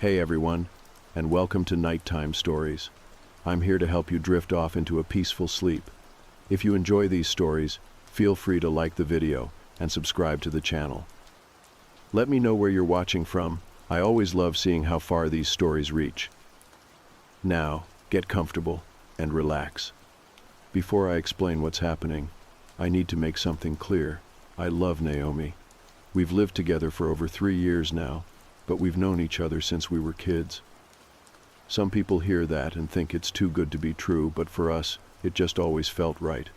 Hey everyone, and welcome to Nighttime Stories. I'm here to help you drift off into a peaceful sleep. If you enjoy these stories, feel free to like the video and subscribe to the channel. Let me know where you're watching from. I always love seeing how far these stories reach. Now, get comfortable and relax. Before I explain what's happening, I need to make something clear. I love Naomi. We've lived together for over 3 years now, but we've known each other since we were kids. Some people hear that and think it's too good to be true, but for us, it just always felt right.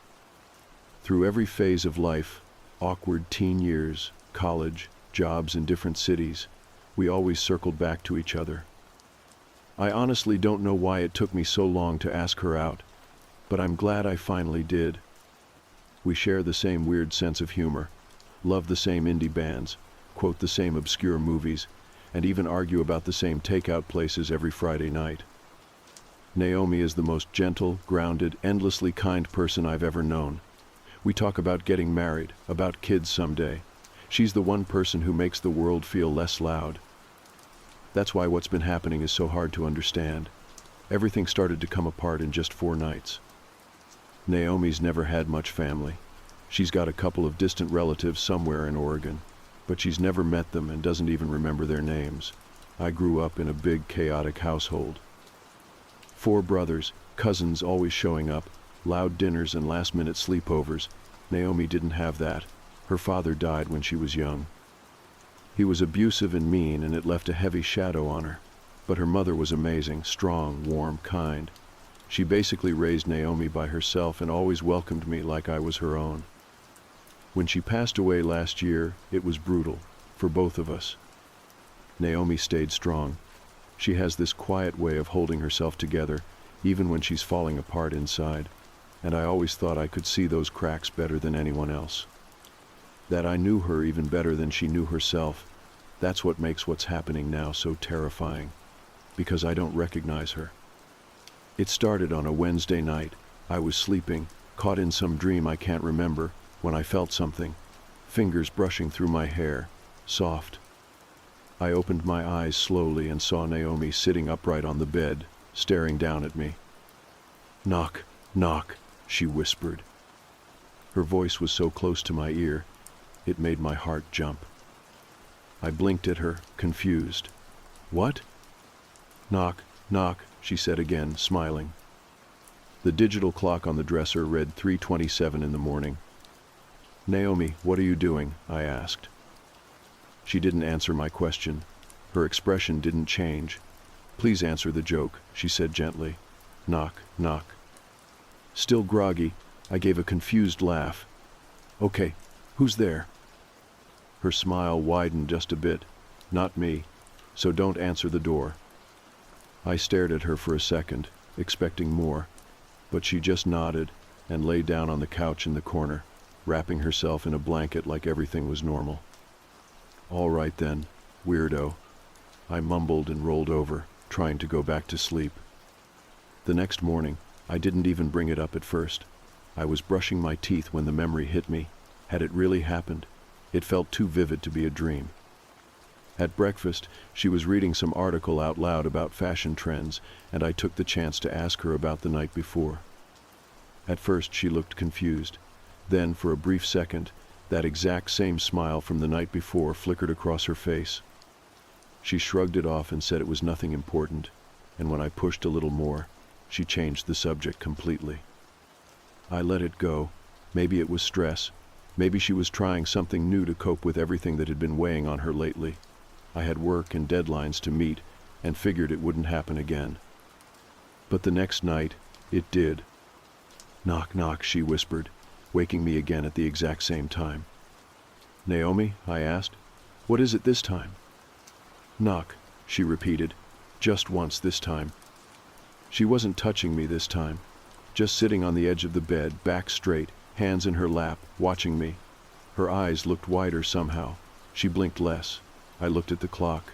Through every phase of life, awkward teen years, college, jobs in different cities, we always circled back to each other. I honestly don't know why it took me so long to ask her out, but I'm glad I finally did. We share the same weird sense of humor, love the same indie bands, quote the same obscure movies, and even argue about the same takeout places every Friday night. Naomi is the most gentle, grounded, endlessly kind person I've ever known. We talk about getting married, about kids someday. She's the one person who makes the world feel less loud. That's why what's been happening is so hard to understand. Everything started to come apart in just 4 nights. Naomi's never had much family. She's got a couple of distant relatives somewhere in Oregon, but she's never met them and doesn't even remember their names. I grew up in a big, chaotic household. 4 brothers, cousins always showing up, loud dinners and last-minute sleepovers. Naomi didn't have that. Her father died when she was young. He was abusive and mean, and it left a heavy shadow on her. But her mother was amazing, strong, warm, kind. She basically raised Naomi by herself and always welcomed me like I was her own. When she passed away last year, it was brutal, for both of us. Naomi stayed strong. She has this quiet way of holding herself together, even when she's falling apart inside, and I always thought I could see those cracks better than anyone else. That I knew her even better than she knew herself, that's what makes what's happening now so terrifying, because I don't recognize her. It started on a Wednesday night. I was sleeping, caught in some dream I can't remember, when I felt something, fingers brushing through my hair, soft. I opened my eyes slowly and saw Naomi sitting upright on the bed, staring down at me. "Knock, knock," she whispered. Her voice was so close to my ear, it made my heart jump. I blinked at her, confused. "What?" "Knock, knock," she said again, smiling. The digital clock on the dresser read 3:27 in the morning. "Naomi, what are you doing?" I asked. She didn't answer my question. Her expression didn't change. "Please answer the joke," she said gently. "Knock, knock." Still groggy, I gave a confused laugh. "Okay, who's there?" Her smile widened just a bit. "Not me, so don't answer the door." I stared at her for a second, expecting more, but she just nodded and lay down on the couch in the corner, wrapping herself in a blanket like everything was normal. "All right then, weirdo," I mumbled and rolled over, trying to go back to sleep. The next morning, I didn't even bring it up at first. I was brushing my teeth when the memory hit me. Had it really happened? It felt too vivid to be a dream. At breakfast, she was reading some article out loud about fashion trends, and I took the chance to ask her about the night before. At first, she looked confused. Then, for a brief second, that exact same smile from the night before flickered across her face. She shrugged it off and said it was nothing important, and when I pushed a little more, she changed the subject completely. I let it go. Maybe it was stress. Maybe she was trying something new to cope with everything that had been weighing on her lately. I had work and deadlines to meet, and figured it wouldn't happen again. But the next night, it did. "Knock, knock," she whispered, waking me again at the exact same time. "Naomi?" I asked. "What is it this time?" "Knock," she repeated, just once this time. She wasn't touching me this time, just sitting on the edge of the bed, back straight, hands in her lap, watching me. Her eyes looked wider somehow. She blinked less. I looked at the clock.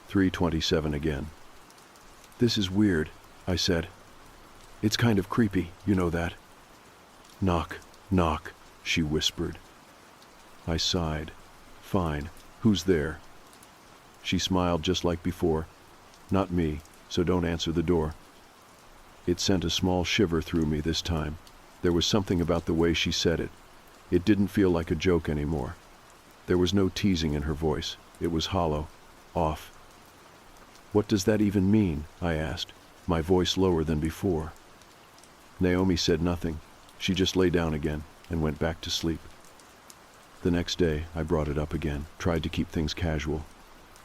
3:27 again. "This is weird," I said. "It's kind of creepy, you know that." "Knock, knock," she whispered. I sighed. "Fine. Who's there?" She smiled just like before. Not me, so don't answer the door. It sent a small shiver through me this time. There was something about the way she said it. It didn't feel like a joke anymore. There was no teasing in her voice. It was hollow, off. What does that even mean? I asked, my voice lower than before. Naomi said nothing. She just lay down again and went back to sleep. The next day, I brought it up again, tried to keep things casual.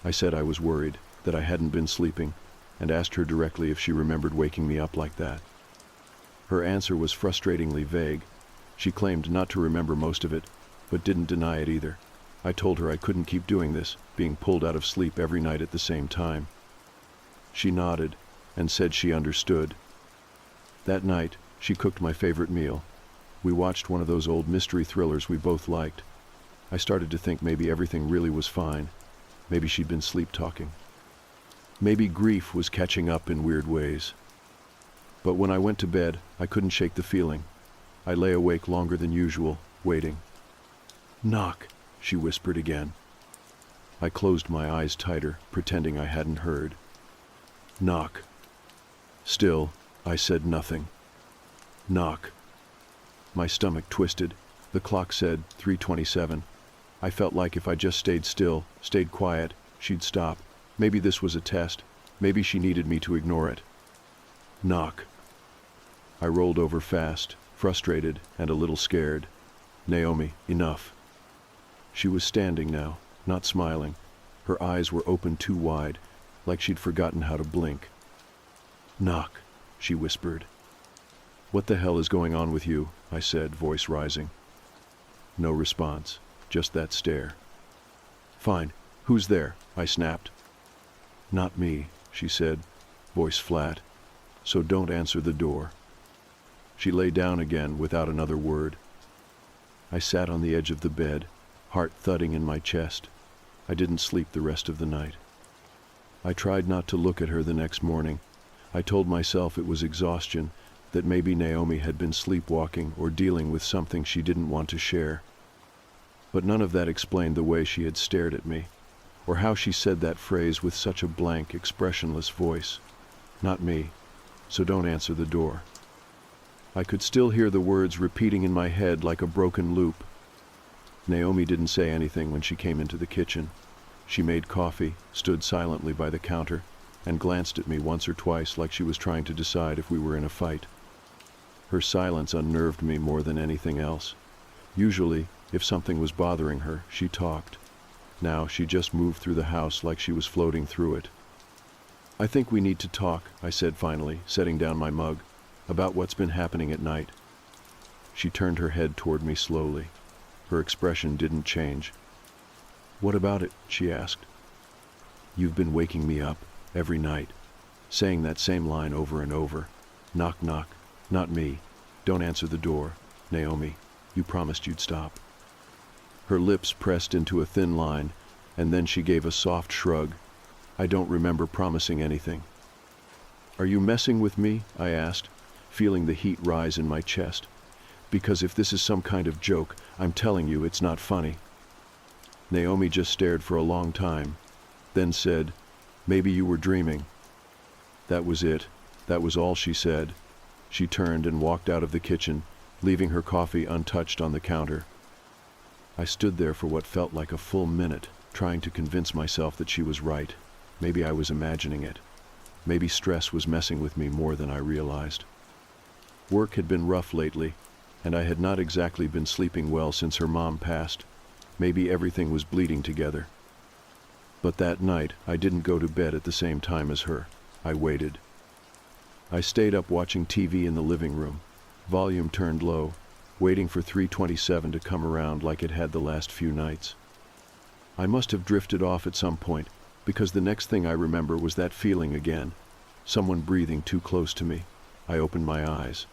I said I was worried, that I hadn't been sleeping, and asked her directly if she remembered waking me up like that. Her answer was frustratingly vague. She claimed not to remember most of it, but didn't deny it either. I told her I couldn't keep doing this, being pulled out of sleep every night at the same time. She nodded and said she understood. That night, she cooked my favorite meal. We watched one of those old mystery thrillers we both liked. I started to think maybe everything really was fine. Maybe she'd been sleep-talking. Maybe grief was catching up in weird ways. But when I went to bed, I couldn't shake the feeling. I lay awake longer than usual, waiting. "Knock," she whispered again. I closed my eyes tighter, pretending I hadn't heard. Knock. Still, I said nothing. Knock. My stomach twisted. The clock said 3:27. I felt like if I just stayed still, stayed quiet, she'd stop. Maybe this was a test. Maybe she needed me to ignore it. Knock. I rolled over fast, frustrated and a little scared. Naomi, enough. She was standing now, not smiling. Her eyes were open too wide, like she'd forgotten how to blink. Knock, she whispered. What the hell is going on with you? I said, voice rising. No response, just that stare. Fine, who's there? I snapped. Not me, she said, voice flat. So don't answer the door. She lay down again without another word. I sat on the edge of the bed, heart thudding in my chest. I didn't sleep the rest of the night. I tried not to look at her the next morning. I told myself it was exhaustion, that maybe Naomi had been sleepwalking or dealing with something she didn't want to share. But none of that explained the way she had stared at me, or how she said that phrase with such a blank, expressionless voice. Not me, so don't answer the door. I could still hear the words repeating in my head like a broken loop. Naomi didn't say anything when she came into the kitchen. She made coffee, stood silently by the counter, and glanced at me once or twice like she was trying to decide if we were in a fight. Her silence unnerved me more than anything else. Usually, if something was bothering her, she talked. Now she just moved through the house like she was floating through it. I think we need to talk, I said finally, setting down my mug, about what's been happening at night. She turned her head toward me slowly. Her expression didn't change. What about it? She asked. You've been waking me up, every night, saying that same line over and over. Knock, knock. Not me. Don't answer the door. Naomi, you promised you'd stop. Her lips pressed into a thin line, and then she gave a soft shrug. I don't remember promising anything. Are you messing with me? I asked, feeling the heat rise in my chest. Because if this is some kind of joke, I'm telling you it's not funny. Naomi just stared for a long time, then said, Maybe you were dreaming. That was it. That was all she said. She turned and walked out of the kitchen, leaving her coffee untouched on the counter. I stood there for what felt like a full minute, trying to convince myself that she was right. Maybe I was imagining it. Maybe stress was messing with me more than I realized. Work had been rough lately, and I had not exactly been sleeping well since her mom passed. Maybe everything was bleeding together. But that night, I didn't go to bed at the same time as her. I waited. I stayed up watching TV in the living room, volume turned low, waiting for 3:27 to come around like it had the last few nights. I must have drifted off at some point, because the next thing I remember was that feeling again, someone breathing too close to me. I opened my eyes.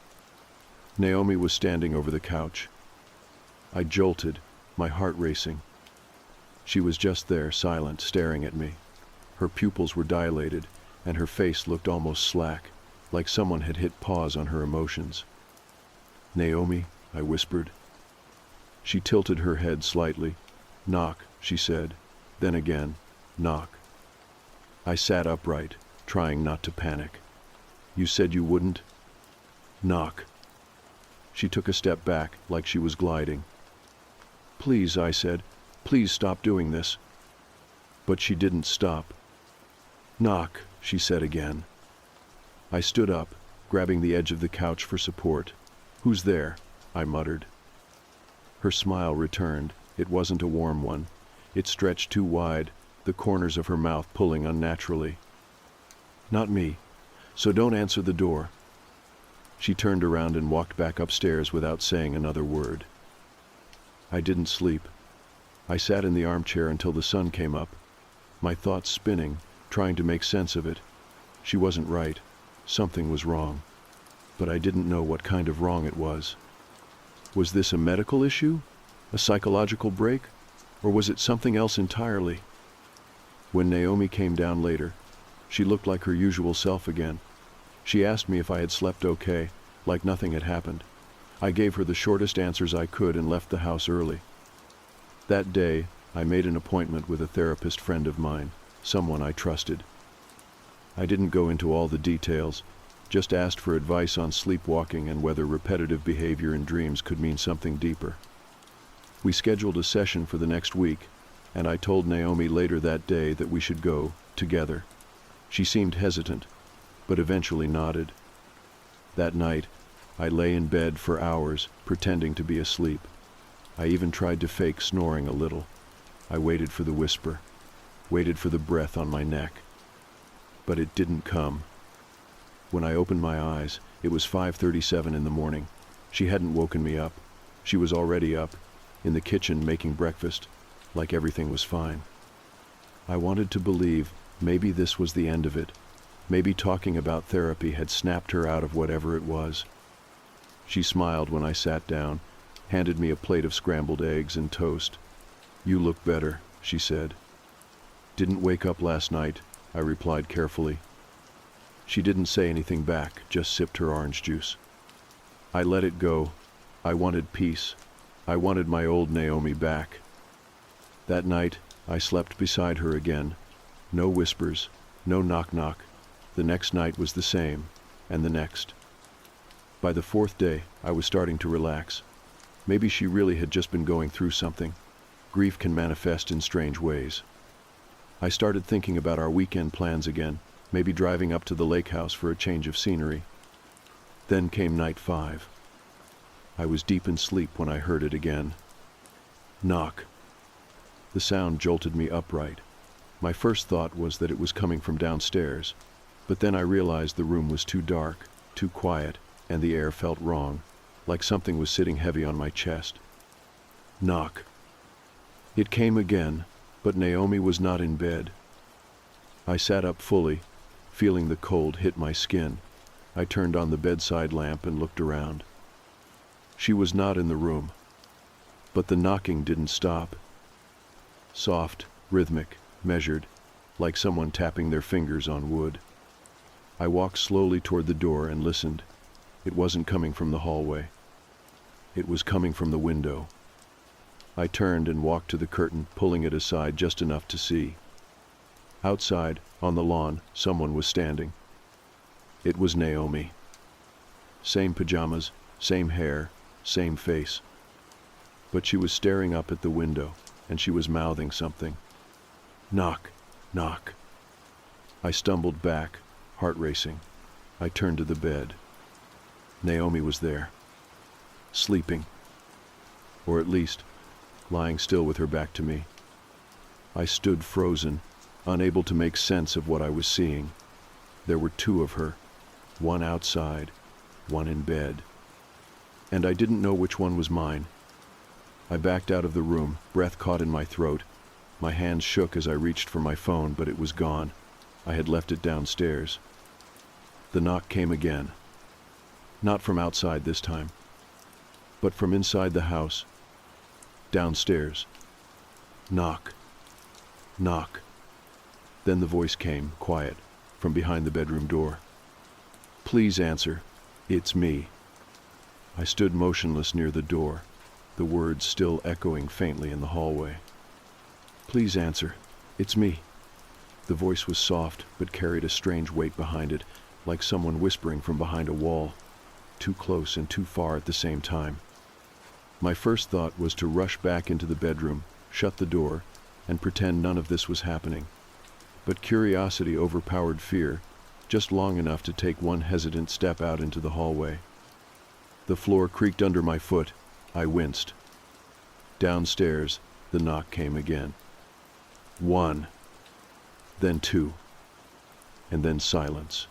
Naomi was standing over the couch. I jolted, my heart racing. She was just there, silent, staring at me. Her pupils were dilated, and her face looked almost slack, like someone had hit pause on her emotions. Naomi, I whispered. She tilted her head slightly. Knock, she said. Then again, knock. I sat upright, trying not to panic. You said you wouldn't? Knock. She took a step back, like she was gliding. Please, I said, please stop doing this. But she didn't stop. Knock, she said again. I stood up, grabbing the edge of the couch for support. Who's there? I muttered. Her smile returned. It wasn't a warm one. It stretched too wide, the corners of her mouth pulling unnaturally. Not me, so don't answer the door. She turned around and walked back upstairs without saying another word. I didn't sleep. I sat in the armchair until the sun came up, my thoughts spinning, trying to make sense of it. She wasn't right. Something was wrong. But I didn't know what kind of wrong it was. Was this a medical issue? A psychological break? Or was it something else entirely? When Naomi came down later, she looked like her usual self again. She asked me if I had slept okay, like nothing had happened. I gave her the shortest answers I could and left the house early. That day, I made an appointment with a therapist friend of mine, someone I trusted. I didn't go into all the details, just asked for advice on sleepwalking and whether repetitive behavior in dreams could mean something deeper. We scheduled a session for the next week, and I told Naomi later that day that we should go, together. She seemed hesitant, but eventually nodded. That night, I lay in bed for hours, pretending to be asleep. I even tried to fake snoring a little. I waited for the whisper, waited for the breath on my neck. But it didn't come. When I opened my eyes, it was 5:37 in the morning. She hadn't woken me up. She was already up, in the kitchen making breakfast, like everything was fine. I wanted to believe maybe this was the end of it. Maybe talking about therapy had snapped her out of whatever it was. She smiled when I sat down, handed me a plate of scrambled eggs and toast. You look better, she said. Didn't wake up last night, I replied carefully. She didn't say anything back, just sipped her orange juice. I let it go. I wanted peace. I wanted my old Naomi back. That night, I slept beside her again. No whispers, no knock-knock. The next night was the same, and the next. By the fourth day, I was starting to relax. Maybe she really had just been going through something. Grief can manifest in strange ways. I started thinking about our weekend plans again, maybe driving up to the lake house for a change of scenery. Then came night 5. I was deep in sleep when I heard it again. Knock. The sound jolted me upright. My first thought was that it was coming from downstairs, but then I realized the room was too dark, too quiet, and the air felt wrong, like something was sitting heavy on my chest. Knock. It came again, but Naomi was not in bed. I sat up fully, feeling the cold hit my skin. I turned on the bedside lamp and looked around. She was not in the room, but the knocking didn't stop. Soft, rhythmic, measured, like someone tapping their fingers on wood. I walked slowly toward the door and listened. It wasn't coming from the hallway. It was coming from the window. I turned and walked to the curtain, pulling it aside just enough to see. Outside, on the lawn, someone was standing. It was Naomi. Same pajamas, same hair, same face. But she was staring up at the window, and she was mouthing something. Knock, knock. I stumbled back, heart racing. I turned to the bed. Naomi was there, sleeping, or at least lying still with her back to me. I stood frozen, unable to make sense of what I was seeing. There were 2 of her, one outside, one in bed. And I didn't know which one was mine. I backed out of the room, breath caught in my throat. My hands shook as I reached for my phone, but it was gone. I had left it downstairs. The knock came again. Not from outside this time, but from inside the house. Downstairs. Knock. Knock. Then the voice came, quiet, from behind the bedroom door. Please answer. It's me. I stood motionless near the door, the words still echoing faintly in the hallway. Please answer. It's me. The voice was soft, but carried a strange weight behind it, like someone whispering from behind a wall, too close and too far at the same time. My first thought was to rush back into the bedroom, shut the door, and pretend none of this was happening. But curiosity overpowered fear, just long enough to take one hesitant step out into the hallway. The floor creaked under my foot. I winced. Downstairs, the knock came again. 1, then 2, and then silence.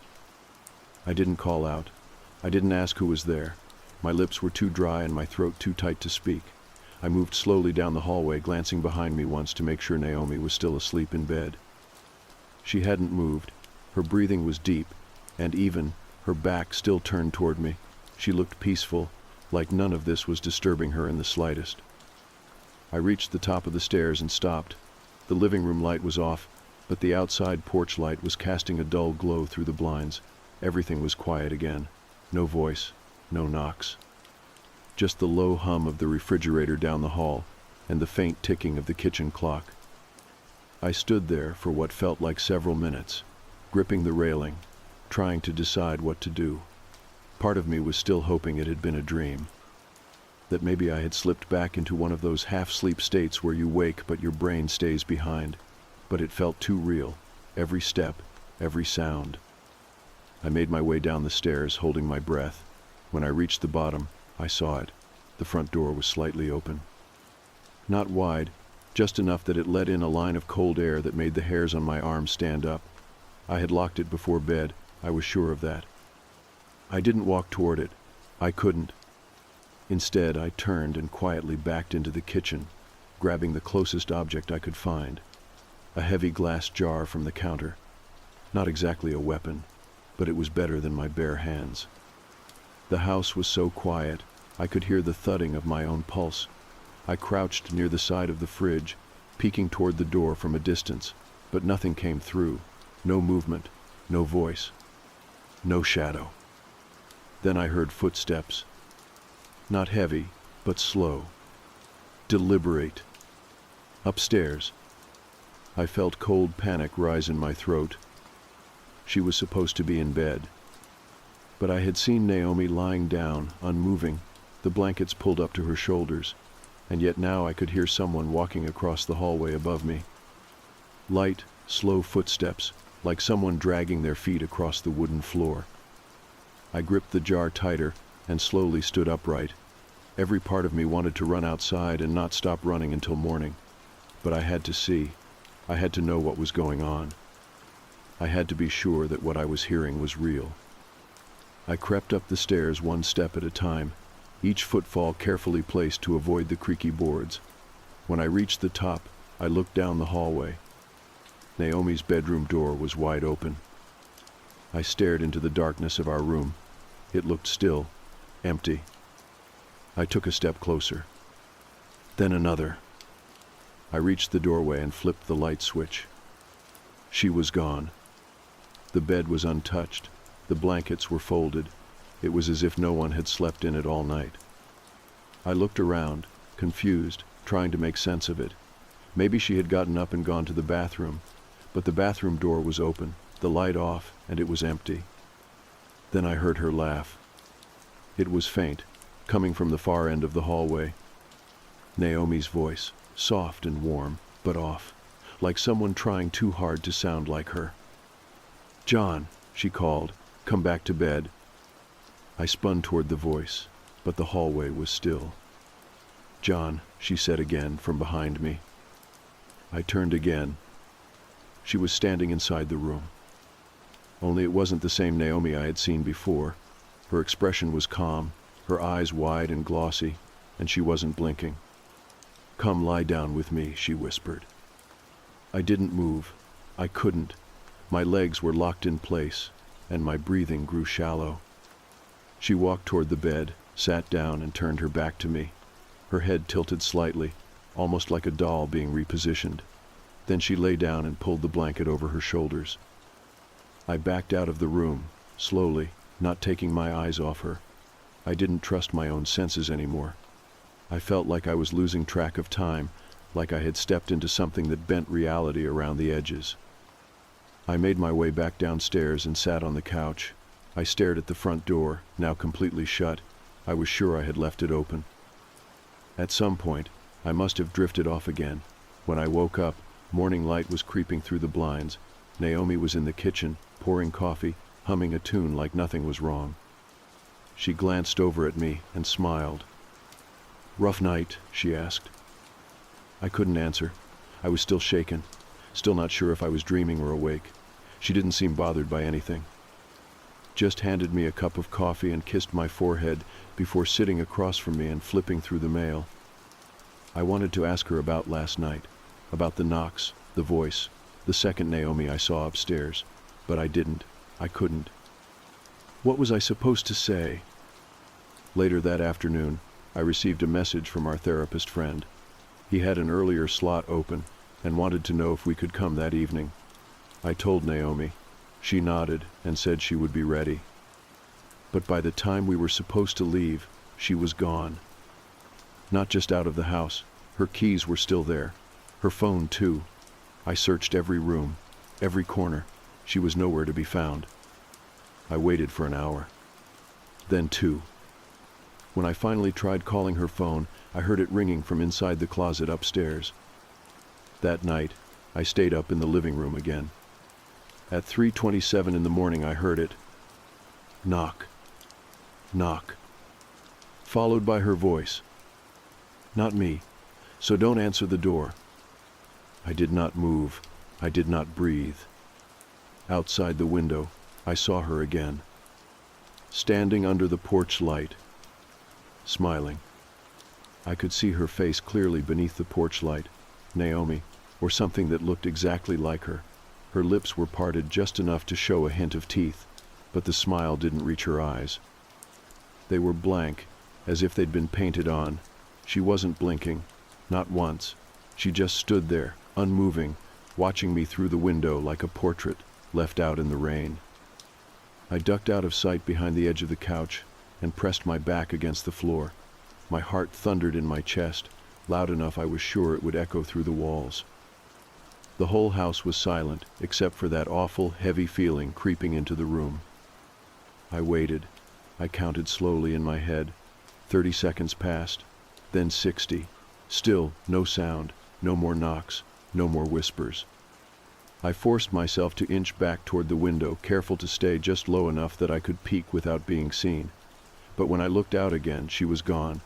I didn't call out. I didn't ask who was there. My lips were too dry and my throat too tight to speak. I moved slowly down the hallway, glancing behind me once to make sure Naomi was still asleep in bed. She hadn't moved. Her breathing was deep, and even, her back still turned toward me. She looked peaceful, like none of this was disturbing her in the slightest. I reached the top of the stairs and stopped. The living room light was off, but the outside porch light was casting a dull glow through the blinds. Everything was quiet again. No voice, no knocks. Just the low hum of the refrigerator down the hall and the faint ticking of the kitchen clock. I stood there for what felt like several minutes, gripping the railing, trying to decide what to do. Part of me was still hoping it had been a dream, that maybe I had slipped back into one of those half-sleep states where you wake but your brain stays behind. But it felt too real, every step, every sound. I made my way down the stairs, holding my breath. When I reached the bottom, I saw it. The front door was slightly open. Not wide, just enough that it let in a line of cold air that made the hairs on my arms stand up. I had locked it before bed, I was sure of that. I didn't walk toward it. I couldn't. Instead, I turned and quietly backed into the kitchen, grabbing the closest object I could find. A heavy glass jar from the counter. Not exactly a weapon, but it was better than my bare hands. The house was so quiet, I could hear the thudding of my own pulse. I crouched near the side of the fridge, peeking toward the door from a distance, but nothing came through. No movement, no voice, no shadow. Then I heard footsteps. Not heavy, but slow. Deliberate. Upstairs. I felt cold panic rise in my throat. She was supposed to be in bed. But I had seen Naomi lying down, unmoving, the blankets pulled up to her shoulders, and yet now I could hear someone walking across the hallway above me. Light, slow footsteps, like someone dragging their feet across the wooden floor. I gripped the jar tighter and slowly stood upright. Every part of me wanted to run outside and not stop running until morning. But I had to see. I had to know what was going on. I had to be sure that what I was hearing was real. I crept up the stairs one step at a time, each footfall carefully placed to avoid the creaky boards. When I reached the top, I looked down the hallway. Naomi's bedroom door was wide open. I stared into the darkness of our room. It looked still, empty. I took a step closer. Then another. I reached the doorway and flipped the light switch. She was gone. The bed was untouched. The blankets were folded. It was as if no one had slept in it all night. I looked around, confused, trying to make sense of it. Maybe she had gotten up and gone to the bathroom, but the bathroom door was open, the light off, and it was empty. Then I heard her laugh. It was faint, coming from the far end of the hallway. Naomi's voice, soft and warm, but off, like someone trying too hard to sound like her. "John," she called, "come back to bed." I spun toward the voice, but the hallway was still. "John," she said again from behind me. I turned again. She was standing inside the room. Only it wasn't the same Naomi I had seen before. Her expression was calm, her eyes wide and glossy, and she wasn't blinking. "Come lie down with me," she whispered. I didn't move. I couldn't. My legs were locked in place, and my breathing grew shallow. She walked toward the bed, sat down, and turned her back to me. Her head tilted slightly, almost like a doll being repositioned. Then she lay down and pulled the blanket over her shoulders. I backed out of the room, slowly, not taking my eyes off her. I didn't trust my own senses anymore. I felt like I was losing track of time, like I had stepped into something that bent reality around the edges. I made my way back downstairs and sat on the couch. I stared at the front door, now completely shut. I was sure I had left it open. At some point, I must have drifted off again. When I woke up, morning light was creeping through the blinds. Naomi was in the kitchen, pouring coffee, humming a tune like nothing was wrong. She glanced over at me and smiled. "Rough night?" she asked. I couldn't answer. I was still shaken, still not sure if I was dreaming or awake. She didn't seem bothered by anything. Just handed me a cup of coffee and kissed my forehead before sitting across from me and flipping through the mail. I wanted to ask her about last night, about the knocks, the voice, the second Naomi I saw upstairs, but I didn't. I couldn't. What was I supposed to say? Later that afternoon, I received a message from our therapist friend. He had an earlier slot open and wanted to know if we could come that evening. I told Naomi. She nodded and said she would be ready. But by the time we were supposed to leave, she was gone. Not just out of the house. Her keys were still there. Her phone, too. I searched every room, every corner. She was nowhere to be found. I waited for an hour. Then 2. When I finally tried calling her phone, I heard it ringing from inside the closet upstairs. That night, I stayed up in the living room again. At 3:27 in the morning, I heard it. Knock. Knock. Followed by her voice. "Not me, so don't answer the door." I did not move. I did not breathe. Outside the window, I saw her again. Standing under the porch light. Smiling. I could see her face clearly beneath the porch light. Naomi, or something that looked exactly like her. Her lips were parted just enough to show a hint of teeth, but the smile didn't reach her eyes. They were blank, as if they'd been painted on. She wasn't blinking, not once. She just stood there, unmoving, watching me through the window like a portrait left out in the rain. I ducked out of sight behind the edge of the couch and pressed my back against the floor. My heart thundered in my chest, loud enough I was sure it would echo through the walls. The whole house was silent, except for that awful, heavy feeling creeping into the room. I waited. I counted slowly in my head. 30 seconds passed, then 60. Still, no sound, no more knocks, no more whispers. I forced myself to inch back toward the window, careful to stay just low enough that I could peek without being seen. But when I looked out again, she was gone.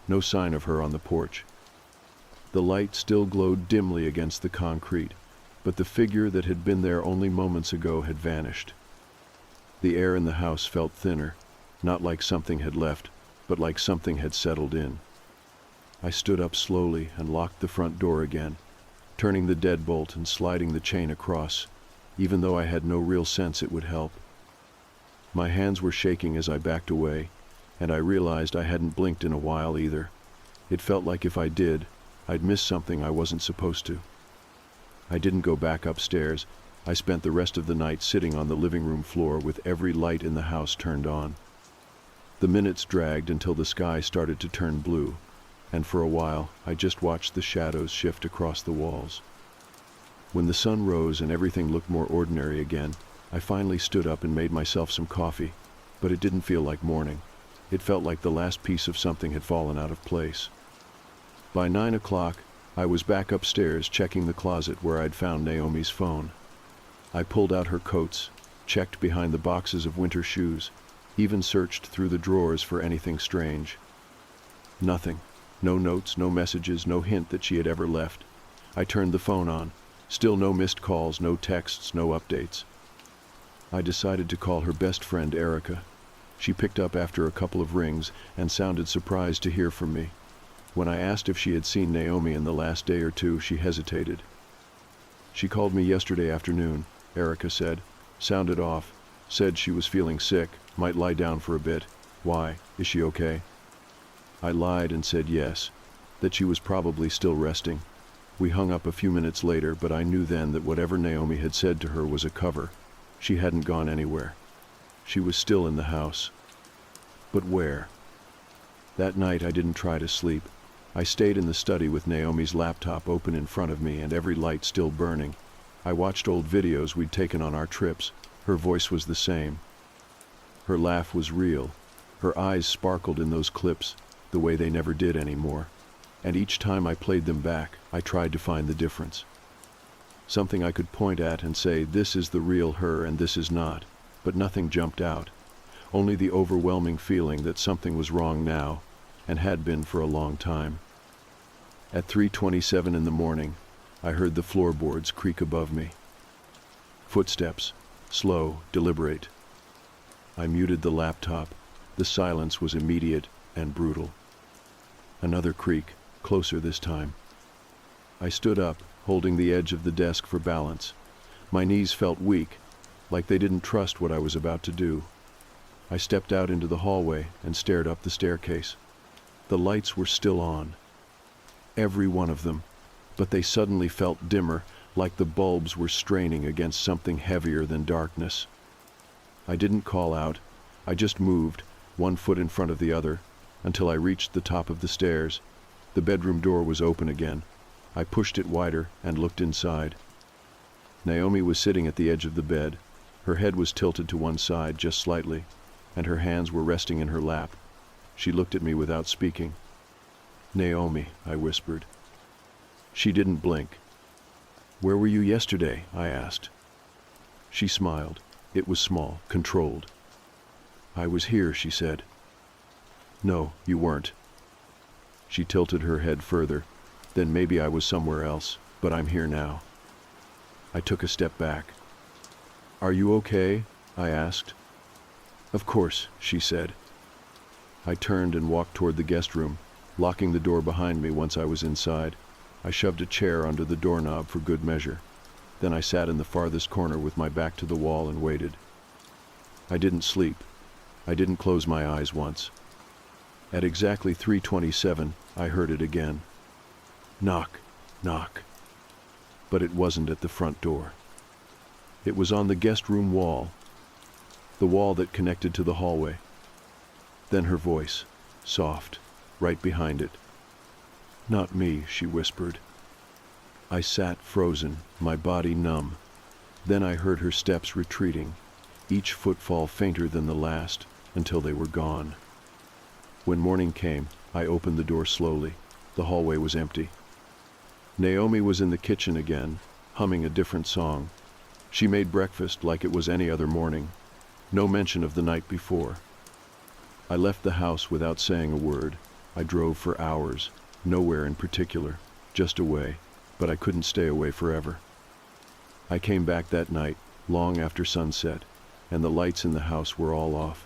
No sign of her on the porch. The light still glowed dimly against the concrete, but the figure that had been there only moments ago had vanished. The air in the house felt thinner, not like something had left, but like something had settled in. I stood up slowly and locked the front door again, turning the deadbolt and sliding the chain across, even though I had no real sense it would help. My hands were shaking as I backed away, and I realized I hadn't blinked in a while either. It felt like if I did, I'd miss something I wasn't supposed to. I didn't go back upstairs. I spent the rest of the night sitting on the living room floor with every light in the house turned on. The minutes dragged until the sky started to turn blue, and for a while I just watched the shadows shift across the walls. When the sun rose and everything looked more ordinary again, I finally stood up and made myself some coffee, but it didn't feel like morning. It felt like the last piece of something had fallen out of place. By 9 o'clock, I was back upstairs checking the closet where I'd found Naomi's phone. I pulled out her coats, checked behind the boxes of winter shoes, even searched through the drawers for anything strange. Nothing. No notes, no messages, no hint that she had ever left. I turned the phone on. Still no missed calls, no texts, no updates. I decided to call her best friend, Erica. She picked up after a couple of rings and sounded surprised to hear from me. When I asked if she had seen Naomi in the last day or two, she hesitated. "She called me yesterday afternoon," Erica said. "Sounded off. Said she was feeling sick, might lie down for a bit. Why? Is she okay?" I lied and said yes, that she was probably still resting. We hung up a few minutes later, but I knew then that whatever Naomi had said to her was a cover. She hadn't gone anywhere. She was still in the house. But where? That night I didn't try to sleep. I stayed in the study with Naomi's laptop open in front of me and every light still burning. I watched old videos we'd taken on our trips. Her voice was the same. Her laugh was real. Her eyes sparkled in those clips the way they never did anymore. And each time I played them back, I tried to find the difference. Something I could point at and say, this is the real her and this is not. But nothing jumped out. Only the overwhelming feeling that something was wrong now, and had been for a long time. At 3:27 in the morning, I heard the floorboards creak above me. Footsteps, slow, deliberate. I muted the laptop. The silence was immediate and brutal. Another creak, closer this time. I stood up, holding the edge of the desk for balance. My knees felt weak, like they didn't trust what I was about to do. I stepped out into the hallway and stared up the staircase. The lights were still on. Every one of them, but they suddenly felt dimmer, like the bulbs were straining against something heavier than darkness. I didn't call out. I just moved, one foot in front of the other, until I reached the top of the stairs. The bedroom door was open again. I pushed it wider and looked inside. Naomi was sitting at the edge of the bed. Her head was tilted to one side just slightly, and her hands were resting in her lap. She looked at me without speaking. "Naomi," I whispered. She didn't blink. "Where were you yesterday?" I asked. She smiled. It was small, controlled. "I was here," she said. "No, you weren't." She tilted her head further. "Then maybe I was somewhere else, but I'm here now." I took a step back. "Are you okay?" I asked. "Of course," she said. I turned and walked toward the guest room, locking the door behind me once I was inside. I shoved a chair under the doorknob for good measure. Then I sat in the farthest corner with my back to the wall and waited. I didn't sleep. I didn't close my eyes once. At exactly 3:27, I heard it again. Knock, knock. But it wasn't at the front door. It was on the guest room wall, the wall that connected to the hallway. Then her voice, soft, right behind it. "Not me," she whispered. I sat frozen, my body numb. Then I heard her steps retreating, each footfall fainter than the last, until they were gone. When morning came, I opened the door slowly. The hallway was empty. Naomi was in the kitchen again, humming a different song. She made breakfast like it was any other morning. No mention of the night before. I left the house without saying a word. I drove for hours, nowhere in particular, just away, but I couldn't stay away forever. I came back that night, long after sunset, and the lights in the house were all off.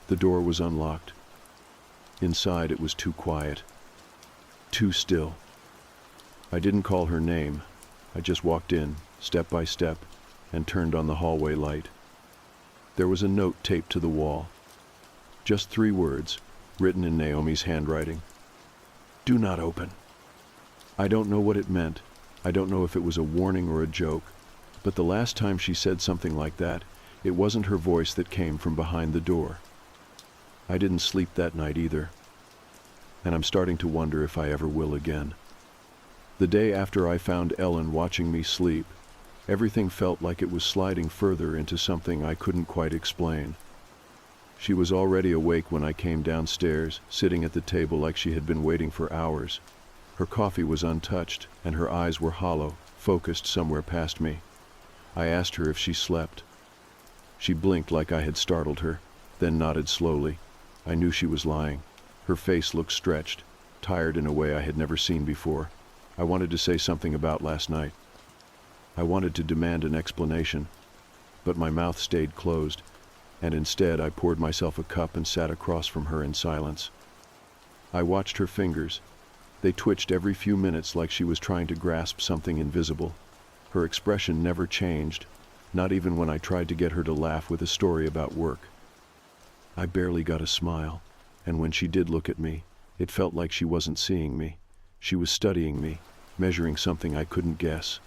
The door was unlocked. Inside it was too quiet, too still. I didn't call her name. I just walked in, step by step, and turned on the hallway light. There was a note taped to the wall. Just 3 words, written in Naomi's handwriting. "Do not open." I don't know what it meant. I don't know if it was a warning or a joke, but the last time she said something like that, it wasn't her voice that came from behind the door. I didn't sleep that night either, and I'm starting to wonder if I ever will again. The day after I found Ellen watching me sleep, everything felt like it was sliding further into something I couldn't quite explain. She was already awake when I came downstairs, sitting at the table like she had been waiting for hours. Her coffee was untouched, and her eyes were hollow, focused somewhere past me. I asked her if she slept. She blinked like I had startled her, then nodded slowly. I knew she was lying. Her face looked stretched, tired in a way I had never seen before. I wanted to say something about last night. I wanted to demand an explanation, but my mouth stayed closed, and instead I poured myself a cup and sat across from her in silence. I watched her fingers. They twitched every few minutes like she was trying to grasp something invisible. Her expression never changed, not even when I tried to get her to laugh with a story about work. I barely got a smile, and when she did look at me, it felt like she wasn't seeing me. She was studying me, measuring something I couldn't guess.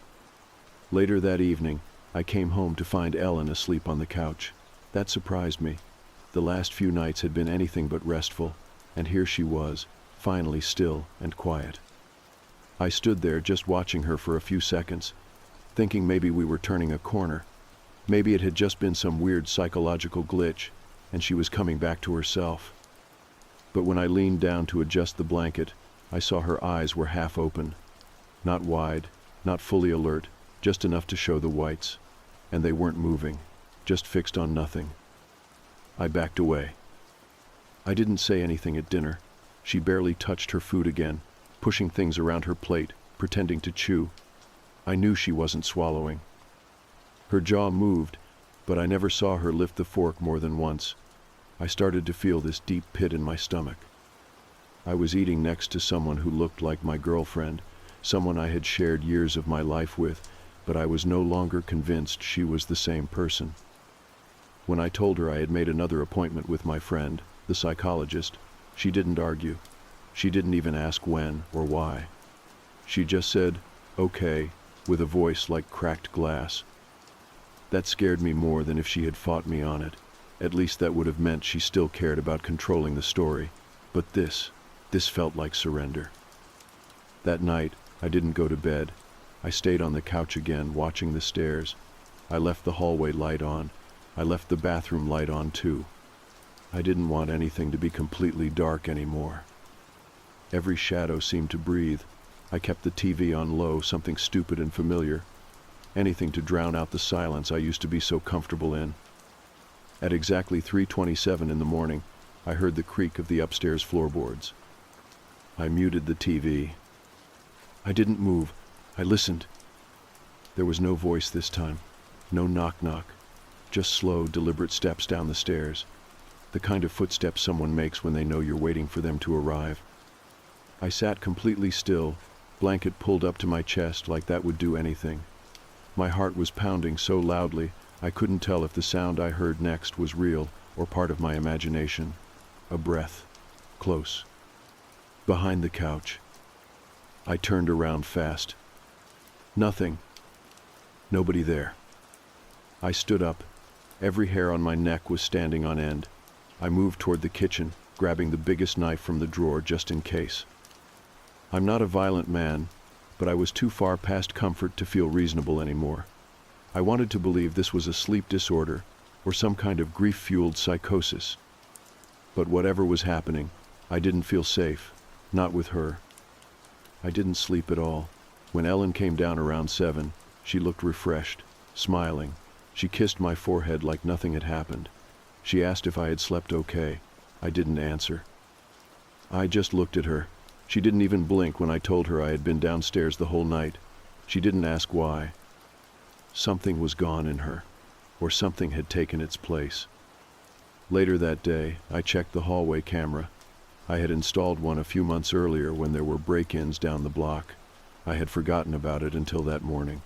Later that evening, I came home to find Ellen asleep on the couch. That surprised me. The last few nights had been anything but restful, and here she was, finally still and quiet. I stood there just watching her for a few seconds. thinking maybe we were turning a corner. Maybe it had just been some weird psychological glitch, and she was coming back to herself. But when I leaned down to adjust the blanket, I saw her eyes were half open. Not wide, not fully alert, just enough to show the whites. And they weren't moving, just fixed on nothing. I backed away. I didn't say anything at dinner. She barely touched her food again, pushing things around her plate, pretending to chew. I knew she wasn't swallowing. Her jaw moved, but I never saw her lift the fork more than once. I started to feel this deep pit in my stomach. I was eating next to someone who looked like my girlfriend, someone I had shared years of my life with, but I was no longer convinced she was the same person. When I told her I had made another appointment with my friend, the psychologist, she didn't argue. She didn't even ask when or why. She just said, "Okay," with a voice like cracked glass. That scared me more than if she had fought me on it. At least that would have meant she still cared about controlling the story. But this felt like surrender. That night, I didn't go to bed. I stayed on the couch again, watching the stairs. I left the hallway light on. I left the bathroom light on too. I didn't want anything to be completely dark anymore. Every shadow seemed to breathe. I kept the TV on low, something stupid and familiar. Anything to drown out the silence I used to be so comfortable in. At exactly 3:27 in the morning, I heard the creak of the upstairs floorboards. I muted the TV. I didn't move. I listened. There was no voice this time. No knock-knock. Just slow, deliberate steps down the stairs. The kind of footsteps someone makes when they know you're waiting for them to arrive. I sat completely still, blanket pulled up to my chest like that would do anything. My heart was pounding so loudly, I couldn't tell if the sound I heard next was real or part of my imagination. A breath. Close. Behind the couch. I turned around fast. Nothing. Nobody there. I stood up. Every hair on my neck was standing on end. I moved toward the kitchen, grabbing the biggest knife from the drawer just in case. I'm not a violent man, but I was too far past comfort to feel reasonable anymore. I wanted to believe this was a sleep disorder or some kind of grief-fueled psychosis. But whatever was happening, I didn't feel safe, not with her. I didn't sleep at all. When Ellen came down around 7, she looked refreshed, smiling. She kissed my forehead like nothing had happened. She asked if I had slept okay. I didn't answer. I just looked at her. She didn't even blink when I told her I had been downstairs the whole night. She didn't ask why. Something was gone in her, or something had taken its place. Later that day, I checked the hallway camera. I had installed one a few months earlier when there were break-ins down the block. I had forgotten about it until that morning.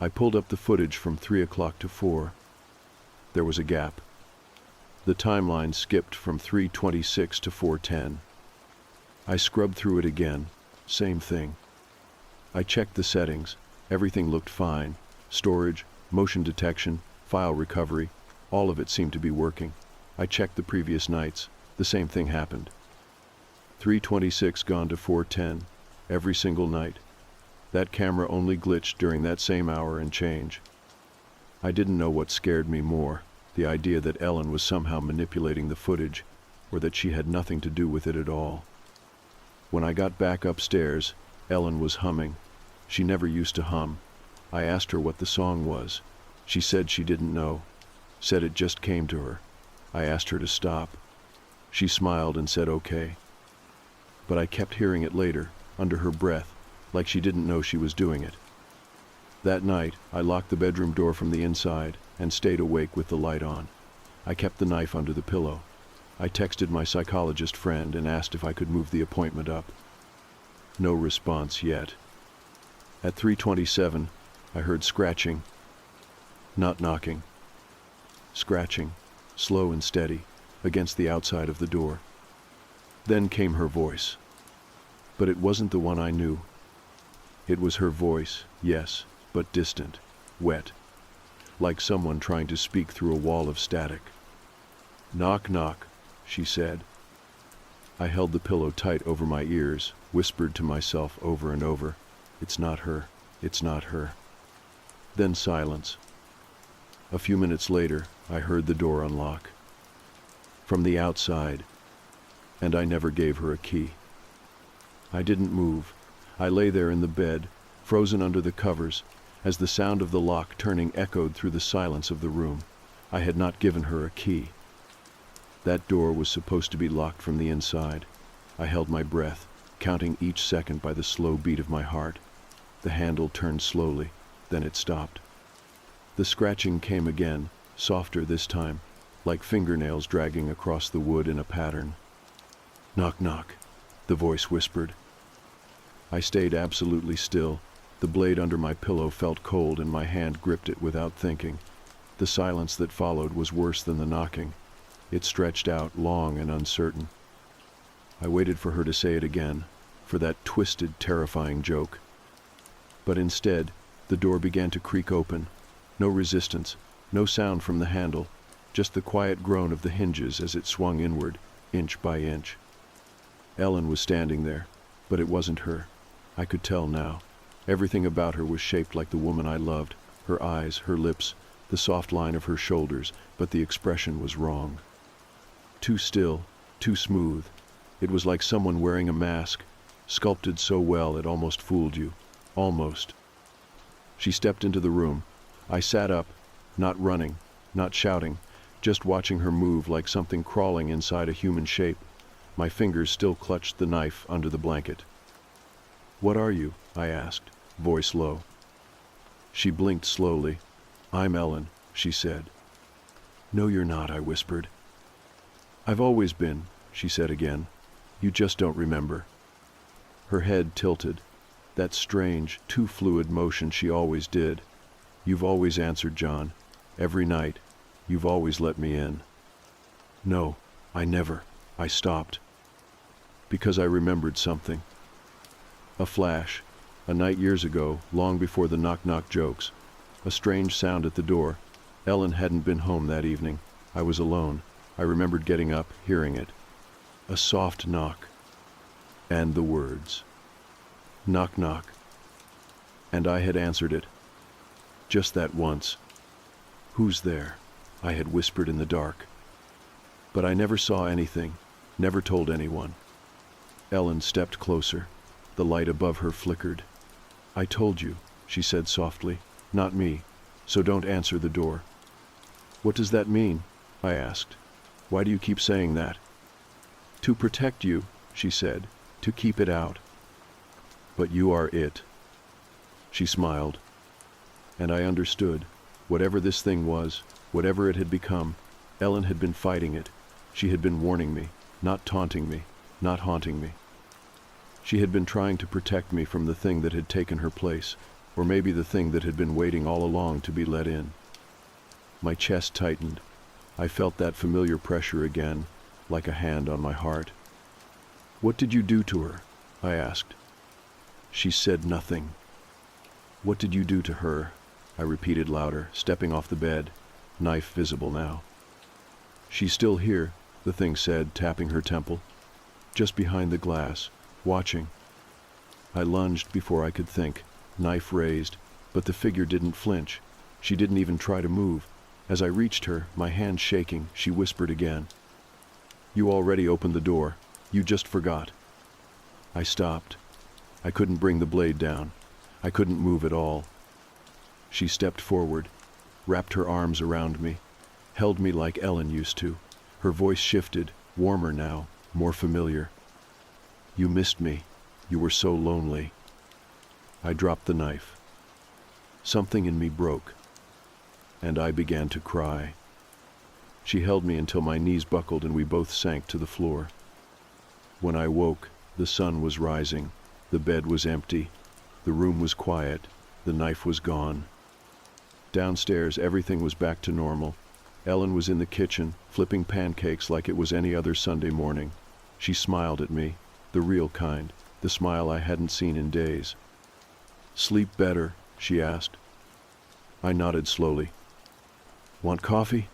I pulled up the footage from 3 o'clock to 4. There was a gap. The timeline skipped from 3:26 to 4:10. I scrubbed through it again. Same thing. I checked the settings. Everything looked fine. Storage, motion detection, file recovery, all of it seemed to be working. I checked the previous nights. The same thing happened. 3:26 gone to 4:10. Every single night. That camera only glitched during that same hour and change. I didn't know what scared me more, the idea that Ellen was somehow manipulating the footage, or that she had nothing to do with it at all. When I got back upstairs, Ellen was humming. She never used to hum. I asked her what the song was. She said she didn't know. Said it just came to her. I asked her to stop. She smiled and said okay. But I kept hearing it later, under her breath, like she didn't know she was doing it. That night, I locked the bedroom door from the inside and stayed awake with the light on. I kept the knife under the pillow. I texted my psychologist friend and asked if I could move the appointment up. No response yet. At 3:27, I heard scratching. Not knocking. Scratching, slow and steady, against the outside of the door. Then came her voice. But it wasn't the one I knew. It was her voice, yes, but distant, wet, like someone trying to speak through a wall of static. "Knock, knock," she said. I held the pillow tight over my ears, whispered to myself over and over, "It's not her, it's not her." Then silence. A few minutes later, I heard the door unlock. From the outside, and I never gave her a key. I didn't move. I lay there in the bed, frozen under the covers, as the sound of the lock turning echoed through the silence of the room. I had not given her a key. That door was supposed to be locked from the inside. I held my breath, counting each second by the slow beat of my heart. The handle turned slowly, then it stopped. The scratching came again, softer this time, like fingernails dragging across the wood in a pattern. "Knock, knock," the voice whispered. I stayed absolutely still. The blade under my pillow felt cold and my hand gripped it without thinking. The silence that followed was worse than the knocking. It stretched out, long and uncertain. I waited for her to say it again, for that twisted, terrifying joke. But instead, the door began to creak open. No resistance, no sound from the handle, just the quiet groan of the hinges as it swung inward, inch by inch. Ellen was standing there, but it wasn't her. I could tell now. Everything about her was shaped like the woman I loved. Her eyes, her lips, the soft line of her shoulders, but the expression was wrong. Too still, too smooth. It was like someone wearing a mask, sculpted so well it almost fooled you. Almost. She stepped into the room. I sat up, not running, not shouting, just watching her move like something crawling inside a human shape. My fingers still clutched the knife under the blanket. "What are you?" I asked, voice low. She blinked slowly. "I'm Ellen," she said. "No, you're not," I whispered. "I've always been," she said again. "You just don't remember." Her head tilted. That strange, too fluid motion she always did. "You've always answered, John. Every night. You've always let me in." "No, I never." I stopped. Because I remembered something. A flash. A night years ago, long before the knock-knock jokes. A strange sound at the door. Ellen hadn't been home that evening. I was alone. I remembered getting up, hearing it. A soft knock. And the words. "Knock, knock." And I had answered it. Just that once. "Who's there?" I had whispered in the dark. But I never saw anything, never told anyone. Ellen stepped closer. The light above her flickered. "I told you," she said softly. "Not me. So don't answer the door." "What does that mean?" I asked. "Why do you keep saying that?" "To protect you," she said. "To keep it out." "But you are it." She smiled. And I understood. Whatever this thing was, whatever it had become, Ellen had been fighting it. She had been warning me, not taunting me, not haunting me. She had been trying to protect me from the thing that had taken her place, or maybe the thing that had been waiting all along to be let in. My chest tightened. I felt that familiar pressure again, like a hand on my heart. "What did you do to her?" I asked. She said nothing. "What did you do to her?" I repeated louder, stepping off the bed, knife visible now. "She's still here," the thing said, tapping her temple. "Just behind the glass, watching." I lunged before I could think, knife raised, but the figure didn't flinch. She didn't even try to move. As I reached her, my hand shaking, she whispered again. "You already opened the door. You just forgot." I stopped. I couldn't bring the blade down. I couldn't move at all. She stepped forward, wrapped her arms around me, held me like Ellen used to. Her voice shifted, warmer now, more familiar. "You missed me. You were so lonely." I dropped the knife. Something in me broke, and I began to cry. She held me until my knees buckled and we both sank to the floor. When I woke, the sun was rising. The bed was empty. The room was quiet. The knife was gone. Downstairs, everything was back to normal. Ellen was in the kitchen, flipping pancakes like it was any other Sunday morning. She smiled at me, the real kind, the smile I hadn't seen in days. "Sleep better?" she asked. I nodded slowly. "Want coffee?"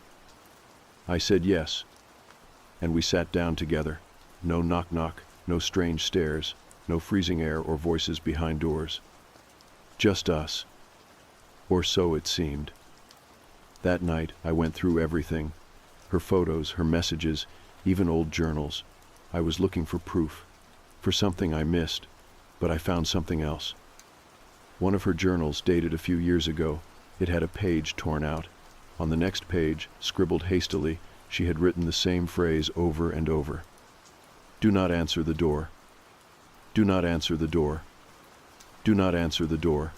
I said yes, and we sat down together. No knock-knock, no strange stares, no freezing air or voices behind doors. Just us. or so it seemed. That night, I went through everything. Her photos, her messages, even old journals. I was looking for proof, for something I missed, but I found something else. One of her journals, dated a few years ago, it had a page torn out. On the next page, scribbled hastily, she had written the same phrase over and over. Do not answer the door. Do not answer the door. Do not answer the door.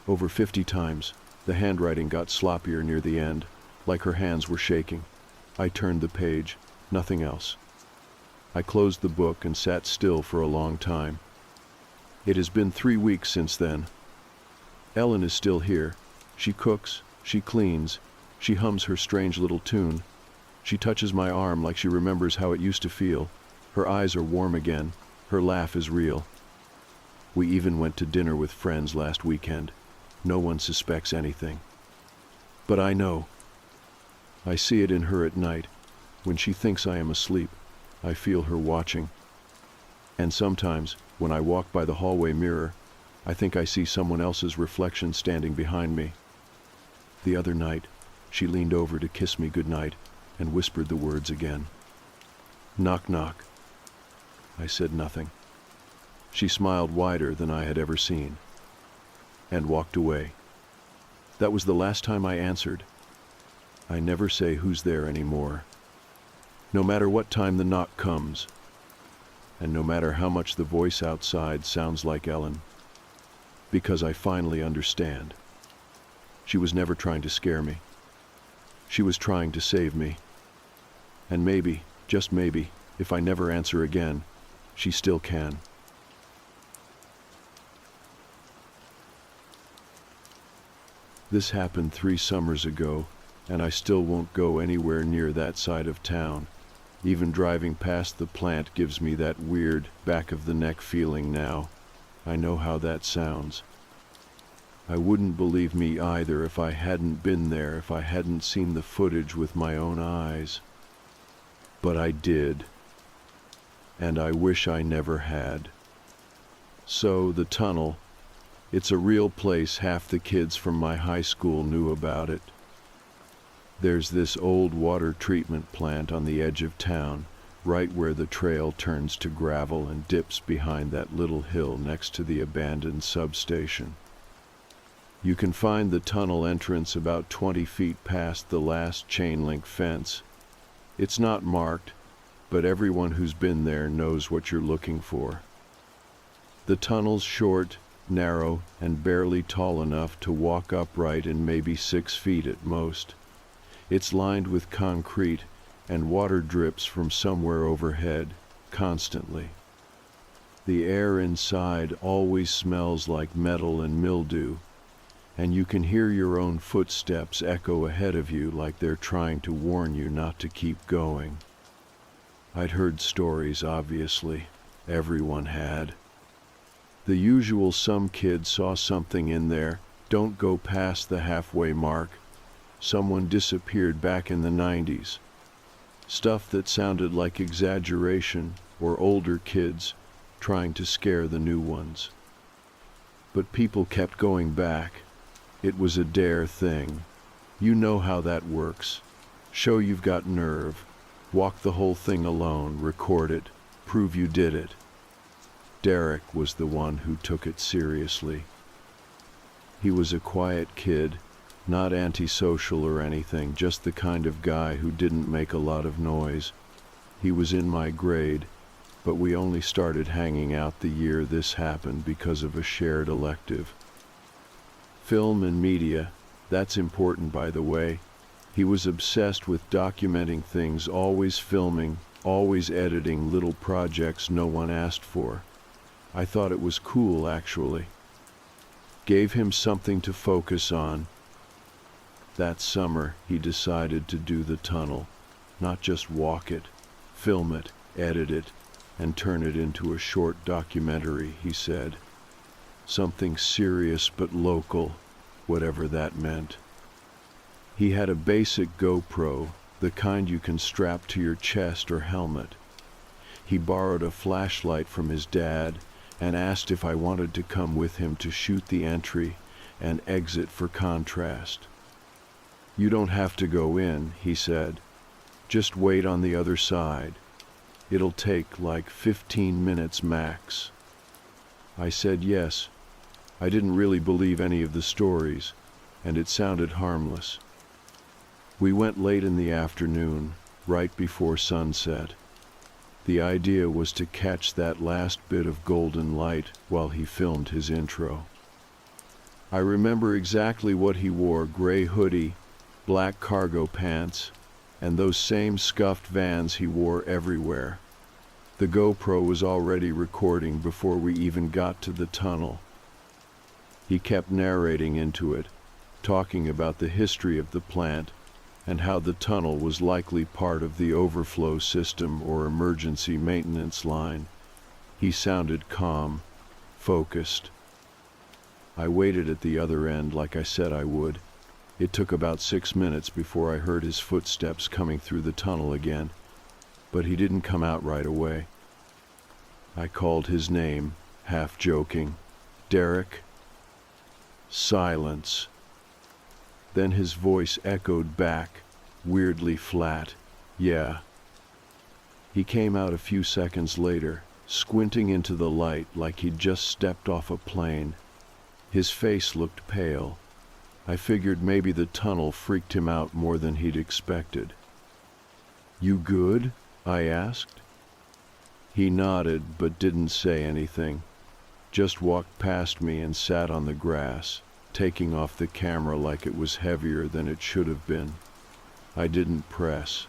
Over 50 times, the handwriting got sloppier near the end, like her hands were shaking. I turned the page, nothing else. I closed the book and sat still for a long time. It has been 3 weeks since then. Ellen is still here. She cooks, she cleans, she hums her strange little tune. She touches my arm like she remembers how it used to feel. Her eyes are warm again. Her laugh is real. We even went to dinner with friends last weekend. No one suspects anything. But I know. I see it in her at night. When she thinks I am asleep, I feel her watching. And sometimes, when I walk by the hallway mirror, I think I see someone else's reflection standing behind me. The other night, she leaned over to kiss me goodnight and whispered the words again. Knock, knock. I said nothing. She smiled wider than I had ever seen, and walked away. That was the last time I answered. I never say who's there anymore. No matter what time the knock comes, and no matter how much the voice outside sounds like Ellen, because I finally understand. She was never trying to scare me. She was trying to save me. And maybe, just maybe, if I never answer again, she still can. This happened 3 summers ago, and I still won't go anywhere near that side of town. Even driving past the plant gives me that weird back-of-the-neck feeling now. I know how that sounds. I wouldn't believe me either if I hadn't been there, if I hadn't seen the footage with my own eyes. But I did. And I wish I never had. So, the tunnel. It's a real place. Half the kids from my high school knew about it. There's this old water treatment plant on the edge of town, right where the trail turns to gravel and dips behind that little hill next to the abandoned substation. You can find the tunnel entrance about 20 feet past the last chain-link fence. It's not marked, but everyone who's been there knows what you're looking for. The tunnel's short, narrow, and barely tall enough to walk upright in maybe 6 feet at most. It's lined with concrete, and water drips from somewhere overhead, constantly. The air inside always smells like metal and mildew, and you can hear your own footsteps echo ahead of you like they're trying to warn you not to keep going. I'd heard stories, obviously. Everyone had. The usual, some kid saw something in there, don't go past the halfway mark. Someone disappeared back in the 90s. Stuff that sounded like exaggeration or older kids trying to scare the new ones. But people kept going back. It was a dare thing. You know how that works. Show you've got nerve. Walk the whole thing alone, record it, prove you did it. Derek was the one who took it seriously. He was a quiet kid, not antisocial or anything, just the kind of guy who didn't make a lot of noise. He was in my grade, but we only started hanging out the year this happened because of a shared elective. Film and media, that's important, by the way. He was obsessed with documenting things, always filming, always editing little projects no one asked for. I thought it was cool, actually. Gave him something to focus on. That summer, he decided to do the tunnel, not just walk it, film it, edit it, and turn it into a short documentary, he said. Something serious but local, whatever that meant. He had a basic GoPro, the kind you can strap to your chest or helmet. He borrowed a flashlight from his dad and asked if I wanted to come with him to shoot the entry and exit for contrast. "You don't have to go in," he said. "Just wait on the other side. It'll take like 15 minutes max." I said yes. I didn't really believe any of the stories, and it sounded harmless. We went late in the afternoon, right before sunset. The idea was to catch that last bit of golden light while he filmed his intro. I remember exactly what he wore: gray hoodie, black cargo pants, and those same scuffed Vans he wore everywhere. The GoPro was already recording before we even got to the tunnel. He kept narrating into it, talking about the history of the plant and how the tunnel was likely part of the overflow system or emergency maintenance line. He sounded calm, focused. I waited at the other end like I said I would. It took about 6 minutes before I heard his footsteps coming through the tunnel again, but he didn't come out right away. I called his name, half joking. "Derek?" Silence. Then his voice echoed back, weirdly flat. "Yeah." He came out a few seconds later, squinting into the light like he'd just stepped off a plane. His face looked pale. I figured maybe the tunnel freaked him out more than he'd expected. "You good?" I asked. He nodded but didn't say anything. Just walked past me and sat on the grass, taking off the camera like it was heavier than it should have been. I didn't press.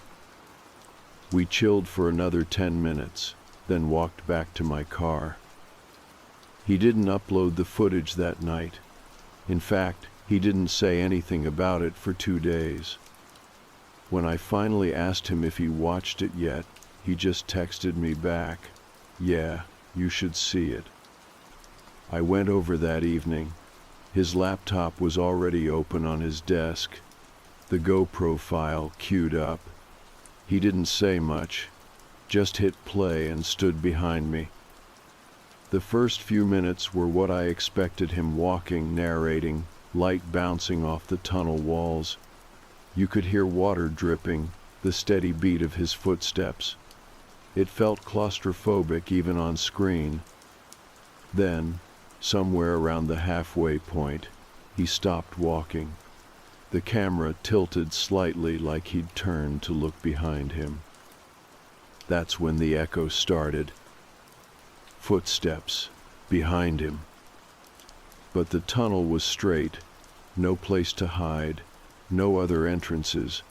We chilled for another 10 minutes, then walked back to my car. He didn't upload the footage that night. In fact, he didn't say anything about it for 2 days. When I finally asked him if he watched it yet, he just texted me back, "Yeah, you should see it." I went over that evening. His laptop was already open on his desk, the GoPro file queued up. He didn't say much, just hit play and stood behind me. The first few minutes were what I expected him: walking, narrating, light bouncing off the tunnel walls. You could hear water dripping, the steady beat of his footsteps. It felt claustrophobic even on screen. Then, somewhere around the halfway point, he stopped walking. The camera tilted slightly like he'd turned to look behind him. That's when the echo started. Footsteps behind him. But the tunnel was straight, no place to hide, no other entrances.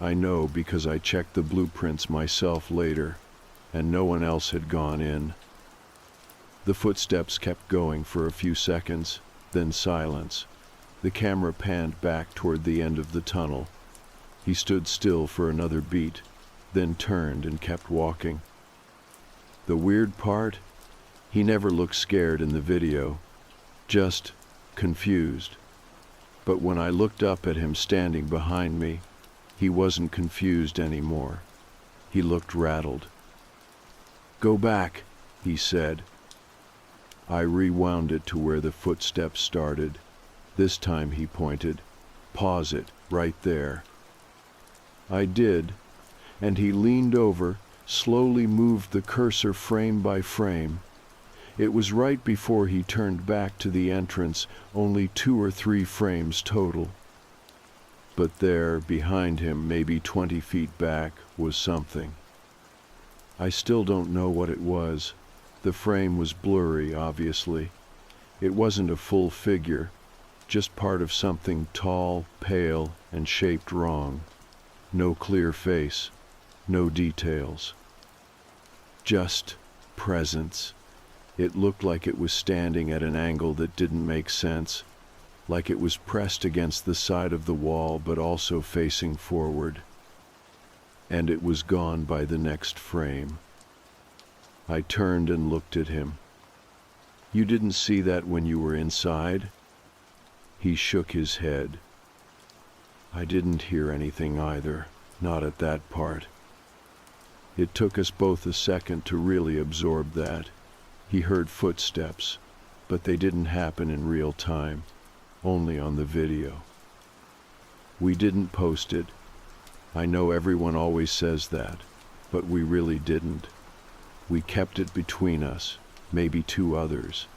I know because I checked the blueprints myself later, and no one else had gone in. The footsteps kept going for a few seconds, then silence. The camera panned back toward the end of the tunnel. He stood still for another beat, then turned and kept walking. The weird part? He never looked scared in the video, just confused. But when I looked up at him standing behind me, he wasn't confused anymore. He looked rattled. "Go back," he said. I rewound it to where the footsteps started. This time he pointed. "Pause it, right there." I did, and he leaned over, slowly moved the cursor frame by frame. It was right before he turned back to the entrance, only 2 or 3 frames total. But there, behind him, maybe 20 feet back, was something. I still don't know what it was. The frame was blurry, obviously. It wasn't a full figure, just part of something tall, pale, and shaped wrong. No clear face, no details. Just presence. It looked like it was standing at an angle that didn't make sense, like it was pressed against the side of the wall but also facing forward. And it was gone by the next frame. I turned and looked at him. "You didn't see that when you were inside?" He shook his head. "I didn't hear anything either, not at that part." It took us both a second to really absorb that. He heard footsteps, but they didn't happen in real time, only on the video. We didn't post it. I know everyone always says that, but we really didn't. We kept it between us, maybe two others,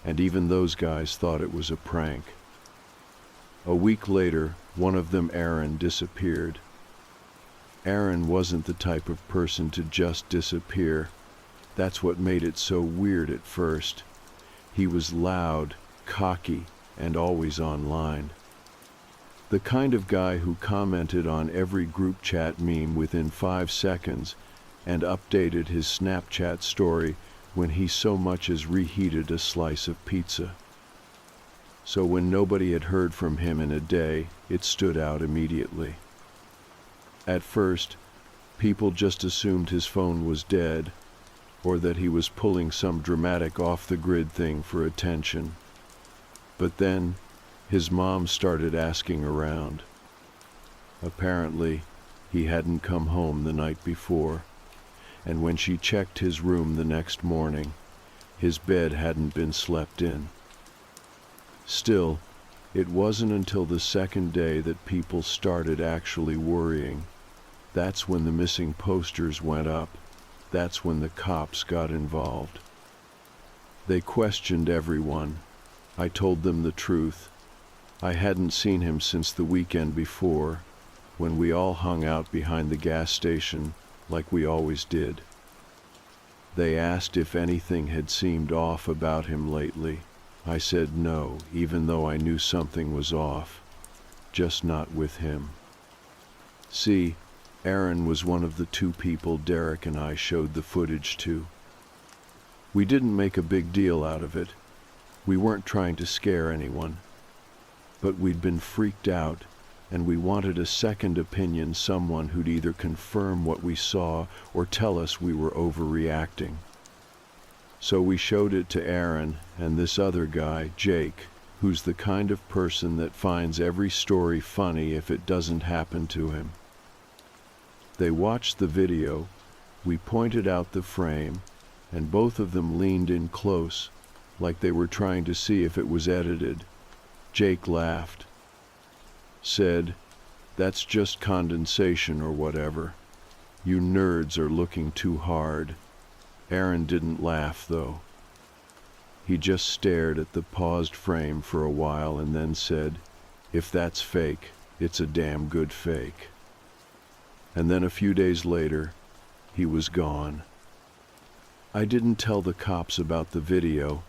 and even those guys thought it was a prank. A week later, one of them, Aaron, disappeared. Aaron wasn't the type of person to just disappear. That's what made it so weird at first. He was loud, cocky, and always online. The kind of guy who commented on every group chat meme within 5 seconds and updated his Snapchat story when he so much as reheated a slice of pizza. So when nobody had heard from him in a day, it stood out immediately. At first, people just assumed his phone was dead, or that he was pulling some dramatic off-the-grid thing for attention. But then, his mom started asking around. Apparently, he hadn't come home the night before, and when she checked his room the next morning, his bed hadn't been slept in. Still, it wasn't until the second day that people started actually worrying. That's when the missing posters went up. That's when the cops got involved. They questioned everyone. I told them the truth. I hadn't seen him since the weekend before, when we all hung out behind the gas station like we always did. They asked if anything had seemed off about him lately. I said no, even though I knew something was off, just not with him. See, Aaron was one of the two people Derek and I showed the footage to. We didn't make a big deal out of it. We weren't trying to scare anyone. But we'd been freaked out, and we wanted a second opinion, someone who'd either confirm what we saw or tell us we were overreacting. So we showed it to Aaron and this other guy, Jake, who's the kind of person that finds every story funny if it doesn't happen to him. They watched the video, we pointed out the frame, and both of them leaned in close, like they were trying to see if it was edited. Jake laughed, said, "That's just condensation or whatever. You nerds are looking too hard." Aaron didn't laugh, though. He just stared at the paused frame for a while and then said, "If that's fake, it's a damn good fake." And then a few days later, he was gone. I didn't tell the cops about the video,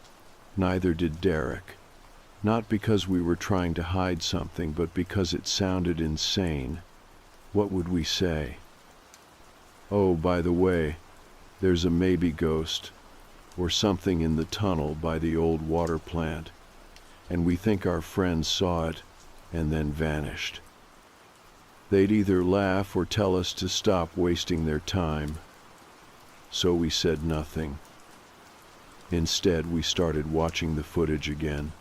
neither did Derek. Not because we were trying to hide something, but because it sounded insane. What would we say? "Oh, by the way, there's a maybe ghost, or something in the tunnel by the old water plant, and we think our friends saw it and then vanished." They'd either laugh or tell us to stop wasting their time. So we said nothing. Instead, we started watching the footage again.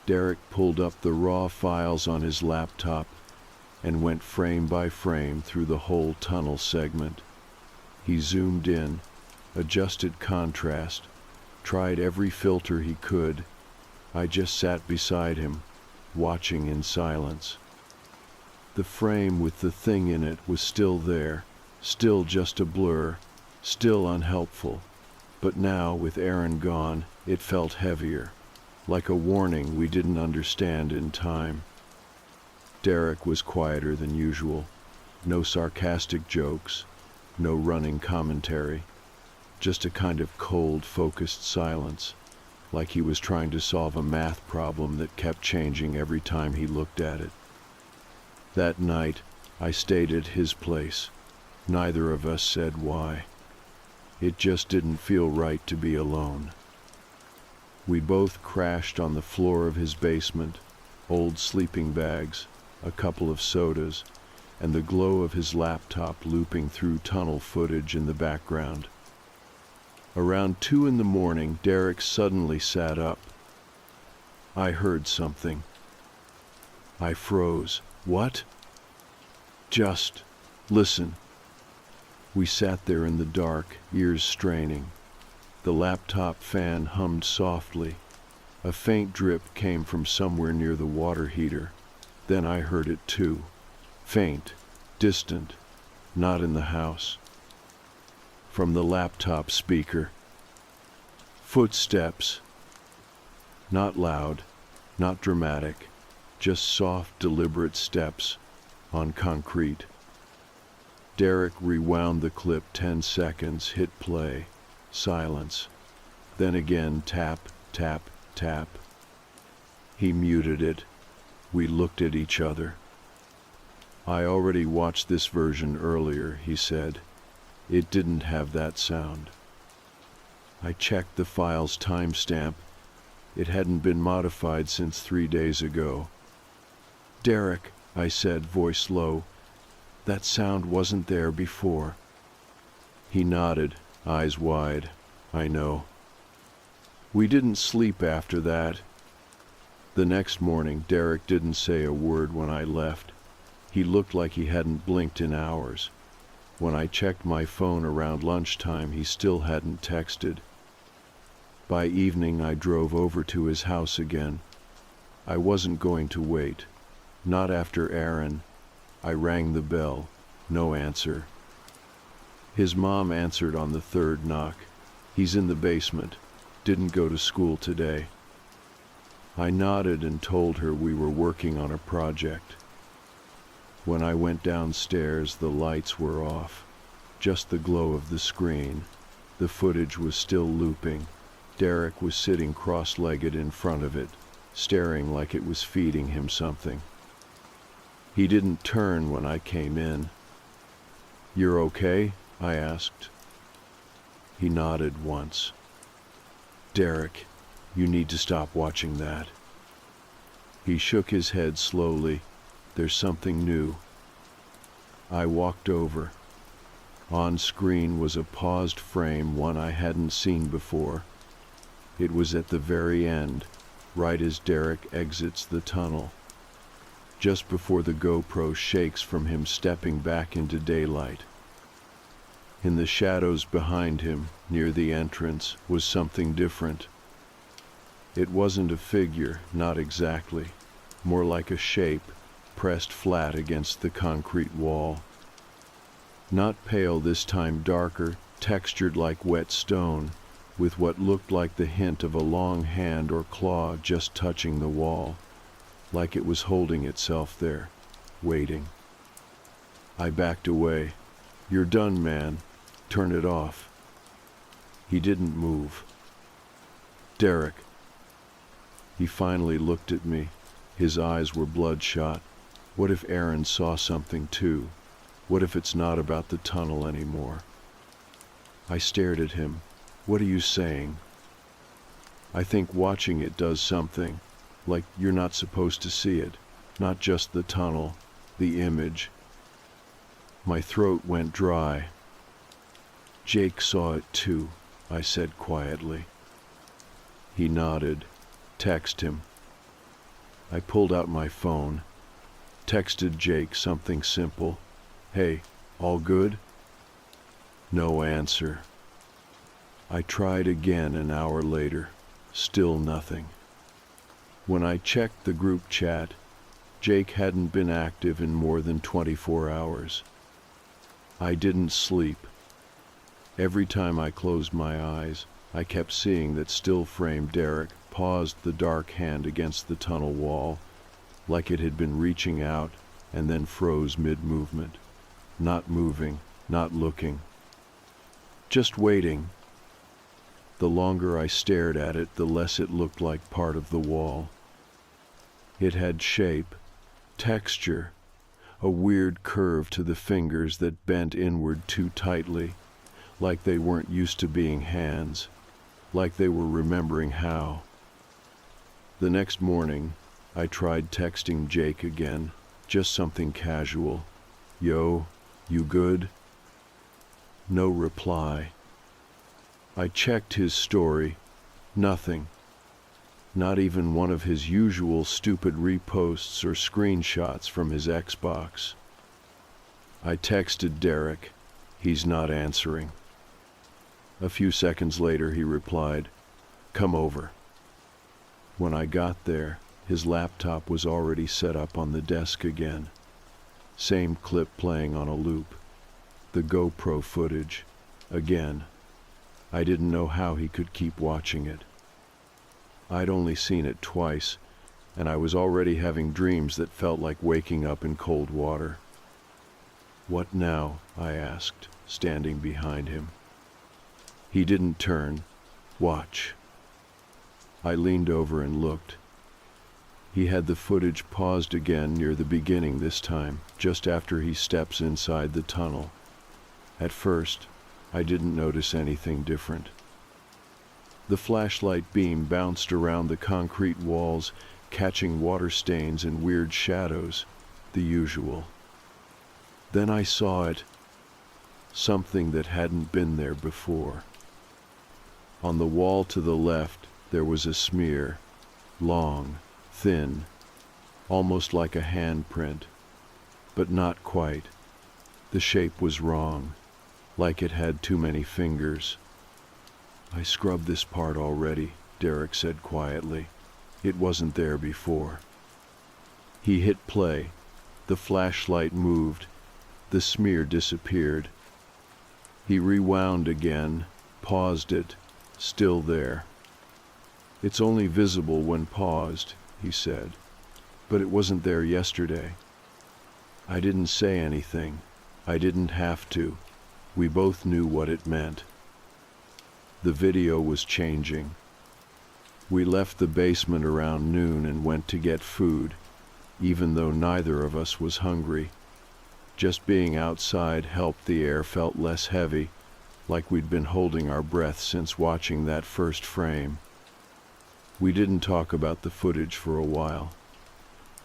Derek pulled up the raw files on his laptop and went frame by frame through the whole tunnel segment. He zoomed in, adjusted contrast, tried every filter he could. I just sat beside him, watching in silence. The frame with the thing in it was still there, still just a blur, still unhelpful. But now, with Aaron gone, it felt heavier, like a warning we didn't understand in time. Derek was quieter than usual. No sarcastic jokes, no running commentary. Just a kind of cold, focused silence, like he was trying to solve a math problem that kept changing every time he looked at it. That night, I stayed at his place. Neither of us said why. It just didn't feel right to be alone. We both crashed on the floor of his basement, old sleeping bags, a couple of sodas, and the glow of his laptop looping through tunnel footage in the background. Around 2 a.m, Derek suddenly sat up. I heard something. I froze. "What?" "Just listen." We sat there in the dark, ears straining. The laptop fan hummed softly. A faint drip came from somewhere near the water heater. Then I heard it too. Faint, distant, not in the house. From the laptop speaker. Footsteps. Not loud, not dramatic, just soft, deliberate steps on concrete. Derek rewound the clip 10 seconds, hit play, silence. Then again, tap, tap, tap. He muted it. We looked at each other. I already watched this version earlier, he said. It didn't have that sound. I checked the file's timestamp. It hadn't been modified since 3 days ago. Derek, I said, voice low, that sound wasn't there before. He nodded, eyes wide. I know. We didn't sleep after that. The next morning, Derek didn't say a word when I left. He looked like he hadn't blinked in hours. When I checked my phone around lunchtime, he still hadn't texted. By evening, I drove over to his house again. I wasn't going to wait. Not after Aaron. I rang the bell. No answer. His mom answered on the third knock. He's in the basement. Didn't go to school today. I nodded and told her we were working on a project. When I went downstairs, the lights were off. Just the glow of the screen. The footage was still looping. Derek was sitting cross-legged in front of it, staring like it was feeding him something. He didn't turn when I came in. "You're okay?" I asked. He nodded once. "Derek, you need to stop watching that." He shook his head slowly. "There's something new." I walked over. On screen was a paused frame, one I hadn't seen before. It was at the very end, right as Derek exits the tunnel. Just before the GoPro shakes from him stepping back into daylight. In the shadows behind him, near the entrance, was something different. It wasn't a figure, not exactly. More like a shape, pressed flat against the concrete wall. Not pale this time, darker, textured like wet stone, with what looked like the hint of a long hand or claw just touching the wall, like it was holding itself there, waiting. I backed away. "You're done, man. Turn it off." He didn't move. "Derek." He finally looked at me. His eyes were bloodshot. What if Aaron saw something too? What if it's not about the tunnel anymore? I stared at him. "What are you saying?" "I think watching it does something, like you're not supposed to see it, not just the tunnel, the image." My throat went dry. "Jake saw it too," I said quietly. He nodded. "Text him." I pulled out my phone, texted Jake something simple. "Hey, all good?" No answer. I tried again an hour later. Still nothing. When I checked the group chat, Jake hadn't been active in more than 24 hours. I didn't sleep. Every time I closed my eyes, I kept seeing that still frame Derek paused the dark hand against the tunnel wall, like it had been reaching out, and then froze mid-movement. Not moving, not looking. Just waiting. The longer I stared at it, the less it looked like part of the wall. It had shape, texture, a weird curve to the fingers that bent inward too tightly, like they weren't used to being hands, like they were remembering how. The next morning, I tried texting Jake again, just something casual. "Yo, you good?" No reply. I checked his story. Nothing. Not even one of his usual stupid reposts or screenshots from his Xbox. I texted Derek. He's not answering. A few seconds later he replied, "Come over." When I got there, his laptop was already set up on the desk again. Same clip playing on a loop. The GoPro footage. Again. I didn't know how he could keep watching it. I'd only seen it twice, and I was already having dreams that felt like waking up in cold water. "What now?" I asked, standing behind him. He didn't turn. "Watch." I leaned over and looked. He had the footage paused again near the beginning this time, just after he steps inside the tunnel. At first, I didn't notice anything different. The flashlight beam bounced around the concrete walls, catching water stains and weird shadows, the usual. Then I saw it, something that hadn't been there before. On the wall to the left, there was a smear, long, thin, almost like a handprint, but not quite. The shape was wrong, like it had too many fingers. "I scrubbed this part already," Derek said quietly. "It wasn't there before." He hit play. The flashlight moved. The smear disappeared. He rewound again, paused it, still there. "It's only visible when paused," he said, "but it wasn't there yesterday." I didn't say anything. I didn't have to. We both knew what it meant. The video was changing. We left the basement around noon and went to get food, even though neither of us was hungry. Just being outside helped the air felt less heavy, like we'd been holding our breath since watching that first frame. We didn't talk about the footage for a while.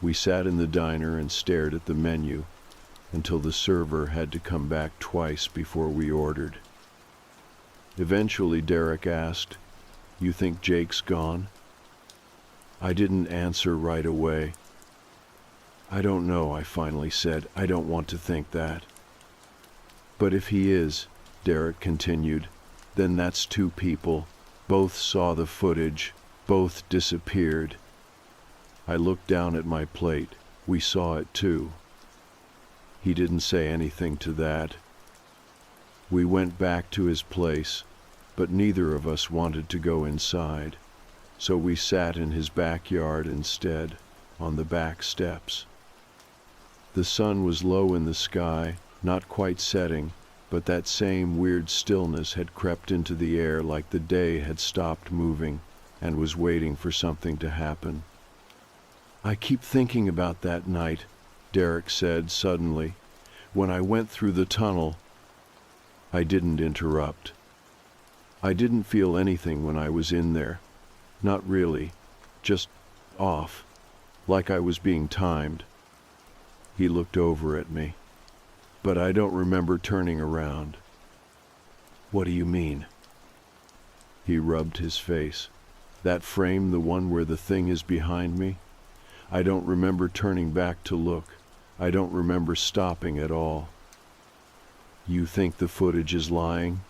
We sat in the diner and stared at the menu until the server had to come back twice before we ordered. Eventually Derek asked, "You think Jake's gone?" I didn't answer right away. "I don't know," I finally said. "I don't want to think that." "But if he is," Derek continued, "then that's two people. Both saw the footage. Both disappeared." I looked down at my plate. We saw it too. He didn't say anything to that. We went back to his place, but neither of us wanted to go inside, so we sat in his backyard instead, on the back steps. The sun was low in the sky, not quite setting, but that same weird stillness had crept into the air like the day had stopped moving and was waiting for something to happen. "I keep thinking about that night," Derek said suddenly, "when I went through the tunnel." I didn't interrupt. I didn't feel anything when I was in there. Not really. Just off. Like I was being timed. He looked over at me. "But I don't remember turning around." "What do you mean?" He rubbed his face. "That frame, the one where the thing is behind me? I don't remember turning back to look. I don't remember stopping at all." "You think the footage is lying?"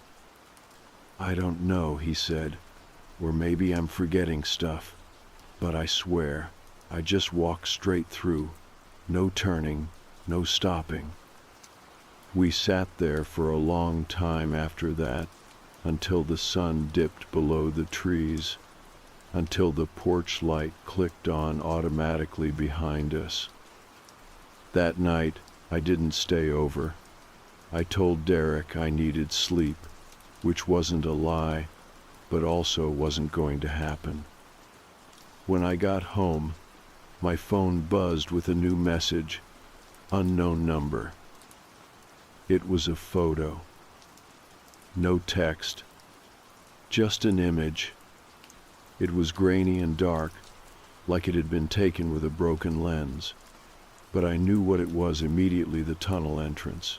"I don't know," he said. "Or maybe I'm forgetting stuff. But I swear, I just walked straight through. No turning, no stopping." We sat there for a long time after that, until the sun dipped below the trees, until the porch light clicked on automatically behind us. That night, I didn't stay over. I told Derek I needed sleep, which wasn't a lie, but also wasn't going to happen. When I got home, my phone buzzed with a new message, unknown number. It was a photo. No text, just an image. It was grainy and dark, like it had been taken with a broken lens. But I knew what it was immediately: the tunnel entrance.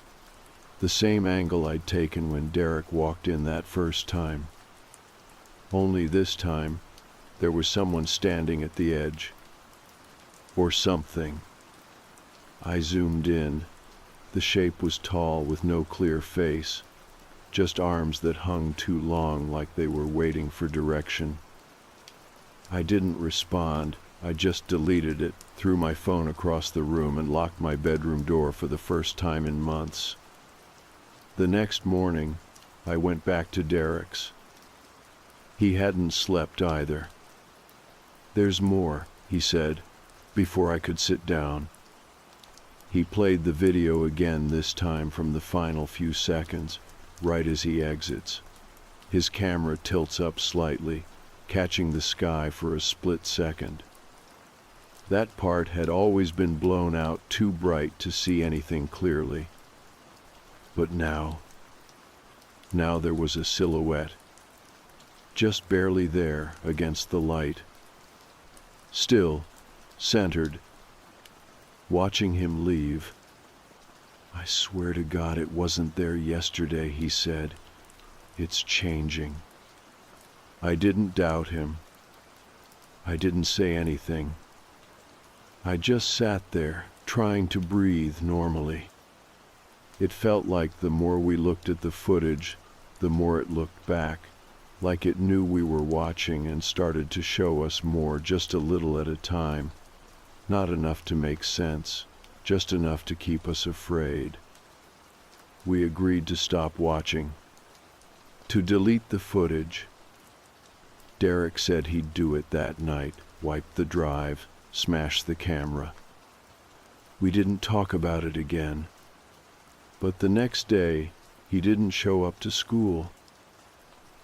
The same angle I'd taken when Derek walked in that first time. Only this time, there was someone standing at the edge. Or something. I zoomed in. The shape was tall with no clear face, just arms that hung too long like they were waiting for direction. I didn't respond. I just deleted it, threw my phone across the room, and locked my bedroom door for the first time in months. The next morning, I went back to Derek's. He hadn't slept either. "There's more," he said, before I could sit down. He played the video again, this time from the final few seconds, right as he exits. His camera tilts up slightly, catching the sky for a split second. That part had always been blown out too bright to see anything clearly. But now there was a silhouette, just barely there against the light. Still, centered, watching him leave. "I swear to God it wasn't there yesterday," he said. "It's changing." I didn't doubt him. I didn't say anything. I just sat there, trying to breathe normally. It felt like the more we looked at the footage, the more it looked back, like it knew we were watching and started to show us more, just a little at a time. Not enough to make sense, just enough to keep us afraid. We agreed to stop watching, to delete the footage. Derek said he'd do it that night, wipe the drive, smash the camera. We didn't talk about it again. But the next day, he didn't show up to school.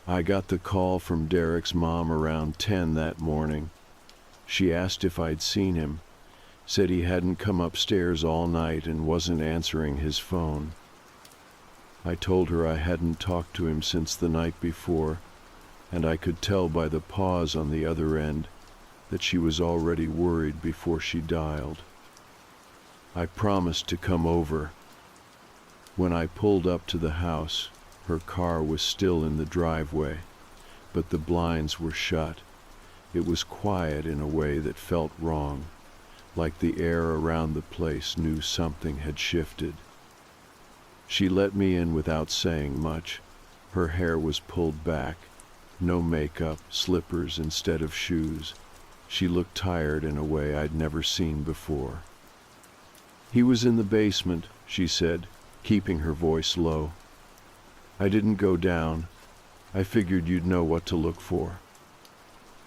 I got the call from Derek's mom around 10 that morning. She asked if I'd seen him, said he hadn't come upstairs all night and wasn't answering his phone. I told her I hadn't talked to him since the night before, and I could tell by the pause on the other end that she was already worried before she dialed. I promised to come over. When I pulled up to the house, her car was still in the driveway, but the blinds were shut. It was quiet in a way that felt wrong, like the air around the place knew something had shifted. She let me in without saying much. Her hair was pulled back, no makeup, slippers instead of shoes. She looked tired in a way I'd never seen before. "He was in the basement," she said, keeping her voice low. "I didn't go down. I figured you'd know what to look for."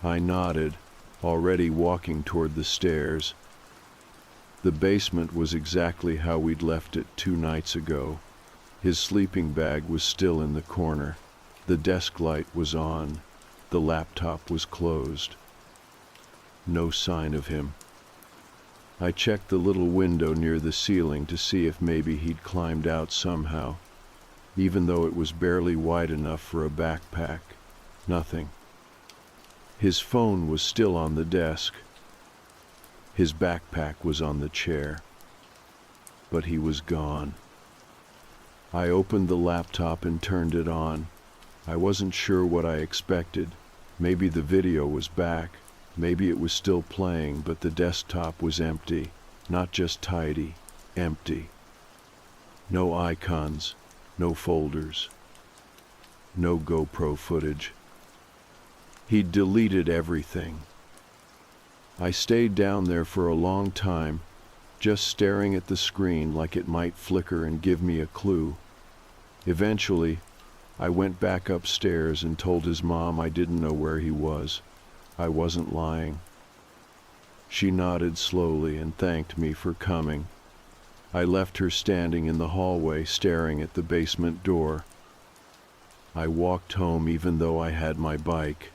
I nodded, already walking toward the stairs. The basement was exactly how we'd left it 2 nights ago. His sleeping bag was still in the corner. The desk light was on. The laptop was closed. No sign of him. I checked the little window near the ceiling to see if maybe he'd climbed out somehow, even though it was barely wide enough for a backpack. Nothing. His phone was still on the desk. His backpack was on the chair. But he was gone. I opened the laptop and turned it on. I wasn't sure what I expected. Maybe the video was back. Maybe it was still playing, but the desktop was empty. Not just tidy, empty. No icons, no folders, no GoPro footage. He'd deleted everything. I stayed down there for a long time, just staring at the screen like it might flicker and give me a clue. Eventually, I went back upstairs and told his mom I didn't know where he was. I wasn't lying. She nodded slowly and thanked me for coming. I left her standing in the hallway staring at the basement door. I walked home even though I had my bike.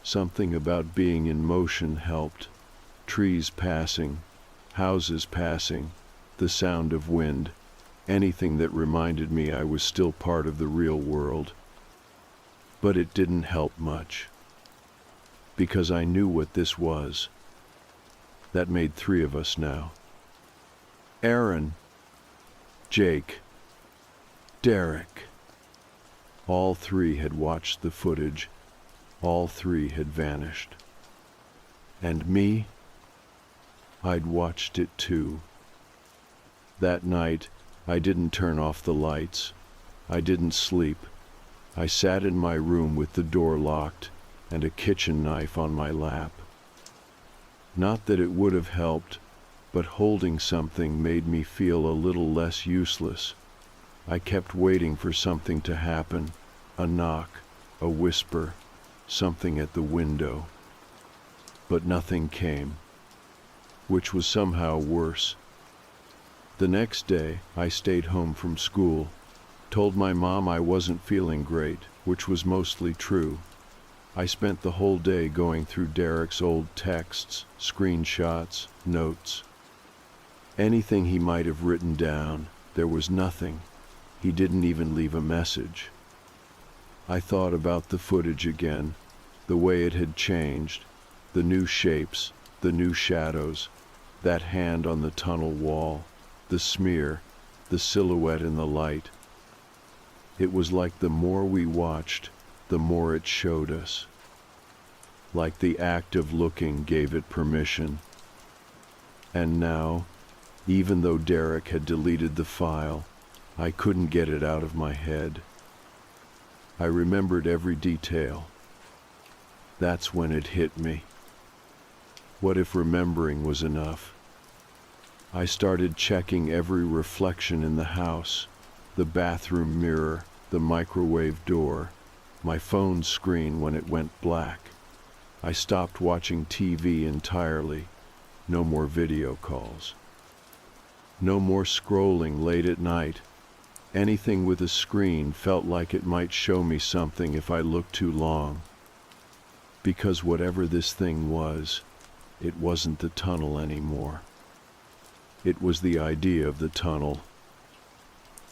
Something about being in motion helped. Trees passing, houses passing, the sound of wind, anything that reminded me I was still part of the real world. But it didn't help much, because I knew what this was. That made 3 of us now. Aaron, Jake, Derek. All 3 had watched the footage. All 3 had vanished. And me? I'd watched it too. That night, I didn't turn off the lights. I didn't sleep. I sat in my room with the door locked and a kitchen knife on my lap. Not that it would have helped, but holding something made me feel a little less useless. I kept waiting for something to happen, a knock, a whisper, something at the window. But nothing came, which was somehow worse. The next day, I stayed home from school, told my mom I wasn't feeling great, which was mostly true. I spent the whole day going through Derek's old texts, screenshots, notes. Anything he might have written down, there was nothing. He didn't even leave a message. I thought about the footage again, the way it had changed, the new shapes, the new shadows, that hand on the tunnel wall, the smear, the silhouette in the light. It was like the more we watched, the more it showed us. Like the act of looking gave it permission. And now, even though Derek had deleted the file, I couldn't get it out of my head. I remembered every detail. That's when it hit me. What if remembering was enough? I started checking every reflection in the house, the bathroom mirror, the microwave door, my phone screen when it went black. I stopped watching TV entirely. No more video calls. No more scrolling late at night. Anything with a screen felt like it might show me something if I looked too long. Because whatever this thing was, it wasn't the tunnel anymore. It was the idea of the tunnel,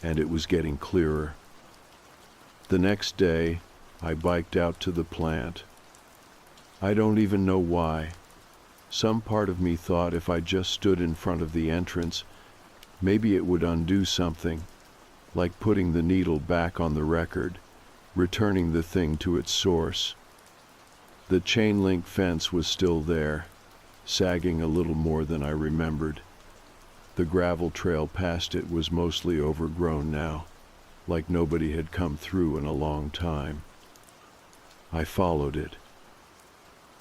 and it was getting clearer. The next day, I biked out to the plant. I don't even know why. Some part of me thought if I just stood in front of the entrance, maybe it would undo something, like putting the needle back on the record, returning the thing to its source. The chain link fence was still there, sagging a little more than I remembered. The gravel trail past it was mostly overgrown now, like nobody had come through in a long time. I followed it.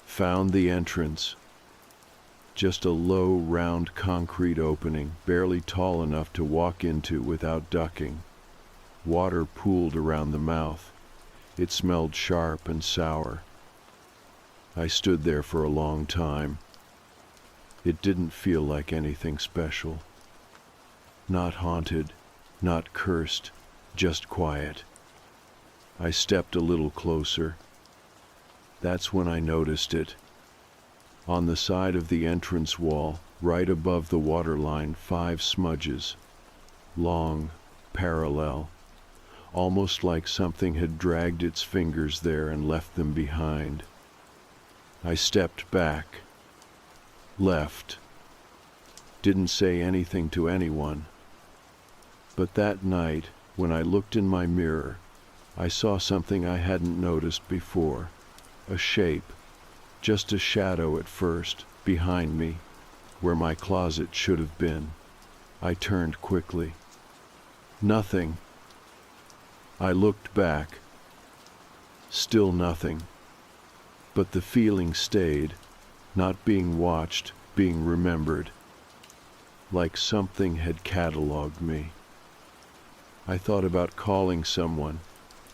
Found the entrance. Just a low, round concrete opening, barely tall enough to walk into without ducking. Water pooled around the mouth. It smelled sharp and sour. I stood there for a long time. It didn't feel like anything special. Not haunted, not cursed, just quiet. I stepped a little closer. That's when I noticed it. On the side of the entrance wall, right above the waterline, 5 smudges. Long, parallel. Almost like something had dragged its fingers there and left them behind. I stepped back. Left. Didn't say anything to anyone. But that night, when I looked in my mirror, I saw something I hadn't noticed before. A shape. Just a shadow at first, behind me, where my closet should have been. I turned quickly. Nothing. I looked back. Still nothing. But the feeling stayed, not being watched, being remembered. Like something had cataloged me. I thought about calling someone,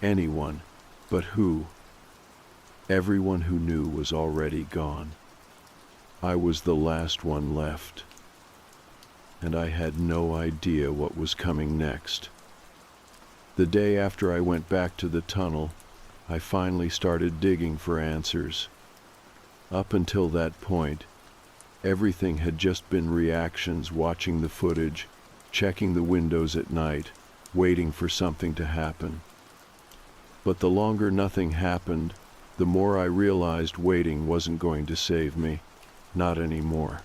anyone, but who? Everyone who knew was already gone. I was the last one left, and I had no idea what was coming next. The day after I went back to the tunnel, I finally started digging for answers. Up until that point, everything had just been reactions, watching the footage, checking the windows at night, waiting for something to happen. But the longer nothing happened, the more I realized waiting wasn't going to save me. Not anymore.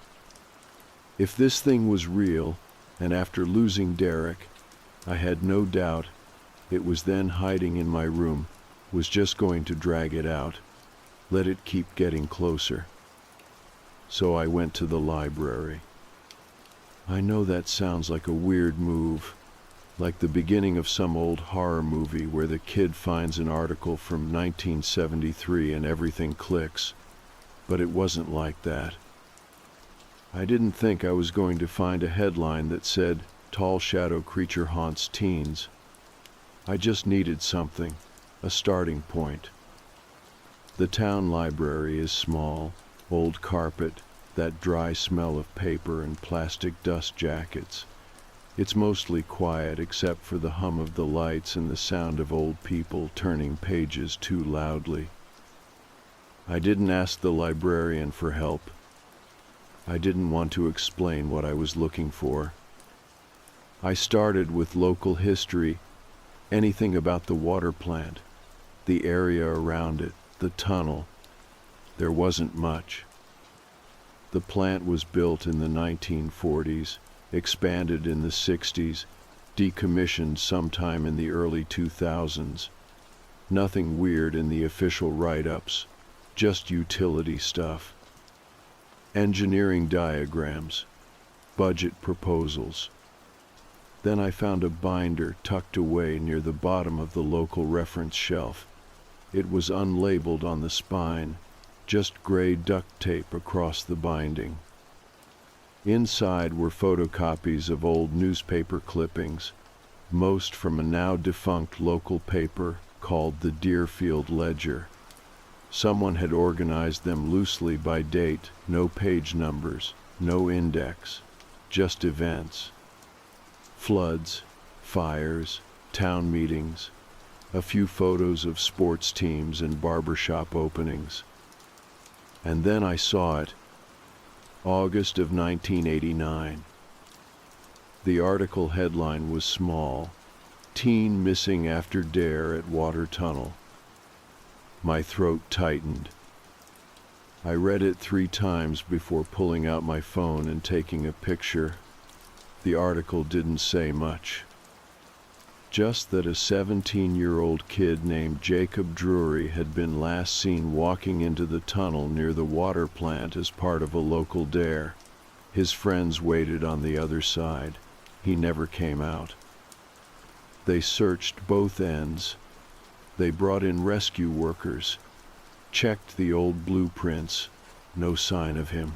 If this thing was real, and after losing Derek, I had no doubt it was then hiding in my room, was just going to drag it out, let it keep getting closer. So I went to the library. I know that sounds like a weird move, like the beginning of some old horror movie where the kid finds an article from 1973 and everything clicks. But it wasn't like that. I didn't think I was going to find a headline that said, "Tall shadow creature haunts teens." I just needed something, a starting point. The town library is small, old carpet, that dry smell of paper and plastic dust jackets. It's mostly quiet except for the hum of the lights and the sound of old people turning pages too loudly. I didn't ask the librarian for help. I didn't want to explain what I was looking for. I started with local history, anything about the water plant, the area around it, the tunnel. There wasn't much. The plant was built in the 1940s, expanded in the 60s, decommissioned sometime in the early 2000s. Nothing weird in the official write-ups, just utility stuff. Engineering diagrams, budget proposals. Then I found a binder tucked away near the bottom of the local reference shelf. It was unlabeled on the spine, just gray duct tape across the binding. Inside were photocopies of old newspaper clippings, most from a now defunct local paper called the Deerfield Ledger. Someone had organized them loosely by date, no page numbers, no index, just events. Floods, fires, town meetings, a few photos of sports teams and barbershop openings. And then I saw it, August of 1989. The article headline was small, "Teen Missing After Dare at Water Tunnel." My throat tightened. I read it 3 times before pulling out my phone and taking a picture. The article didn't say much. Just that a 17-year-old kid named Jacob Drury had been last seen walking into the tunnel near the water plant as part of a local dare. His friends waited on the other side. He never came out. They searched both ends. They brought in rescue workers, checked the old blueprints, no sign of him.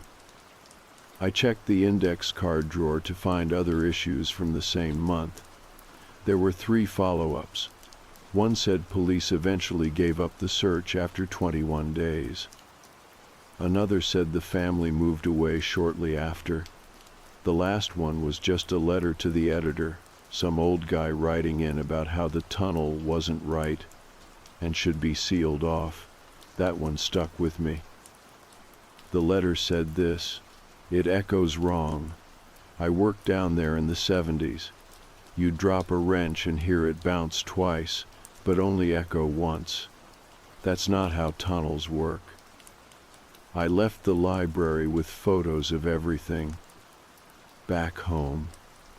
I checked the index card drawer to find other issues from the same month. There were 3 follow-ups. One said police eventually gave up the search after 21 days. Another said the family moved away shortly after. The last one was just a letter to the editor, some old guy writing in about how the tunnel wasn't right and should be sealed off. That one stuck with me. The letter said this: "It echoes wrong. I worked down there in the 70s. You drop a wrench and hear it bounce twice, but only echo once. That's not how tunnels work." I left the library with photos of everything. Back home,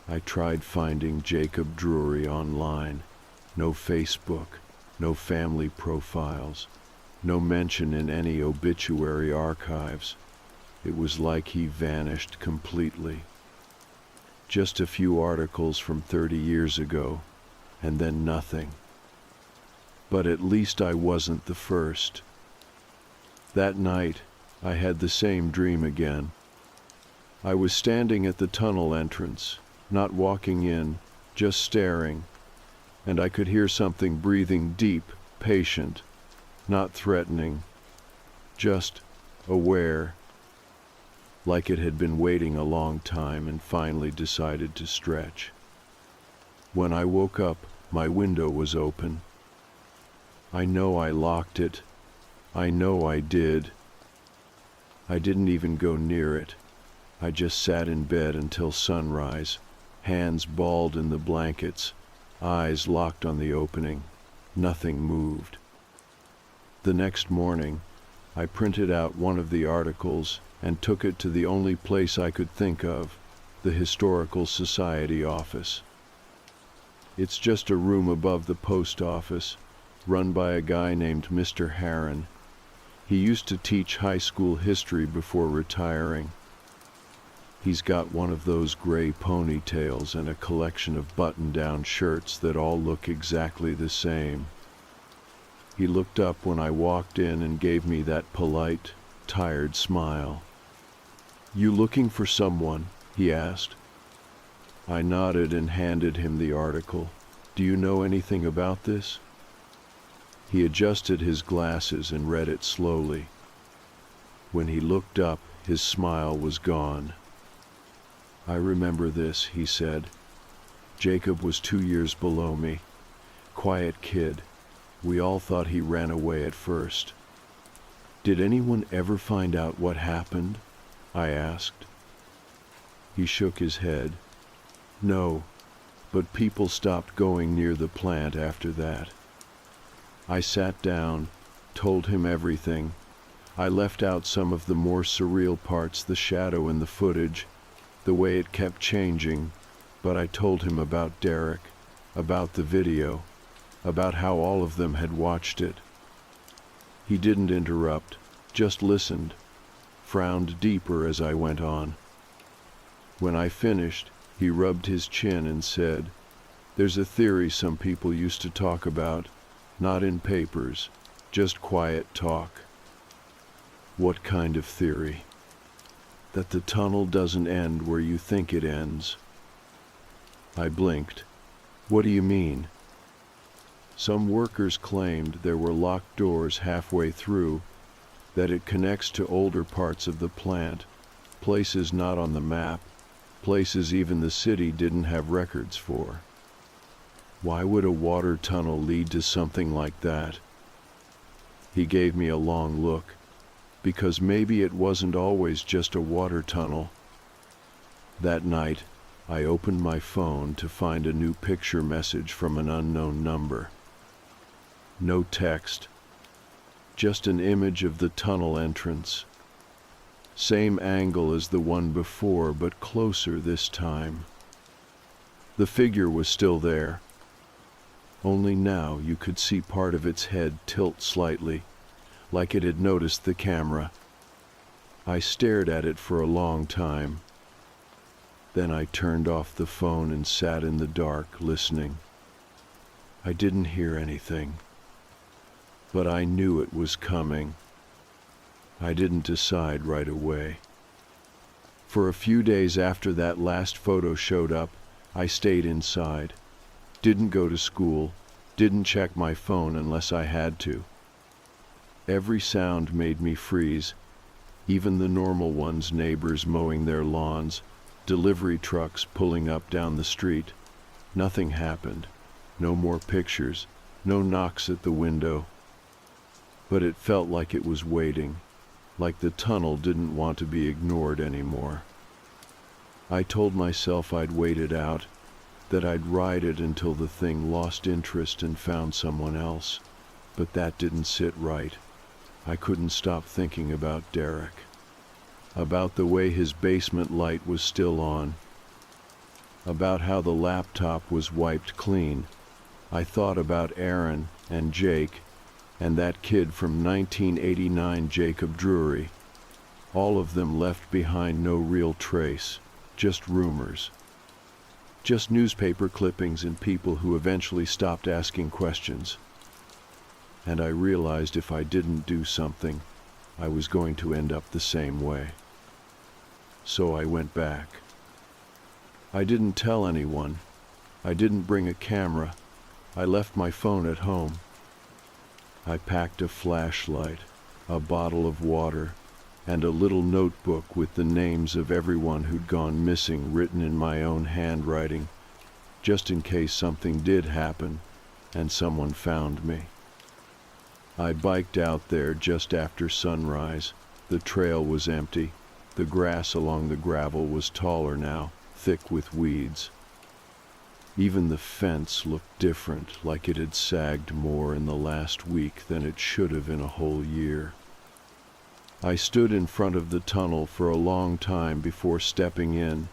I tried finding Jacob Drury online. No Facebook, no family profiles, no mention in any obituary archives. It was like he vanished completely. Just a few articles from 30 years ago, and then nothing. But at least I wasn't the first. That night, I had the same dream again. I was standing at the tunnel entrance, not walking in, just staring, and I could hear something breathing deep, patient, not threatening, just aware, like it had been waiting a long time and finally decided to stretch. When I woke up, my window was open. I know I locked it. I know I did. I didn't even go near it. I just sat in bed until sunrise, hands balled in the blankets, eyes locked on the opening. Nothing moved. The next morning, I printed out one of the articles and took it to the only place I could think of, the Historical Society office. It's just a room above the post office, run by a guy named Mr. Harron. He used to teach high school history before retiring. He's got one of those gray ponytails and a collection of button-down shirts that all look exactly the same. He looked up when I walked in and gave me that polite, tired smile. "You looking for someone?" he asked. I nodded and handed him the article. "Do you know anything about this?" He adjusted his glasses and read it slowly. When he looked up, his smile was gone. "I remember this," he said. "Jacob was 2 years below me. Quiet kid. We all thought he ran away at first." "Did anyone ever find out what happened?" I asked. He shook his head. "No, but people stopped going near the plant after that." I sat down, told him everything. I left out some of the more surreal parts, the shadow in the footage, the way it kept changing, but I told him about Derek, about the video, about how all of them had watched it. He didn't interrupt, just listened, frowned deeper as I went on. When I finished, he rubbed his chin and said, "There's a theory some people used to talk about, not in papers, just quiet talk." "What kind of theory?" "That the tunnel doesn't end where you think it ends." I blinked. "What do you mean?" "Some workers claimed there were locked doors halfway through, that it connects to older parts of the plant, places not on the map, places even the city didn't have records for." "Why would a water tunnel lead to something like that?" He gave me a long look. "Because maybe it wasn't always just a water tunnel." That night, I opened my phone to find a new picture message from an unknown number. No text, just an image of the tunnel entrance. Same angle as the one before, but closer this time. The figure was still there. Only now you could see part of its head tilt slightly, like it had noticed the camera. I stared at it for a long time. Then I turned off the phone and sat in the dark, listening. I didn't hear anything, but I knew it was coming. I didn't decide right away. For a few days after that last photo showed up, I stayed inside. Didn't go to school, didn't check my phone unless I had to. Every sound made me freeze, even the normal ones, neighbors mowing their lawns, delivery trucks pulling up down the street. Nothing happened, no more pictures, no knocks at the window. But it felt like it was waiting, like the tunnel didn't want to be ignored anymore. I told myself I'd wait it out, that I'd ride it until the thing lost interest and found someone else, but that didn't sit right. I couldn't stop thinking about Derek, about the way his basement light was still on, about how the laptop was wiped clean. I thought about Aaron and Jake and that kid from 1989, Jacob Drury. All of them left behind no real trace, just rumors. Just newspaper clippings and people who eventually stopped asking questions. And I realized if I didn't do something, I was going to end up the same way. So I went back. I didn't tell anyone. I didn't bring a camera. I left my phone at home. I packed a flashlight, a bottle of water, and a little notebook with the names of everyone who'd gone missing written in my own handwriting, just in case something did happen and someone found me. I biked out there just after sunrise. The trail was empty. The grass along the gravel was taller now, thick with weeds. Even the fence looked different, like it had sagged more in the last week than it should have in a whole year. I stood in front of the tunnel for a long time before stepping in.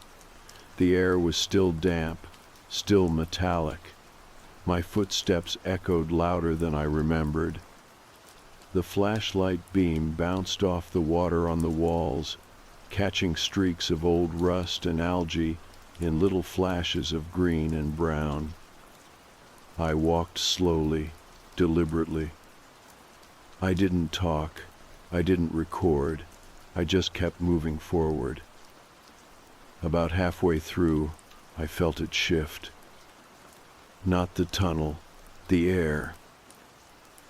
The air was still damp, still metallic. My footsteps echoed louder than I remembered. The flashlight beam bounced off the water on the walls, catching streaks of old rust and algae in little flashes of green and brown. I walked slowly, deliberately. I didn't talk, I didn't record, I just kept moving forward. About halfway through, I felt it shift. Not the tunnel, the air.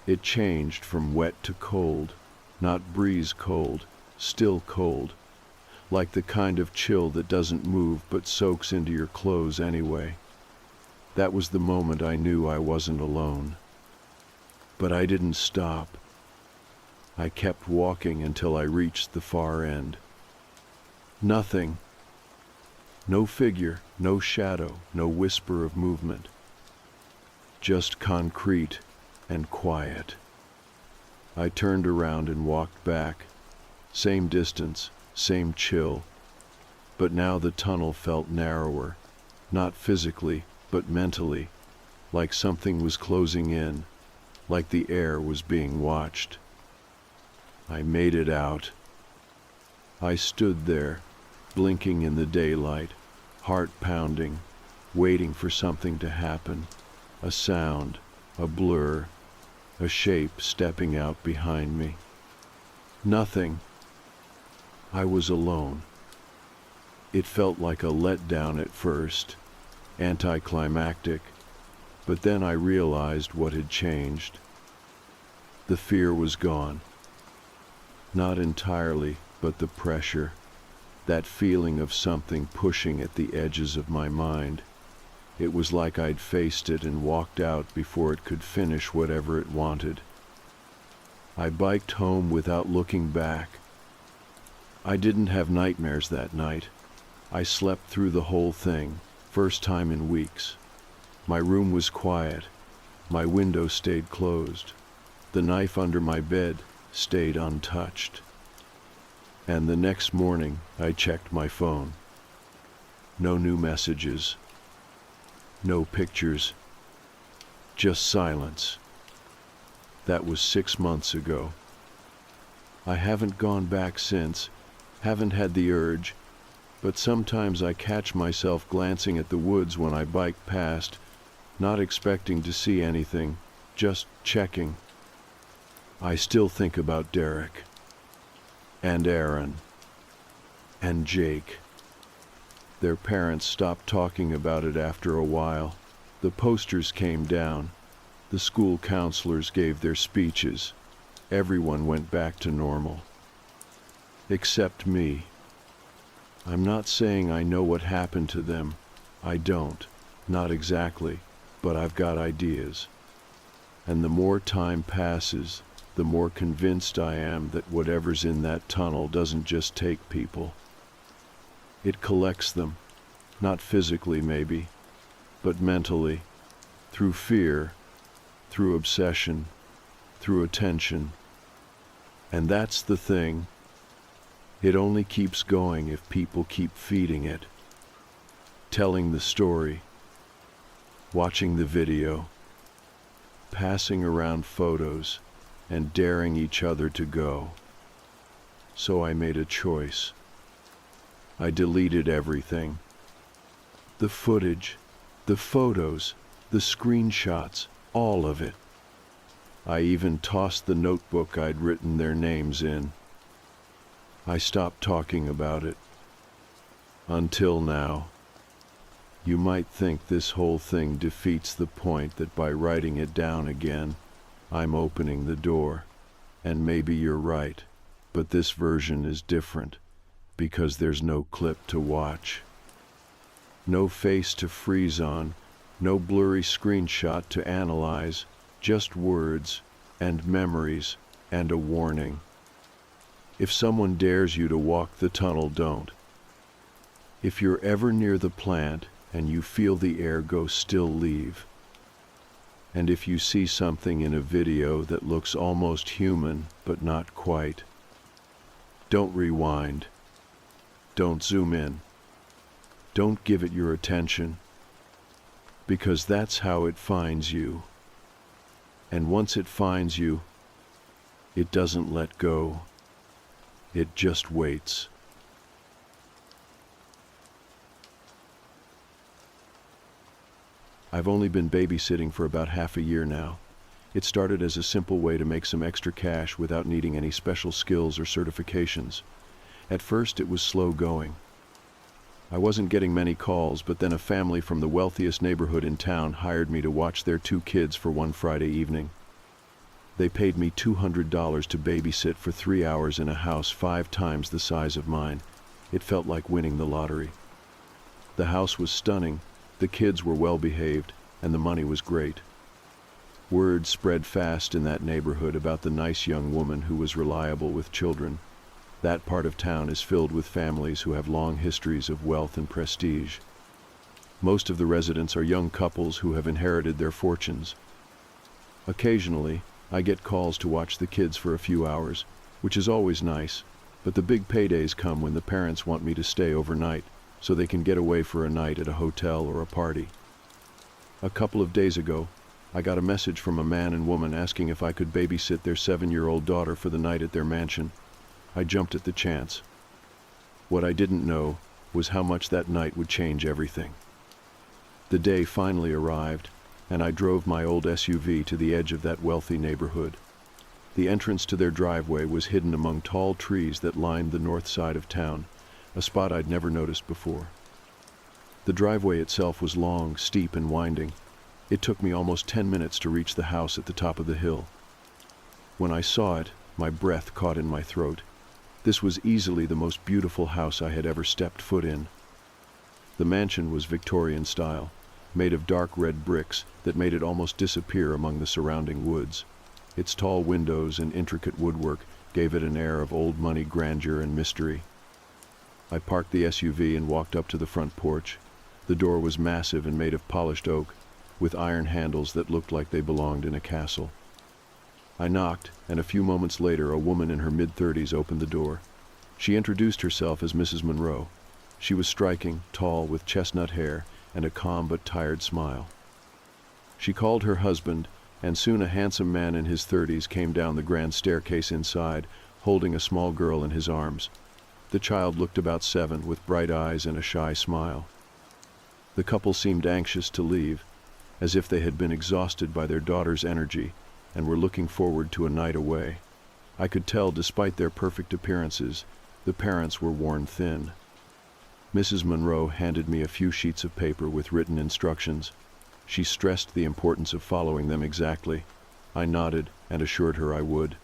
It changed from wet to cold, not breeze cold, still cold, like the kind of chill that doesn't move but soaks into your clothes anyway. That was the moment I knew I wasn't alone. But I didn't stop. I kept walking until I reached the far end. Nothing. No figure, no shadow, no whisper of movement. Just concrete and quiet. I turned around and walked back. Same distance, same chill. But now the tunnel felt narrower, not physically, but mentally, like something was closing in, like the air was being watched. I made it out. I stood there, blinking in the daylight, heart pounding, waiting for something to happen. A sound, a blur, a shape stepping out behind me. Nothing. I was alone. It felt like a letdown at first, anticlimactic, but then I realized what had changed. The fear was gone. Not entirely, but the pressure, that feeling of something pushing at the edges of my mind. It was like I'd faced it and walked out before it could finish whatever it wanted. I biked home without looking back. I didn't have nightmares that night. I slept through the whole thing, first time in weeks. My room was quiet. My window stayed closed. The knife under my bed stayed untouched. And the next morning, I checked my phone. No new messages. No pictures. Just silence. That was 6 months ago. I haven't gone back since, haven't had the urge, but sometimes I catch myself glancing at the woods when I bike past, not expecting to see anything, just checking. I still think about Derek, and Aaron, and Jake. Their parents stopped talking about it after a while. The posters came down. The school counselors gave their speeches. Everyone went back to normal. Except me. I'm not saying I know what happened to them. I don't. Not exactly. But I've got ideas. And the more time passes, the more convinced I am that whatever's in that tunnel doesn't just take people. It collects them, not physically maybe, but mentally, through fear, through obsession, through attention. And that's the thing. It only keeps going if people keep feeding it, telling the story, watching the video, passing around photos, and daring each other to go. So I made a choice. I deleted everything. The footage, the photos, the screenshots, all of it. I even tossed the notebook I'd written their names in. I stopped talking about it. Until now. You might think this whole thing defeats the point that by writing it down again, I'm opening the door. And maybe you're right, but this version is different, because there's no clip to watch. No face to freeze on, no blurry screenshot to analyze, just words, and memories, and a warning. If someone dares you to walk the tunnel, don't. If you're ever near the plant and you feel the air go still, leave. And if you see something in a video that looks almost human, but not quite, don't rewind. Don't zoom in. Don't give it your attention, because that's how it finds you. And once it finds you, it doesn't let go. It just waits. I've only been babysitting for about half a year now. It started as a simple way to make some extra cash without needing any special skills or certifications. At first, it was slow going. I wasn't getting many calls, but then a family from the wealthiest neighborhood in town hired me to watch their 2 kids for one Friday evening. They paid me $200 to babysit for 3 hours in a house 5 times the size of mine. It felt like winning the lottery. The house was stunning, the kids were well behaved, and the money was great. Word spread fast in that neighborhood about the nice young woman who was reliable with children. That part of town is filled with families who have long histories of wealth and prestige. Most of the residents are young couples who have inherited their fortunes. Occasionally, I get calls to watch the kids for a few hours, which is always nice, but the big paydays come when the parents want me to stay overnight so they can get away for a night at a hotel or a party. A couple of days ago, I got a message from a man and woman asking if I could babysit their 7-year-old daughter for the night at their mansion. I jumped at the chance. What I didn't know was how much that night would change everything. The day finally arrived, and I drove my old SUV to the edge of that wealthy neighborhood. The entrance to their driveway was hidden among tall trees that lined the north side of town, a spot I'd never noticed before. The driveway itself was long, steep, and winding. It took me almost 10 minutes to reach the house at the top of the hill. When I saw it, my breath caught in my throat. This was easily the most beautiful house I had ever stepped foot in. The mansion was Victorian style, made of dark red bricks that made it almost disappear among the surrounding woods. Its tall windows and intricate woodwork gave it an air of old money grandeur and mystery. I parked the SUV and walked up to the front porch. The door was massive and made of polished oak, with iron handles that looked like they belonged in a castle. I knocked, and a few moments later a woman in her mid-30s opened the door. She introduced herself as Mrs. Monroe. She was striking, tall, with chestnut hair, and a calm but tired smile. She called her husband, and soon a handsome man in his 30s came down the grand staircase inside, holding a small girl in his arms. The child looked about 7, with bright eyes and a shy smile. The couple seemed anxious to leave, as if they had been exhausted by their daughter's energy and were looking forward to a night away. I could tell, despite their perfect appearances, the parents were worn thin. Mrs. Monroe handed me a few sheets of paper with written instructions. She stressed the importance of following them exactly. I nodded and assured her I would.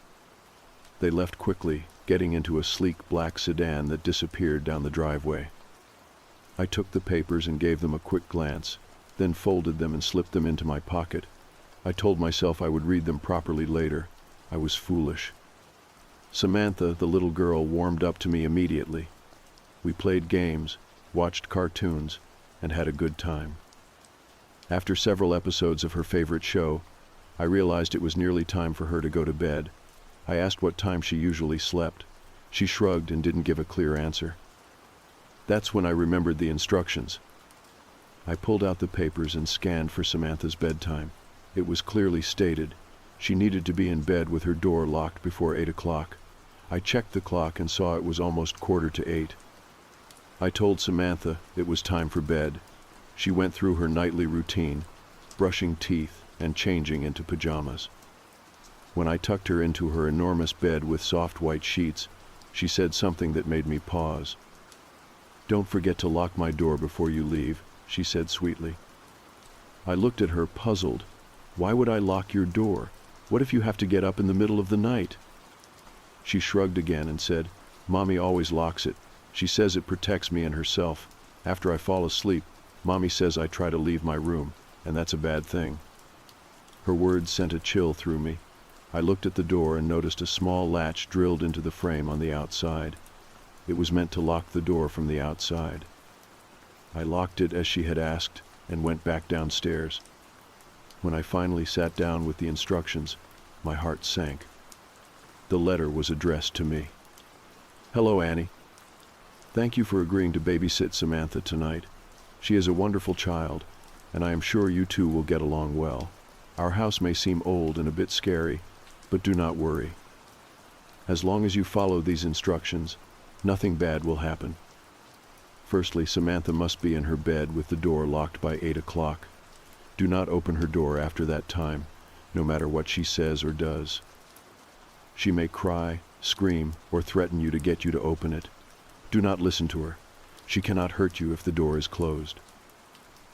They left quickly, getting into a sleek black sedan that disappeared down the driveway. I took the papers and gave them a quick glance, then folded them and slipped them into my pocket. I told myself I would read them properly later. I was foolish. Samantha, the little girl, warmed up to me immediately. We played games, watched cartoons, and had a good time. After several episodes of her favorite show, I realized it was nearly time for her to go to bed. I asked what time she usually slept. She shrugged and didn't give a clear answer. That's when I remembered the instructions. I pulled out the papers and scanned for Samantha's bedtime. It was clearly stated. She needed to be in bed with her door locked before 8 o'clock. I checked the clock and saw it was almost 7:45. I told Samantha it was time for bed. She went through her nightly routine, brushing teeth and changing into pajamas. When I tucked her into her enormous bed with soft white sheets, she said something that made me pause. "Don't forget to lock my door before you leave," she said sweetly. I looked at her, puzzled. Why would I lock your door? What if you have to get up in the middle of the night? She shrugged again and said, "Mommy always locks it. She says it protects me and herself. After I fall asleep, Mommy says I try to leave my room, and that's a bad thing." Her words sent a chill through me. I looked at the door and noticed a small latch drilled into the frame on the outside. It was meant to lock the door from the outside. I locked it as she had asked and went back downstairs. When I finally sat down with the instructions, my heart sank. The letter was addressed to me. "Hello, Annie. Thank you for agreeing to babysit Samantha tonight. She is a wonderful child, and I am sure you two will get along well. Our house may seem old and a bit scary, but do not worry. As long as you follow these instructions, nothing bad will happen. Firstly, Samantha must be in her bed with the door locked by 8 o'clock. Do not open her door after that time, no matter what she says or does. She may cry, scream, or threaten you to get you to open it. Do not listen to her. She cannot hurt you if the door is closed.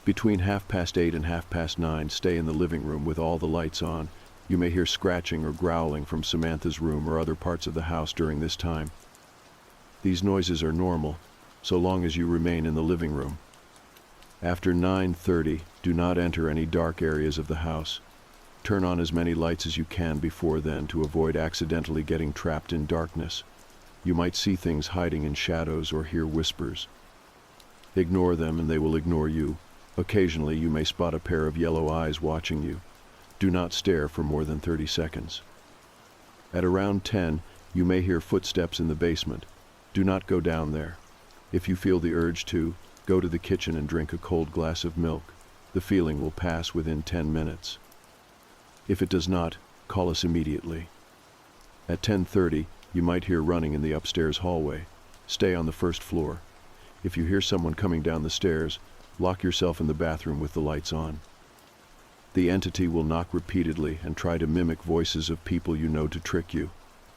Between 8:30 and 9:30, stay in the living room with all the lights on. You may hear scratching or growling from Samantha's room or other parts of the house during this time. These noises are normal, so long as you remain in the living room. After 9:30, do not enter any dark areas of the house. Turn on as many lights as you can before then to avoid accidentally getting trapped in darkness. You might see things hiding in shadows or hear whispers. Ignore them and they will ignore you. Occasionally you may spot a pair of yellow eyes watching you. Do not stare for more than 30 seconds. At around 10, you may hear footsteps in the basement. Do not go down there. If you feel the urge to, go to the kitchen and drink a cold glass of milk. The feeling will pass within 10 minutes. If it does not, call us immediately. At 10:30, you might hear running in the upstairs hallway. Stay on the first floor. If you hear someone coming down the stairs, lock yourself in the bathroom with the lights on. The entity will knock repeatedly and try to mimic voices of people you know to trick you.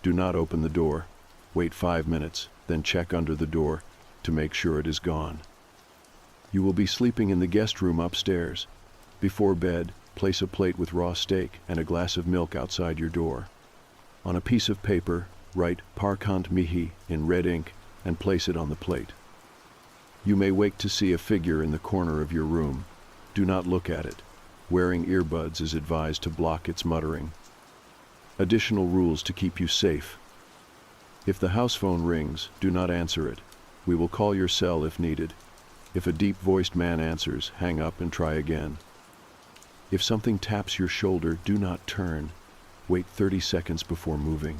Do not open the door. Wait 5 minutes, then check under the door to make sure it is gone. You will be sleeping in the guest room upstairs. Before bed, place a plate with raw steak and a glass of milk outside your door. On a piece of paper, write "Parkant Mihi" in red ink and place it on the plate. You may wake to see a figure in the corner of your room. Do not look at it. Wearing earbuds is advised to block its muttering. Additional rules to keep you safe. If the house phone rings, do not answer it. We will call your cell if needed. If a deep-voiced man answers, hang up and try again. If something taps your shoulder, do not turn. Wait 30 seconds before moving.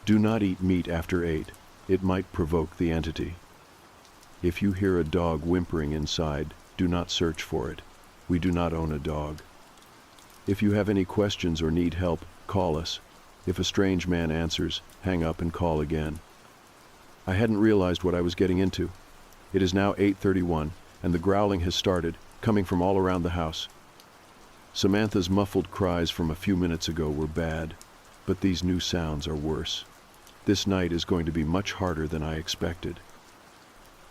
Do not eat meat after 8. It might provoke the entity. If you hear a dog whimpering inside, do not search for it. We do not own a dog. If you have any questions or need help, call us. If a strange man answers, hang up and call again. I hadn't realized what I was getting into. It is now 8:31, and the growling has started, coming from all around the house. Samantha's muffled cries from a few minutes ago were bad, but these new sounds are worse. This night is going to be much harder than I expected.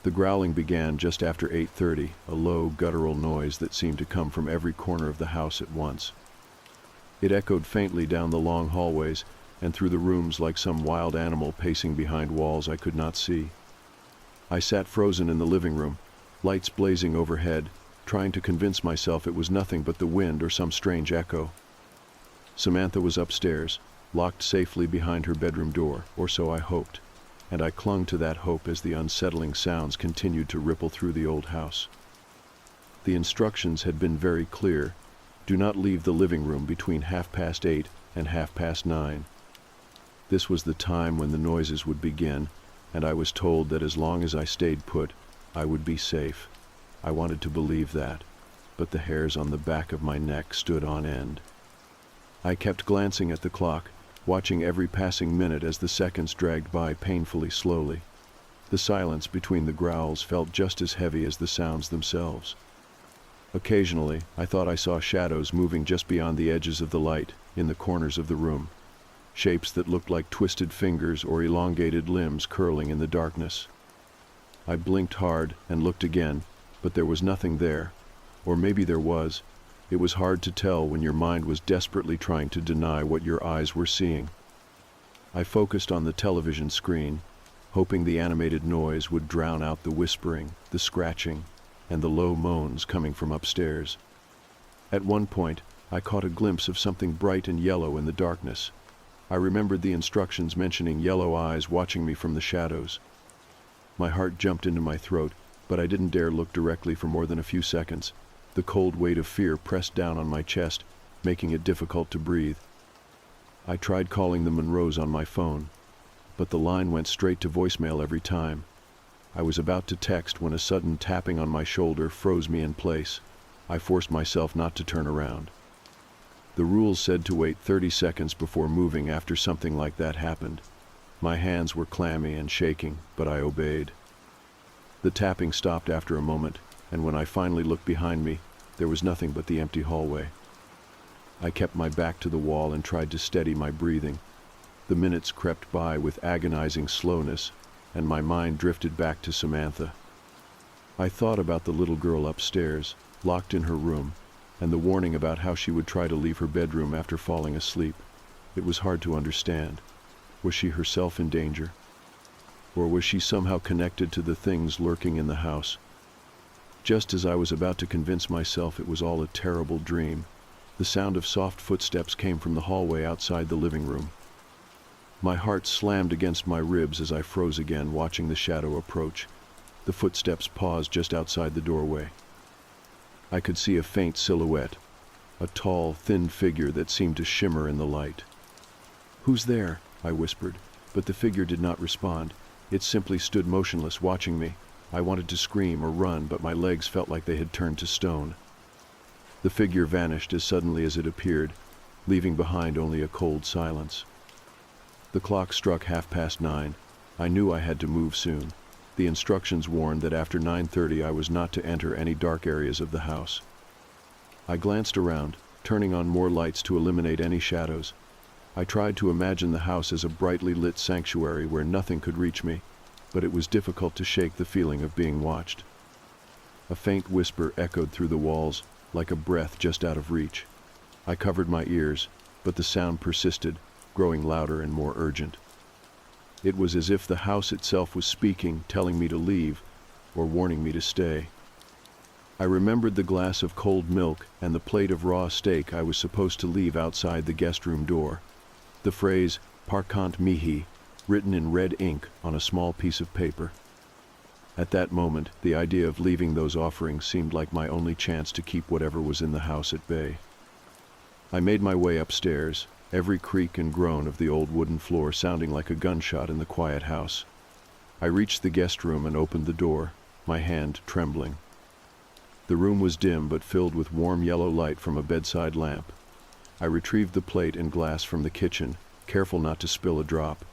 The growling began just after 8:30, a low, guttural noise that seemed to come from every corner of the house at once. It echoed faintly down the long hallways and through the rooms like some wild animal pacing behind walls I could not see. I sat frozen in the living room, lights blazing overhead, trying to convince myself it was nothing but the wind or some strange echo. Samantha was upstairs, locked safely behind her bedroom door, or so I hoped, and I clung to that hope as the unsettling sounds continued to ripple through the old house. The instructions had been very clear. Do not leave the living room between 8:30 and 9:30. This was the time when the noises would begin, and I was told that as long as I stayed put, I would be safe. I wanted to believe that, but the hairs on the back of my neck stood on end. I kept glancing at the clock, watching every passing minute as the seconds dragged by painfully slowly. The silence between the growls felt just as heavy as the sounds themselves. Occasionally, I thought I saw shadows moving just beyond the edges of the light, in the corners of the room. Shapes that looked like twisted fingers or elongated limbs curling in the darkness. I blinked hard and looked again, but there was nothing there. Or maybe there was. It was hard to tell when your mind was desperately trying to deny what your eyes were seeing. I focused on the television screen, hoping the animated noise would drown out the whispering, the scratching, and the low moans coming from upstairs. At one point, I caught a glimpse of something bright and yellow in the darkness. I remembered the instructions mentioning yellow eyes watching me from the shadows. My heart jumped into my throat, but I didn't dare look directly for more than a few seconds. The cold weight of fear pressed down on my chest, making it difficult to breathe. I tried calling the Monroes on my phone, but the line went straight to voicemail every time. I was about to text when a sudden tapping on my shoulder froze me in place. I forced myself not to turn around. The rules said to wait 30 seconds before moving after something like that happened. My hands were clammy and shaking, but I obeyed. The tapping stopped after a moment, and when I finally looked behind me, there was nothing but the empty hallway. I kept my back to the wall and tried to steady my breathing. The minutes crept by with agonizing slowness, and my mind drifted back to Samantha. I thought about the little girl upstairs, locked in her room, and the warning about how she would try to leave her bedroom after falling asleep. It was hard to understand. Was she herself in danger? Or was she somehow connected to the things lurking in the house? Just as I was about to convince myself it was all a terrible dream, the sound of soft footsteps came from the hallway outside the living room. My heart slammed against my ribs as I froze again, watching the shadow approach. The footsteps paused just outside the doorway. I could see a faint silhouette, a tall, thin figure that seemed to shimmer in the light. "Who's there?" I whispered, but the figure did not respond. It simply stood motionless, watching me. I wanted to scream or run, but my legs felt like they had turned to stone. The figure vanished as suddenly as it appeared, leaving behind only a cold silence. The clock struck 9:30. I knew I had to move soon. The instructions warned that after 9:30 I was not to enter any dark areas of the house. I glanced around, turning on more lights to eliminate any shadows. I tried to imagine the house as a brightly lit sanctuary where nothing could reach me, but it was difficult to shake the feeling of being watched. A faint whisper echoed through the walls, like a breath just out of reach. I covered my ears, but the sound persisted, growing louder and more urgent. It was as if the house itself was speaking, telling me to leave, or warning me to stay. I remembered the glass of cold milk and the plate of raw steak I was supposed to leave outside the guest room door. The phrase, "Parkant mihi," written in red ink on a small piece of paper. At that moment, the idea of leaving those offerings seemed like my only chance to keep whatever was in the house at bay. I made my way upstairs, every creak and groan of the old wooden floor sounding like a gunshot in the quiet house. I reached the guest room and opened the door, my hand trembling. The room was dim but filled with warm yellow light from a bedside lamp. I retrieved the plate and glass from the kitchen, careful not to spill a drop.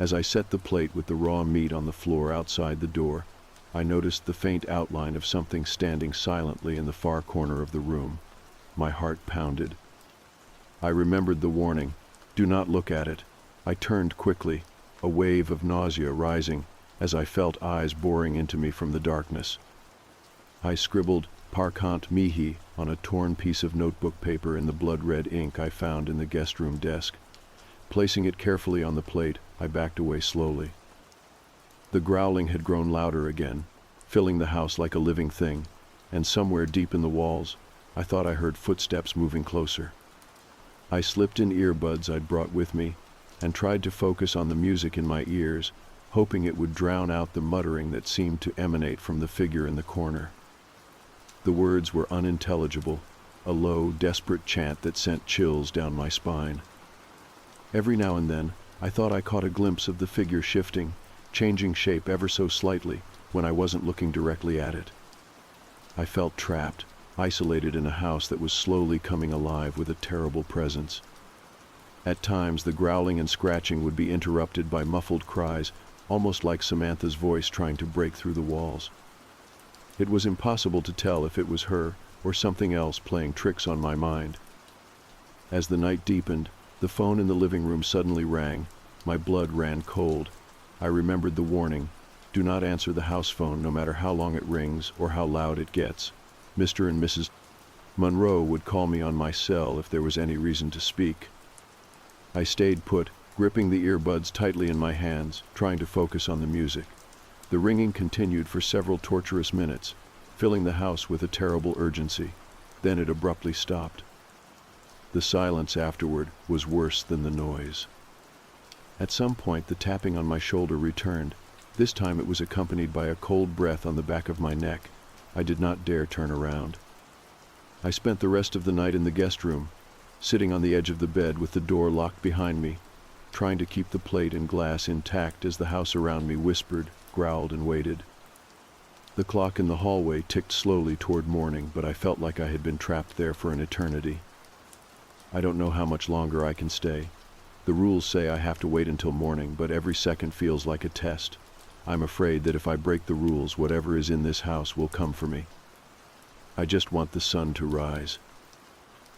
As I set the plate with the raw meat on the floor outside the door, I noticed the faint outline of something standing silently in the far corner of the room. My heart pounded. I remembered the warning, "Do not look at it." I turned quickly, a wave of nausea rising as I felt eyes boring into me from the darkness. I scribbled "Parkant mihi" on a torn piece of notebook paper in the blood-red ink I found in the guest room desk. Placing it carefully on the plate, I backed away slowly. The growling had grown louder again, filling the house like a living thing, and somewhere deep in the walls, I thought I heard footsteps moving closer. I slipped in earbuds I'd brought with me and tried to focus on the music in my ears, hoping it would drown out the muttering that seemed to emanate from the figure in the corner. The words were unintelligible, a low, desperate chant that sent chills down my spine. Every now and then, I thought I caught a glimpse of the figure shifting, changing shape ever so slightly when I wasn't looking directly at it. I felt trapped, isolated in a house that was slowly coming alive with a terrible presence. At times, the growling and scratching would be interrupted by muffled cries, almost like Samantha's voice trying to break through the walls. It was impossible to tell if it was her or something else playing tricks on my mind. As the night deepened, the phone in the living room suddenly rang. My blood ran cold. I remembered the warning, "Do not answer the house phone no matter how long it rings or how loud it gets. Mr. and Mrs. Monroe would call me on my cell if there was any reason to speak." I stayed put, gripping the earbuds tightly in my hands, trying to focus on the music. The ringing continued for several torturous minutes, filling the house with a terrible urgency. Then it abruptly stopped. The silence afterward was worse than the noise. At some point, the tapping on my shoulder returned. This time it was accompanied by a cold breath on the back of my neck. I did not dare turn around. I spent the rest of the night in the guest room, sitting on the edge of the bed with the door locked behind me, trying to keep the plate and glass intact as the house around me whispered, growled, and waited. The clock in the hallway ticked slowly toward morning, but I felt like I had been trapped there for an eternity. I don't know how much longer I can stay. The rules say I have to wait until morning, but every second feels like a test. I'm afraid that if I break the rules, whatever is in this house will come for me. I just want the sun to rise."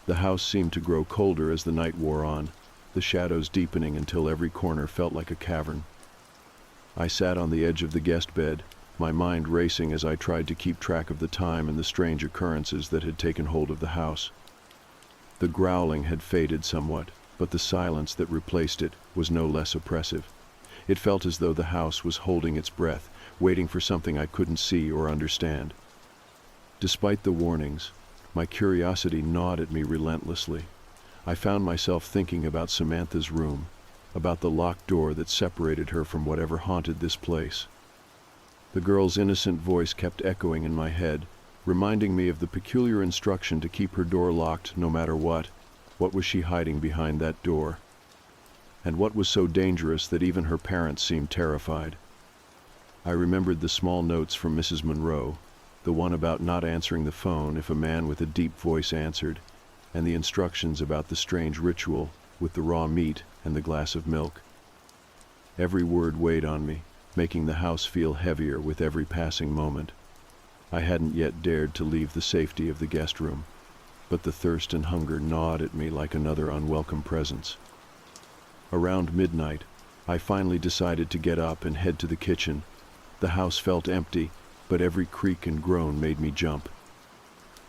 The house seemed to grow colder as the night wore on, the shadows deepening until every corner felt like a cavern. I sat on the edge of the guest bed, my mind racing as I tried to keep track of the time and the strange occurrences that had taken hold of the house. The growling had faded somewhat, but the silence that replaced it was no less oppressive. It felt as though the house was holding its breath, waiting for something I couldn't see or understand. Despite the warnings, my curiosity gnawed at me relentlessly. I found myself thinking about Samantha's room, about the locked door that separated her from whatever haunted this place. The girl's innocent voice kept echoing in my head, reminding me of the peculiar instruction to keep her door locked no matter what. What was she hiding behind that door? And what was so dangerous that even her parents seemed terrified? I remembered the small notes from Mrs. Monroe, the one about not answering the phone if a man with a deep voice answered, and the instructions about the strange ritual with the raw meat and the glass of milk. Every word weighed on me, making the house feel heavier with every passing moment. I hadn't yet dared to leave the safety of the guest room, but the thirst and hunger gnawed at me like another unwelcome presence. Around midnight, I finally decided to get up and head to the kitchen. The house felt empty, but every creak and groan made me jump.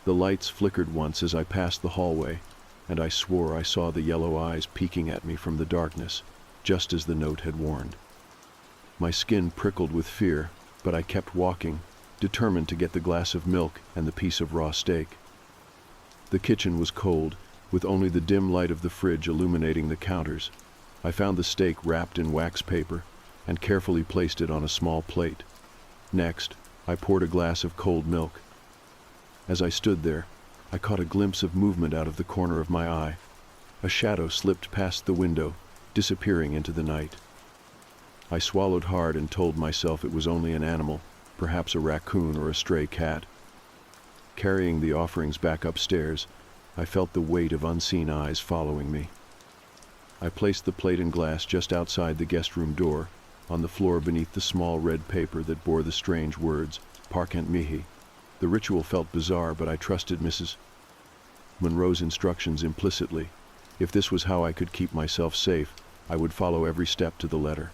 The lights flickered once as I passed the hallway, and I swore I saw the yellow eyes peeking at me from the darkness, just as the note had warned. My skin prickled with fear, but I kept walking, determined to get the glass of milk and the piece of raw steak. The kitchen was cold, with only the dim light of the fridge illuminating the counters. I found the steak wrapped in wax paper and carefully placed it on a small plate. Next, I poured a glass of cold milk. As I stood there, I caught a glimpse of movement out of the corner of my eye. A shadow slipped past the window, disappearing into the night. I swallowed hard and told myself it was only an animal, perhaps a raccoon or a stray cat. Carrying the offerings back upstairs, I felt the weight of unseen eyes following me. I placed the plate and glass just outside the guest room door, on the floor beneath the small red paper that bore the strange words, Parkent Mihi. The ritual felt bizarre, but I trusted Mrs. Monroe's instructions implicitly. If this was how I could keep myself safe, I would follow every step to the letter.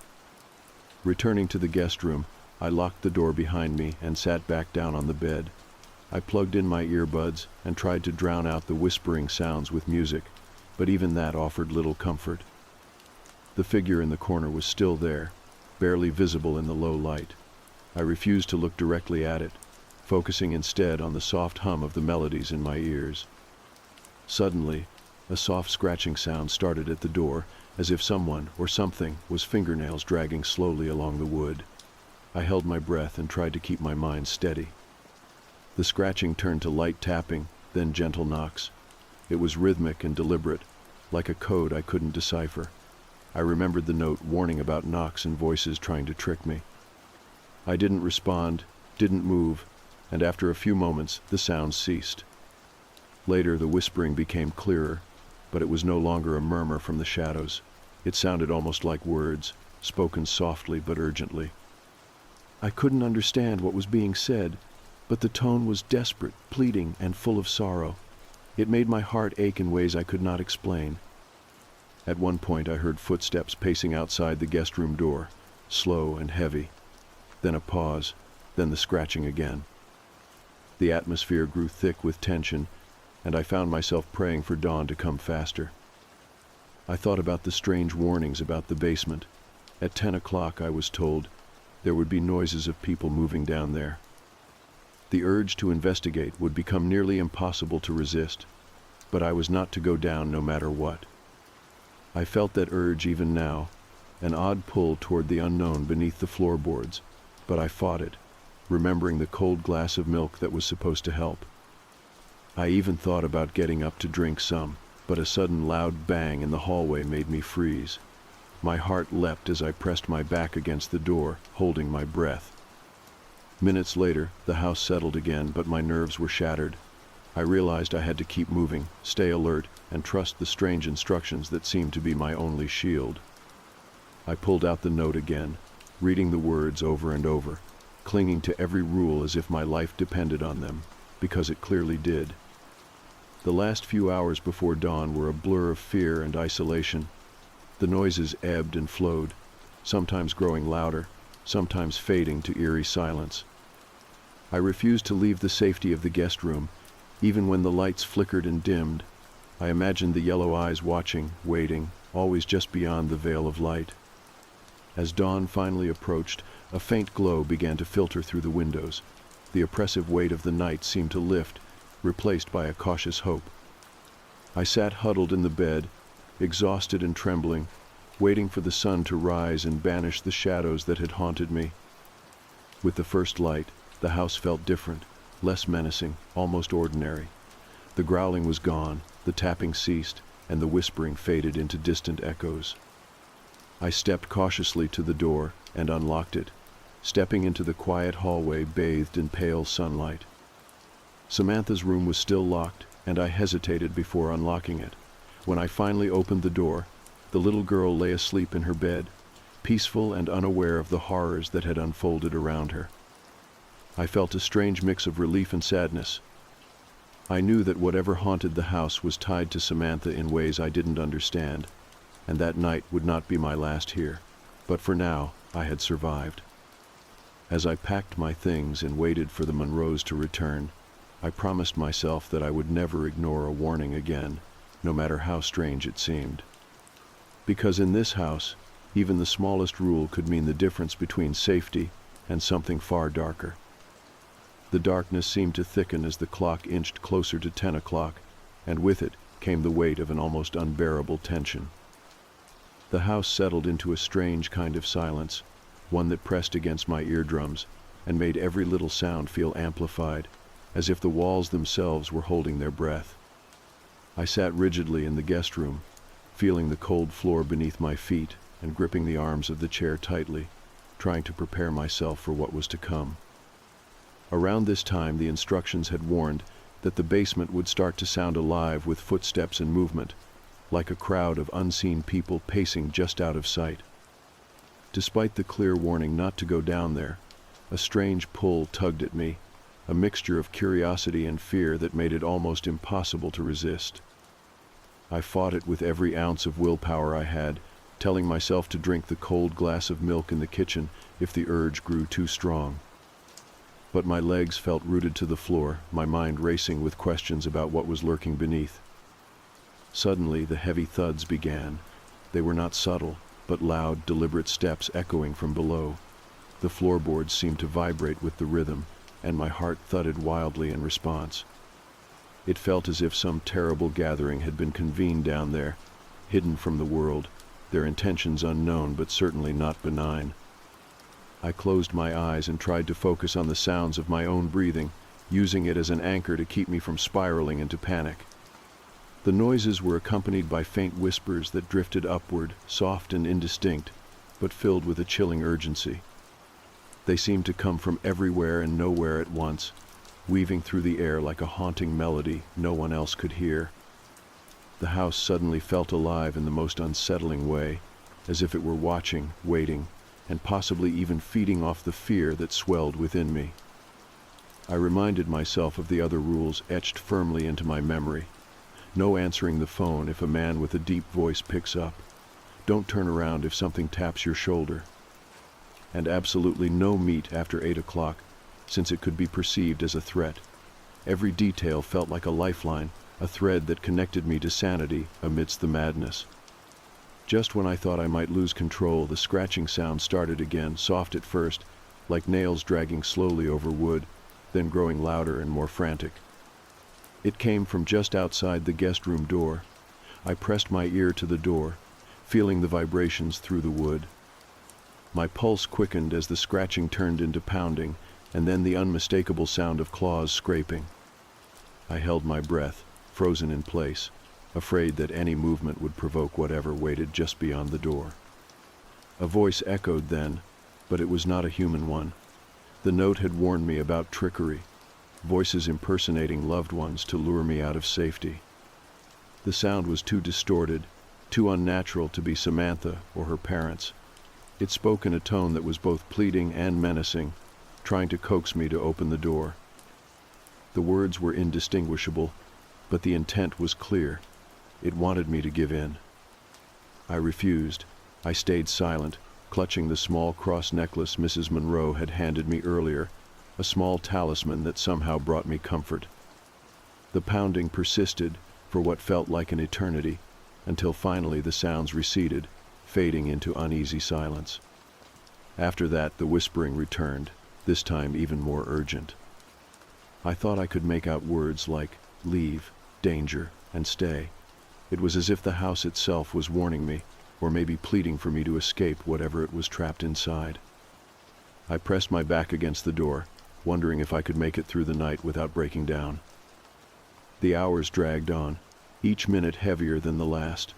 Returning to the guest room, I locked the door behind me and sat back down on the bed. I plugged in my earbuds and tried to drown out the whispering sounds with music, but even that offered little comfort. The figure in the corner was still there, barely visible in the low light. I refused to look directly at it, focusing instead on the soft hum of the melodies in my ears. Suddenly, a soft scratching sound started at the door, as if someone or something was fingernails dragging slowly along the wood. I held my breath and tried to keep my mind steady. The scratching turned to light tapping, then gentle knocks. It was rhythmic and deliberate, like a code I couldn't decipher. I remembered the note warning about knocks and voices trying to trick me. I didn't respond, didn't move, and after a few moments, the sounds ceased. Later, the whispering became clearer, but it was no longer a murmur from the shadows. It sounded almost like words, spoken softly but urgently. I couldn't understand what was being said, but the tone was desperate, pleading, and full of sorrow. It made my heart ache in ways I could not explain. At one point I heard footsteps pacing outside the guest room door, slow and heavy. Then a pause, then the scratching again. The atmosphere grew thick with tension, and I found myself praying for dawn to come faster. I thought about the strange warnings about the basement. At 10 o'clock, I was told, there would be noises of people moving down there. The urge to investigate would become nearly impossible to resist, but I was not to go down no matter what. I felt that urge even now, an odd pull toward the unknown beneath the floorboards, but I fought it, remembering the cold glass of milk that was supposed to help. I even thought about getting up to drink some, but a sudden loud bang in the hallway made me freeze. My heart leapt as I pressed my back against the door, holding my breath. Minutes later, the house settled again, but my nerves were shattered. I realized I had to keep moving, stay alert, and trust the strange instructions that seemed to be my only shield. I pulled out the note again, reading the words over and over, clinging to every rule as if my life depended on them. because it clearly did. The last few hours before dawn were a blur of fear and isolation. The noises ebbed and flowed, sometimes growing louder, sometimes fading to eerie silence. I refused to leave the safety of the guest room, even when the lights flickered and dimmed. I imagined the yellow eyes watching, waiting, always just beyond the veil of light. As dawn finally approached, a faint glow began to filter through the windows. The oppressive weight of the night seemed to lift, replaced by a cautious hope. I sat huddled in the bed, exhausted and trembling, waiting for the sun to rise and banish the shadows that had haunted me. With the first light, the house felt different, less menacing, almost ordinary. The growling was gone, the tapping ceased, and the whispering faded into distant echoes. I stepped cautiously to the door and unlocked it, stepping into the quiet hallway bathed in pale sunlight. Samantha's room was still locked, and I hesitated before unlocking it. When I finally opened the door, the little girl lay asleep in her bed, peaceful and unaware of the horrors that had unfolded around her. I felt a strange mix of relief and sadness. I knew that whatever haunted the house was tied to Samantha in ways I didn't understand, and that night would not be my last here. But for now, I had survived. As I packed my things and waited for the Monroes to return, I promised myself that I would never ignore a warning again, no matter how strange it seemed. Because in this house, even the smallest rule could mean the difference between safety and something far darker. The darkness seemed to thicken as the clock inched closer to 10 o'clock, and with it came the weight of an almost unbearable tension. The house settled into a strange kind of silence, one that pressed against my eardrums and made every little sound feel amplified, as if the walls themselves were holding their breath. I sat rigidly in the guest room, feeling the cold floor beneath my feet and gripping the arms of the chair tightly, trying to prepare myself for what was to come. Around this time, the instructions had warned that the basement would start to sound alive with footsteps and movement, like a crowd of unseen people pacing just out of sight. Despite the clear warning not to go down there, a strange pull tugged at me, a mixture of curiosity and fear that made it almost impossible to resist. I fought it with every ounce of willpower I had, telling myself to drink the cold glass of milk in the kitchen if the urge grew too strong. But my legs felt rooted to the floor, my mind racing with questions about what was lurking beneath. Suddenly, the heavy thuds began. They were not subtle, but loud, deliberate steps echoing from below. The floorboards seemed to vibrate with the rhythm, and my heart thudded wildly in response. It felt as if some terrible gathering had been convened down there, hidden from the world, their intentions unknown but certainly not benign. I closed my eyes and tried to focus on the sounds of my own breathing, using it as an anchor to keep me from spiraling into panic. The noises were accompanied by faint whispers that drifted upward, soft and indistinct, but filled with a chilling urgency. They seemed to come from everywhere and nowhere at once, weaving through the air like a haunting melody no one else could hear. The house suddenly felt alive in the most unsettling way, as if it were watching, waiting, and possibly even feeding off the fear that swelled within me. I reminded myself of the other rules etched firmly into my memory. No answering the phone if a man with a deep voice picks up. Don't turn around if something taps your shoulder. And absolutely no meat after 8 o'clock, since it could be perceived as a threat. Every detail felt like a lifeline, a thread that connected me to sanity amidst the madness. Just when I thought I might lose control, the scratching sound started again, soft at first, like nails dragging slowly over wood, then growing louder and more frantic. It came from just outside the guest room door. I pressed my ear to the door, feeling the vibrations through the wood. My pulse quickened as the scratching turned into pounding, and then the unmistakable sound of claws scraping. I held my breath, frozen in place, afraid that any movement would provoke whatever waited just beyond the door. A voice echoed then, but it was not a human one. The note had warned me about trickery, voices impersonating loved ones to lure me out of safety. The sound was too distorted, too unnatural to be Samantha or her parents. It spoke in a tone that was both pleading and menacing, trying to coax me to open the door. The words were indistinguishable, but the intent was clear. It wanted me to give in. I refused. I stayed silent, clutching the small cross necklace Mrs. Monroe had handed me earlier, a small talisman that somehow brought me comfort. The pounding persisted for what felt like an eternity, until finally the sounds receded, fading into uneasy silence. After that, the whispering returned, this time even more urgent. I thought I could make out words like leave, danger, and stay. It was as if the house itself was warning me, or maybe pleading for me to escape whatever it was trapped inside. I pressed my back against the door, wondering if I could make it through the night without breaking down. The hours dragged on, each minute heavier than the last.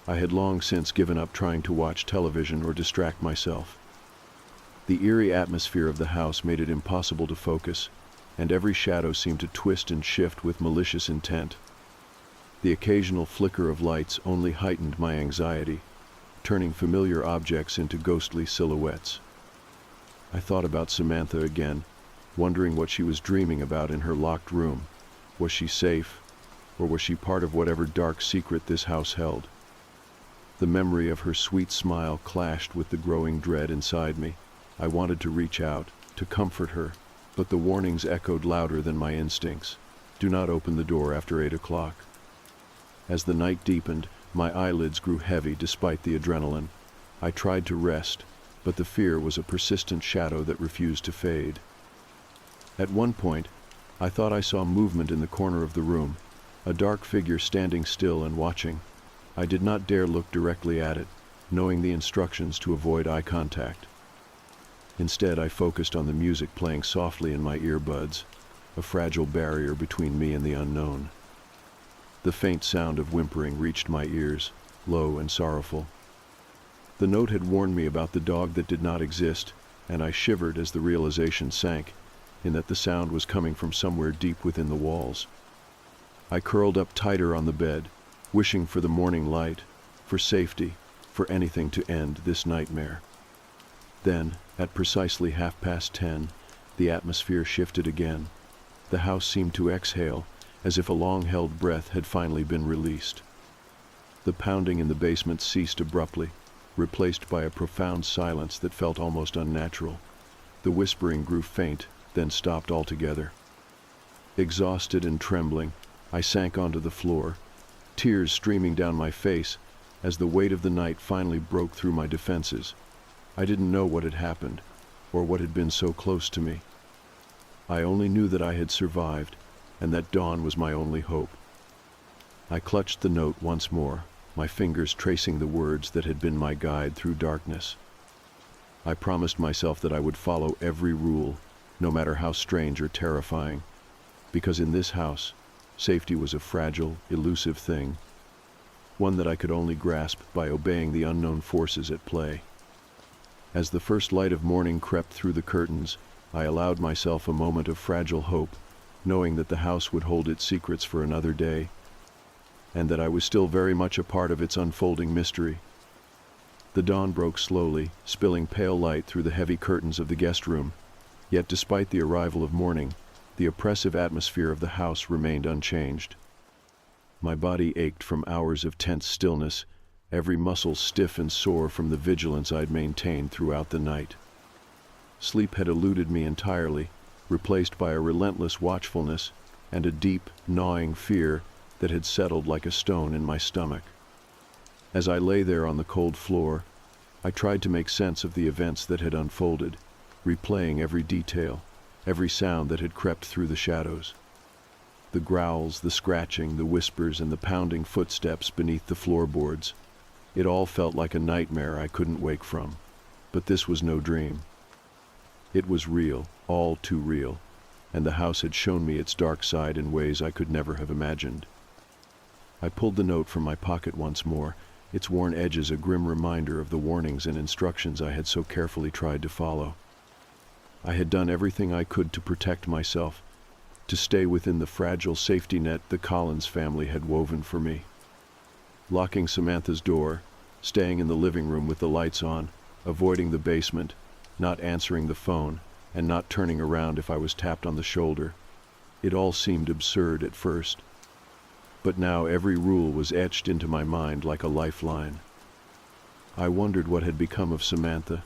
I had long since given up trying to watch television or distract myself. The eerie atmosphere of the house made it impossible to focus, and every shadow seemed to twist and shift with malicious intent. The occasional flicker of lights only heightened my anxiety, turning familiar objects into ghostly silhouettes. I thought about Samantha again, wondering what she was dreaming about in her locked room. Was she safe, or was she part of whatever dark secret this house held? The memory of her sweet smile clashed with the growing dread inside me. I wanted to reach out, to comfort her, but the warnings echoed louder than my instincts. Do not open the door after 8 o'clock. As the night deepened, my eyelids grew heavy despite the adrenaline. I tried to rest, but the fear was a persistent shadow that refused to fade. At one point, I thought I saw movement in the corner of the room, a dark figure standing still and watching. I did not dare look directly at it, knowing the instructions to avoid eye contact. Instead, I focused on the music playing softly in my earbuds, a fragile barrier between me and the unknown. The faint sound of whimpering reached my ears, low and sorrowful. The note had warned me about the dog that did not exist, and I shivered as the realization sank, in that the sound was coming from somewhere deep within the walls. I curled up tighter on the bed, wishing for the morning light, for safety, for anything to end this nightmare. Then, at precisely 10:30, the atmosphere shifted again. The house seemed to exhale, as if a long-held breath had finally been released. The pounding in the basement ceased abruptly, replaced by a profound silence that felt almost unnatural. The whispering grew faint, then stopped altogether. Exhausted and trembling, I sank onto the floor, tears streaming down my face as the weight of the night finally broke through my defenses. I didn't know what had happened, or what had been so close to me. I only knew that I had survived, and that dawn was my only hope. I clutched the note once more, my fingers tracing the words that had been my guide through darkness. I promised myself that I would follow every rule, no matter how strange or terrifying, because in this house, safety was a fragile, elusive thing, one that I could only grasp by obeying the unknown forces at play. As the first light of morning crept through the curtains, I allowed myself a moment of fragile hope, knowing that the house would hold its secrets for another day, and that I was still very much a part of its unfolding mystery. The dawn broke slowly, spilling pale light through the heavy curtains of the guest room, yet despite the arrival of morning, the oppressive atmosphere of the house remained unchanged. My body ached from hours of tense stillness, every muscle stiff and sore from the vigilance I'd maintained throughout the night. Sleep had eluded me entirely, replaced by a relentless watchfulness and a deep, gnawing fear that had settled like a stone in my stomach. As I lay there on the cold floor, I tried to make sense of the events that had unfolded, replaying every detail, every sound that had crept through the shadows. The growls, the scratching, the whispers, and the pounding footsteps beneath the floorboards. It all felt like a nightmare I couldn't wake from, but this was no dream. It was real, all too real, and the house had shown me its dark side in ways I could never have imagined. I pulled the note from my pocket once more, its worn edges a grim reminder of the warnings and instructions I had so carefully tried to follow. I had done everything I could to protect myself, to stay within the fragile safety net the Collins family had woven for me. Locking Samantha's door, staying in the living room with the lights on, avoiding the basement, not answering the phone, and not turning around if I was tapped on the shoulder. It all seemed absurd at first, but now every rule was etched into my mind like a lifeline. I wondered what had become of Samantha.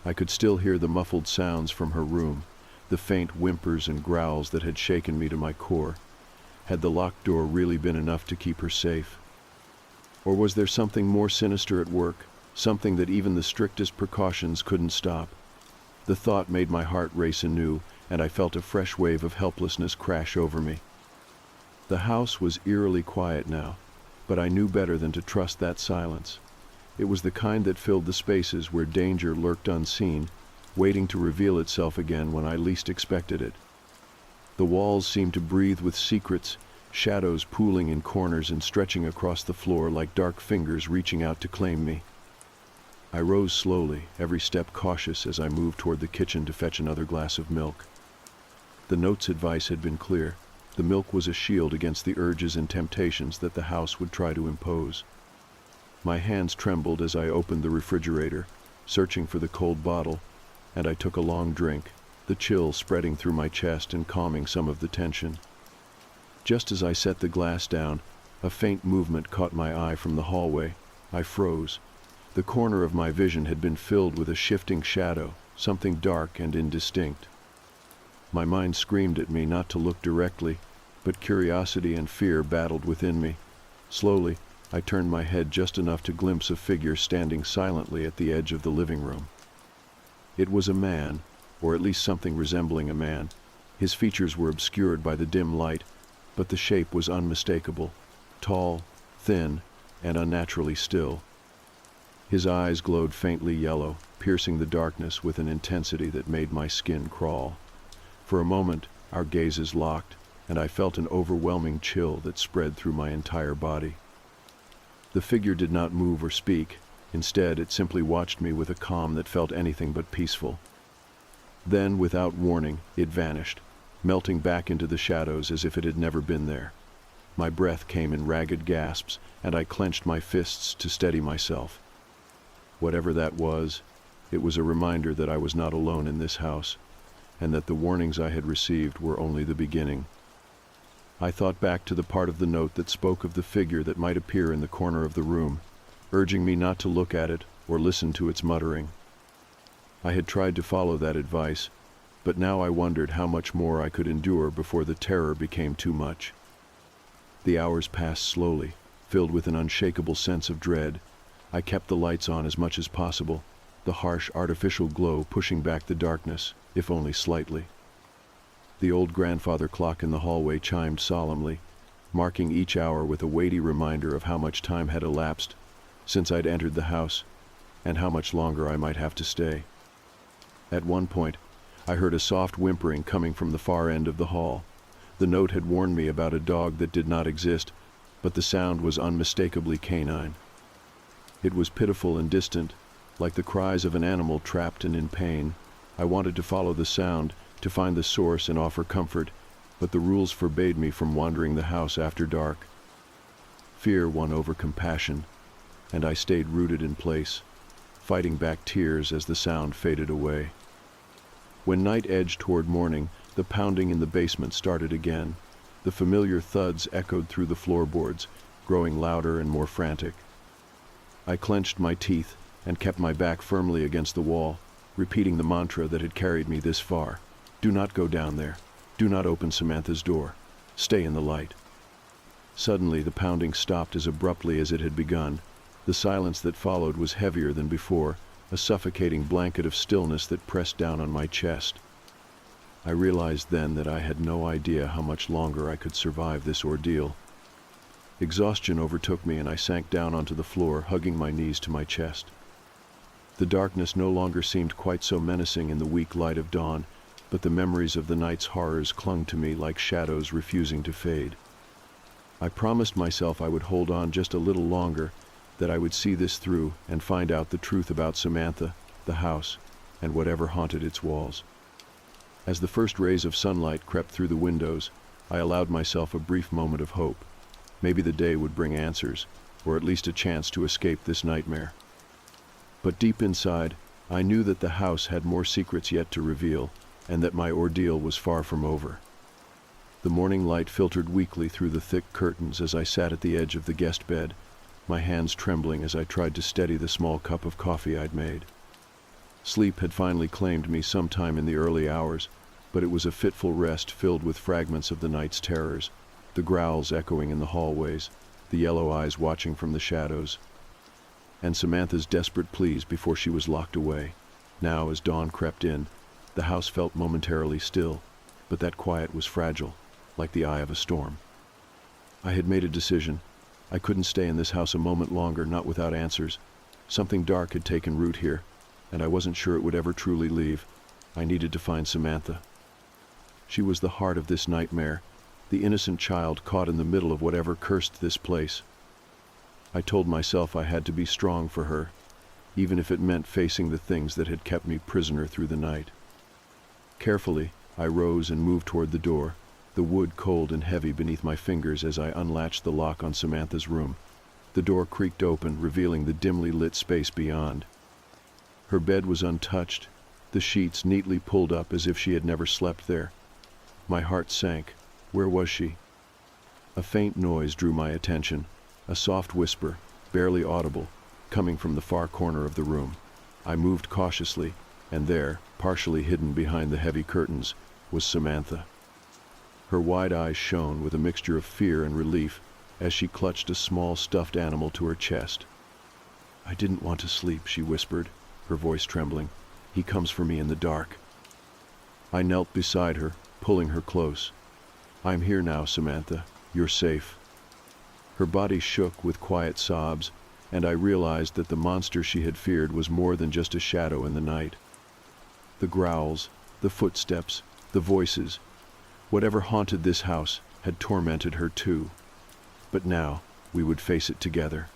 I could still hear the muffled sounds from her room, the faint whimpers and growls that had shaken me to my core. Had the locked door really been enough to keep her safe? Or was there something more sinister at work, something that even the strictest precautions couldn't stop? The thought made my heart race anew, and I felt a fresh wave of helplessness crash over me. The house was eerily quiet now, but I knew better than to trust that silence. It was the kind that filled the spaces where danger lurked unseen, waiting to reveal itself again when I least expected it. The walls seemed to breathe with secrets, shadows pooling in corners and stretching across the floor like dark fingers reaching out to claim me. I rose slowly, every step cautious as I moved toward the kitchen to fetch another glass of milk. The note's advice had been clear. The milk was a shield against the urges and temptations that the house would try to impose. My hands trembled as I opened the refrigerator, searching for the cold bottle, and I took a long drink, the chill spreading through my chest and calming some of the tension. Just as I set the glass down, a faint movement caught my eye from the hallway. I froze. The corner of my vision had been filled with a shifting shadow, something dark and indistinct. My mind screamed at me not to look directly, but curiosity and fear battled within me. Slowly, I turned my head just enough to glimpse a figure standing silently at the edge of the living room. It was a man, or at least something resembling a man. His features were obscured by the dim light, but the shape was unmistakable, tall, thin, and unnaturally still. His eyes glowed faintly yellow, piercing the darkness with an intensity that made my skin crawl. For a moment, our gazes locked, and I felt an overwhelming chill that spread through my entire body. The figure did not move or speak. Instead, it simply watched me with a calm that felt anything but peaceful. Then, without warning, it vanished, melting back into the shadows as if it had never been there. My breath came in ragged gasps, and I clenched my fists to steady myself. Whatever that was, it was a reminder that I was not alone in this house, and that the warnings I had received were only the beginning. I thought back to the part of the note that spoke of the figure that might appear in the corner of the room, urging me not to look at it or listen to its muttering. I had tried to follow that advice, but now I wondered how much more I could endure before the terror became too much. The hours passed slowly, filled with an unshakable sense of dread. I kept the lights on as much as possible, the harsh artificial glow pushing back the darkness, if only slightly. The old grandfather clock in the hallway chimed solemnly, marking each hour with a weighty reminder of how much time had elapsed since I'd entered the house, and how much longer I might have to stay. At one point, I heard a soft whimpering coming from the far end of the hall. The note had warned me about a dog that did not exist, but the sound was unmistakably canine. It was pitiful and distant, like the cries of an animal trapped and in pain. I wanted to follow the sound, to find the source and offer comfort, but the rules forbade me from wandering the house after dark. Fear won over compassion, and I stayed rooted in place, fighting back tears as the sound faded away. When night edged toward morning, the pounding in the basement started again. The familiar thuds echoed through the floorboards, growing louder and more frantic. I clenched my teeth and kept my back firmly against the wall, repeating the mantra that had carried me this far. Do not go down there. Do not open Samantha's door. Stay in the light. Suddenly, the pounding stopped as abruptly as it had begun. The silence that followed was heavier than before, a suffocating blanket of stillness that pressed down on my chest. I realized then that I had no idea how much longer I could survive this ordeal. Exhaustion overtook me, and I sank down onto the floor, hugging my knees to my chest. The darkness no longer seemed quite so menacing in the weak light of dawn, but the memories of the night's horrors clung to me like shadows refusing to fade. I promised myself I would hold on just a little longer, that I would see this through and find out the truth about Samantha, the house, and whatever haunted its walls. As the first rays of sunlight crept through the windows, I allowed myself a brief moment of hope. Maybe the day would bring answers, or at least a chance to escape this nightmare. But deep inside, I knew that the house had more secrets yet to reveal, and that my ordeal was far from over. The morning light filtered weakly through the thick curtains as I sat at the edge of the guest bed, my hands trembling as I tried to steady the small cup of coffee I'd made. Sleep had finally claimed me sometime in the early hours, but it was a fitful rest filled with fragments of the night's terrors, the growls echoing in the hallways, the yellow eyes watching from the shadows, and Samantha's desperate pleas before she was locked away. Now, as dawn crept in, the house felt momentarily still, but that quiet was fragile, like the eye of a storm. I had made a decision. I couldn't stay in this house a moment longer, not without answers. Something dark had taken root here, and I wasn't sure it would ever truly leave. I needed to find Samantha. She was the heart of this nightmare, the innocent child caught in the middle of whatever cursed this place. I told myself I had to be strong for her, even if it meant facing the things that had kept me prisoner through the night. Carefully, I rose and moved toward the door, the wood cold and heavy beneath my fingers as I unlatched the lock on Samantha's room. The door creaked open, revealing the dimly lit space beyond. Her bed was untouched, the sheets neatly pulled up as if she had never slept there. My heart sank. Where was she? A faint noise drew my attention, a soft whisper, barely audible, coming from the far corner of the room. I moved cautiously, and there, partially hidden behind the heavy curtains, was Samantha. Her wide eyes shone with a mixture of fear and relief as she clutched a small stuffed animal to her chest. "I didn't want to sleep," she whispered, her voice trembling. "He comes for me in the dark." I knelt beside her, pulling her close. "I'm here now, Samantha. You're safe." Her body shook with quiet sobs, and I realized that the monster she had feared was more than just a shadow in the night. The growls, the footsteps, the voices, whatever haunted this house had tormented her too. But now, we would face it together.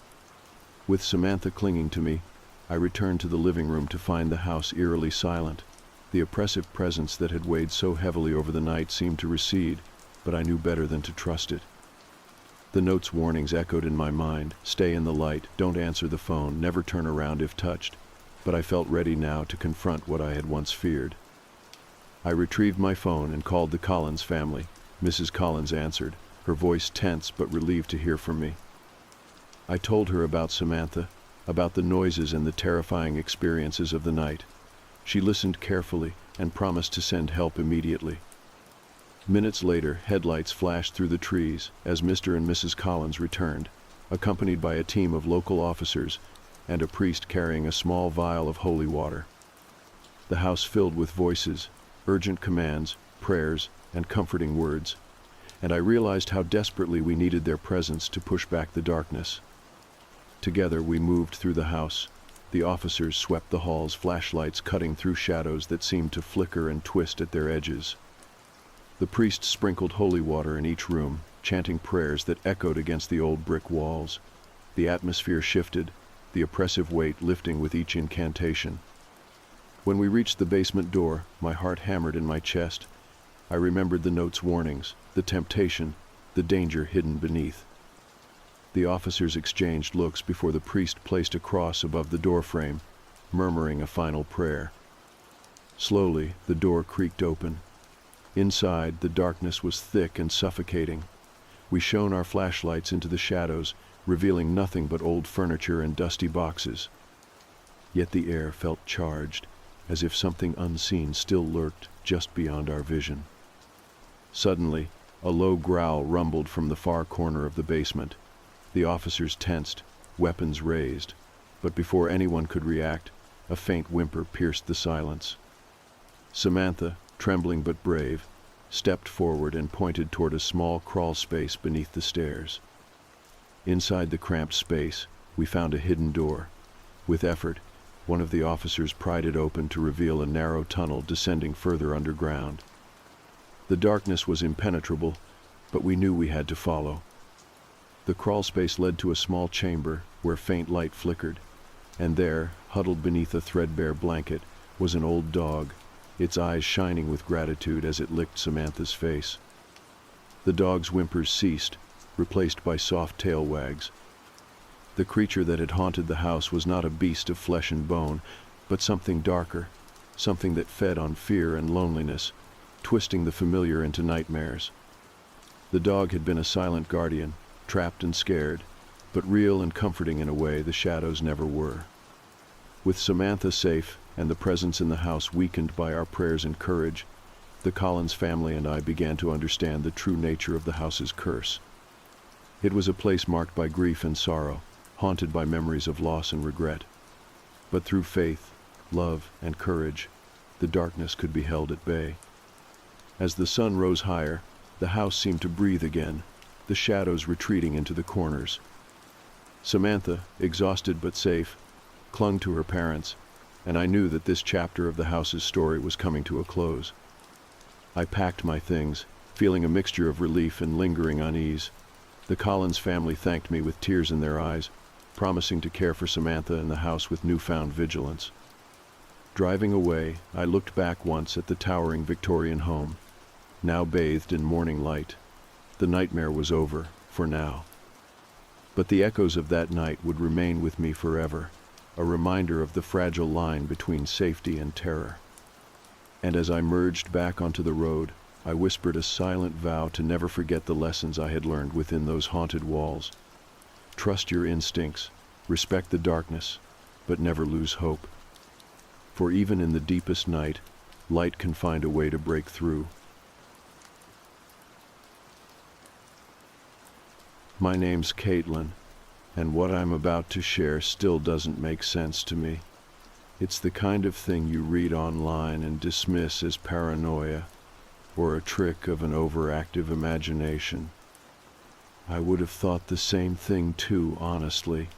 With Samantha clinging to me, I returned to the living room to find the house eerily silent. The oppressive presence that had weighed so heavily over the night seemed to recede, but I knew better than to trust it. The note's warnings echoed in my mind: stay in the light, don't answer the phone, never turn around if touched. But I felt ready now to confront what I had once feared. I retrieved my phone and called the Collins family. Mrs. Collins answered, her voice tense but relieved to hear from me. I told her about Samantha, about the noises and the terrifying experiences of the night. She listened carefully and promised to send help immediately. Minutes later, headlights flashed through the trees as Mr. and Mrs. Collins returned, accompanied by a team of local officers and a priest carrying a small vial of holy water. The house filled with voices, urgent commands, prayers, and comforting words, and I realized how desperately we needed their presence to push back the darkness. Together we moved through the house. The officers swept the halls, flashlights cutting through shadows that seemed to flicker and twist at their edges. The priest sprinkled holy water in each room, chanting prayers that echoed against the old brick walls. The atmosphere shifted, the oppressive weight lifting with each incantation. When we reached the basement door, my heart hammered in my chest. I remembered the note's warnings, the temptation, the danger hidden beneath. The officers exchanged looks before the priest placed a cross above the doorframe, murmuring a final prayer. Slowly, the door creaked open. Inside, the darkness was thick and suffocating. We shone our flashlights into the shadows, revealing nothing but old furniture and dusty boxes. Yet the air felt charged, as if something unseen still lurked just beyond our vision. Suddenly, a low growl rumbled from the far corner of the basement. The officers tensed, weapons raised, but before anyone could react, a faint whimper pierced the silence. Samantha, trembling but brave, stepped forward and pointed toward a small crawl space beneath the stairs. Inside the cramped space, we found a hidden door. With effort, one of the officers pried it open to reveal a narrow tunnel descending further underground. The darkness was impenetrable, but we knew we had to follow. The crawl space led to a small chamber where faint light flickered, and there, huddled beneath a threadbare blanket, was an old dog, its eyes shining with gratitude as it licked Samantha's face. The dog's whimpers ceased, replaced by soft tail wags. The creature that had haunted the house was not a beast of flesh and bone, but something darker, something that fed on fear and loneliness, twisting the familiar into nightmares. The dog had been a silent guardian, trapped and scared, but real and comforting in a way the shadows never were. With Samantha safe and the presence in the house weakened by our prayers and courage, the Collins family and I began to understand the true nature of the house's curse. It was a place marked by grief and sorrow, haunted by memories of loss and regret. But through faith, love, and courage, the darkness could be held at bay. As the sun rose higher, the house seemed to breathe again, the shadows retreating into the corners. Samantha, exhausted but safe, clung to her parents, and I knew that this chapter of the house's story was coming to a close. I packed my things, feeling a mixture of relief and lingering unease. The Collins family thanked me with tears in their eyes, promising to care for Samantha and the house with newfound vigilance. Driving away, I looked back once at the towering Victorian home, now bathed in morning light. The nightmare was over, for now. But the echoes of that night would remain with me forever, a reminder of the fragile line between safety and terror. And as I merged back onto the road, I whispered a silent vow to never forget the lessons I had learned within those haunted walls. Trust your instincts, respect the darkness, but never lose hope. For even in the deepest night, light can find a way to break through. My name's Caitlin, and what I'm about to share still doesn't make sense to me. It's the kind of thing you read online and dismiss as paranoia, or a trick of an overactive imagination. I would have thought the same thing too, honestly.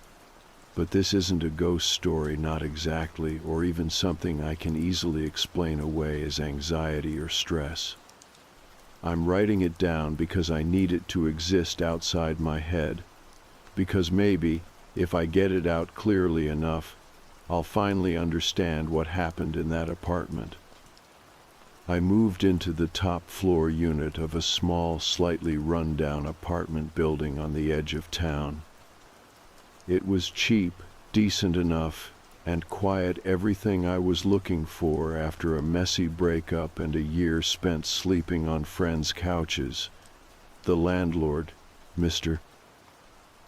But this isn't a ghost story, not exactly, or even something I can easily explain away as anxiety or stress. I'm writing it down because I need it to exist outside my head, because maybe, if I get it out clearly enough, I'll finally understand what happened in that apartment. I moved into the top floor unit of a small, slightly run-down apartment building on the edge of town. It was cheap, decent enough, and quite everything I was looking for after a messy breakup and a year spent sleeping on friends' couches. The landlord, Mr.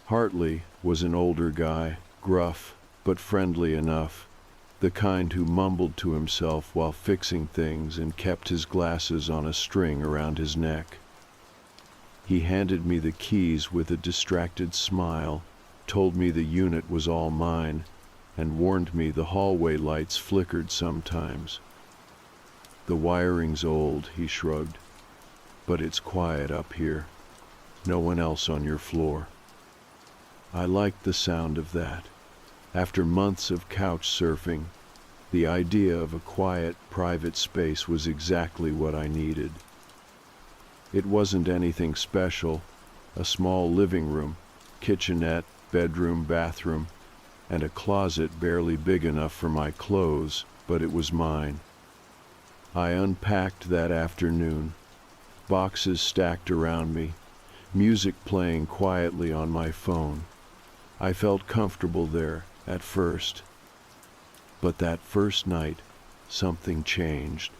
Hartley, was an older guy, gruff, but friendly enough, the kind who mumbled to himself while fixing things and kept his glasses on a string around his neck. He handed me the keys with a distracted smile, told me the unit was all mine, and warned me the hallway lights flickered sometimes. "The wiring's old," he shrugged, "but it's quiet up here. No one else on your floor." I liked the sound of that. After months of couch surfing, the idea of a quiet, private space was exactly what I needed. It wasn't anything special, a small living room, kitchenette, bedroom, bathroom, and a closet barely big enough for my clothes, but it was mine. I unpacked that afternoon, boxes stacked around me, music playing quietly on my phone. I felt comfortable there, at first. But that first night, something changed.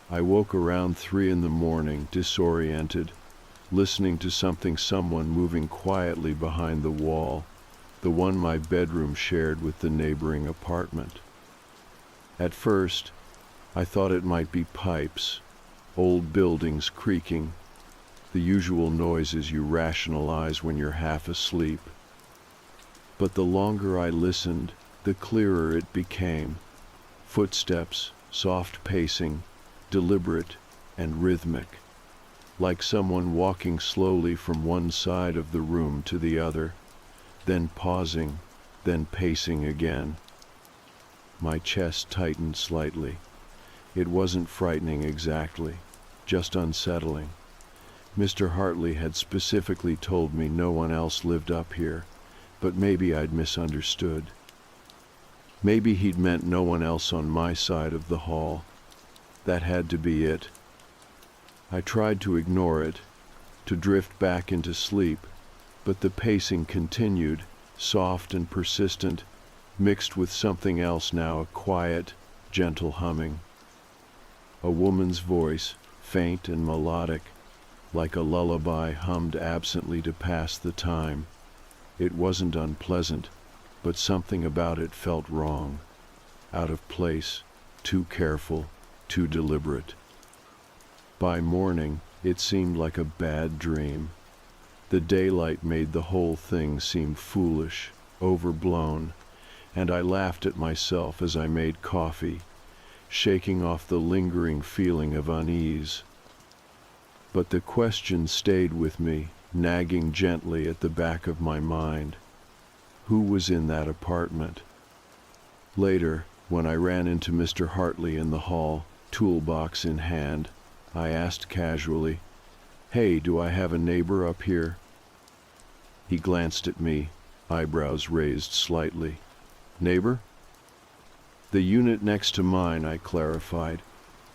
I woke around 3 a.m, disoriented, listening to someone moving quietly behind the wall, the one my bedroom shared with the neighboring apartment. At first, I thought it might be pipes, old buildings creaking, the usual noises you rationalize when you're half asleep. But the longer I listened, the clearer it became. Footsteps, soft pacing, deliberate and rhythmic, like someone walking slowly from one side of the room to the other, then pausing, then pacing again. My chest tightened slightly. It wasn't frightening exactly, just unsettling. Mr. Hartley had specifically told me no one else lived up here, but maybe I'd misunderstood. Maybe he'd meant no one else on my side of the hall. That had to be it. I tried to ignore it, to drift back into sleep, but the pacing continued, soft and persistent, mixed with something else now, a quiet, gentle humming. A woman's voice, faint and melodic, like a lullaby hummed absently to pass the time. It wasn't unpleasant, but something about it felt wrong, out of place, too careful, too deliberate. By morning, it seemed like a bad dream. The daylight made the whole thing seem foolish, overblown, and I laughed at myself as I made coffee, shaking off the lingering feeling of unease. But the question stayed with me, nagging gently at the back of my mind. Who was in that apartment? Later, when I ran into Mr. Hartley in the hall, toolbox in hand, I asked casually, "Hey, do I have a neighbor up here?" He glanced at me, eyebrows raised slightly. "Neighbor?" "The unit next to mine," I clarified,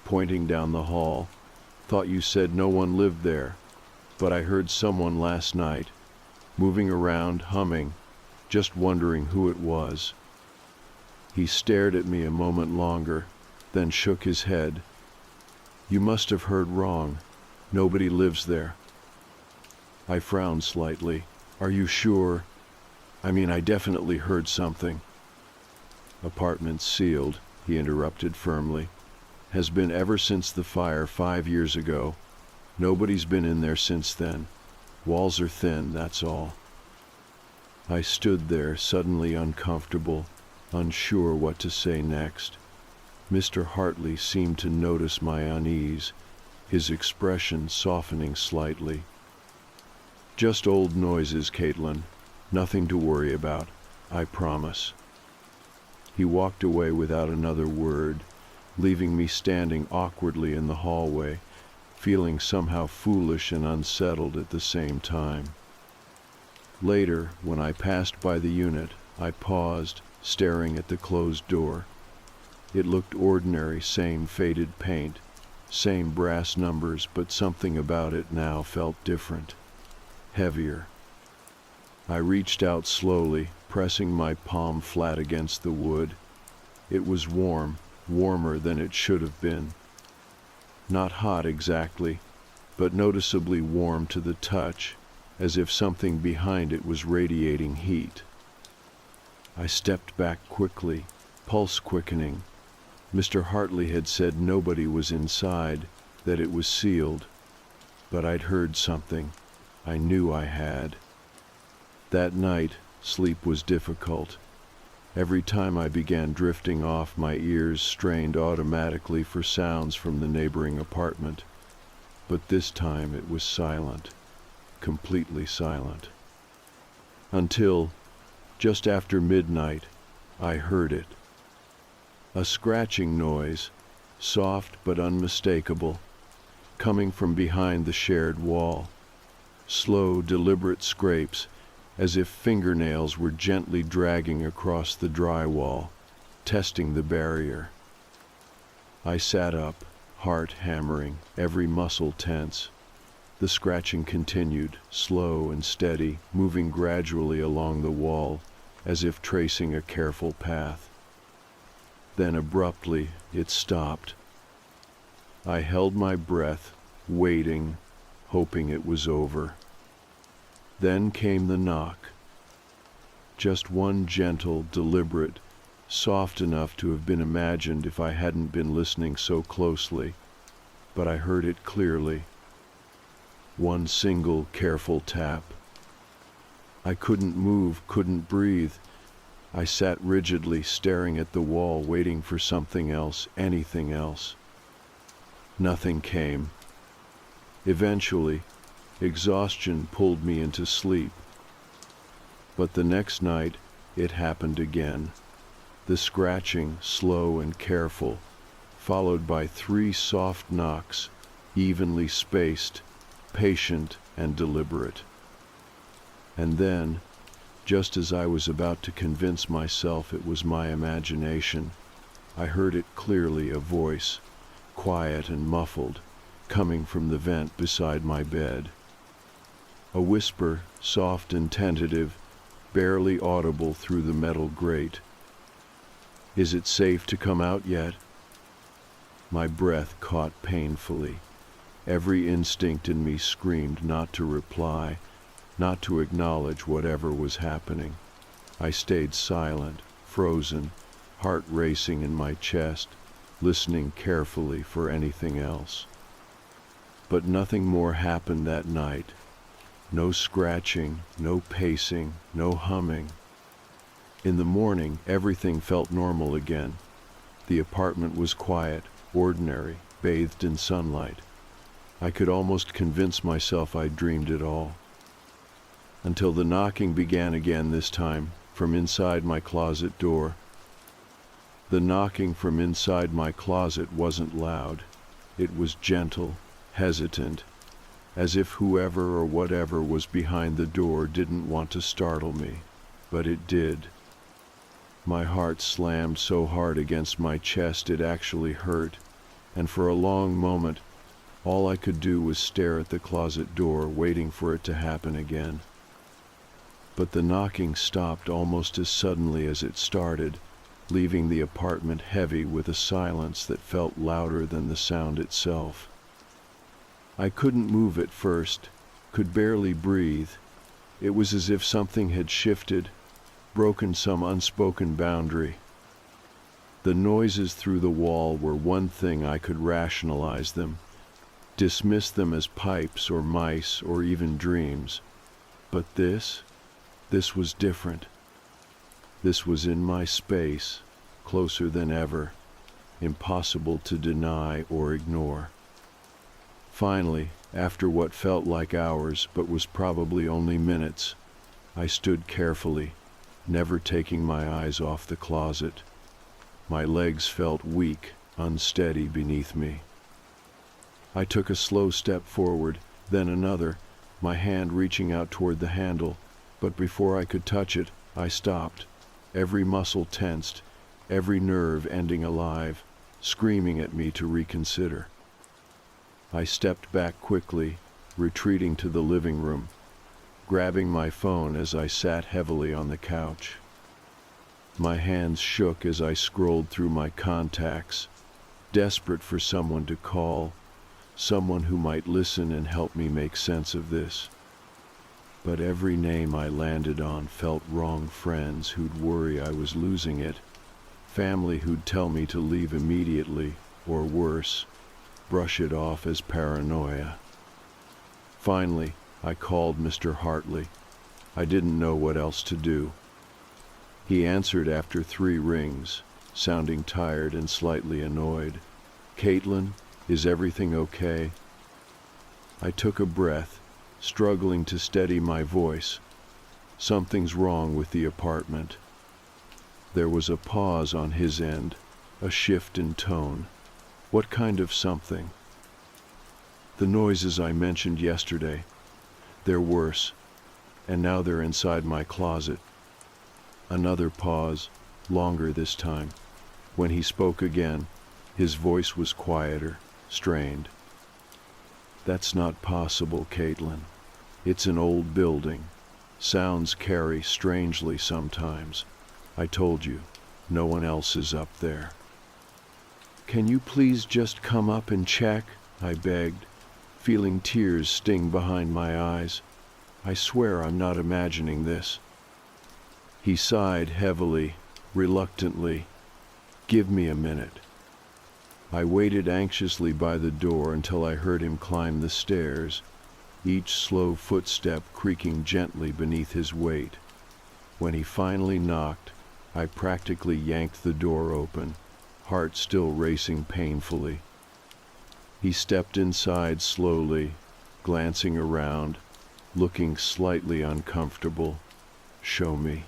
pointing down the hall. "Thought you said no one lived there, but I heard someone last night, moving around, humming, just wondering who it was." He stared at me a moment longer, then shook his head. "You must have heard wrong. Nobody lives there." I frowned slightly. "Are you sure? I definitely heard something." "Apartment sealed," he interrupted firmly. "Has been ever since the fire 5 years ago. Nobody's been in there since then. Walls are thin, that's all." I stood there, suddenly uncomfortable, unsure what to say next. Mr. Hartley seemed to notice my unease, his expression softening slightly. "Just old noises, Caitlin. Nothing to worry about, I promise." He walked away without another word, leaving me standing awkwardly in the hallway, feeling somehow foolish and unsettled at the same time. Later, when I passed by the unit, I paused, staring at the closed door. It looked ordinary, same faded paint, same brass numbers, but something about it now felt different, heavier. I reached out slowly, pressing my palm flat against the wood. It was warm, warmer than it should have been. Not hot exactly, but noticeably warm to the touch, as if something behind it was radiating heat. I stepped back quickly, pulse quickening. Mr. Hartley had said nobody was inside, that it was sealed. But I'd heard something. I knew I had. That night, sleep was difficult. Every time I began drifting off, my ears strained automatically for sounds from the neighboring apartment. But this time it was silent, completely silent. Until, just after midnight, I heard it. A scratching noise, soft but unmistakable, coming from behind the shared wall. Slow, deliberate scrapes, as if fingernails were gently dragging across the drywall, testing the barrier. I sat up, heart hammering, every muscle tense. The scratching continued, slow and steady, moving gradually along the wall, as if tracing a careful path. Then abruptly, it stopped. I held my breath, waiting, hoping it was over. Then came the knock. Just one gentle, deliberate, soft enough to have been imagined if I hadn't been listening so closely, but I heard it clearly. One single, careful tap. I couldn't move, couldn't breathe. I sat rigidly, staring at the wall, waiting for something else, anything else. Nothing came. Eventually, exhaustion pulled me into sleep. But the next night, it happened again. The scratching, slow and careful, followed by 3 soft knocks, evenly spaced, patient and deliberate. And then, just as I was about to convince myself it was my imagination, I heard it clearly, a voice, quiet and muffled, coming from the vent beside my bed. A whisper, soft and tentative, barely audible through the metal grate. "Is it safe to come out yet?" My breath caught painfully. Every instinct in me screamed not to reply, not to acknowledge whatever was happening. I stayed silent, frozen, heart racing in my chest, listening carefully for anything else. But nothing more happened that night. No scratching, no pacing, no humming. In the morning, everything felt normal again. The apartment was quiet, ordinary, bathed in sunlight. I could almost convince myself I'd dreamed it all. Until the knocking began again, this time from inside my closet door. The knocking from inside my closet wasn't loud. It was gentle, hesitant, as if whoever or whatever was behind the door didn't want to startle me, but it did. My heart slammed so hard against my chest it actually hurt, and for a long moment, all I could do was stare at the closet door, waiting for it to happen again. But the knocking stopped almost as suddenly as it started, leaving the apartment heavy with a silence that felt louder than the sound itself. I couldn't move at first, could barely breathe. It was as if something had shifted, broken some unspoken boundary. The noises through the wall were one thing I could rationalize them, dismiss them as pipes or mice or even dreams. But this was different. This was in my space, closer than ever, impossible to deny or ignore. Finally, after what felt like hours but was probably only minutes, I stood carefully, never taking my eyes off the closet. My legs felt weak, unsteady beneath me. I took a slow step forward, then another, my hand reaching out toward the handle, but before I could touch it, I stopped, every muscle tensed, every nerve ending alive, screaming at me to reconsider. I stepped back quickly, retreating to the living room, grabbing my phone as I sat heavily on the couch. My hands shook as I scrolled through my contacts, desperate for someone to call, someone who might listen and help me make sense of this. But every name I landed on felt wrong. Friends who'd worry I was losing it, family who'd tell me to leave immediately, or worse, brush it off as paranoia. Finally, I called Mr. Hartley. I didn't know what else to do. He answered after 3 rings, sounding tired and slightly annoyed. "Caitlin, is everything okay?" I took a breath, struggling to steady my voice. Something's wrong with the apartment. There was a pause on his end, a shift in tone. What kind of something? "The noises I mentioned yesterday. They're worse, and now they're inside my closet." Another pause, longer this time. When he spoke again, his voice was quieter, strained. "That's not possible, Caitlin. It's an old building. Sounds carry strangely sometimes. I told you, no one else is up there." "Can you please just come up and check?" I begged, feeling tears sting behind my eyes. "I swear I'm not imagining this." He sighed heavily, reluctantly. "Give me a minute." I waited anxiously by the door until I heard him climb the stairs, each slow footstep creaking gently beneath his weight. When he finally knocked, I practically yanked the door open, heart still racing painfully. He stepped inside slowly, glancing around, looking slightly uncomfortable. "Show me."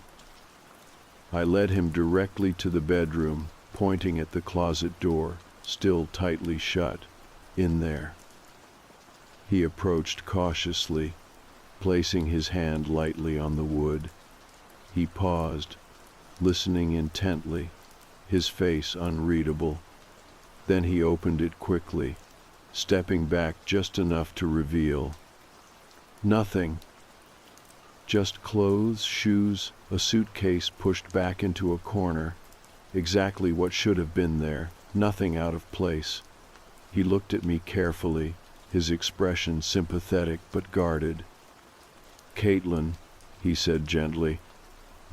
I led him directly to the bedroom, pointing at the closet door, still tightly shut. "In there." He approached cautiously, placing his hand lightly on the wood. He paused, listening intently, his face unreadable. Then he opened it quickly, stepping back just enough to reveal nothing. Just clothes, shoes, a suitcase pushed back into a corner. Exactly what should have been there, nothing out of place. He looked at me carefully, his expression sympathetic but guarded. "Caitlin," he said gently,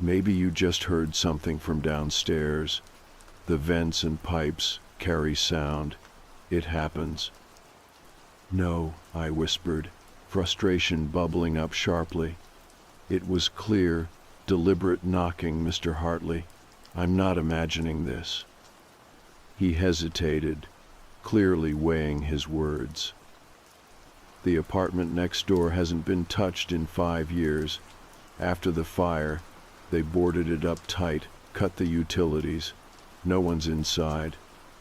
"maybe you just heard something from downstairs. The vents and pipes carry sound. It happens." "No," I whispered, frustration bubbling up sharply. "It was clear, deliberate knocking, Mr. Hartley. I'm not imagining this." He hesitated, clearly weighing his words. "The apartment next door hasn't been touched in 5 years. After the fire, they boarded it up tight, cut the utilities. No one's inside.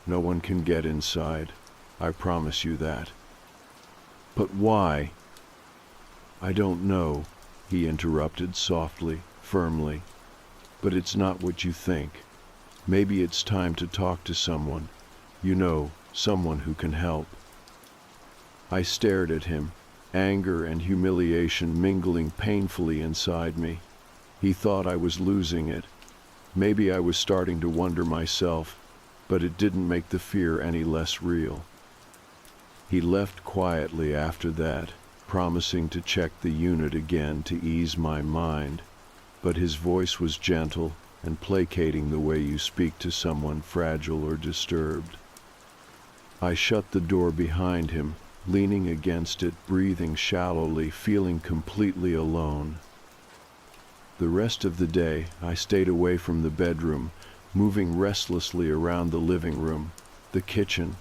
No one can get inside. I promise you that." "But why?" "I don't know," he interrupted softly, firmly. "But it's not what you think. Maybe it's time to talk to someone. You know, someone who can help." I stared at him, anger and humiliation mingling painfully inside me. He thought I was losing it. Maybe I was starting to wonder myself, but it didn't make the fear any less real. He left quietly after that, promising to check the unit again to ease my mind, but his voice was gentle and placating the way you speak to someone fragile or disturbed. I shut the door behind him, leaning against it, breathing shallowly, feeling completely alone. The rest of the day, I stayed away from the bedroom, moving restlessly around the living room, the kitchen,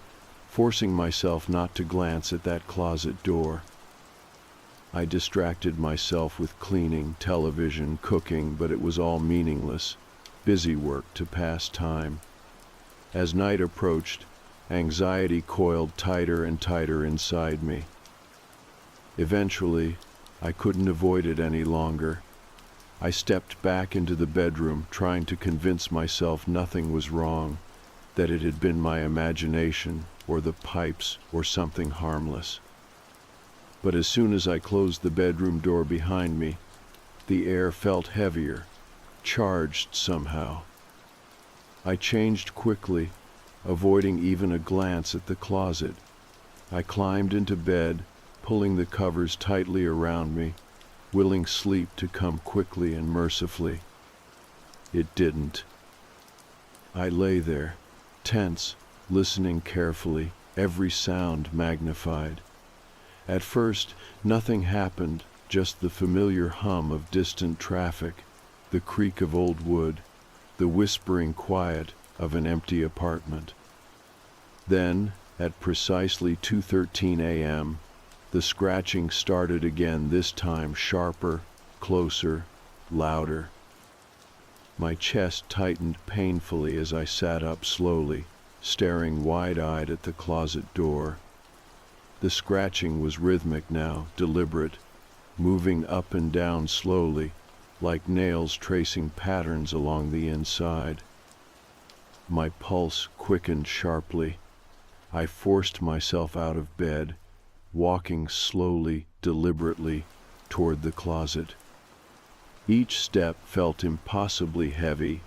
forcing myself not to glance at that closet door. I distracted myself with cleaning, television, cooking, but it was all meaningless, busy work to pass time. As night approached, anxiety coiled tighter and tighter inside me. Eventually, I couldn't avoid it any longer. I stepped back into the bedroom, trying to convince myself nothing was wrong, that it had been my imagination, or the pipes, or something harmless. But as soon as I closed the bedroom door behind me, the air felt heavier, charged somehow. I changed quickly, avoiding even a glance at the closet. I climbed into bed, pulling the covers tightly around me, willing sleep to come quickly and mercifully. It didn't. I lay there, tense, listening carefully, every sound magnified. At first, nothing happened, just the familiar hum of distant traffic, the creak of old wood, the whispering quiet of an empty apartment. Then, at precisely 2:13 a.m., the scratching started again, this time sharper, closer, louder. My chest tightened painfully as I sat up slowly, staring wide-eyed at the closet door. The scratching was rhythmic now, deliberate, moving up and down slowly, like nails tracing patterns along the inside. My pulse quickened sharply. I forced myself out of bed, walking slowly, deliberately, toward the closet. Each step felt impossibly heavy,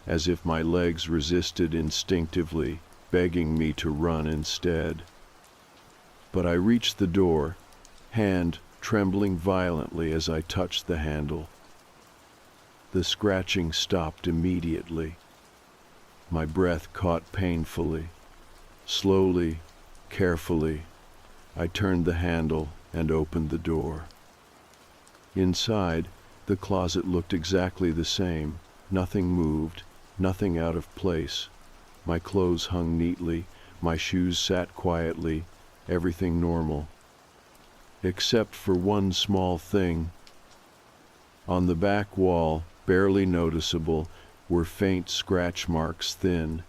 as if my legs resisted instinctively, begging me to run instead. But I reached the door, hand trembling violently as I touched the handle. The scratching stopped immediately. My breath caught painfully. Slowly, carefully, I turned the handle and opened the door. Inside, the closet looked exactly the same. Nothing moved, nothing out of place. My clothes hung neatly, my shoes sat quietly, everything normal. Except for one small thing. On the back wall, barely noticeable, were faint scratch marks, thin,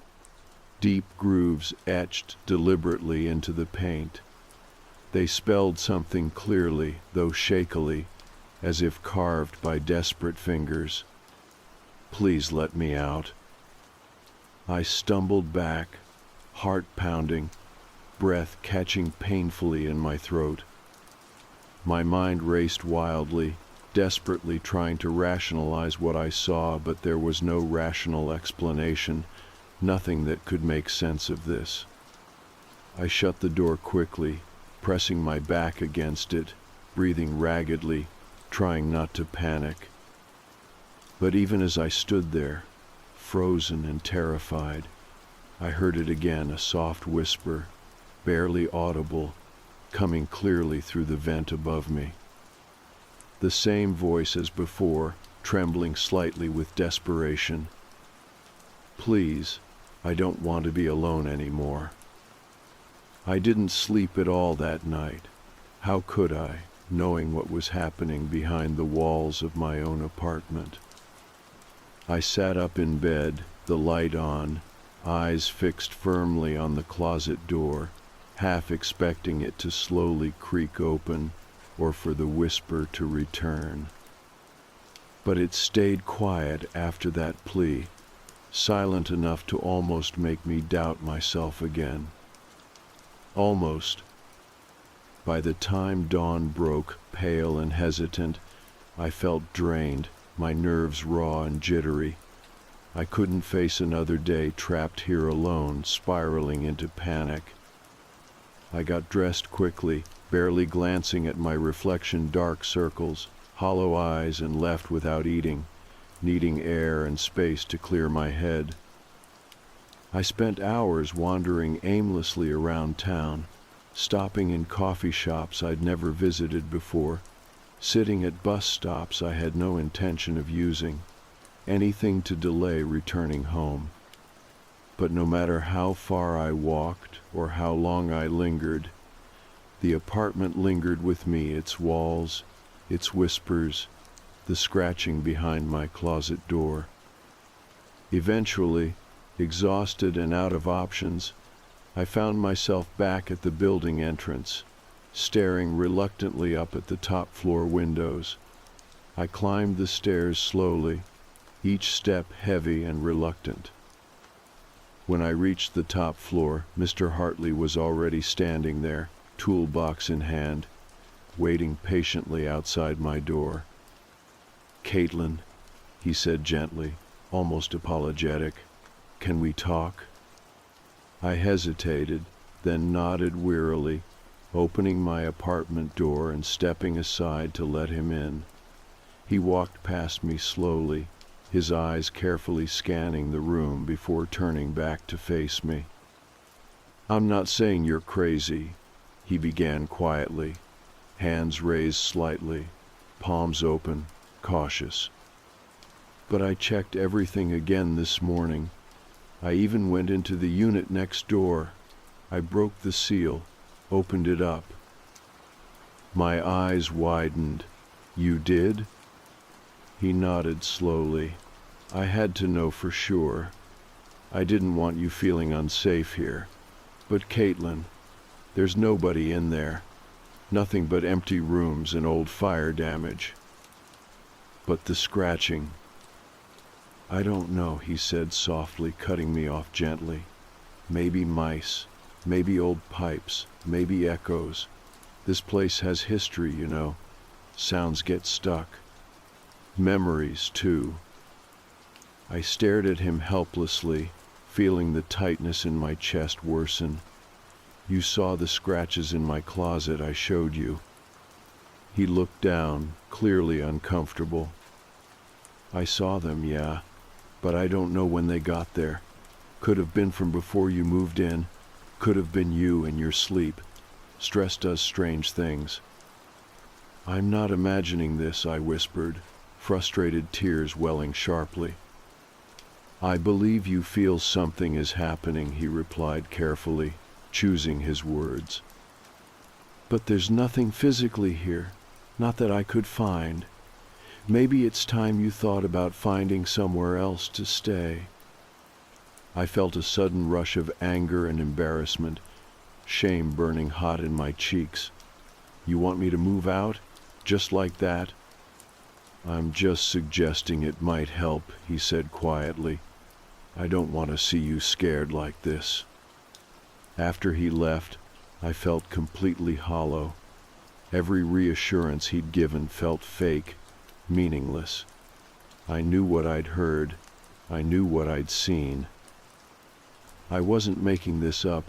deep grooves etched deliberately into the paint. They spelled something clearly, though shakily, as if carved by desperate fingers. "Please let me out." I stumbled back, heart pounding, breath catching painfully in my throat. My mind raced wildly, desperately trying to rationalize what I saw, but there was no rational explanation, nothing that could make sense of this. I shut the door quickly, pressing my back against it, breathing raggedly, trying not to panic. But even as I stood there, frozen and terrified, I heard it again, a soft whisper, barely audible, coming clearly through the vent above me. The same voice as before, trembling slightly with desperation. "Please, I don't want to be alone anymore." I didn't sleep at all that night. How could I, knowing what was happening behind the walls of my own apartment? I sat up in bed, the light on, eyes fixed firmly on the closet door, half expecting it to slowly creak open or for the whisper to return. But it stayed quiet after that plea, silent enough to almost make me doubt myself again. Almost. By the time dawn broke, pale and hesitant, I felt drained, my nerves raw and jittery. I couldn't face another day trapped here alone, spiraling into panic. I got dressed quickly, barely glancing at my reflection, dark circles, hollow eyes, and left without eating, needing air and space to clear my head. I spent hours wandering aimlessly around town, stopping in coffee shops I'd never visited before, sitting at bus stops I had no intention of using, anything to delay returning home. But no matter how far I walked or how long I lingered, the apartment lingered with me, its walls, its whispers, the scratching behind my closet door. Eventually, exhausted and out of options, I found myself back at the building entrance, staring reluctantly up at the top floor windows. I climbed the stairs slowly, each step heavy and reluctant. When I reached the top floor, Mr. Hartley was already standing there, toolbox in hand, waiting patiently outside my door. "Caitlin," he said gently, almost apologetic, "can we talk?" I hesitated, then nodded wearily, opening my apartment door and stepping aside to let him in. He walked past me slowly, his eyes carefully scanning the room before turning back to face me. "I'm not saying you're crazy," he began quietly, hands raised slightly, palms open, cautious. "But I checked everything again this morning. I even went into the unit next door. I broke the seal, opened it up." My eyes widened. "You did?" He nodded slowly. "I had to know for sure. I didn't want you feeling unsafe here. But Caitlin, there's nobody in there. Nothing but empty rooms and old fire damage." "But the scratching." "I don't know," he said softly, cutting me off gently. "Maybe mice, maybe old pipes, maybe echoes. This place has history, you know. Sounds get stuck. Memories, too." I stared at him helplessly, feeling the tightness in my chest worsen. "You saw the scratches in my closet I showed you." He looked down, clearly uncomfortable. "I saw them, yeah, but I don't know when they got there. Could have been from before you moved in. Could have been you in your sleep. Stress does strange things." "I'm not imagining this," I whispered, frustrated tears welling sharply. "I believe you feel something is happening," he replied carefully, choosing his words. "But there's nothing physically here, not that I could find. Maybe it's time you thought about finding somewhere else to stay." I felt a sudden rush of anger and embarrassment, shame burning hot in my cheeks. "You want me to move out? Just like that?" "I'm just suggesting it might help," he said quietly. "I don't want to see you scared like this." After he left, I felt completely hollow. Every reassurance he'd given felt fake, meaningless. I knew what I'd heard. I knew what I'd seen. I wasn't making this up.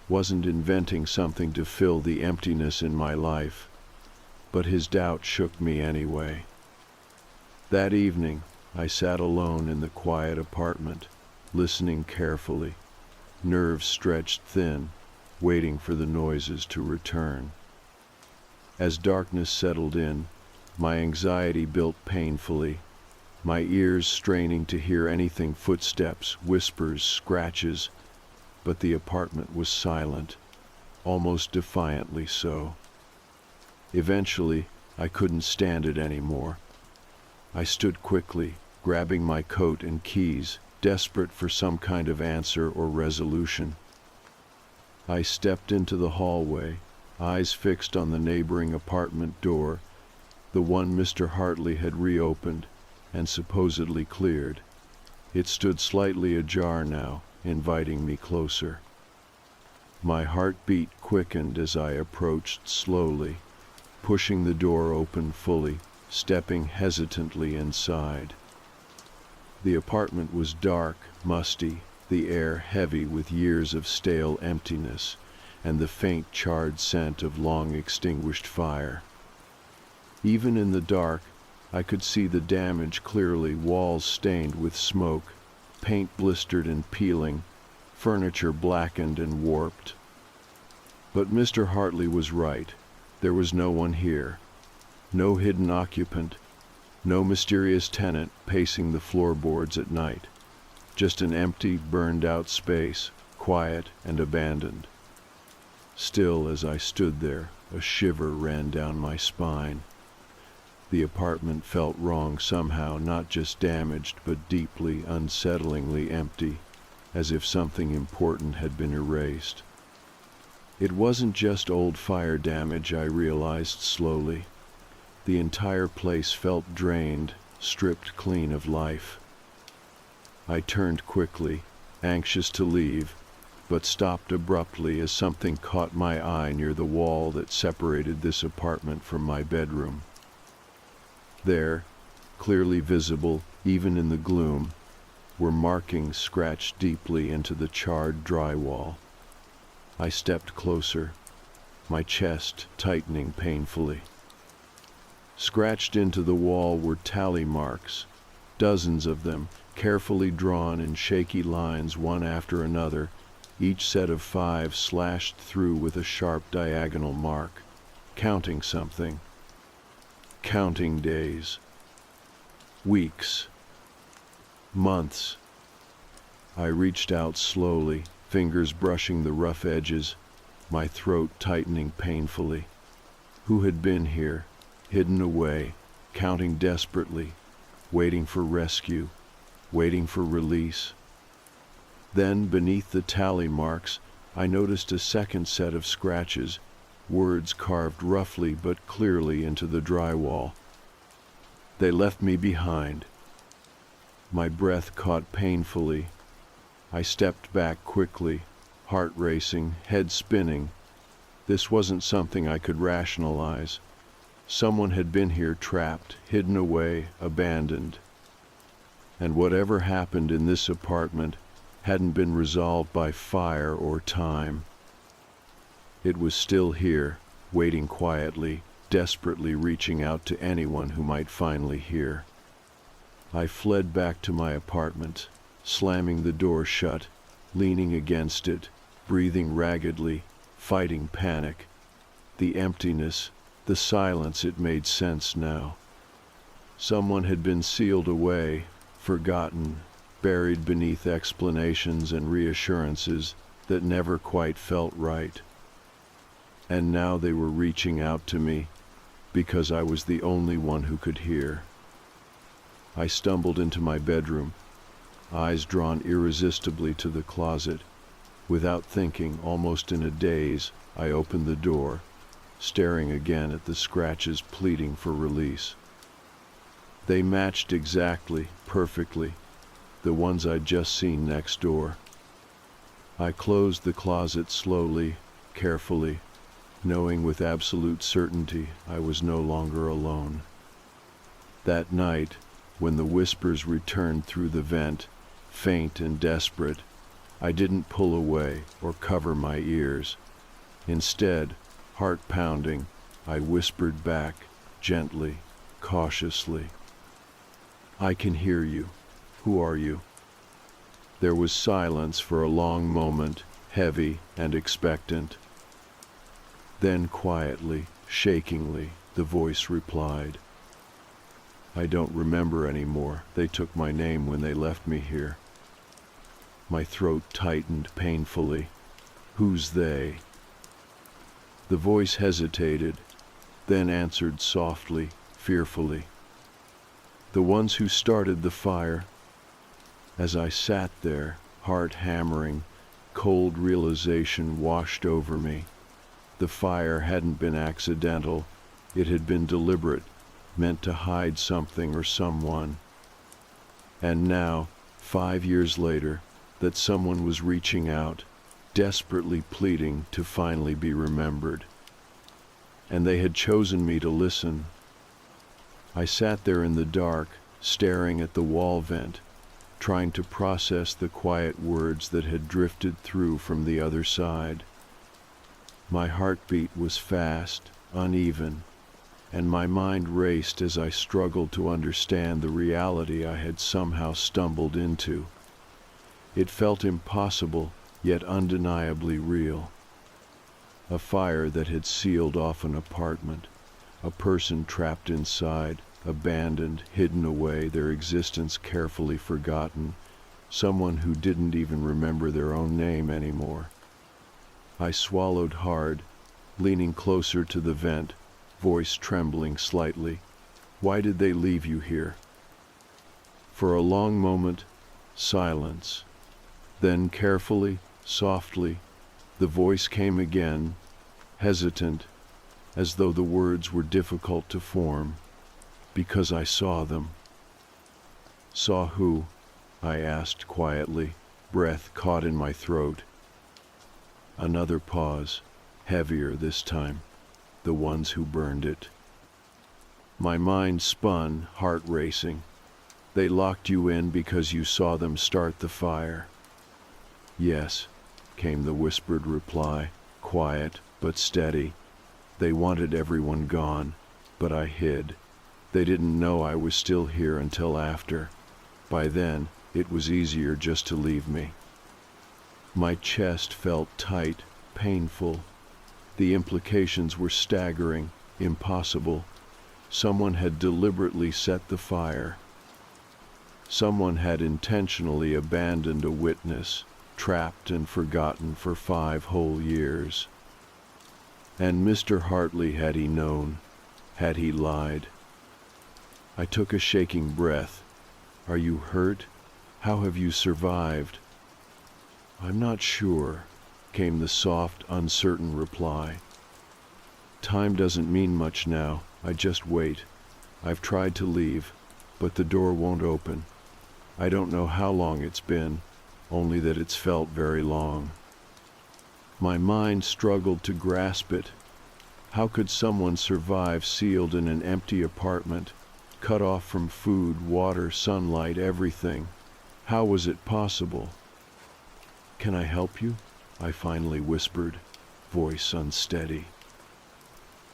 wasn't inventing something to fill the emptiness in my life, but his doubt shook me anyway. That evening, I sat alone in the quiet apartment, listening carefully, nerves stretched thin, waiting for the noises to return. As darkness settled in, my anxiety built painfully, my ears straining to hear anything: footsteps, whispers, scratches, but the apartment was silent, almost defiantly so. Eventually, I couldn't stand it anymore. I stood quickly, grabbing my coat and keys, desperate for some kind of answer or resolution. I stepped into the hallway, eyes fixed on the neighboring apartment door, the one Mr. Hartley had reopened and supposedly cleared. It stood slightly ajar now, inviting me closer. My heartbeat quickened as I approached slowly, pushing the door open fully, stepping hesitantly inside. The apartment was dark, musty, the air heavy with years of stale emptiness, and the faint charred scent of long extinguished fire. Even in the dark, I could see the damage clearly: walls stained with smoke, paint blistered and peeling, furniture blackened and warped. But Mr. Hartley was right. There was no one here. No hidden occupant, no mysterious tenant pacing the floorboards at night. Just an empty, burned-out space, quiet and abandoned. Still, as I stood there, a shiver ran down my spine. The apartment felt wrong somehow, not just damaged, but deeply, unsettlingly empty, as if something important had been erased. It wasn't just old fire damage, I realized slowly. The entire place felt drained, stripped clean of life. I turned quickly, anxious to leave, but stopped abruptly as something caught my eye near the wall that separated this apartment from my bedroom. There, clearly visible even in the gloom, were markings scratched deeply into the charred drywall. I stepped closer, my chest tightening painfully. Scratched into the wall were tally marks, dozens of them, carefully drawn in shaky lines one after another, each set of 5 slashed through with a sharp diagonal mark, counting something. Counting days, weeks, months. I reached out slowly, fingers brushing the rough edges, my throat tightening painfully. Who had been here, hidden away, counting desperately, waiting for rescue, waiting for release? Then, beneath the tally marks, I noticed a second set of scratches, words carved roughly but clearly into the drywall. They left me behind. My breath caught painfully. I stepped back quickly, heart racing, head spinning. This wasn't something I could rationalize. Someone had been here, trapped, hidden away, abandoned. And whatever happened in this apartment hadn't been resolved by fire or time. It was still here, waiting quietly, desperately reaching out to anyone who might finally hear. I fled back to my apartment, slamming the door shut, leaning against it, breathing raggedly, fighting panic. The emptiness, the silence, it made sense now. Someone had been sealed away, forgotten, buried beneath explanations and reassurances that never quite felt right. And now they were reaching out to me, because I was the only one who could hear. I stumbled into my bedroom, eyes drawn irresistibly to the closet. Without thinking, almost in a daze, I opened the door, staring again at the scratches pleading for release. They matched exactly, perfectly, the ones I'd just seen next door. I closed the closet slowly, carefully, knowing with absolute certainty I was no longer alone. That night, when the whispers returned through the vent, faint and desperate, I didn't pull away or cover my ears. Instead, heart pounding, I whispered back, gently, cautiously, "I can hear you. Who are you?" There was silence for a long moment, heavy and expectant. Then quietly, shakingly, the voice replied, "I don't remember anymore. They took my name when they left me here." My throat tightened painfully. "Who's they?" The voice hesitated, then answered softly, fearfully, "The ones who started the fire." As I sat there, heart hammering, cold realization washed over me. The fire hadn't been accidental. It had been deliberate, meant to hide something or someone. And now, 5 years later, that someone was reaching out, desperately pleading to finally be remembered. And they had chosen me to listen. I sat there in the dark, staring at the wall vent, trying to process the quiet words that had drifted through from the other side. My heartbeat was fast, uneven, and my mind raced as I struggled to understand the reality I had somehow stumbled into. It felt impossible, yet undeniably real. A fire that had sealed off an apartment, a person trapped inside, abandoned, hidden away, their existence carefully forgotten, someone who didn't even remember their own name anymore. I swallowed hard, leaning closer to the vent, voice trembling slightly. "Why did they leave you here?" For a long moment, silence. Then carefully, softly, the voice came again, hesitant, as though the words were difficult to form. "Because I saw them." "Saw who?" I asked quietly, breath caught in my throat. Another pause, heavier this time. "The ones who burned it." My mind spun, heart racing. "They locked you in because you saw them start the fire." "Yes," came the whispered reply, quiet but steady. "They wanted everyone gone, but I hid. They didn't know I was still here until after. By then, it was easier just to leave me." My chest felt tight, painful. The implications were staggering, impossible. Someone had deliberately set the fire. Someone had intentionally abandoned a witness, trapped and forgotten for 5 whole years. And Mr. Hartley, had he known, had he lied? I took a shaking breath. "Are you hurt? How have you survived?" "I'm not sure," came the soft, uncertain reply. "Time doesn't mean much now. I just wait. I've tried to leave, but the door won't open. I don't know how long it's been, only that it's felt very long." My mind struggled to grasp it. How could someone survive sealed in an empty apartment, cut off from food, water, sunlight, everything? How was it possible? "Can I help you?" I finally whispered, voice unsteady.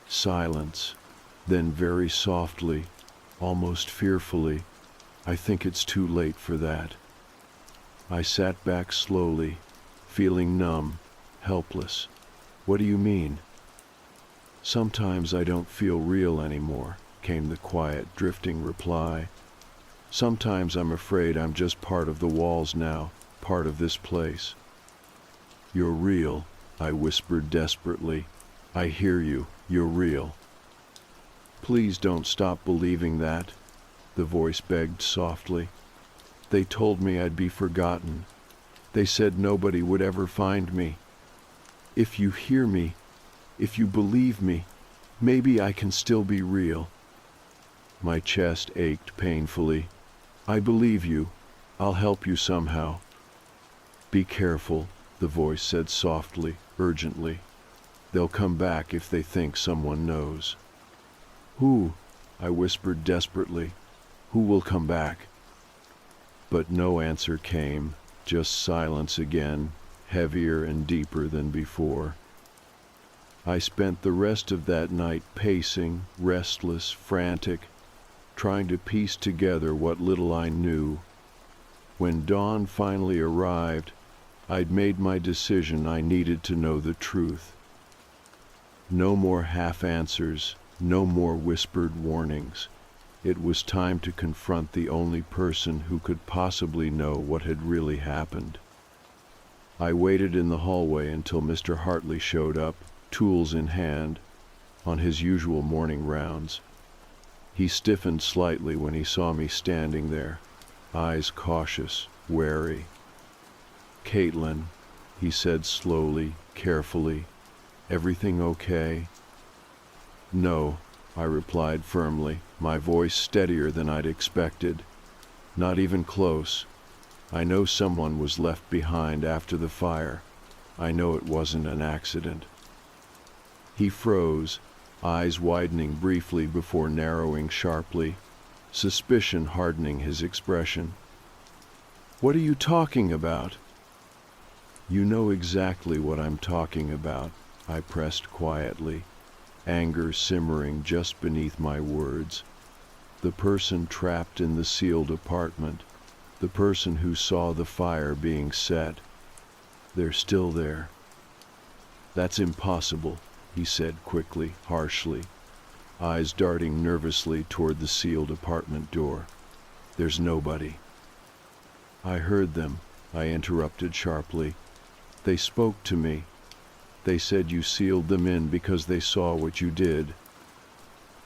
Silence. Then very softly, almost fearfully, "I think it's too late for that." I sat back slowly, feeling numb, helpless. "What do you mean?" "Sometimes I don't feel real anymore," came the quiet, drifting reply. "Sometimes I'm afraid I'm just part of the walls now, part of this place." "You're real," I whispered desperately. "I hear you, you're real." "Please don't stop believing that," the voice begged softly. "They told me I'd be forgotten. They said nobody would ever find me. If you hear me, if you believe me, maybe I can still be real." My chest ached painfully. "I believe you. I'll help you somehow." "Be careful," the voice said softly, urgently. "They'll come back if they think someone knows." "Who?" I whispered desperately. "Who will come back?" But no answer came. Just silence again, heavier and deeper than before. I spent the rest of that night pacing, restless, frantic, trying to piece together what little I knew. When dawn finally arrived, I'd made my decision. I needed to know the truth. No more half answers, no more whispered warnings. It was time to confront the only person who could possibly know what had really happened. I waited in the hallway until Mr. Hartley showed up, tools in hand, on his usual morning rounds. He stiffened slightly when he saw me standing there, eyes cautious, wary. "Caitlin," he said slowly, carefully, "everything okay?" "No," I replied firmly, my voice steadier than I'd expected. "Not even close. I know someone was left behind after the fire. I know it wasn't an accident." He froze, eyes widening briefly before narrowing sharply, suspicion hardening his expression. "What are you talking about?" "You know exactly what I'm talking about," I pressed quietly, anger simmering just beneath my words. "The person trapped in the sealed apartment, the person who saw the fire being set. They're still there." "That's impossible," he said quickly, harshly, eyes darting nervously toward the sealed apartment door. "There's nobody." "I heard them," I interrupted sharply. "They spoke to me. They said you sealed them in because they saw what you did."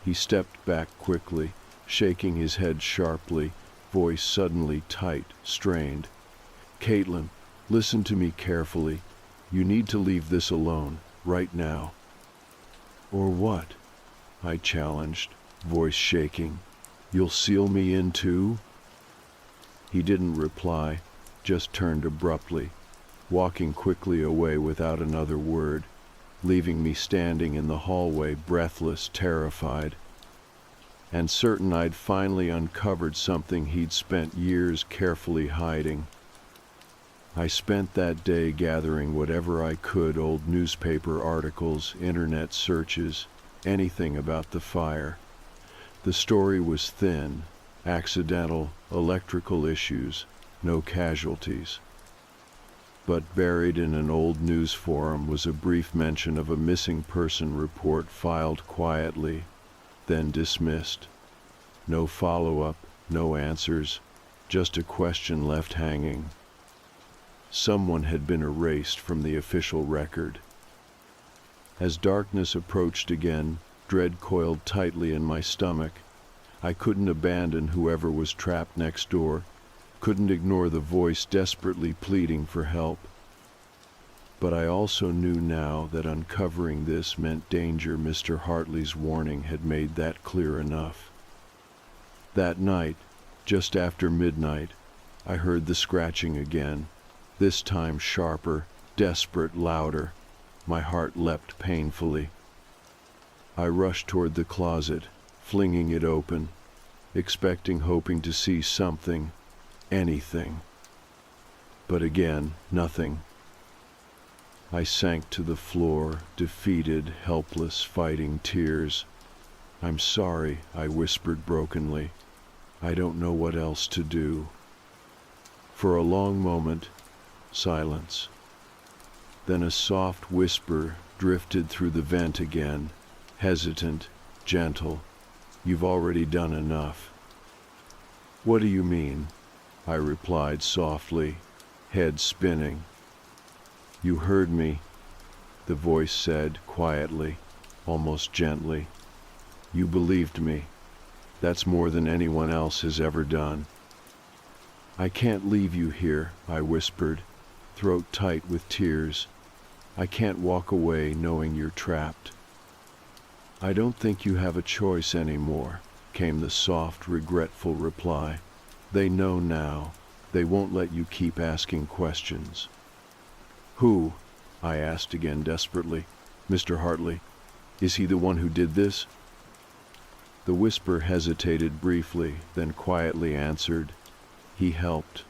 He stepped back quickly, shaking his head sharply, voice suddenly tight, strained. "Caitlin, listen to me carefully. You need to leave this alone, right now." "Or what?" I challenged, voice shaking. "You'll seal me in too?" He didn't reply, just turned abruptly, walking quickly away without another word, leaving me standing in the hallway, breathless, terrified, and certain I'd finally uncovered something he'd spent years carefully hiding. I spent that day gathering whatever I could, old newspaper articles, internet searches, anything about the fire. The story was thin, accidental, electrical issues, no casualties. But buried in an old news forum was a brief mention of a missing person report filed quietly, then dismissed. No follow-up, no answers, just a question left hanging. Someone had been erased from the official record. As darkness approached again, dread coiled tightly in my stomach. I couldn't abandon whoever was trapped next door, couldn't ignore the voice desperately pleading for help. But I also knew now that uncovering this meant danger. Mr. Hartley's warning had made that clear enough. That night, just after midnight, I heard the scratching again, this time sharper, desperate, louder. My heart leapt painfully. I rushed toward the closet, flinging it open, expecting, hoping to see something, anything. But again, nothing. I sank to the floor, defeated, helpless, fighting tears. "I'm sorry," I whispered brokenly. "I don't know what else to do." For a long moment, silence. Then a soft whisper drifted through the vent again, hesitant, gentle. "You've already done enough." "What do you mean?" I replied softly, head spinning. "You heard me," the voice said quietly, almost gently. "You believed me. That's more than anyone else has ever done." "I can't leave you here," I whispered, throat tight with tears. "I can't walk away knowing you're trapped." "I don't think you have a choice anymore," came the soft, regretful reply. "They know now. They won't let you keep asking questions." "Who?" I asked again desperately. "Mr. Hartley? Is he the one who did this?" The whisper hesitated briefly, then quietly answered, "He helped."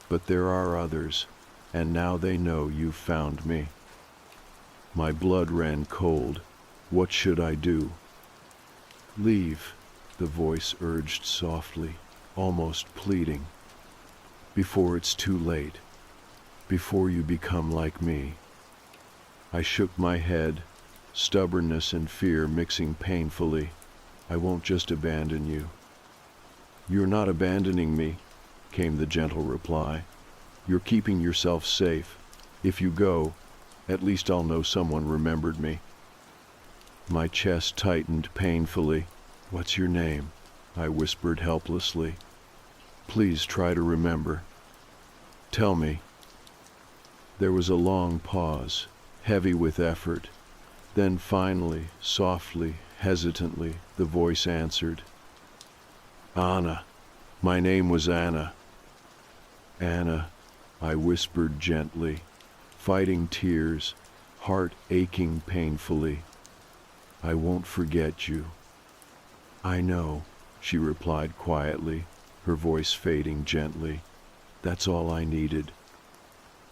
But there are others, and now they know you've found me. My blood ran cold. What should I do? Leave, the voice urged softly, almost pleading. Before it's too late. Before you become like me. I shook my head, stubbornness and fear mixing painfully. I won't just abandon you. You're not abandoning me, came the gentle reply. You're keeping yourself safe. If you go, at least I'll know someone remembered me. My chest tightened painfully. What's your name? I whispered helplessly. Please try to remember. Tell me. There was a long pause, heavy with effort. Then finally, softly, hesitantly, the voice answered. Anna. My name was Anna. Anna, I whispered gently, fighting tears, heart aching painfully. I won't forget you. I know, she replied quietly, her voice fading gently. That's all I needed.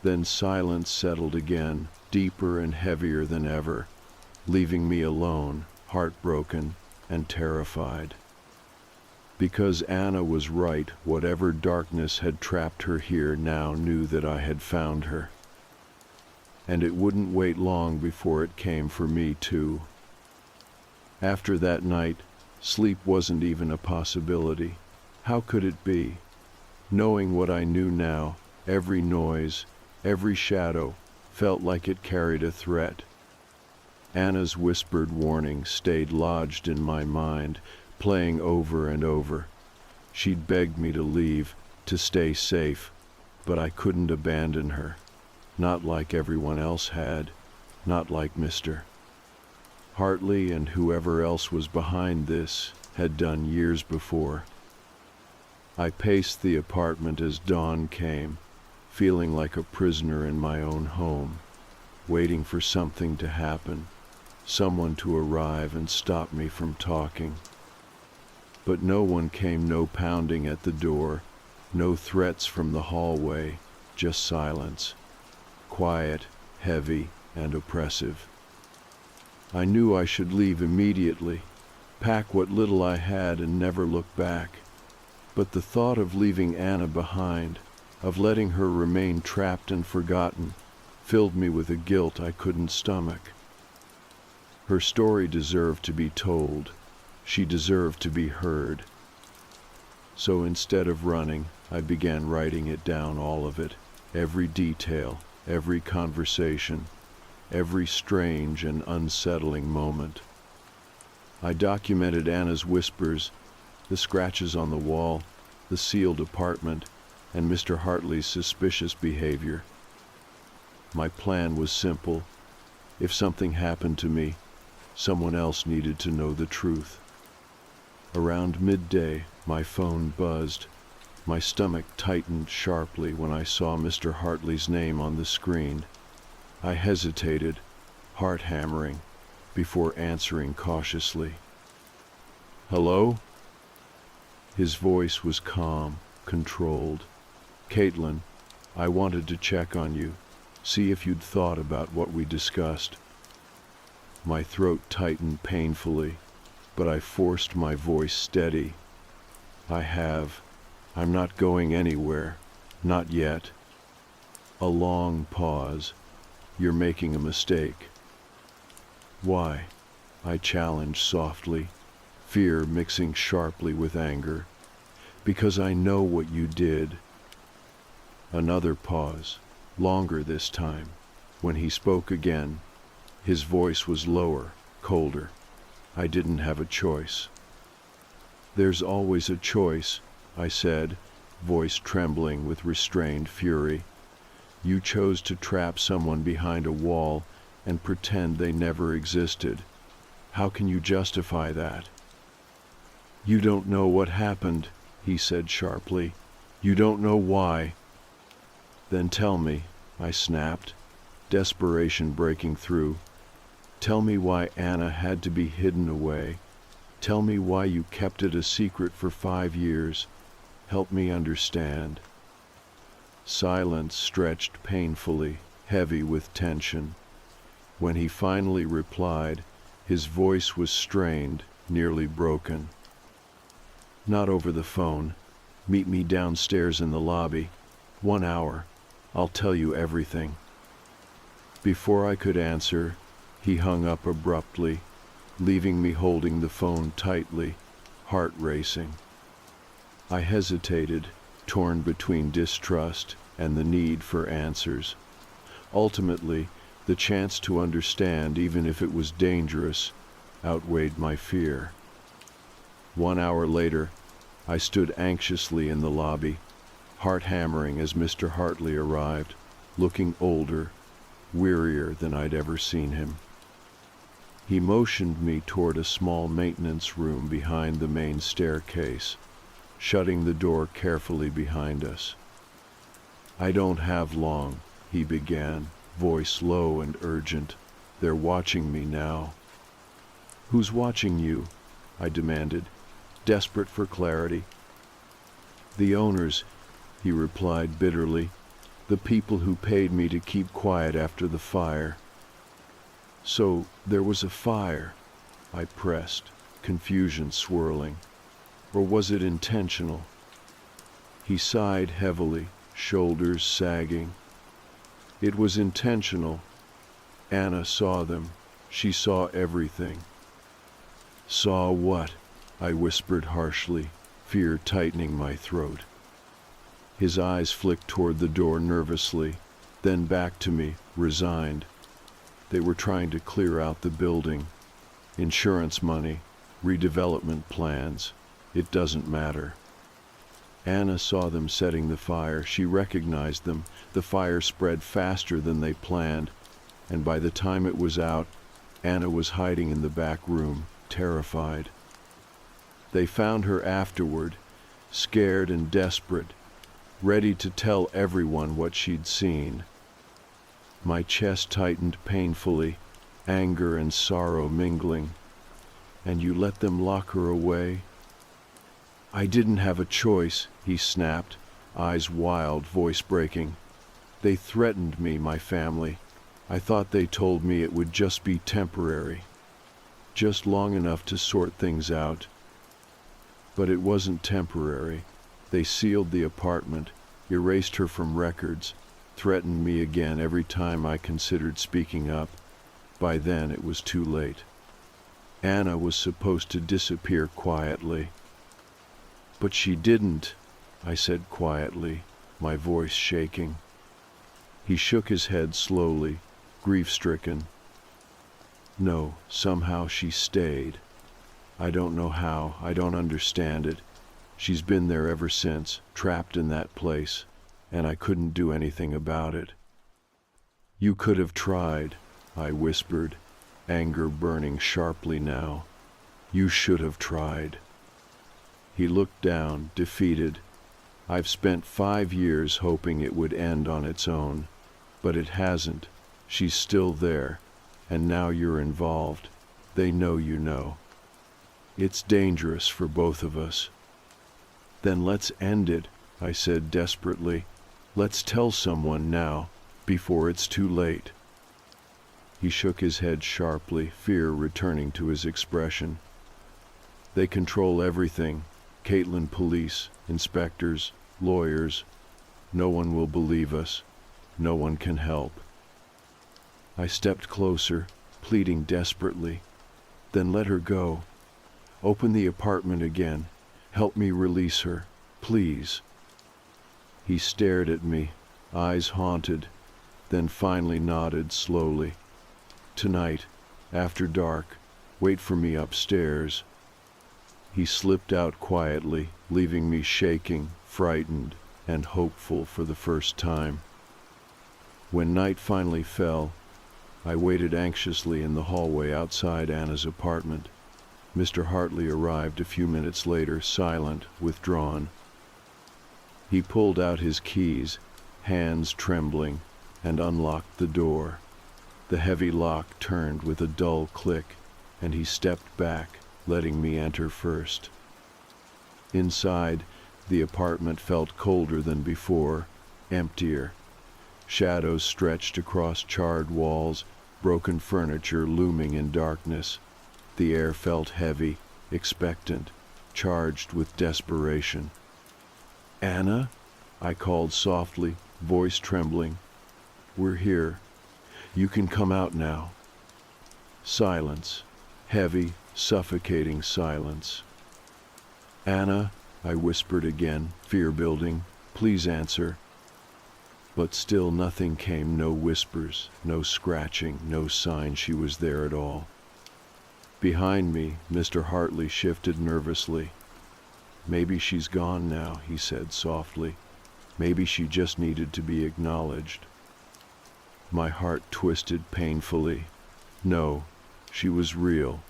Then silence settled again, deeper and heavier than ever, leaving me alone, heartbroken and terrified. Because Anna was right, whatever darkness had trapped her here now knew that I had found her. And it wouldn't wait long before it came for me too. After that night, sleep wasn't even a possibility. How could it be? Knowing what I knew now, every noise, every shadow, felt like it carried a threat. Anna's whispered warning stayed lodged in my mind, playing over and over. She'd begged me to leave, to stay safe, but I couldn't abandon her. Not like everyone else had, not like Mr. Hartley and whoever else was behind this had done years before. I paced the apartment as dawn came, feeling like a prisoner in my own home, waiting for something to happen, someone to arrive and stop me from talking. But no one came, no pounding at the door, no threats from the hallway, just silence, quiet, heavy, and oppressive. I knew I should leave immediately, pack what little I had and never look back. But the thought of leaving Anna behind, of letting her remain trapped and forgotten, filled me with a guilt I couldn't stomach. Her story deserved to be told. She deserved to be heard. So instead of running, I began writing it down, all of it, every detail, every conversation, every strange and unsettling moment. I documented Anna's whispers, the scratches on the wall, the sealed apartment, and Mr. Hartley's suspicious behavior. My plan was simple. If something happened to me, someone else needed to know the truth. Around midday, my phone buzzed. My stomach tightened sharply when I saw Mr. Hartley's name on the screen. I hesitated, heart hammering, before answering cautiously. Hello? His voice was calm, controlled. Caitlin, I wanted to check on you, see if you'd thought about what we discussed. My throat tightened painfully, but I forced my voice steady. I have. I'm not going anywhere. Not yet. A long pause. You're making a mistake. Why? I challenged softly, fear mixing sharply with anger. Because I know what you did. Another pause, longer this time. When he spoke again, his voice was lower, colder. I didn't have a choice. There's always a choice, I said, voice trembling with restrained fury. You chose to trap someone behind a wall and pretend they never existed. How can you justify that? You don't know what happened, he said sharply. You don't know why. Then tell me, I snapped, desperation breaking through. Tell me why Anna had to be hidden away. Tell me why you kept it a secret for 5 years. Help me understand. Silence stretched painfully, heavy with tension. When he finally replied, his voice was strained, nearly broken. "Not over the phone. Meet me downstairs in the lobby. 1 hour. I'll tell you everything." Before I could answer, he hung up abruptly, leaving me holding the phone tightly, heart racing. I hesitated, torn between distrust and the need for answers. Ultimately, the chance to understand, even if it was dangerous, outweighed my fear. 1 hour later, I stood anxiously in the lobby, heart hammering as Mr. Hartley arrived, looking older, wearier than I'd ever seen him. He motioned me toward a small maintenance room behind the main staircase, shutting the door carefully behind us. "I don't have long," he began, voice low and urgent. "They're watching me now." "Who's watching you?" I demanded, desperate for clarity. "The owners," he replied bitterly, "the people who paid me to keep quiet after the fire." "So there was a fire?" I pressed, confusion swirling. "Or was it intentional?" He sighed heavily, shoulders sagging. "It was intentional. Anna saw them. She saw everything." "Saw what?" I whispered harshly, fear tightening my throat. His eyes flicked toward the door nervously, then back to me, resigned. They were trying to clear out the building. Insurance money, redevelopment plans. It doesn't matter. Anna saw them setting the fire. She recognized them. The fire spread faster than they planned, and by the time it was out, Anna was hiding in the back room, terrified. They found her afterward, scared and desperate, ready to tell everyone what she'd seen. My chest tightened painfully, anger and sorrow mingling. "And you let them lock her away?" "I didn't have a choice," he snapped, eyes wild, voice breaking. "They threatened me, my family. I thought they told me it would just be temporary. Just long enough to sort things out. But it wasn't temporary. They sealed the apartment, erased her from records, threatened me again every time I considered speaking up. By then it was too late. Anna was supposed to disappear quietly." "But she didn't," I said quietly, my voice shaking. He shook his head slowly, grief-stricken. "No, somehow she stayed. I don't know how, I don't understand it. She's been there ever since, trapped in that place, and I couldn't do anything about it." "You could have tried," I whispered, anger burning sharply now. "You should have tried." He looked down, defeated. "I've spent 5 years hoping it would end on its own, but it hasn't. She's still there, and now you're involved. They know you know. It's dangerous for both of us." "Then let's end it," I said desperately. "Let's tell someone now, before it's too late." He shook his head sharply, fear returning to his expression. "They control everything. Caitlin police, inspectors, lawyers. No one will believe us. No one can help." I stepped closer, pleading desperately. "Then let her go. Open the apartment again. Help me release her, please." He stared at me, eyes haunted, then finally nodded slowly. "Tonight, after dark, wait for me upstairs." He slipped out quietly, leaving me shaking, frightened, and hopeful for the first time. When night finally fell, I waited anxiously in the hallway outside Anna's apartment. Mr. Hartley arrived a few minutes later, silent, withdrawn. He pulled out his keys, hands trembling, and unlocked the door. The heavy lock turned with a dull click, and he stepped back, letting me enter first. Inside, the apartment felt colder than before, emptier. Shadows stretched across charred walls, broken furniture looming in darkness. The air felt heavy, expectant, charged with desperation. "Anna?" I called softly, voice trembling. "We're here. You can come out now." Silence. Heavy, suffocating silence. "Anna," I whispered again, fear building, "please answer." But still nothing came, no whispers, no scratching, no sign she was there at all. Behind me, Mr. Hartley shifted nervously. "Maybe she's gone now," he said softly. "Maybe she just needed to be acknowledged." My heart twisted painfully. No, she was real.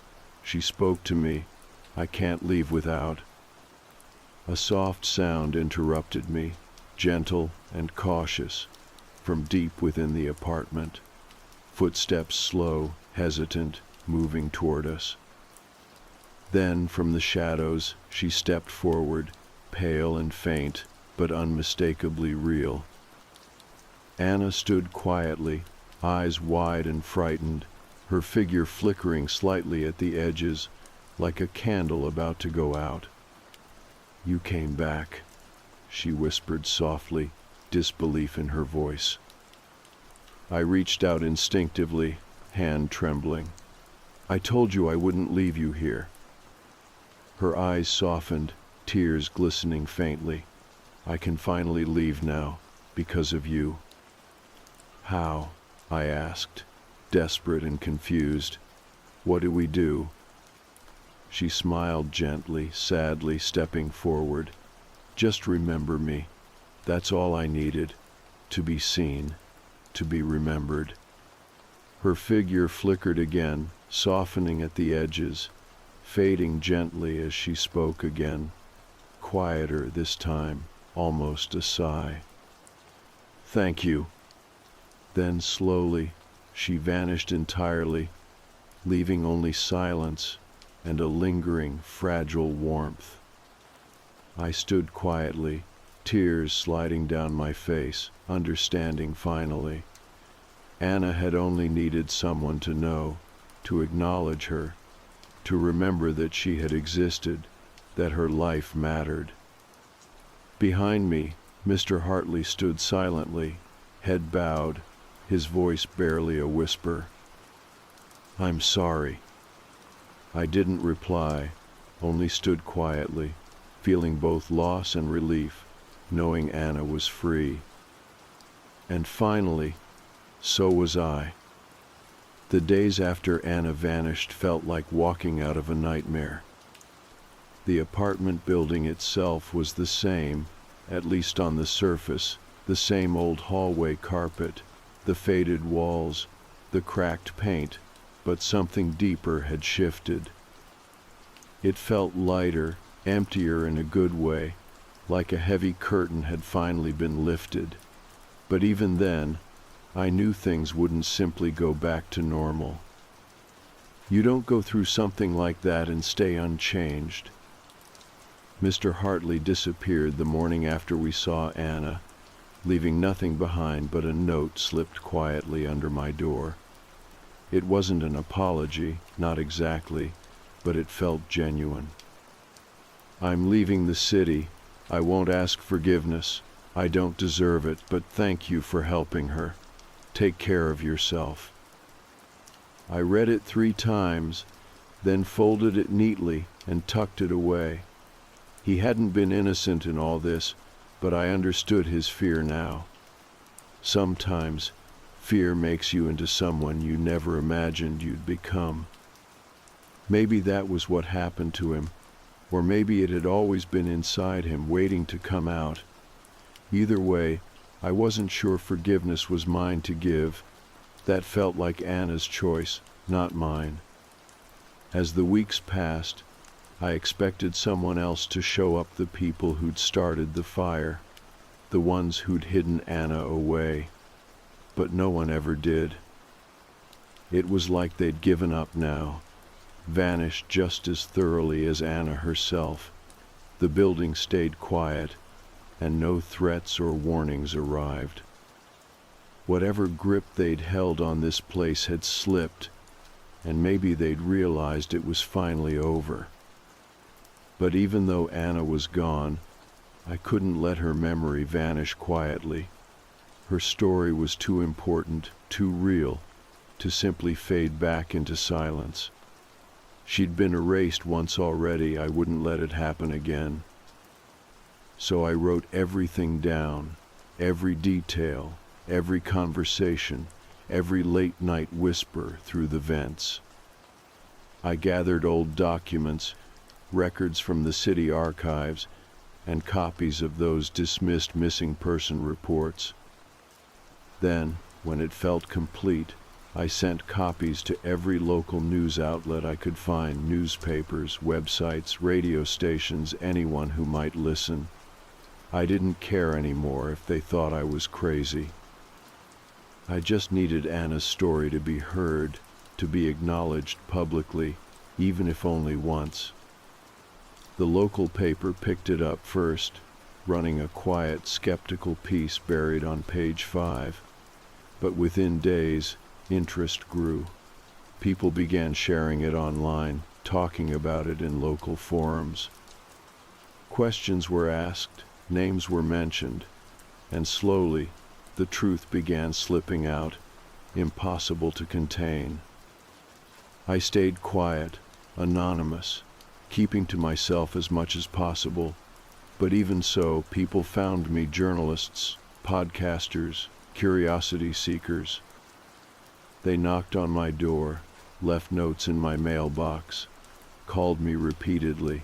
She spoke to me. I can't leave without. A soft sound interrupted me, gentle and cautious, from deep within the apartment. Footsteps slow, hesitant, moving toward us. Then, from the shadows, she stepped forward, pale and faint, but unmistakably real. Anna stood quietly, eyes wide and frightened, her figure flickering slightly at the edges, like a candle about to go out. "You came back," she whispered softly, disbelief in her voice. I reached out instinctively, hand trembling. "I told you I wouldn't leave you here." Her eyes softened, tears glistening faintly. "I can finally leave now, because of you." "How?" I asked, desperate and confused. "What do we do?" She smiled gently, sadly, stepping forward. "Just remember me. That's all I needed. To be seen, to be remembered." Her figure flickered again, softening at the edges, fading gently as she spoke again, quieter this time, almost a sigh. "Thank you." Then slowly, she vanished entirely, leaving only silence and a lingering, fragile warmth. I stood quietly, tears sliding down my face, understanding finally. Anna had only needed someone to know, to acknowledge her, to remember that she had existed, that her life mattered. Behind me, Mr. Hartley stood silently, head bowed, his voice barely a whisper. "I'm sorry." I didn't reply, only stood quietly, feeling both loss and relief, knowing Anna was free. And finally, so was I. The days after Anna vanished felt like walking out of a nightmare. The apartment building itself was the same, at least on the surface, the same old hallway carpet, the faded walls, the cracked paint, but something deeper had shifted. It felt lighter, emptier in a good way, like a heavy curtain had finally been lifted. But even then, I knew things wouldn't simply go back to normal. You don't go through something like that and stay unchanged. Mr. Hartley disappeared the morning after we saw Anna, leaving nothing behind but a note slipped quietly under my door. It wasn't an apology, not exactly, but it felt genuine. "I'm leaving the city. I won't ask forgiveness. I don't deserve it, but thank you for helping her. Take care of yourself." I read it 3 times, then folded it neatly and tucked it away. He hadn't been innocent in all this, but I understood his fear now. Sometimes, fear makes you into someone you never imagined you'd become. Maybe that was what happened to him, or maybe it had always been inside him waiting to come out. Either way, I wasn't sure forgiveness was mine to give. That felt like Anna's choice, not mine. As the weeks passed, I expected someone else to show up, the people who'd started the fire, the ones who'd hidden Anna away. But no one ever did. It was like they'd given up now, vanished just as thoroughly as Anna herself. The building stayed quiet, and no threats or warnings arrived. Whatever grip they'd held on this place had slipped, and maybe they'd realized it was finally over. But even though Anna was gone, I couldn't let her memory vanish quietly. Her story was too important, too real, to simply fade back into silence. She'd been erased once already. I wouldn't let it happen again. So I wrote everything down, every detail, every conversation, every late-night whisper through the vents. I gathered old documents, records from the city archives, and copies of those dismissed missing person reports. Then, when it felt complete, I sent copies to every local news outlet I could find, newspapers, websites, radio stations, anyone who might listen. I didn't care anymore if they thought I was crazy. I just needed Anna's story to be heard, to be acknowledged publicly, even if only once. The local paper picked it up first, running a quiet, skeptical piece buried on page 5. But within days, interest grew. People began sharing it online, talking about it in local forums. Questions were asked, names were mentioned, and slowly, the truth began slipping out, impossible to contain. I stayed quiet, anonymous, keeping to myself as much as possible, but even so, people found me, journalists, podcasters, curiosity seekers. They knocked on my door, left notes in my mailbox, called me repeatedly.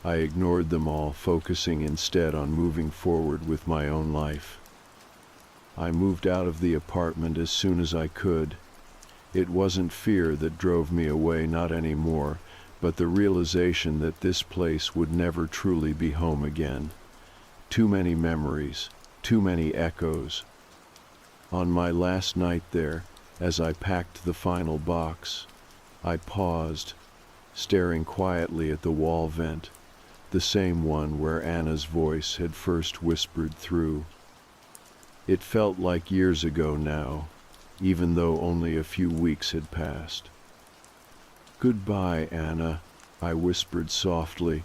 I ignored them all, focusing instead on moving forward with my own life. I moved out of the apartment as soon as I could. It wasn't fear that drove me away, not anymore, but the realization that this place would never truly be home again. Too many memories, too many echoes. On my last night there, as I packed the final box, I paused, staring quietly at the wall vent, the same one where Anna's voice had first whispered through. It felt like years ago now, even though only a few weeks had passed. "Goodbye, Anna," I whispered softly,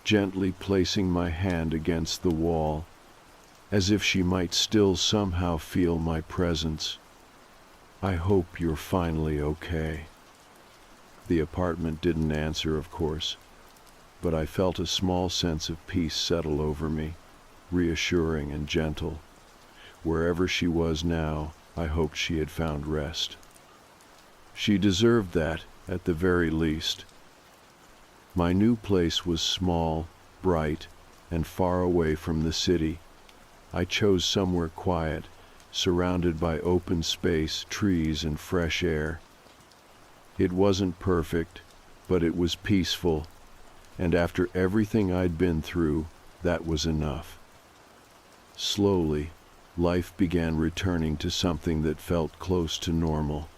gently placing my hand against the wall, as if she might still somehow feel my presence. "I hope you're finally okay." The apartment didn't answer, of course, but I felt a small sense of peace settle over me, reassuring and gentle. Wherever she was now, I hoped she had found rest. She deserved that, at the very least. My new place was small, bright, and far away from the city. I chose somewhere quiet, surrounded by open space, trees, and fresh air. It wasn't perfect, but it was peaceful, and after everything I'd been through, that was enough. Slowly, life began returning to something that felt close to normal.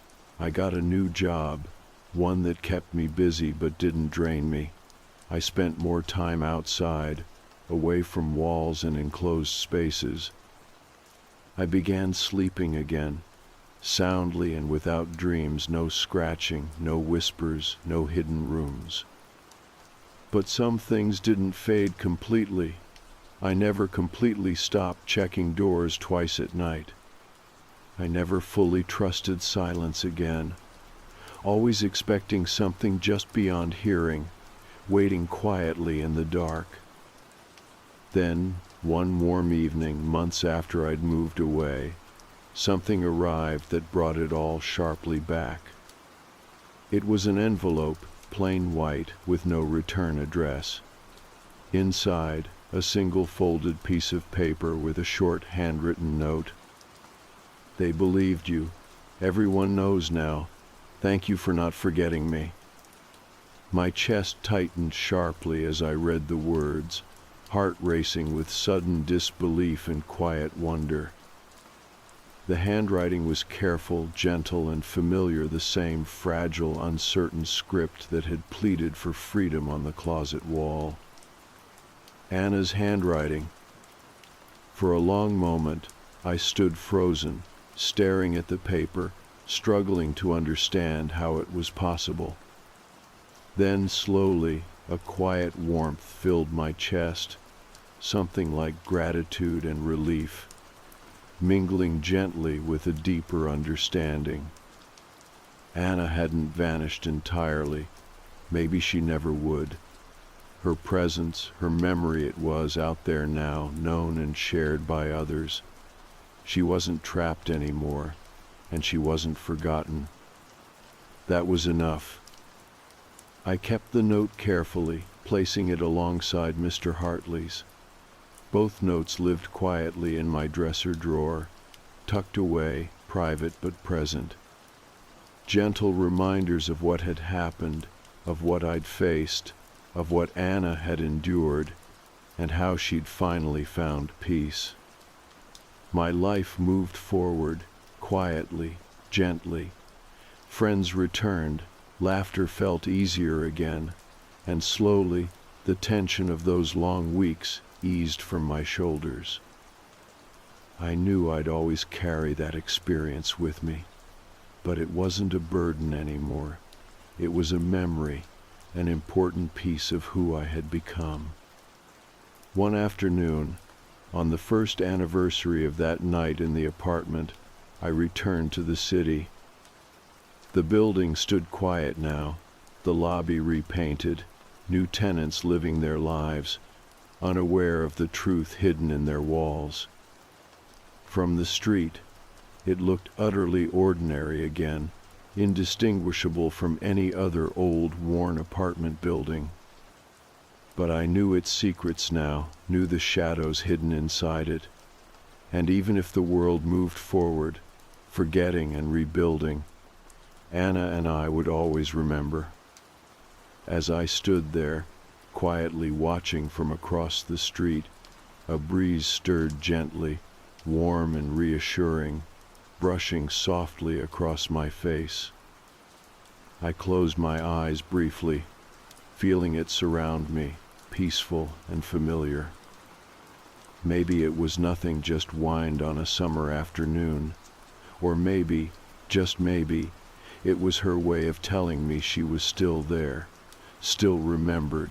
I got a new job, one that kept me busy but didn't drain me. I spent more time outside, away from walls and enclosed spaces. I began sleeping again, soundly and without dreams, no scratching, no whispers, no hidden rooms. But some things didn't fade completely. I never completely stopped checking doors twice at night. I never fully trusted silence again, always expecting something just beyond hearing, waiting quietly in the dark. Then, one warm evening, months after I'd moved away, something arrived that brought it all sharply back. It was an envelope, plain white, with no return address. Inside, a single folded piece of paper with a short handwritten note. "They believed you. Everyone knows now. Thank you for not forgetting me." My chest tightened sharply as I read the words, heart racing with sudden disbelief and quiet wonder. The handwriting was careful, gentle, and familiar, the same fragile, uncertain script that had pleaded for freedom on the closet wall. Anna's handwriting, For a long moment, I stood frozen, staring at the paper, struggling to understand how it was possible. Then slowly, a quiet warmth filled my chest, something like gratitude and relief, mingling gently with a deeper understanding. Anna hadn't vanished entirely. Maybe she never would. Her presence, her memory, it was out there now, known and shared by others. She wasn't trapped anymore, and she wasn't forgotten. That was enough. I kept the note carefully, placing it alongside Mr. Hartley's. Both notes lived quietly in my dresser drawer, tucked away, private but present. Gentle reminders of what had happened, of what I'd faced, of what Anna had endured, and how she'd finally found peace. My life moved forward, quietly, gently. Friends returned, laughter felt easier again, and slowly the tension of those long weeks eased from my shoulders. I knew I'd always carry that experience with me, but it wasn't a burden anymore. It was a memory, an important piece of who I had become. One afternoon, on the first anniversary of that night in the apartment, I returned to the city. The building stood quiet now, the lobby repainted, new tenants living their lives, unaware of the truth hidden in their walls. From the street, it looked utterly ordinary again, indistinguishable from any other old, worn apartment building. But I knew its secrets now, knew the shadows hidden inside it, and even if the world moved forward, forgetting and rebuilding, Anna and I would always remember. As I stood there, quietly watching from across the street, a breeze stirred gently, warm and reassuring, brushing softly across my face. I closed my eyes briefly, feeling it surround me, peaceful and familiar. Maybe it was nothing, just wind on a summer afternoon, or maybe, just maybe, it was her way of telling me she was still there, still remembered,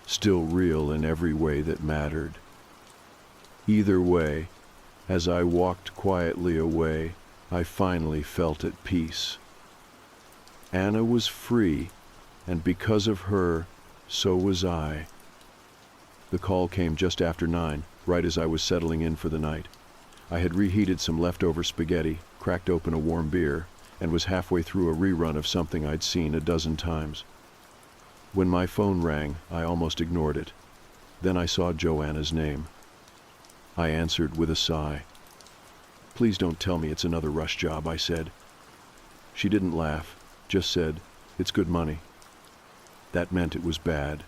still real in every way that mattered. Either way, as I walked quietly away, I finally felt at peace. Anna was free, and because of her, so was I. The call came just after 9, right as I was settling in for the night. I had reheated some leftover spaghetti, cracked open a warm beer, and was halfway through a rerun of something I'd seen a dozen times. When my phone rang, I almost ignored it. Then I saw Joanna's name. I answered with a sigh. "Please don't tell me it's another rush job," I said. She didn't laugh, just said, "It's good money." That meant it was bad.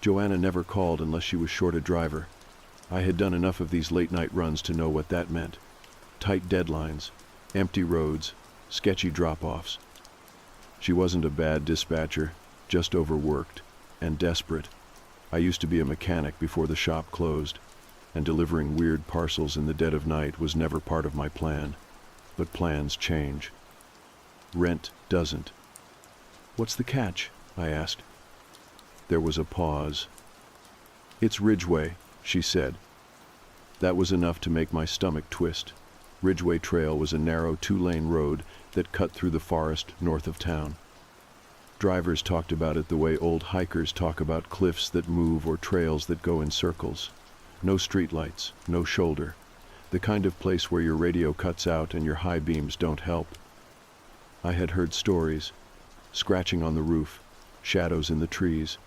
Joanna never called unless she was short a driver. I had done enough of these late-night runs to know what that meant. Tight deadlines, empty roads, sketchy drop-offs. She wasn't a bad dispatcher, just overworked and desperate. I used to be a mechanic before the shop closed, and delivering weird parcels in the dead of night was never part of my plan. But plans change. Rent doesn't. "What's the catch?" I asked. There was a pause. "It's Ridgeway," she said. That was enough to make my stomach twist. Ridgeway Trail was a narrow 2-lane road that cut through the forest north of town. Drivers talked about it the way old hikers talk about cliffs that move or trails that go in circles. No streetlights, no shoulder. The kind of place where your radio cuts out and your high beams don't help. I had heard stories. Scratching on the roof, shadows in the trees.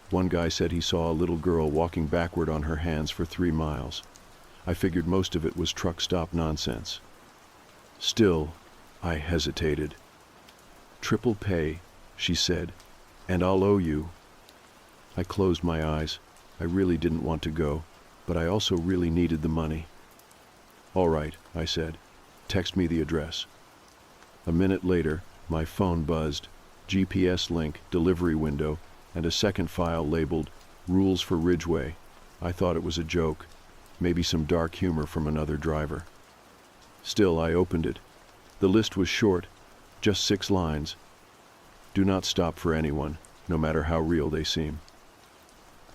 One guy said he saw a little girl walking backward on her hands for 3 miles. I figured most of it was truck stop nonsense. Still, I hesitated. "Triple pay," she said, "and I'll owe you." I closed my eyes. I really didn't want to go, but I also really needed the money. "All right," I said. "Text me the address." A minute later, my phone buzzed. GPS link, delivery window, and a second file labeled Rules for Ridgeway. I thought it was a joke. maybe some dark humor from another driver. Still, I opened it. The list was short, just 6 lines. Do not stop for anyone, no matter how real they seem.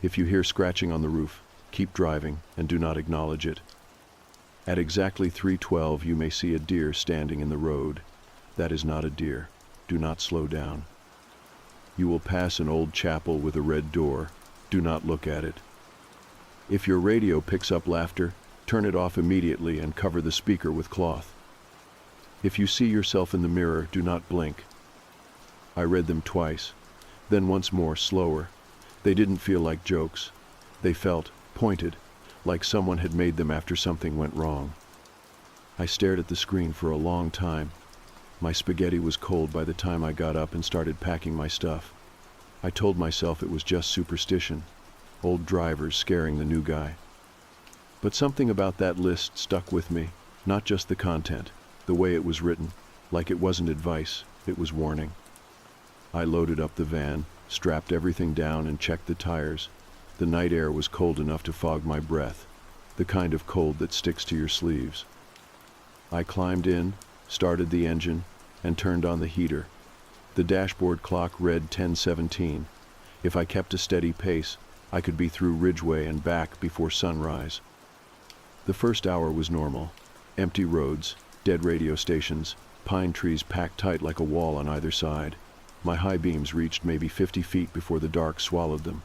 If you hear scratching on the roof, keep driving and do not acknowledge it. At exactly 3:12 you may see a deer standing in the road. That is not a deer. Do not slow down. You will pass an old chapel with a red door. Do not look at it. If your radio picks up laughter, turn it off immediately and cover the speaker with cloth. If you see yourself in the mirror, do not blink. I read them twice, then once more, slower. They didn't feel like jokes. They felt pointed, like someone had made them after something went wrong. I stared at the screen for a long time. My spaghetti was cold by the time I got up and started packing my stuff. I told myself it was just superstition, old drivers scaring the new guy. But something about that list stuck with me, not just the content, the way it was written, like it wasn't advice, it was warning. I loaded up the van, strapped everything down and checked the tires. The night air was cold enough to fog my breath, the kind of cold that sticks to your sleeves. I climbed in, started the engine, and turned on the heater. The dashboard clock read 10:17. If I kept a steady pace, I could be through Ridgeway and back before sunrise. The first hour was normal. Empty roads, dead radio stations, pine trees packed tight like a wall on either side. My high beams reached maybe 50 feet before the dark swallowed them.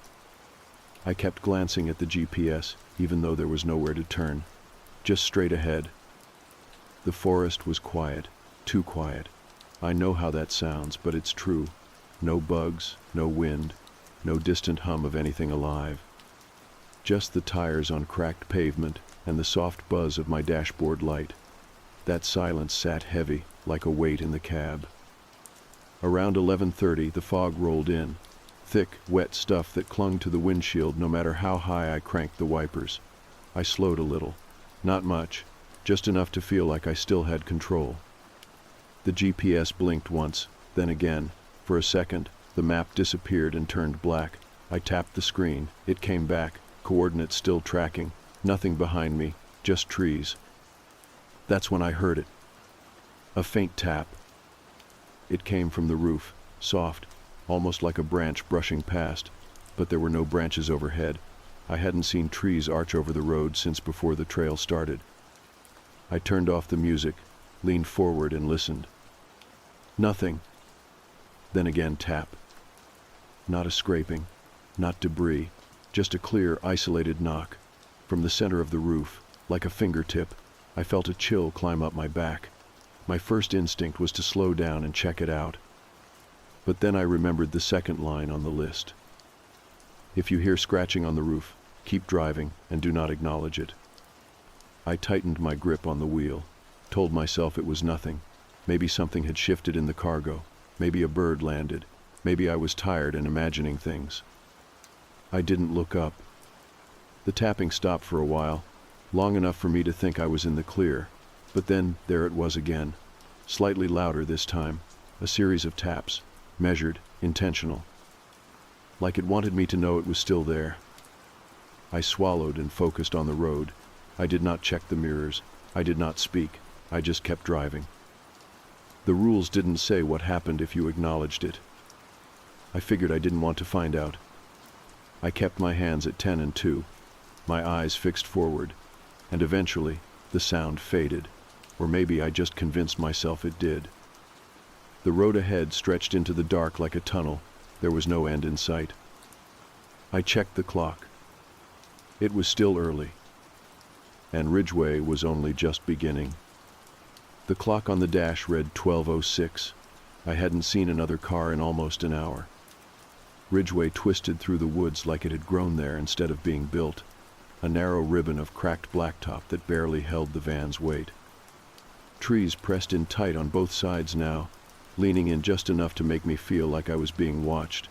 I kept glancing at the GPS, even though there was nowhere to turn. Just straight ahead. The forest was quiet, too quiet. I know how that sounds, but it's true. No bugs, no wind, no distant hum of anything alive. Just the tires on cracked pavement and the soft buzz of my dashboard light. That silence sat heavy, like a weight in the cab. Around 11:30, the fog rolled in. Thick, wet stuff that clung to the windshield no matter how high I cranked the wipers. I slowed a little. Not much, just enough to feel like I still had control. The GPS blinked once, then again. For a second, the map disappeared and turned black. I tapped the screen. It came back, coordinates still tracking. Nothing behind me, just trees. That's when I heard it. A faint tap. It came from the roof, soft, almost like a branch brushing past, but there were no branches overhead. I hadn't seen trees arch over the road since before the trail started. I turned off the music, leaned forward and listened. Nothing. Then again tap. Not a scraping, not debris, just a clear, isolated knock. From the center of the roof, like a fingertip, I felt a chill climb up my back. My first instinct was to slow down and check it out. But then I remembered the second line on the list. If you hear scratching on the roof, keep driving and do not acknowledge it. I tightened my grip on the wheel, told myself it was nothing. Maybe something had shifted in the cargo. Maybe a bird landed. Maybe I was tired and imagining things. I didn't look up. The tapping stopped for a while, long enough for me to think I was in the clear. But then, there it was again. Slightly louder this time. A series of taps. Measured, intentional. Like it wanted me to know it was still there. I swallowed and focused on the road. I did not check the mirrors. I did not speak. I just kept driving. The rules didn't say what happened if you acknowledged it. I figured I didn't want to find out. I kept my hands at 10 and 2, my eyes fixed forward, and eventually the sound faded, or maybe I just convinced myself it did. The road ahead stretched into the dark like a tunnel. There was no end in sight. I checked the clock. It was still early, and Ridgeway was only just beginning. The clock on the dash read 12:06. I hadn't seen another car in almost an hour. Ridgeway twisted through the woods like it had grown there instead of being built, a narrow ribbon of cracked blacktop that barely held the van's weight. Trees pressed in tight on both sides now, leaning in just enough to make me feel like I was being watched.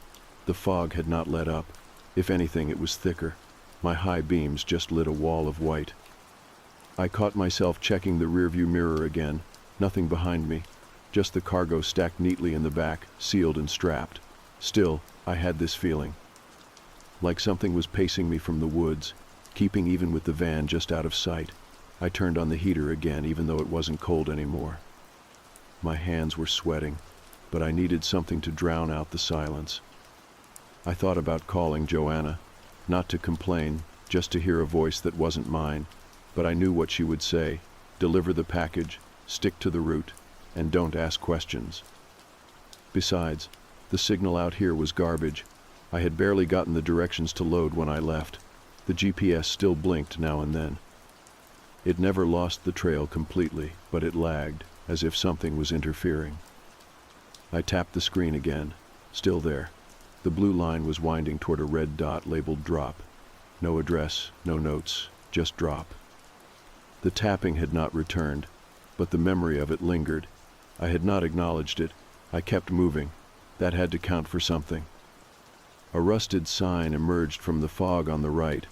The fog had not let up. If anything, it was thicker. My high beams just lit a wall of white. I caught myself checking the rearview mirror again. Nothing behind me, just the cargo stacked neatly in the back, sealed and strapped. Still, I had this feeling. Like something was pacing me from the woods, keeping even with the van just out of sight. I turned on the heater again, even though it wasn't cold anymore. My hands were sweating, but I needed something to drown out the silence. I thought about calling Joanna, not to complain, just to hear a voice that wasn't mine, but I knew what she would say: deliver the package, stick to the route, and don't ask questions. Besides, the signal out here was garbage. I had barely gotten the directions to load when I left. The GPS still blinked now and then. It never lost the trail completely, but it lagged, as if something was interfering. I tapped the screen again. Still there. The blue line was winding toward a red dot labeled drop. No address, no notes, just drop. The tapping had not returned, but the memory of it lingered. I had not acknowledged it. I kept moving. That had to count for something. A rusted sign emerged from the fog on the right.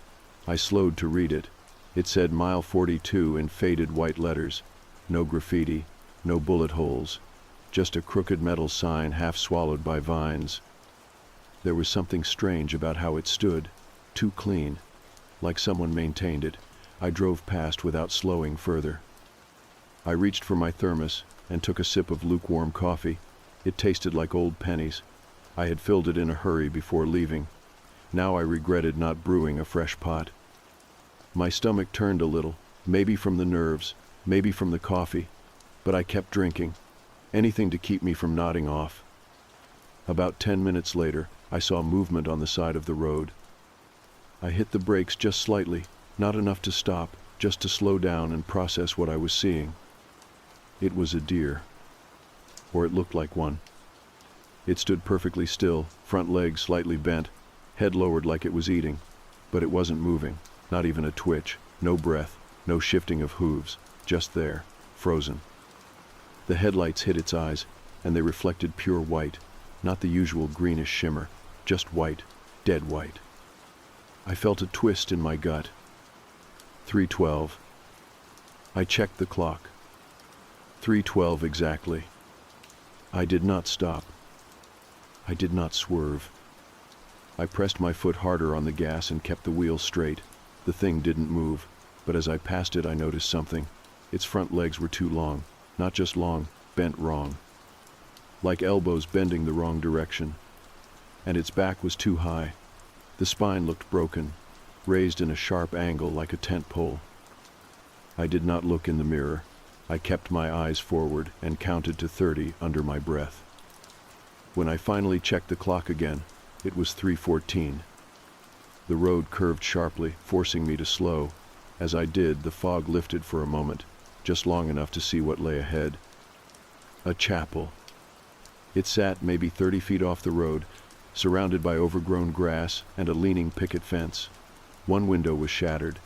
I slowed to read it. It said Mile 42 in faded white letters. No graffiti, no bullet holes, just a crooked metal sign half swallowed by vines. There was something strange about how it stood, too clean, like someone maintained it. I drove past without slowing further. I reached for my thermos and took a sip of lukewarm coffee. It tasted like old pennies. I had filled it in a hurry before leaving. Now I regretted not brewing a fresh pot. My stomach turned a little, maybe from the nerves, maybe from the coffee, but I kept drinking, anything to keep me from nodding off. About 10 minutes later, I saw movement on the side of the road. I hit the brakes just slightly, not enough to stop, just to slow down and process what I was seeing. It was a deer. Or it looked like one. It stood perfectly still, front legs slightly bent, head lowered like it was eating, but it wasn't moving, not even a twitch, no breath, no shifting of hooves, just there, frozen. The headlights hit its eyes, and they reflected pure white, not the usual greenish shimmer, just white, dead white. I felt a twist in my gut. 3:12. I checked the clock. 3:12 exactly. I did not stop. I did not swerve. I pressed my foot harder on the gas and kept the wheel straight. The thing didn't move, but as I passed it I noticed something. Its front legs were too long, not just long, bent wrong. Like elbows bending the wrong direction. And its back was too high. The spine looked broken, raised in a sharp angle like a tent pole. I did not look in the mirror. I kept my eyes forward and counted to 30 under my breath. When I finally checked the clock again, it was 3:14. The road curved sharply, forcing me to slow. As I did, the fog lifted for a moment, just long enough to see what lay ahead. A chapel. It sat maybe 30 feet off the road, surrounded by overgrown grass and a leaning picket fence. One window was shattered.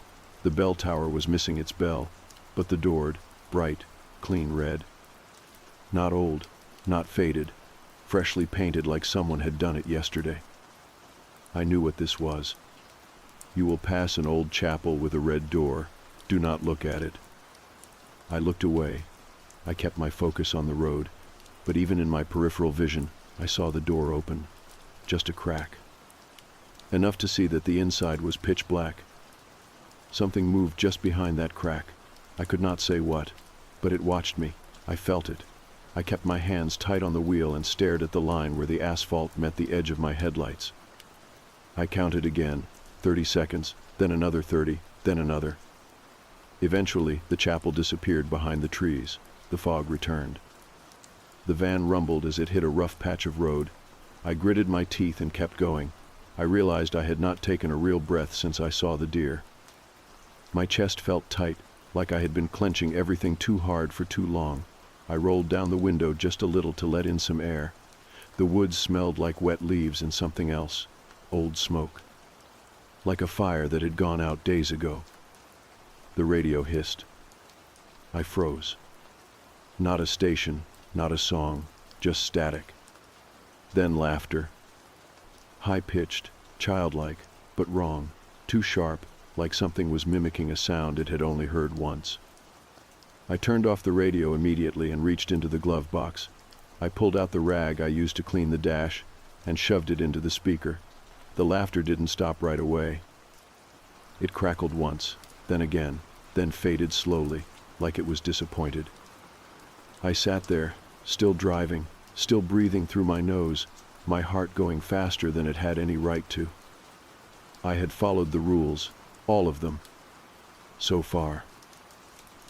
The bell tower was missing its bell, but the door, bright, clean red. Not old, not faded, freshly painted like someone had done it yesterday. I knew what this was. You will pass an old chapel with a red door. Do not look at it. I looked away. I kept my focus on the road, but even in my peripheral vision, I saw the door open. Just a crack. Enough to see that the inside was pitch black. Something moved just behind that crack. I could not say what, but it watched me. I felt it. I kept my hands tight on the wheel and stared at the line where the asphalt met the edge of my headlights. I counted again, 30 seconds, then another 30, then another. Eventually, the chapel disappeared behind the trees. The fog returned. The van rumbled as it hit a rough patch of road. I gritted my teeth and kept going. I realized I had not taken a real breath since I saw the deer. My chest felt tight, like I had been clenching everything too hard for too long. I rolled down the window just a little to let in some air. The woods smelled like wet leaves and something else, old smoke. Like a fire that had gone out days ago. The radio hissed. I froze. Not a station, not a song, just static. Then laughter. High-pitched, childlike, but wrong, too sharp, like something was mimicking a sound it had only heard once. I turned off the radio immediately and reached into the glove box. I pulled out the rag I used to clean the dash and shoved it into the speaker. The laughter didn't stop right away. It crackled once, then again, then faded slowly, like it was disappointed. I sat there, still driving, still breathing through my nose, my heart going faster than it had any right to. I had followed the rules, all of them, so far.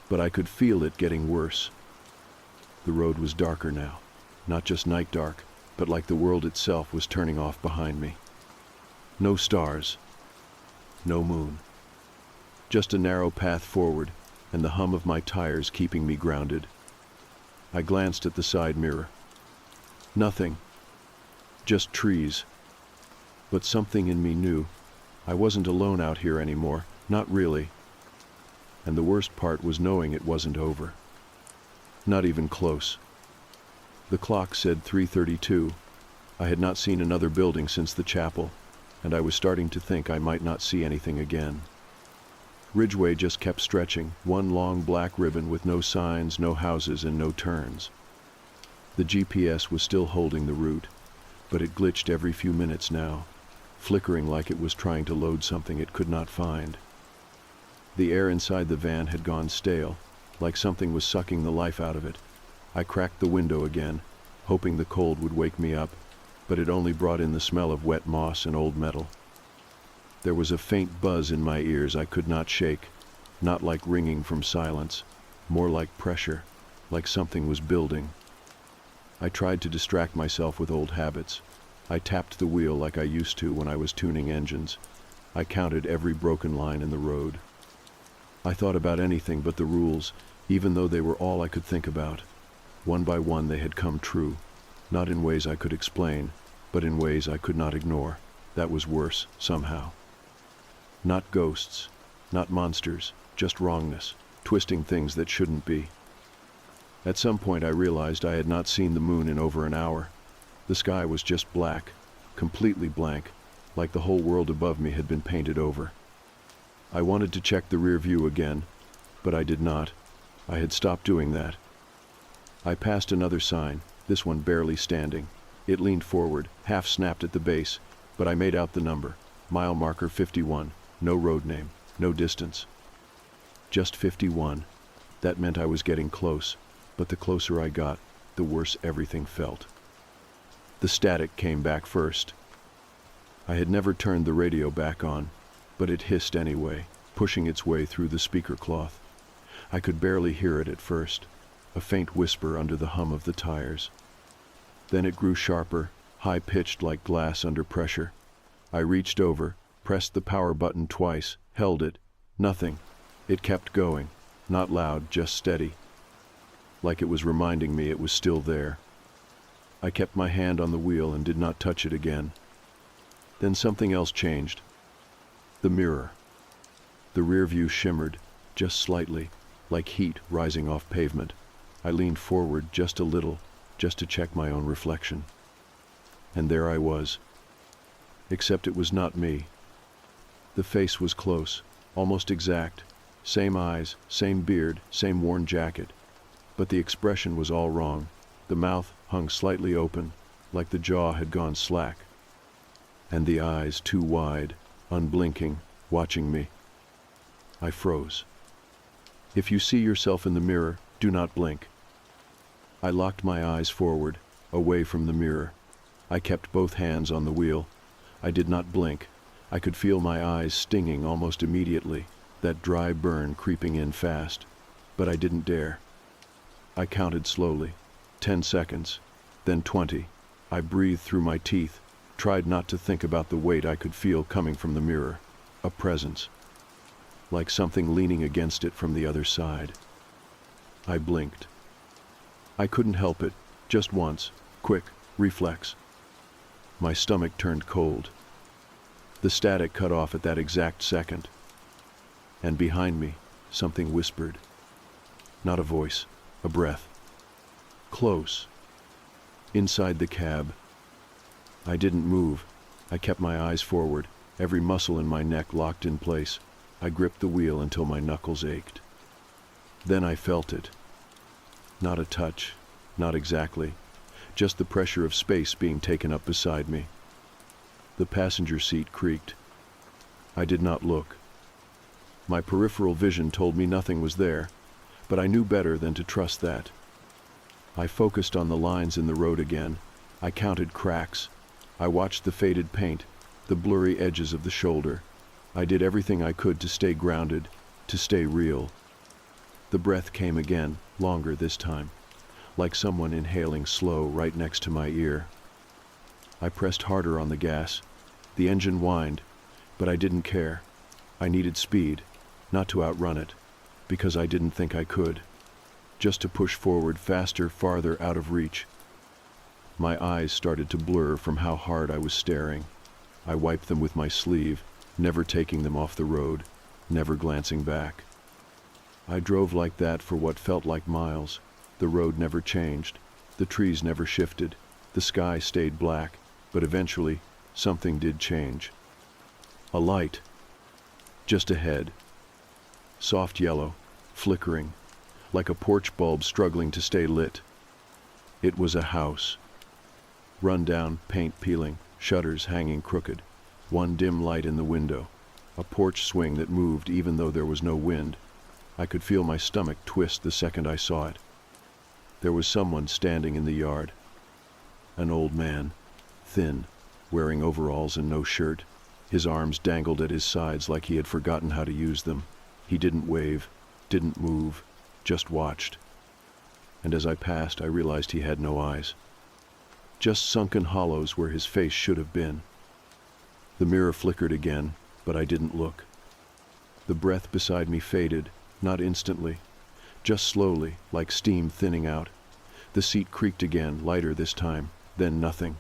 But I could feel it getting worse. The road was darker now, not just night dark, but like the world itself was turning off behind me. No stars, no moon. Just a narrow path forward, and the hum of my tires keeping me grounded. I glanced at the side mirror. Nothing. Just trees. But something in me knew I wasn't alone out here anymore, not really. And the worst part was knowing it wasn't over. Not even close. The clock said 3:32. I had not seen another building since the chapel, and I was starting to think I might not see anything again. Ridgeway just kept stretching, one long black ribbon with no signs, no houses, and no turns. The GPS was still holding the route, but it glitched every few minutes now, flickering like it was trying to load something it could not find. The air inside the van had gone stale, like something was sucking the life out of it. I cracked the window again, hoping the cold would wake me up, but it only brought in the smell of wet moss and old metal. There was a faint buzz in my ears I could not shake, not like ringing from silence, more like pressure, like something was building. I tried to distract myself with old habits. I tapped the wheel like I used to when I was tuning engines. I counted every broken line in the road. I thought about anything but the rules, even though they were all I could think about. One by one they had come true, not in ways I could explain, but in ways I could not ignore. That was worse, somehow. Not ghosts, not monsters, just wrongness, twisting things that shouldn't be. At some point I realized I had not seen the moon in over an hour. The sky was just black, completely blank, like the whole world above me had been painted over. I wanted to check the rear view again, but I did not. I had stopped doing that. I passed another sign, this one barely standing. It leaned forward, half snapped at the base, but I made out the number, mile marker 51. No road name, no distance. Just 51. That meant I was getting close, but the closer I got, the worse everything felt. The static came back first. I had never turned the radio back on, but it hissed anyway, pushing its way through the speaker cloth. I could barely hear it at first, a faint whisper under the hum of the tires. Then it grew sharper, high-pitched like glass under pressure. I reached over, pressed the power button twice, held it. Nothing. It kept going. Not loud, just steady. Like it was reminding me it was still there. I kept my hand on the wheel and did not touch it again. Then something else changed. The mirror. The rear view shimmered, just slightly, like heat rising off pavement. I leaned forward just a little, just to check my own reflection. And there I was. Except it was not me. The face was close, almost exact. Same eyes, same beard, same worn jacket. But the expression was all wrong. The mouth hung slightly open, like the jaw had gone slack. And the eyes too wide, unblinking, watching me. I froze. If you see yourself in the mirror, do not blink. I locked my eyes forward, away from the mirror. I kept both hands on the wheel. I did not blink. I could feel my eyes stinging almost immediately, that dry burn creeping in fast. But I didn't dare. I counted slowly. 10 seconds, then 20. I breathed through my teeth, tried not to think about the weight I could feel coming from the mirror. A presence. Like something leaning against it from the other side. I blinked. I couldn't help it, just once, quick, reflex. My stomach turned cold. The static cut off at that exact second. And behind me, something whispered. Not a voice, a breath. Close. Inside the cab. I didn't move. I kept my eyes forward, every muscle in my neck locked in place. I gripped the wheel until my knuckles ached. Then I felt it. Not a touch, not exactly, just the pressure of space being taken up beside me. The passenger seat creaked. I did not look. My peripheral vision told me nothing was there, but I knew better than to trust that. I focused on the lines in the road again. I counted cracks. I watched the faded paint, the blurry edges of the shoulder. I did everything I could to stay grounded, to stay real. The breath came again, longer this time, like someone inhaling slow right next to my ear. I pressed harder on the gas. The engine whined, but I didn't care. I needed speed, not to outrun it, because I didn't think I could. Just to push forward faster, farther out of reach. My eyes started to blur from how hard I was staring. I wiped them with my sleeve, never taking them off the road, never glancing back. I drove like that for what felt like miles. The road never changed. The trees never shifted. The sky stayed black, but eventually, something did change. A light. Just ahead. Soft yellow, flickering, like a porch bulb struggling to stay lit. It was a house. Run down, paint peeling, shutters hanging crooked, one dim light in the window, a porch swing that moved even though there was no wind. I could feel my stomach twist the second I saw it. There was someone standing in the yard. An old man, thin, wearing overalls and no shirt. His arms dangled at his sides like he had forgotten how to use them. He didn't wave, didn't move, just watched. And as I passed, I realized he had no eyes. Just sunken hollows where his face should have been. The mirror flickered again, but I didn't look. The breath beside me faded, not instantly, just slowly, like steam thinning out. The seat creaked again, lighter this time, then nothing.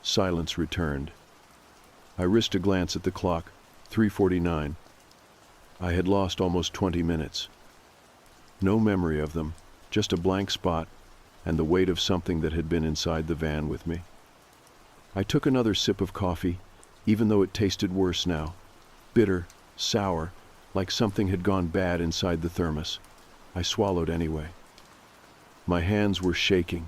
Silence returned. I risked a glance at the clock, 3:49. I had lost almost 20 minutes. No memory of them, just a blank spot, and the weight of something that had been inside the van with me. I took another sip of coffee, even though it tasted worse now. Bitter, sour, like something had gone bad inside the thermos. I swallowed anyway. My hands were shaking.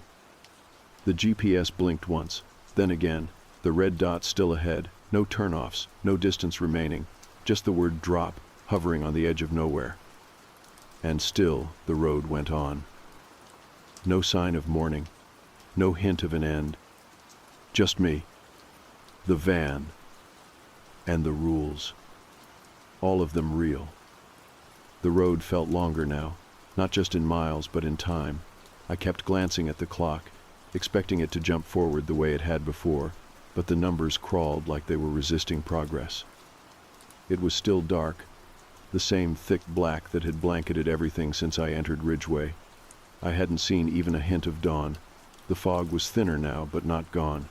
The GPS blinked once, then again, the red dot still ahead, no turnoffs, no distance remaining, just the word drop hovering on the edge of nowhere. And still the road went on. No sign of morning, no hint of an end. Just me, the van, and the rules. All of them real. The road felt longer now, not just in miles but in time. I kept glancing at the clock, expecting it to jump forward the way it had before, but the numbers crawled like they were resisting progress. It was still dark, the same thick black that had blanketed everything since I entered Ridgeway. I hadn't seen even a hint of dawn. The fog was thinner now, but not gone.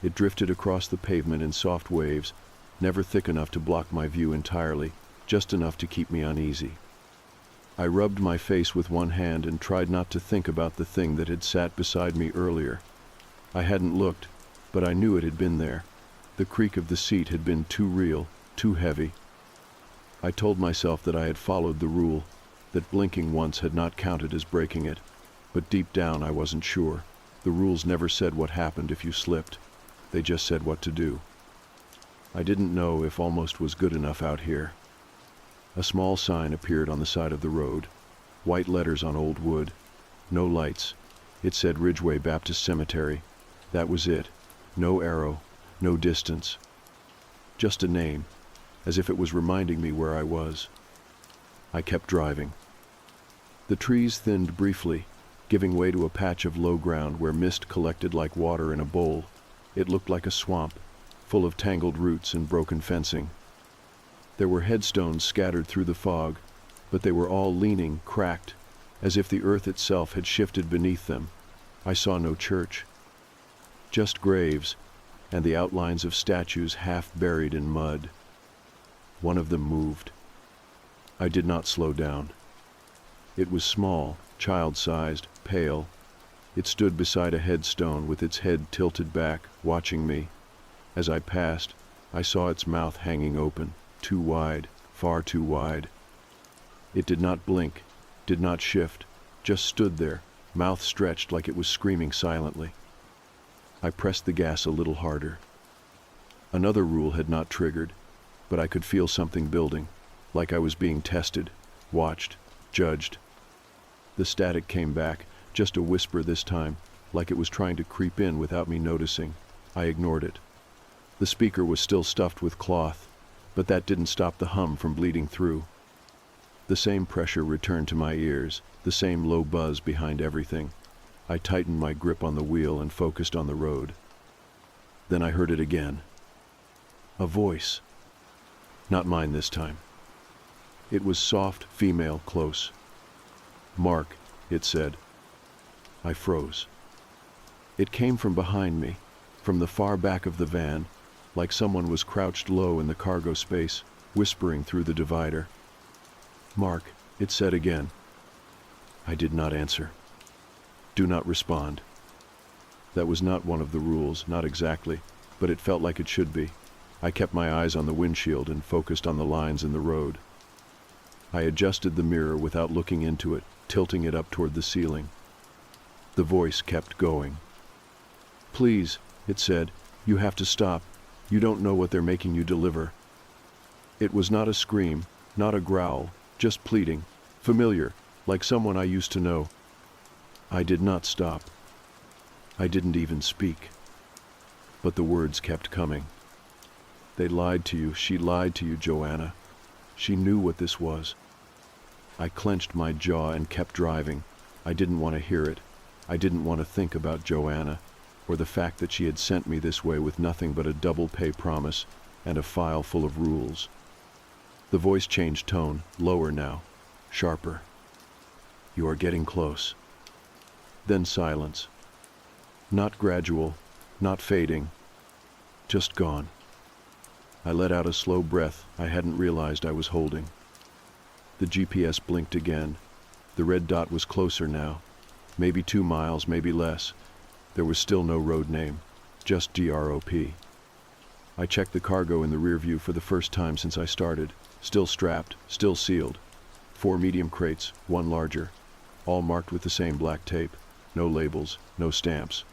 It drifted across the pavement in soft waves, never thick enough to block my view entirely, just enough to keep me uneasy. I rubbed my face with one hand and tried not to think about the thing that had sat beside me earlier. I hadn't looked, but I knew it had been there. The creak of the seat had been too real, too heavy. I told myself that I had followed the rule, that blinking once had not counted as breaking it, but deep down I wasn't sure. The rules never said what happened if you slipped. They just said what to do. I didn't know if almost was good enough out here. A small sign appeared on the side of the road, white letters on old wood, no lights. It said Ridgeway Baptist Cemetery. That was it. No arrow, no distance. Just a name, as if it was reminding me where I was. I kept driving. The trees thinned briefly, giving way to a patch of low ground where mist collected like water in a bowl. It looked like a swamp, full of tangled roots and broken fencing. There were headstones scattered through the fog, but they were all leaning, cracked, as if the earth itself had shifted beneath them. I saw no church. Just graves, and the outlines of statues half buried in mud. One of them moved. I did not slow down. It was small, child-sized, pale. It stood beside a headstone with its head tilted back, watching me. As I passed, I saw its mouth hanging open, too wide, far too wide. It did not blink, did not shift, just stood there, mouth stretched like it was screaming silently. I pressed the gas a little harder. Another rule had not triggered, but I could feel something building, like I was being tested, watched, judged. The static came back, just a whisper this time, like it was trying to creep in without me noticing. I ignored it. The speaker was still stuffed with cloth, but that didn't stop the hum from bleeding through. The same pressure returned to my ears, the same low buzz behind everything. I tightened my grip on the wheel and focused on the road. Then I heard it again. A voice. Not mine this time. It was soft, female, close. "Mark," it said. I froze. It came from behind me, from the far back of the van, like someone was crouched low in the cargo space, whispering through the divider. "Mark," it said again. I did not answer. Do not respond. That was not one of the rules, not exactly, but it felt like it should be. I kept my eyes on the windshield and focused on the lines in the road. I adjusted the mirror without looking into it, tilting it up toward the ceiling. The voice kept going. "Please," it said, "you have to stop. You don't know what they're making you deliver." It was not a scream, not a growl, just pleading, familiar, like someone I used to know. I did not stop. I didn't even speak. But the words kept coming. "They lied to you. She lied to you, Joanna. She knew what this was." I clenched my jaw and kept driving. I didn't want to hear it. I didn't want to think about Joanna, or the fact that she had sent me this way with nothing but a double pay promise and a file full of rules. The voice changed tone, lower now, sharper. "You are getting close." Then silence. Not gradual, not fading, just gone. I let out a slow breath I hadn't realized I was holding. The GPS blinked again. The red dot was closer now. Maybe 2 miles, maybe less. There was still no road name, just DROP. I checked the cargo in the rear view for the first time since I started. Still strapped, still sealed. 4 medium crates, 1 larger. All marked with the same black tape. No labels, no stamps.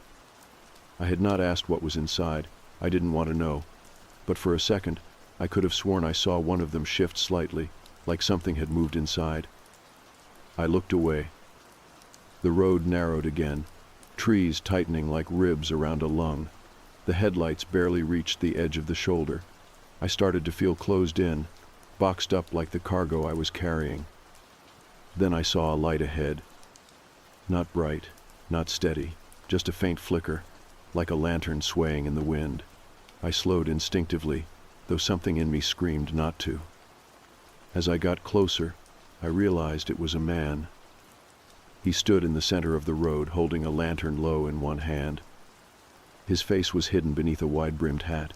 I had not asked what was inside. I didn't want to know. But for a second, I could have sworn I saw one of them shift slightly, like something had moved inside. I looked away. The road narrowed again, trees tightening like ribs around a lung. The headlights barely reached the edge of the shoulder. I started to feel closed in, boxed up like the cargo I was carrying. Then I saw a light ahead. Not bright, not steady, just a faint flicker, like a lantern swaying in the wind. I slowed instinctively, though something in me screamed not to. As I got closer, I realized it was a man. He stood in the center of the road, holding a lantern low in one hand. His face was hidden beneath a wide-brimmed hat.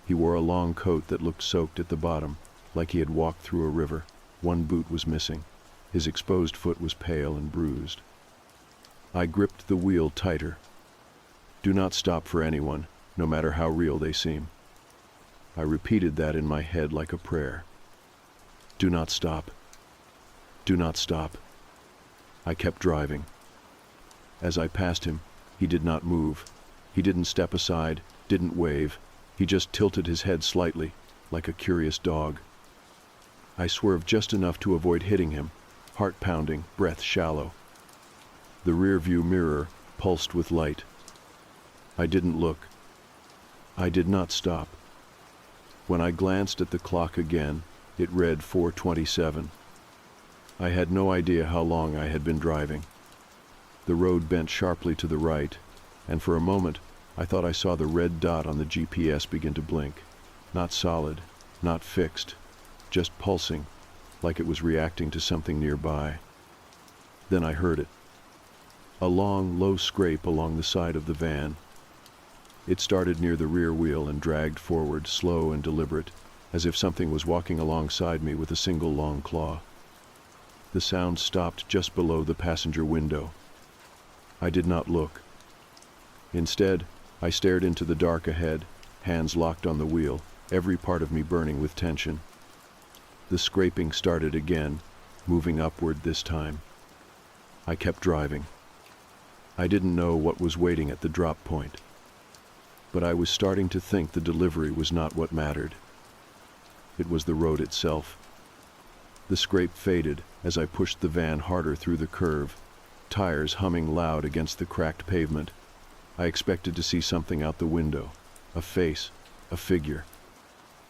He wore a long coat that looked soaked at the bottom, like he had walked through a river. One boot was missing. His exposed foot was pale and bruised. I gripped the wheel tighter. Do not stop for anyone, no matter how real they seem. I repeated that in my head like a prayer. Do not stop. Do not stop. I kept driving. As I passed him, he did not move. He didn't step aside, didn't wave. He just tilted his head slightly, like a curious dog. I swerved just enough to avoid hitting him, heart pounding, breath shallow. The rear-view mirror pulsed with light. I didn't look. I did not stop. When I glanced at the clock again, it read 4:27. I had no idea how long I had been driving. The road bent sharply to the right, and for a moment I thought I saw the red dot on the GPS begin to blink. Not solid, not fixed, just pulsing, like it was reacting to something nearby. Then I heard it. A long, low scrape along the side of the van. It started near the rear wheel and dragged forward, slow and deliberate, as if something was walking alongside me with a single long claw. The sound stopped just below the passenger window. I did not look. Instead, I stared into the dark ahead, hands locked on the wheel, every part of me burning with tension. The scraping started again, moving upward this time. I kept driving. I didn't know what was waiting at the drop point. But I was starting to think the delivery was not what mattered. It was the road itself. The scrape faded as I pushed the van harder through the curve, tires humming loud against the cracked pavement. I expected to see something out the window, a face, a figure,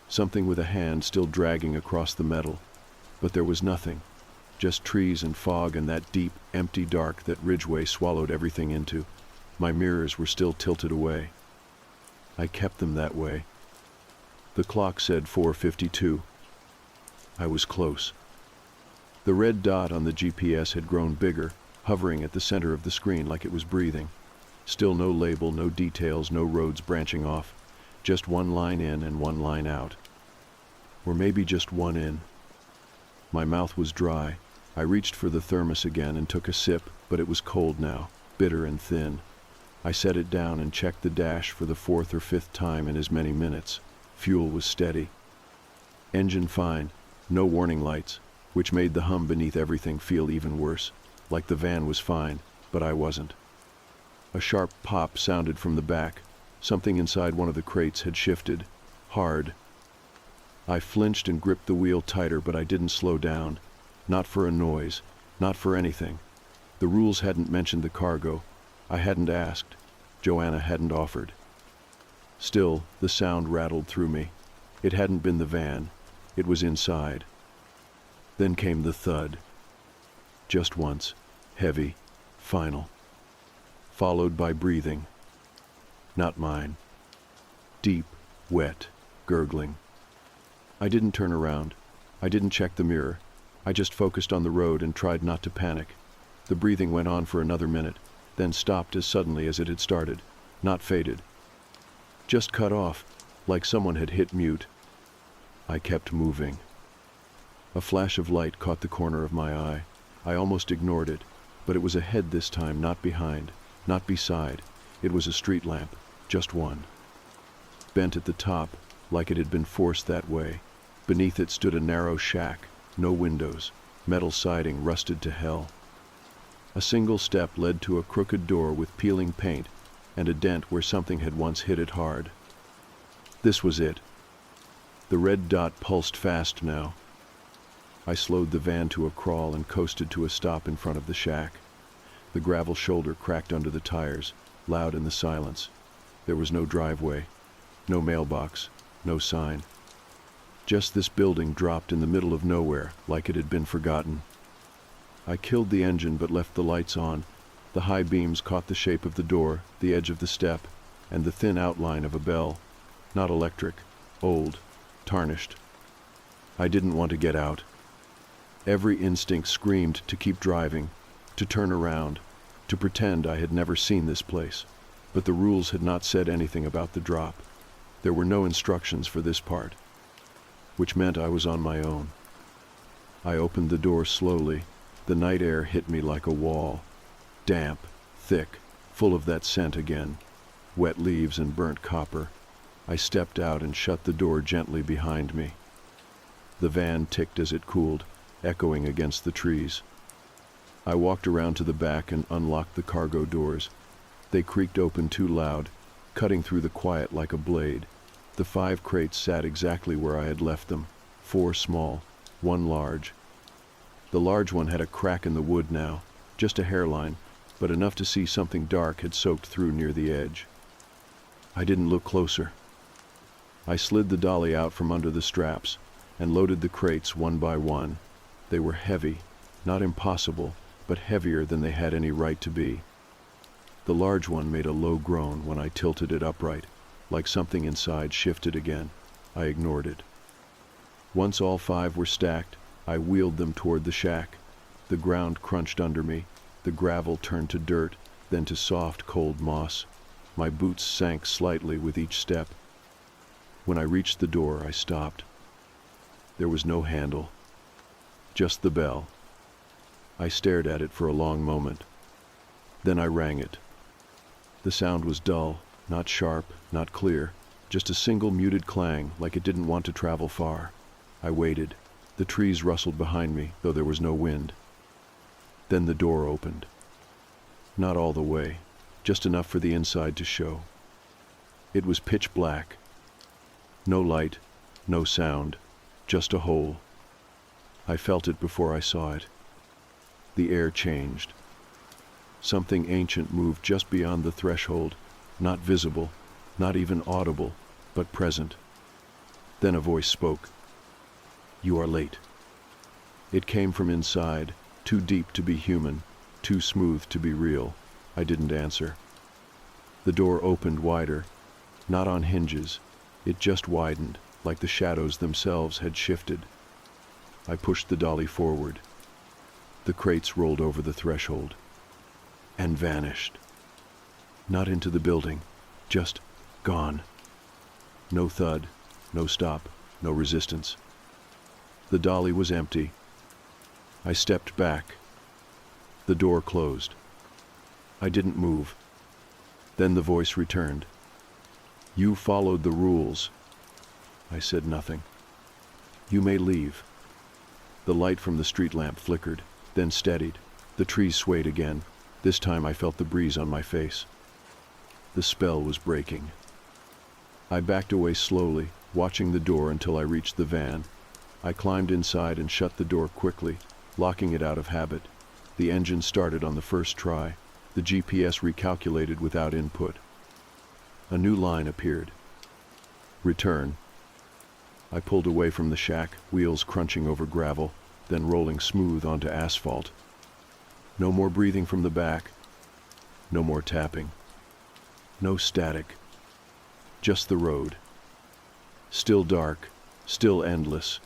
something with a hand still dragging across the metal. But there was nothing, just trees and fog and that deep, empty dark that Ridgeway swallowed everything into. My mirrors were still tilted away. I kept them that way. The clock said 4:52. I was close. The red dot on the GPS had grown bigger, hovering at the center of the screen like it was breathing. Still no label, no details, no roads branching off. Just one line in and one line out. Or maybe just one in. My mouth was dry. I reached for the thermos again and took a sip, but it was cold now, bitter and thin. I set it down and checked the dash for the 4th or 5th time in as many minutes. Fuel was steady. Engine fine, no warning lights, which made the hum beneath everything feel even worse, like the van was fine, but I wasn't. A sharp pop sounded from the back. Something inside one of the crates had shifted, hard. I flinched and gripped the wheel tighter, but I didn't slow down. Not for a noise, not for anything. The rules hadn't mentioned the cargo. I hadn't asked. Joanna hadn't offered. Still, the sound rattled through me. It hadn't been the van. It was inside. Then came the thud. Just once, heavy, final. Followed by breathing. Not mine. Deep, wet, gurgling. I didn't turn around. I didn't check the mirror. I just focused on the road and tried not to panic. The breathing went on for another minute, then stopped as suddenly as it had started. Not faded. Just cut off, like someone had hit mute. I kept moving. A flash of light caught the corner of my eye. I almost ignored it, but it was ahead this time, not behind, not beside. It was a street lamp, just one. Bent at the top, like it had been forced that way. Beneath it stood a narrow shack, no windows, metal siding rusted to hell. A single step led to a crooked door with peeling paint and a dent where something had once hit it hard. This was it. The red dot pulsed fast now. I slowed the van to a crawl and coasted to a stop in front of the shack. The gravel shoulder cracked under the tires, loud in the silence. There was no driveway, no mailbox, no sign. Just this building dropped in the middle of nowhere, like it had been forgotten. I killed the engine but left the lights on. The high beams caught the shape of the door, the edge of the step, and the thin outline of a bell. Not electric, old, tarnished. I didn't want to get out. Every instinct screamed to keep driving, to turn around, to pretend I had never seen this place. But the rules had not said anything about the drop. There were no instructions for this part, which meant I was on my own. I opened the door slowly. The night air hit me like a wall. Damp, thick, full of that scent again. Wet leaves and burnt copper. I stepped out and shut the door gently behind me. The van ticked as it cooled, echoing against the trees. I walked around to the back and unlocked the cargo doors. They creaked open too loud, cutting through the quiet like a blade. The 5 crates sat exactly where I had left them, 4 small, 1 large. The large one had a crack in the wood now, just a hairline, but enough to see something dark had soaked through near the edge. I didn't look closer. I slid the dolly out from under the straps and loaded the crates one by one. They were heavy, not impossible, but heavier than they had any right to be. The large one made a low groan when I tilted it upright, like something inside shifted again. I ignored it. Once all 5 were stacked, I wheeled them toward the shack. The ground crunched under me. The gravel turned to dirt, then to soft, cold moss. My boots sank slightly with each step. When I reached the door, I stopped. There was no handle, just the bell. I stared at it for a long moment. Then I rang it. The sound was dull, not sharp, not clear, just a single muted clang, like it didn't want to travel far. I waited. The trees rustled behind me, though there was no wind. Then the door opened. Not all the way, just enough for the inside to show. It was pitch black. No light, no sound, just a hole. I felt it before I saw it. The air changed. Something ancient moved just beyond the threshold, not visible, not even audible, but present. Then a voice spoke. "You are late." It came from inside, too deep to be human, too smooth to be real. I didn't answer. The door opened wider, not on hinges. It just widened, like the shadows themselves had shifted. I pushed the dolly forward. The crates rolled over the threshold and vanished. Not into the building, just gone. No thud, no stop, no resistance. The dolly was empty. I stepped back. The door closed. I didn't move. Then the voice returned. "You followed the rules." I said nothing. "You may leave." The light from the street lamp flickered, then steadied. The trees swayed again. This time I felt the breeze on my face. The spell was breaking. I backed away slowly, watching the door until I reached the van. I climbed inside and shut the door quickly, locking it out of habit. The engine started on the first try. The GPS recalculated without input. A new line appeared. "Return." I pulled away from the shack, wheels crunching over gravel, then rolling smooth onto asphalt. No more breathing from the back. No more tapping. No static. Just the road. Still dark, still endless.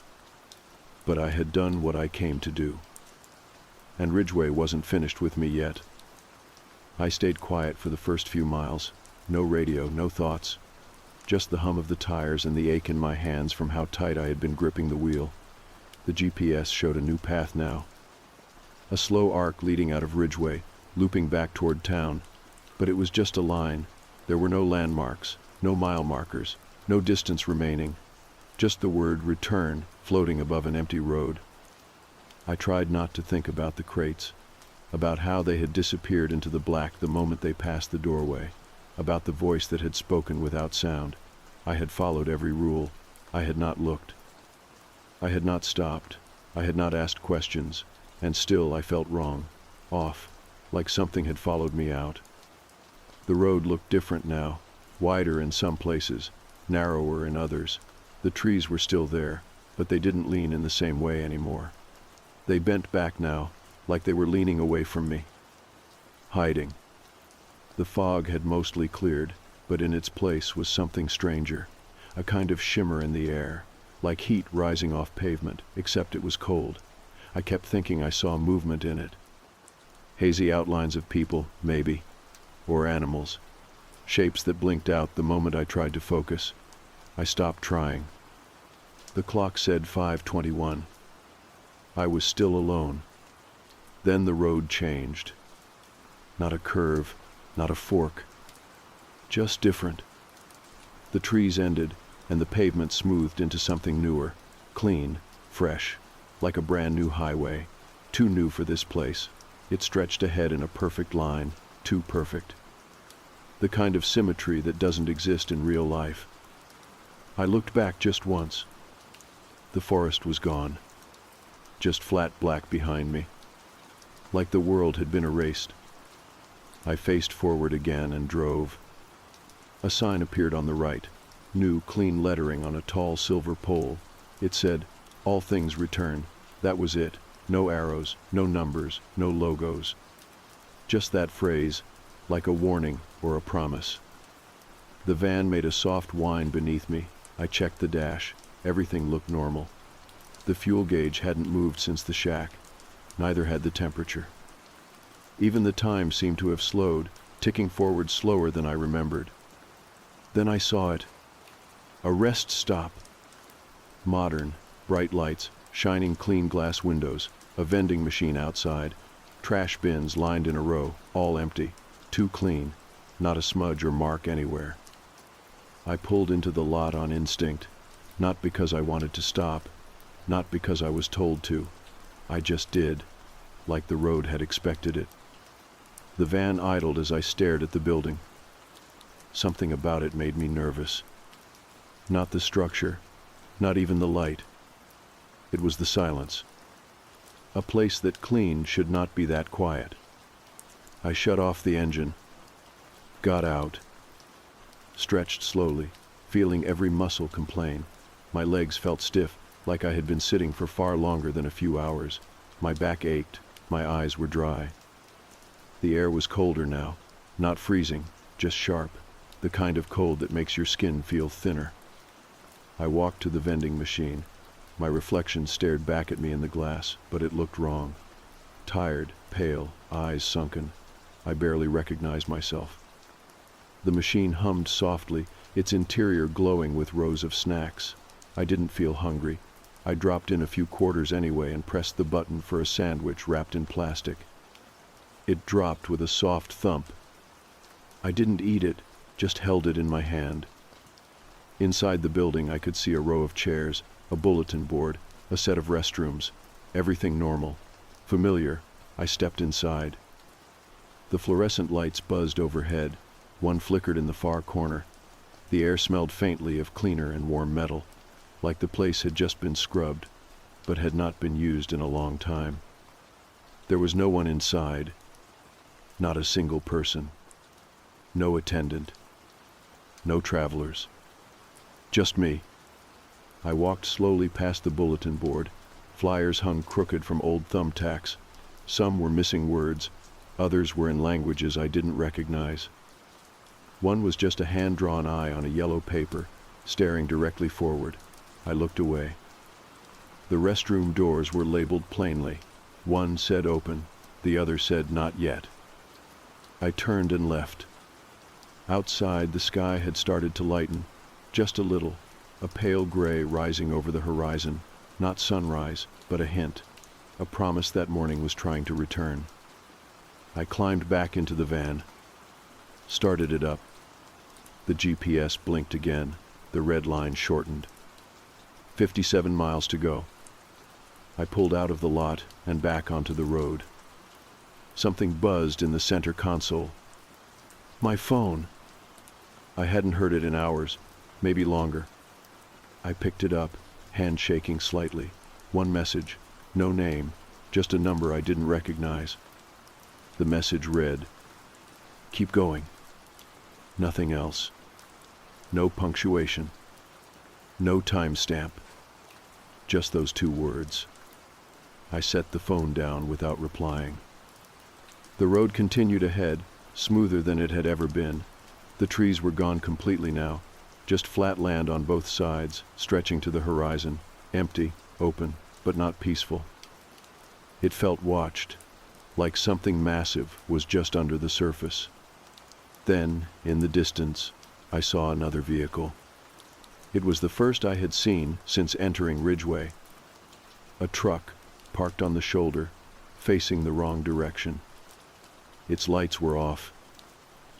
But I had done what I came to do. And Ridgeway wasn't finished with me yet. I stayed quiet for the first few miles. No radio, no thoughts. Just the hum of the tires and the ache in my hands from how tight I had been gripping the wheel. The GPS showed a new path now. A slow arc leading out of Ridgeway, looping back toward town. But it was just a line. There were no landmarks, no mile markers, no distance remaining. Just the word "return" floating above an empty road. I tried not to think about the crates, about how they had disappeared into the black the moment they passed the doorway, about the voice that had spoken without sound. I had followed every rule. I had not looked. I had not stopped. I had not asked questions. And still I felt wrong, off, like something had followed me out. The road looked different now, wider in some places, narrower in others. The trees were still there, but they didn't lean in the same way anymore. They bent back now, like they were leaning away from me. Hiding. The fog had mostly cleared, but in its place was something stranger, a kind of shimmer in the air, like heat rising off pavement, except it was cold. I kept thinking I saw movement in it. Hazy outlines of people, maybe, or animals, shapes that blinked out the moment I tried to focus. I stopped trying. The clock said 5:21. I was still alone. Then the road changed. Not a curve, not a fork. Just different. The trees ended, and the pavement smoothed into something newer, clean, fresh, like a brand new highway. Too new for this place. It stretched ahead in a perfect line, too perfect. The kind of symmetry that doesn't exist in real life. I looked back just once. The forest was gone. Just flat black behind me. Like the world had been erased. I faced forward again and drove. A sign appeared on the right, new clean lettering on a tall silver pole. It said, "All things return." That was it. No arrows, no numbers, no logos. Just that phrase, like a warning or a promise. The van made a soft whine beneath me. I checked the dash. Everything looked normal. The fuel gauge hadn't moved since the shack. Neither had the temperature. Even the time seemed to have slowed, ticking forward slower than I remembered. Then I saw it. A rest stop. Modern, bright lights, shining clean glass windows, a vending machine outside, trash bins lined in a row, all empty, too clean, not a smudge or mark anywhere. I pulled into the lot on instinct, not because I wanted to stop, not because I was told to. I just did, like the road had expected it. The van idled as I stared at the building. Something about it made me nervous. Not the structure, not even the light. It was the silence. A place that clean should not be that quiet. I shut off the engine, got out, stretched slowly, feeling every muscle complain. My legs felt stiff, like I had been sitting for far longer than a few hours. My back ached, my eyes were dry. The air was colder now, not freezing, just sharp, the kind of cold that makes your skin feel thinner. I walked to the vending machine. My reflection stared back at me in the glass, but it looked wrong. Tired, pale, eyes sunken. I barely recognized myself. The machine hummed softly, its interior glowing with rows of snacks. I didn't feel hungry. I dropped in a few quarters anyway and pressed the button for a sandwich wrapped in plastic. It dropped with a soft thump. I didn't eat it, just held it in my hand. Inside the building I could see a row of chairs, a bulletin board, a set of restrooms. Everything normal. Familiar. I stepped inside. The fluorescent lights buzzed overhead. One flickered in the far corner. The air smelled faintly of cleaner and warm metal, like the place had just been scrubbed, but had not been used in a long time. There was no one inside. Not a single person. No attendant. No travelers. Just me. I walked slowly past the bulletin board. Flyers hung crooked from old thumbtacks. Some were missing words. Others were in languages I didn't recognize. One was just a hand-drawn eye on a yellow paper, staring directly forward. I looked away. The restroom doors were labeled plainly. One said open, the other said not yet. I turned and left. Outside, the sky had started to lighten, just a little, a pale gray rising over the horizon, not sunrise, but a hint, a promise that morning was trying to return. I climbed back into the van, started it up. The GPS blinked again, the red line shortened. 57 miles to go. I pulled out of the lot and back onto the road. Something buzzed in the center console. My phone. I hadn't heard it in hours, maybe longer. I picked it up, hand shaking slightly. One message, no name, just a number I didn't recognize. The message read, "Keep going." Nothing else. No punctuation. No timestamp. Just those two words. I set the phone down without replying. The road continued ahead, smoother than it had ever been. The trees were gone completely now, just flat land on both sides, stretching to the horizon, empty, open, but not peaceful. It felt watched, like something massive was just under the surface. Then, in the distance, I saw another vehicle. It was the first I had seen since entering Ridgeway. A truck, parked on the shoulder, facing the wrong direction. Its lights were off.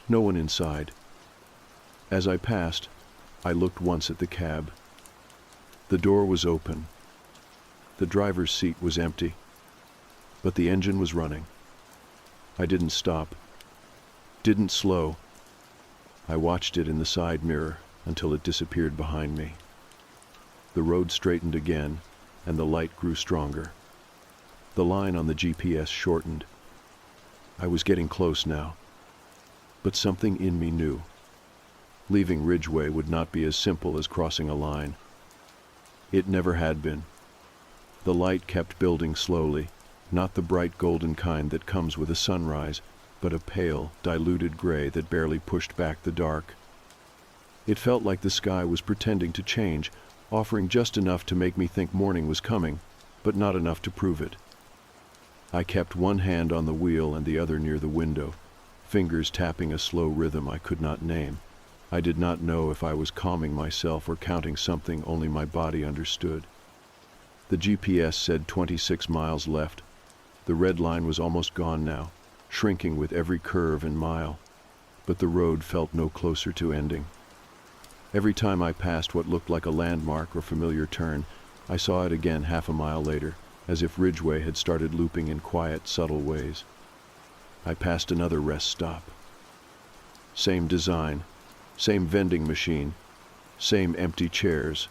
No one inside. As I passed, I looked once at the cab. The door was open. The driver's seat was empty, but the engine was running. I didn't stop, didn't slow. I watched it in the side mirror until it disappeared behind me. The road straightened again, and the light grew stronger. The line on the GPS shortened. I was getting close now, but something in me knew. Leaving Ridgeway would not be as simple as crossing a line. It never had been. The light kept building slowly, not the bright golden kind that comes with a sunrise, but a pale, diluted gray that barely pushed back the dark. It felt like the sky was pretending to change, offering just enough to make me think morning was coming, but not enough to prove it. I kept one hand on the wheel and the other near the window, fingers tapping a slow rhythm I could not name. I did not know if I was calming myself or counting something only my body understood. The GPS said 26 miles left. The red line was almost gone now, shrinking with every curve and mile, but the road felt no closer to ending. Every time I passed what looked like a landmark or familiar turn, I saw it again half a mile later, as if Ridgeway had started looping in quiet, subtle ways. I passed another rest stop. Same design, same vending machine, same empty chairs.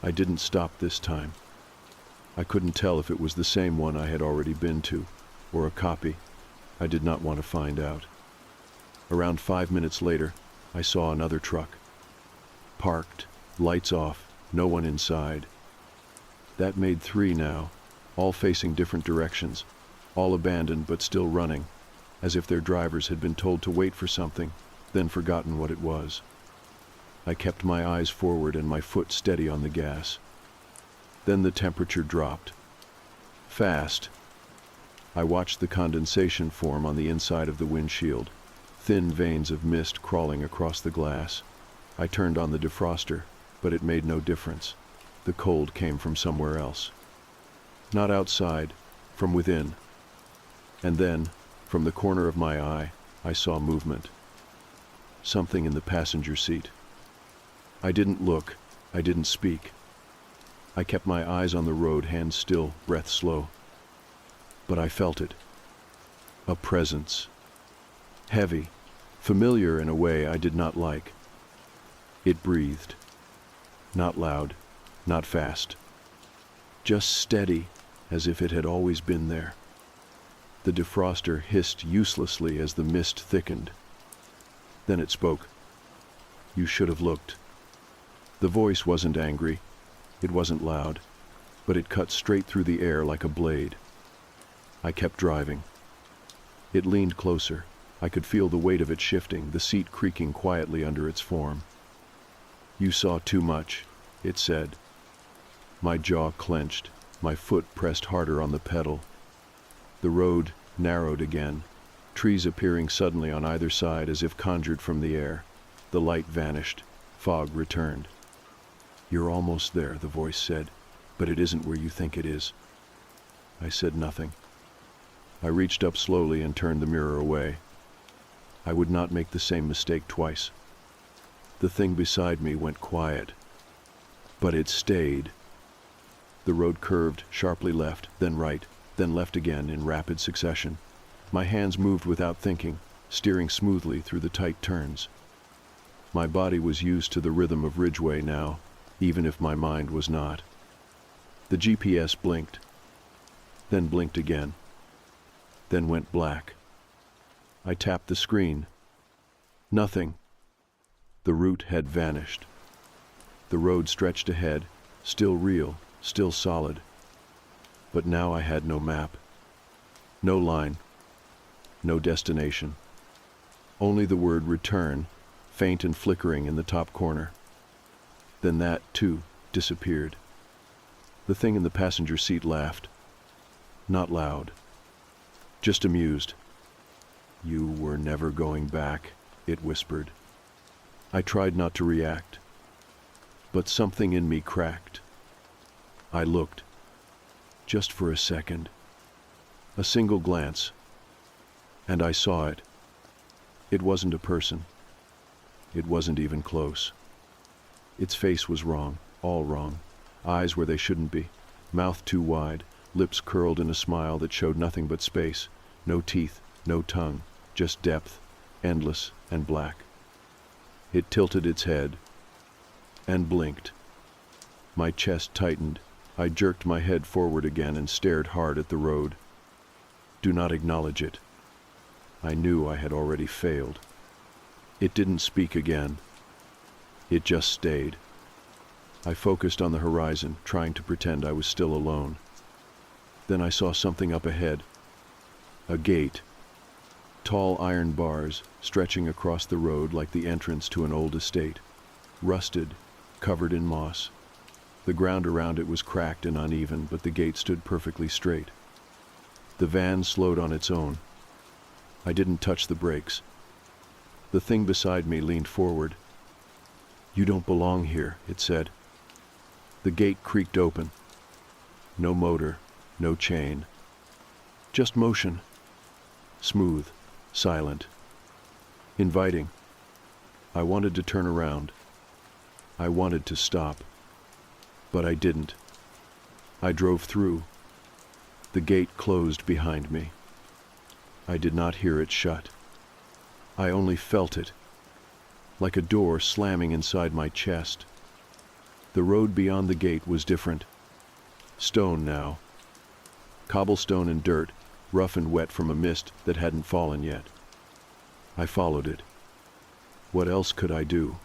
I didn't stop this time. I couldn't tell if it was the same one I had already been to, or a copy. I did not want to find out. Around 5 minutes later, I saw another truck. Parked, lights off, no one inside. That made 3 now, all facing different directions, all abandoned but still running, as if their drivers had been told to wait for something, then forgotten what it was. I kept my eyes forward and my foot steady on the gas. Then the temperature dropped. Fast. I watched the condensation form on the inside of the windshield, thin veins of mist crawling across the glass. I turned on the defroster, but it made no difference. The cold came from somewhere else. Not outside, from within. And then, from the corner of my eye, I saw movement. Something in the passenger seat. I didn't look. I didn't speak. I kept my eyes on the road, hands still, breath slow. But I felt it. A presence. Heavy, familiar in a way I did not like. It breathed. Not loud, not fast. Just steady, as if it had always been there. The defroster hissed uselessly as the mist thickened. Then it spoke. "You should have looked." The voice wasn't angry. It wasn't loud, but it cut straight through the air like a blade. I kept driving. It leaned closer. I could feel the weight of it shifting, the seat creaking quietly under its form. "You saw too much," it said. My jaw clenched. My foot pressed harder on the pedal. The road narrowed again, trees appearing suddenly on either side as if conjured from the air. The light vanished. Fog returned. "You're almost there," the voice said, "but it isn't where you think it is." I said nothing. I reached up slowly and turned the mirror away. I would not make the same mistake twice. The thing beside me went quiet. But it stayed. The road curved, sharply left, then right, then left again in rapid succession. My hands moved without thinking, steering smoothly through the tight turns. My body was used to the rhythm of Ridgeway now, even if my mind was not. The GPS blinked, then blinked again, then went black. I tapped the screen. Nothing. The route had vanished. The road stretched ahead, still real, still solid. But now I had no map. No line. No destination. Only the word return, faint and flickering in the top corner. Then that, too, disappeared. The thing in the passenger seat laughed. Not loud. Just amused. "You were never going back," it whispered. I tried not to react. But something in me cracked. I looked. Just for a second. A single glance. And I saw it. It wasn't a person. It wasn't even close. Its face was wrong, all wrong. Eyes where they shouldn't be. Mouth too wide. Lips curled in a smile that showed nothing but space. No teeth, no tongue. Just depth, endless and black. It tilted its head. And blinked. My chest tightened. I jerked my head forward again and stared hard at the road. Do not acknowledge it. I knew I had already failed. It didn't speak again. It just stayed. I focused on the horizon, trying to pretend I was still alone. Then I saw something up ahead. A gate. Tall iron bars stretching across the road like the entrance to an old estate. Rusted, covered in moss. The ground around it was cracked and uneven, but the gate stood perfectly straight. The van slowed on its own. I didn't touch the brakes. The thing beside me leaned forward. "You don't belong here," it said. The gate creaked open. No motor, no chain. Just motion. Smooth, silent. Inviting. I wanted to turn around. I wanted to stop. But I didn't. I drove through. The gate closed behind me. I did not hear it shut. I only felt it, like a door slamming inside my chest. The road beyond the gate was different. Stone now. Cobblestone and dirt, rough and wet from a mist that hadn't fallen yet. I followed it. What else could I do?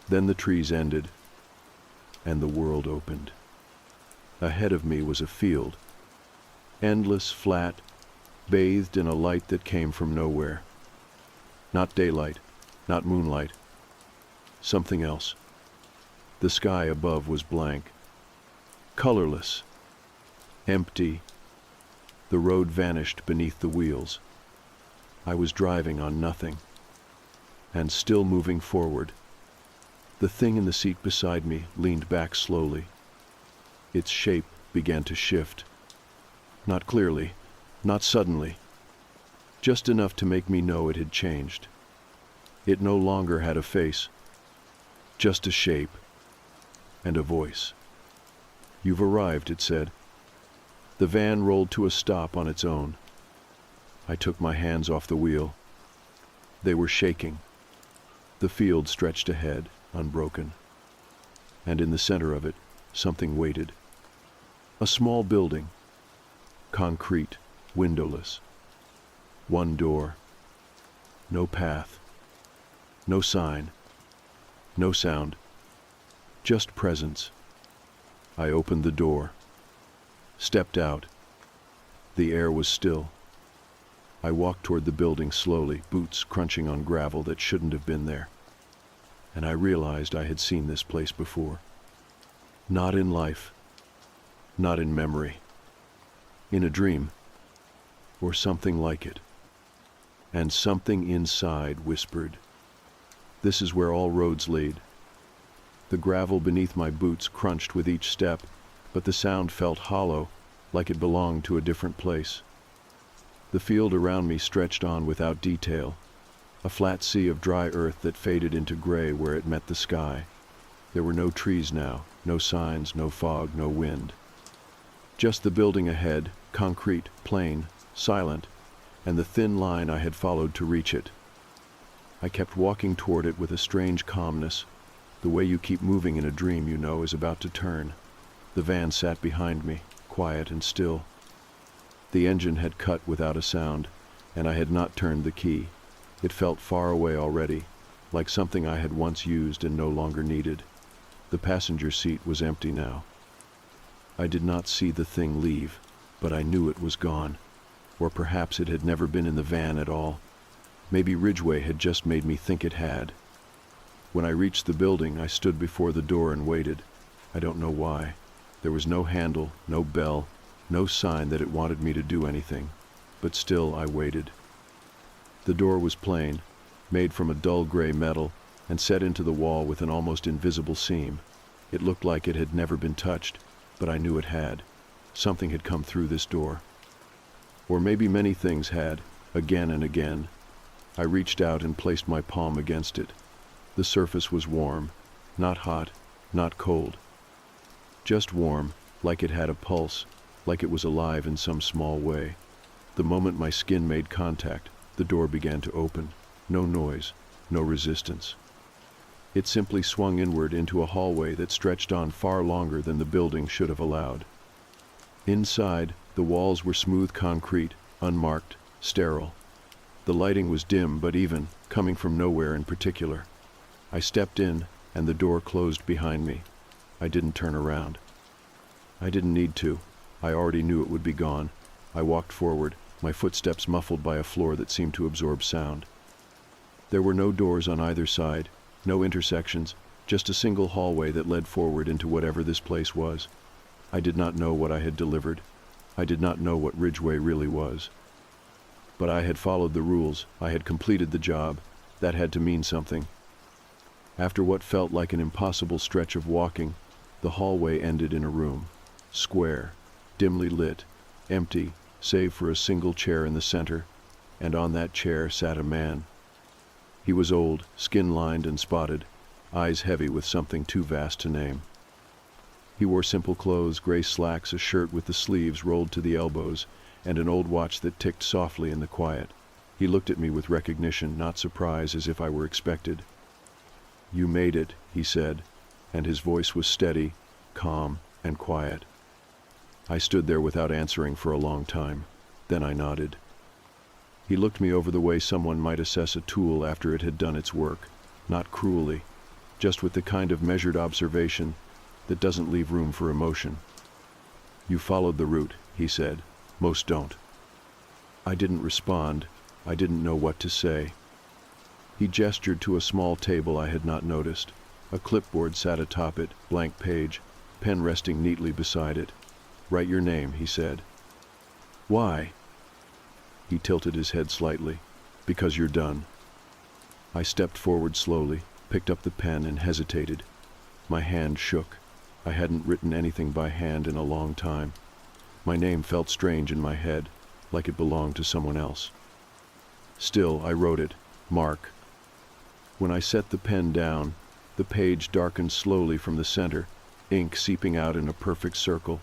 Then the trees ended, and the world opened. Ahead of me was a field, endless, flat, bathed in a light that came from nowhere. Not daylight, not moonlight. Something else. The sky above was blank, colorless, empty. The road vanished beneath the wheels. I was driving on nothing, and still moving forward. The thing in the seat beside me leaned back slowly. Its shape began to shift. Not clearly, not suddenly, just enough to make me know it had changed. It no longer had a face, just a shape and a voice. "You've arrived," it said. The van rolled to a stop on its own. I took my hands off the wheel. They were shaking. The field stretched ahead, unbroken. And in the center of it, something waited. A small building, concrete, windowless. One door. No path. No sign. No sound. Just presence. I opened the door. Stepped out. The air was still. I walked toward the building slowly, boots crunching on gravel that shouldn't have been there. And I realized I had seen this place before. Not in life. Not in memory. In a dream. Or something like it. And something inside whispered, "This is where all roads lead." The gravel beneath my boots crunched with each step, but the sound felt hollow, like it belonged to a different place. The field around me stretched on without detail, a flat sea of dry earth that faded into gray where it met the sky. There were no trees now, no signs, no fog, no wind. Just the building ahead, concrete, plain, silent, and the thin line I had followed to reach it. I kept walking toward it with a strange calmness. The way you keep moving in a dream, you know, is about to turn. The van sat behind me, quiet and still. The engine had cut without a sound, and I had not turned the key. It felt far away already, like something I had once used and no longer needed. The passenger seat was empty now. I did not see the thing leave, but I knew it was gone. Or perhaps it had never been in the van at all. Maybe Ridgway had just made me think it had. When I reached the building, I stood before the door and waited. I don't know why. There was no handle, no bell, no sign that it wanted me to do anything. But still, I waited. The door was plain, made from a dull gray metal, and set into the wall with an almost invisible seam. It looked like it had never been touched, but I knew it had. Something had come through this door. Or maybe many things had, again and again. I reached out and placed my palm against it. The surface was warm, not hot, not cold. Just warm, like it had a pulse, like it was alive in some small way. The moment my skin made contact, the door began to open. No noise, no resistance. It simply swung inward into a hallway that stretched on far longer than the building should have allowed. Inside, the walls were smooth concrete, unmarked, sterile. The lighting was dim but even, coming from nowhere in particular. I stepped in, and the door closed behind me. I didn't turn around. I didn't need to. I already knew it would be gone. I walked forward, my footsteps muffled by a floor that seemed to absorb sound. There were no doors on either side, no intersections, just a single hallway that led forward into whatever this place was. I did not know what I had delivered. I did not know what Ridgway really was. But I had followed the rules. I had completed the job. That had to mean something. After what felt like an impossible stretch of walking, the hallway ended in a room. Square, dimly lit, empty, save for a single chair in the center, and on that chair sat a man. He was old, skin-lined and spotted, eyes heavy with something too vast to name. He wore simple clothes, gray slacks, a shirt with the sleeves rolled to the elbows, and an old watch that ticked softly in the quiet. He looked at me with recognition, not surprise, as if I were expected. "You made it," he said, and his voice was steady, calm, and quiet. I stood there without answering for a long time. Then I nodded. He looked me over the way someone might assess a tool after it had done its work, not cruelly, just with the kind of measured observation that doesn't leave room for emotion. "You followed the route," he said. "Most don't." I didn't respond. I didn't know what to say. He gestured to a small table I had not noticed. A clipboard sat atop it, blank page, pen resting neatly beside it. "Write your name," he said. "Why?" He tilted his head slightly. "Because you're done." I stepped forward slowly, picked up the pen and hesitated. My hand shook. I hadn't written anything by hand in a long time. My name felt strange in my head, like it belonged to someone else. Still, I wrote it, Mark. When I set the pen down, the page darkened slowly from the center, ink seeping out in a perfect circle.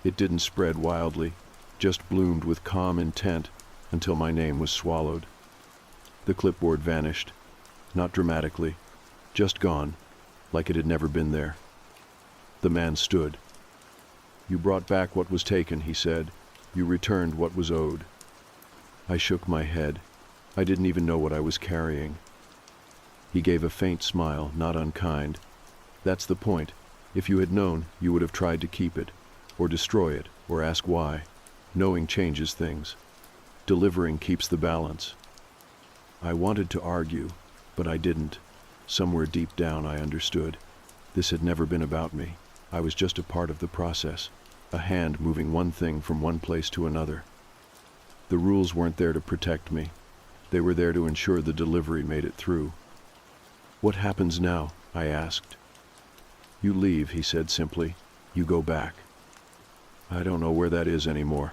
It didn't spread wildly, just bloomed with calm intent until my name was swallowed. The clipboard vanished, not dramatically, just gone, like it had never been there. The man stood. "You brought back what was taken," he said. "You returned what was owed." I shook my head. I didn't even know what I was carrying. He gave a faint smile, not unkind. "That's the point. If you had known, you would have tried to keep it, or destroy it, or ask why. Knowing changes things. Delivering keeps the balance." I wanted to argue, but I didn't. Somewhere deep down I understood. This had never been about me. I was just a part of the process, a hand moving one thing from one place to another. The rules weren't there to protect me. They were there to ensure the delivery made it through. "What happens now?" I asked. "You leave," he said simply. "You go back." "I don't know where that is anymore."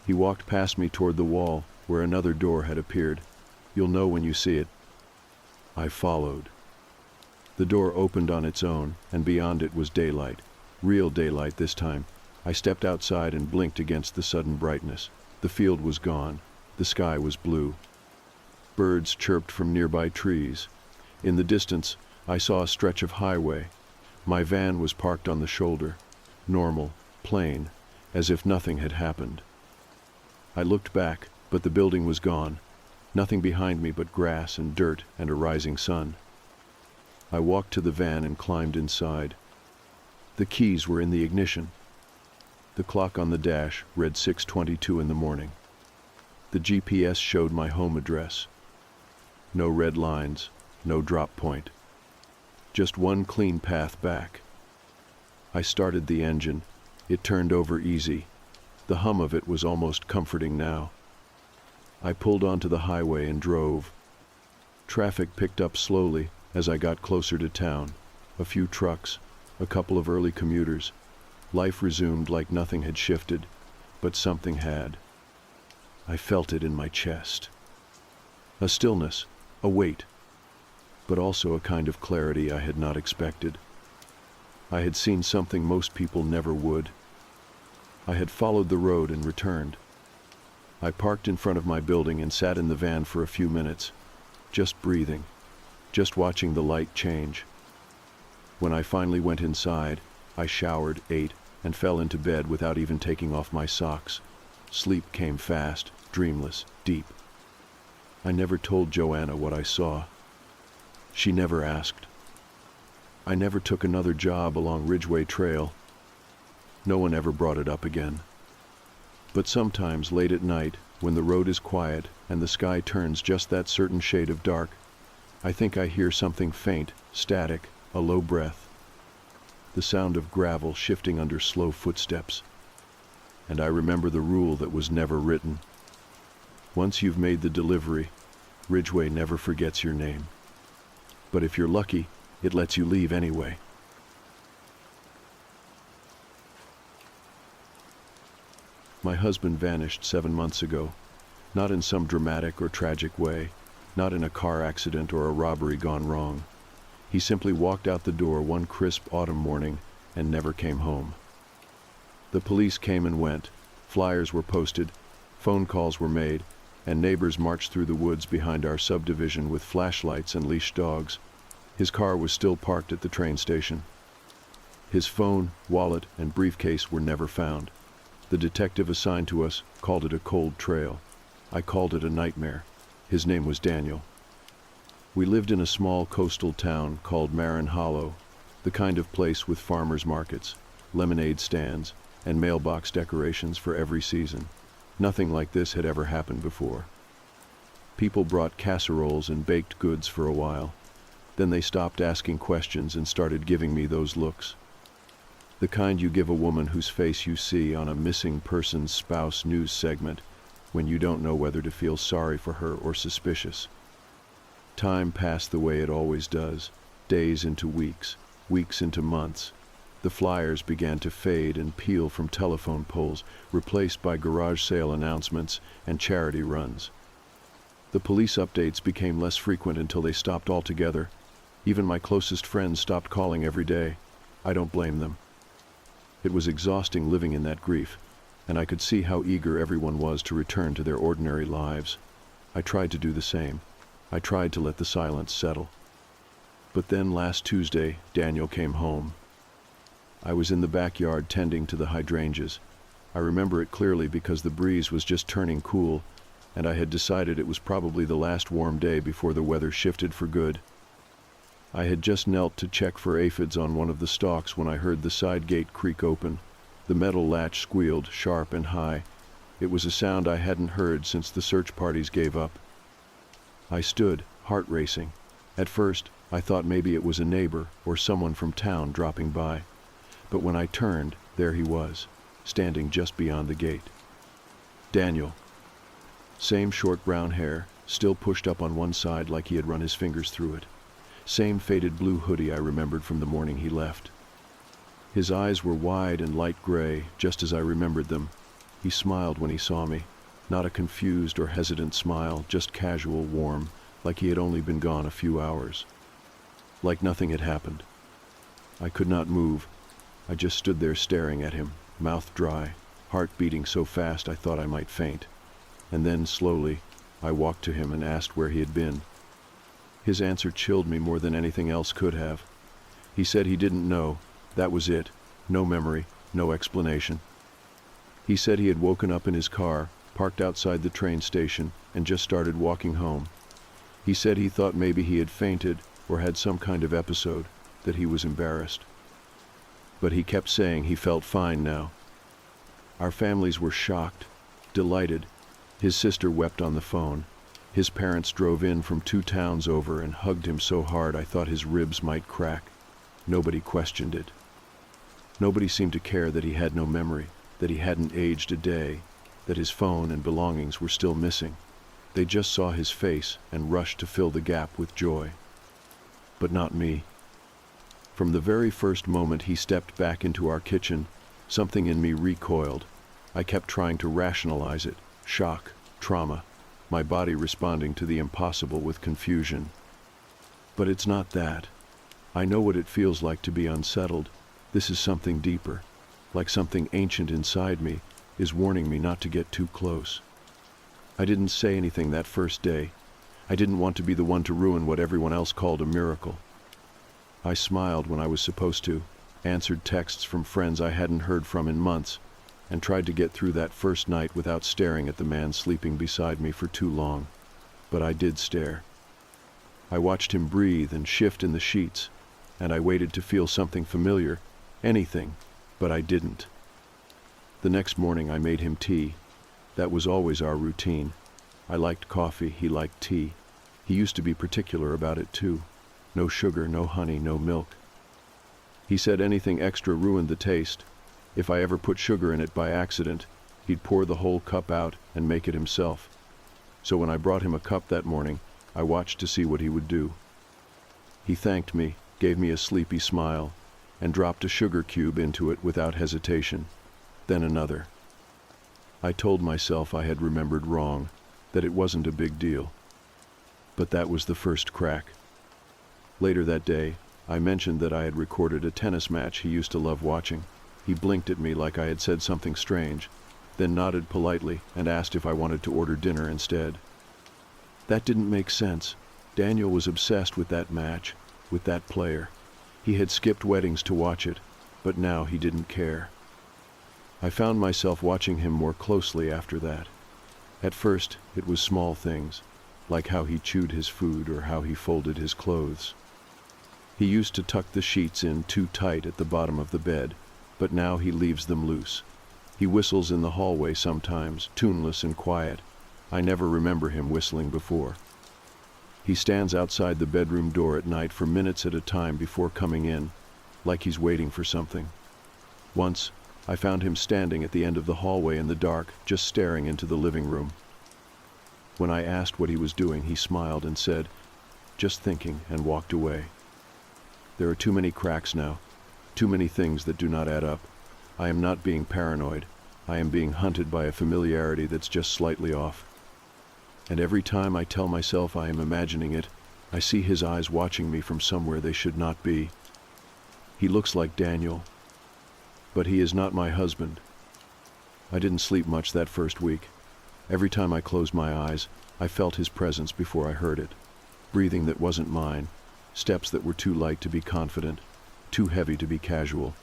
He walked past me toward the wall, where another door had appeared. "You'll know when you see it." I followed. The door opened on its own, and beyond it was daylight. Real daylight this time. I stepped outside and blinked against the sudden brightness. The field was gone. The sky was blue. Birds chirped from nearby trees. In the distance, I saw a stretch of highway. My van was parked on the shoulder. Normal, plain, as if nothing had happened. I looked back, but the building was gone. Nothing behind me but grass and dirt and a rising sun. I walked to the van and climbed inside. The keys were in the ignition. The clock on the dash read 6:22 in the morning. The GPS showed my home address. No red lines, no drop point. Just one clean path back. I started the engine. It turned over easy. The hum of it was almost comforting now. I pulled onto the highway and drove. Traffic picked up slowly as I got closer to town. A few trucks, a couple of early commuters. Life resumed like nothing had shifted, but something had. I felt it in my chest. A stillness, a weight, but also a kind of clarity I had not expected. I had seen something most people never would. I had followed the road and returned. I parked in front of my building and sat in the van for a few minutes, just breathing, just watching the light change. When I finally went inside, I showered, ate, and fell into bed without even taking off my socks. Sleep came fast, dreamless, deep. I never told Joanna what I saw. She never asked. I never took another job along Ridgeway Trail. No one ever brought it up again. But sometimes late at night, when the road is quiet and the sky turns just that certain shade of dark, I think I hear something faint, static, a low breath. The sound of gravel shifting under slow footsteps. And I remember the rule that was never written. Once you've made the delivery, Ridgeway never forgets your name. But if you're lucky, it lets you leave anyway. My husband vanished 7 months ago, not in some dramatic or tragic way, not in a car accident or a robbery gone wrong. He simply walked out the door one crisp autumn morning and never came home. The police came and went, flyers were posted, phone calls were made, and neighbors marched through the woods behind our subdivision with flashlights and leashed dogs. His car was still parked at the train station. His phone, wallet, and briefcase were never found. The detective assigned to us called it a cold trail. I called it a nightmare. His name was Daniel. We lived in a small coastal town called Marin Hollow, the kind of place with farmers markets, lemonade stands, and mailbox decorations for every season. Nothing like this had ever happened before. People brought casseroles and baked goods for a while. Then they stopped asking questions and started giving me those looks. The kind you give a woman whose face you see on a missing person's spouse news segment when you don't know whether to feel sorry for her or suspicious. Time passed the way it always does, days into weeks, weeks into months. The flyers began to fade and peel from telephone poles, replaced by garage sale announcements and charity runs. The police updates became less frequent until they stopped altogether. Even my closest friends stopped calling every day. I don't blame them. It was exhausting living in that grief, and I could see how eager everyone was to return to their ordinary lives. I tried to do the same. I tried to let the silence settle. But then last Tuesday, Daniel came home. I was in the backyard tending to the hydrangeas. I remember it clearly because the breeze was just turning cool, and I had decided it was probably the last warm day before the weather shifted for good. I had just knelt to check for aphids on one of the stalks when I heard the side gate creak open. The metal latch squealed, sharp and high. It was a sound I hadn't heard since the search parties gave up. I stood, heart racing. At first, I thought maybe it was a neighbor or someone from town dropping by. But when I turned, there he was, standing just beyond the gate. Daniel. Same short brown hair, still pushed up on one side like he had run his fingers through it. Same faded blue hoodie I remembered from the morning he left. His eyes were wide and light gray, just as I remembered them. He smiled when he saw me. Not a confused or hesitant smile, just casual, warm, like he had only been gone a few hours. Like nothing had happened. I could not move. I just stood there staring at him, mouth dry, heart beating so fast I thought I might faint. And then, slowly, I walked to him and asked where he had been. His answer chilled me more than anything else could have. He said he didn't know. That was it. No memory, no explanation. He said he had woken up in his car, parked outside the train station, and just started walking home. He said he thought maybe he had fainted or had some kind of episode, that he was embarrassed. But he kept saying he felt fine now. Our families were shocked, delighted. His sister wept on the phone. His parents drove in from 2 towns over and hugged him so hard I thought his ribs might crack. Nobody questioned it. Nobody seemed to care that he had no memory, that he hadn't aged a day, that his phone and belongings were still missing. They just saw his face and rushed to fill the gap with joy. But not me. From the very first moment he stepped back into our kitchen, something in me recoiled. I kept trying to rationalize it. Shock, trauma, my body responding to the impossible with confusion. But it's not that. I know what it feels like to be unsettled. This is something deeper, like something ancient inside me is warning me not to get too close. I didn't say anything that first day. I didn't want to be the one to ruin what everyone else called a miracle. I smiled when I was supposed to, answered texts from friends I hadn't heard from in months, and tried to get through that first night without staring at the man sleeping beside me for too long. But I did stare. I watched him breathe and shift in the sheets, and I waited to feel something familiar, anything, but I didn't. The next morning I made him tea. That was always our routine. I liked coffee, he liked tea. He used to be particular about it too. No sugar, no honey, no milk. He said anything extra ruined the taste. If I ever put sugar in it by accident, he'd pour the whole cup out and make it himself. So when I brought him a cup that morning, I watched to see what he would do. He thanked me, gave me a sleepy smile, and dropped a sugar cube into it without hesitation. Then another. I told myself I had remembered wrong, that it wasn't a big deal. But that was the first crack. Later that day, I mentioned that I had recorded a tennis match he used to love watching. He blinked at me like I had said something strange, then nodded politely and asked if I wanted to order dinner instead. That didn't make sense. Daniel was obsessed with that match, with that player. He had skipped weddings to watch it. but now he didn't care. I found myself watching him more closely after that. At first, it was small things, like how he chewed his food or how he folded his clothes. He used to tuck the sheets in too tight at the bottom of the bed, but now he leaves them loose. He whistles in the hallway sometimes, tuneless and quiet. I never remember him whistling before. He stands outside the bedroom door at night for minutes at a time before coming in, like he's waiting for something. Once, I found him standing at the end of the hallway in the dark, just staring into the living room. When I asked what he was doing, he smiled and said, "Just thinking," and walked away. There are too many cracks now, too many things that do not add up. I am not being paranoid. I am being hunted by a familiarity that's just slightly off. And every time I tell myself I am imagining it, I see his eyes watching me from somewhere they should not be. He looks like Daniel, but he is not my husband. I didn't sleep much that first week. Every time I closed my eyes, I felt his presence before I heard it. Breathing that wasn't mine, steps that were too light to be confident, too heavy to be casual.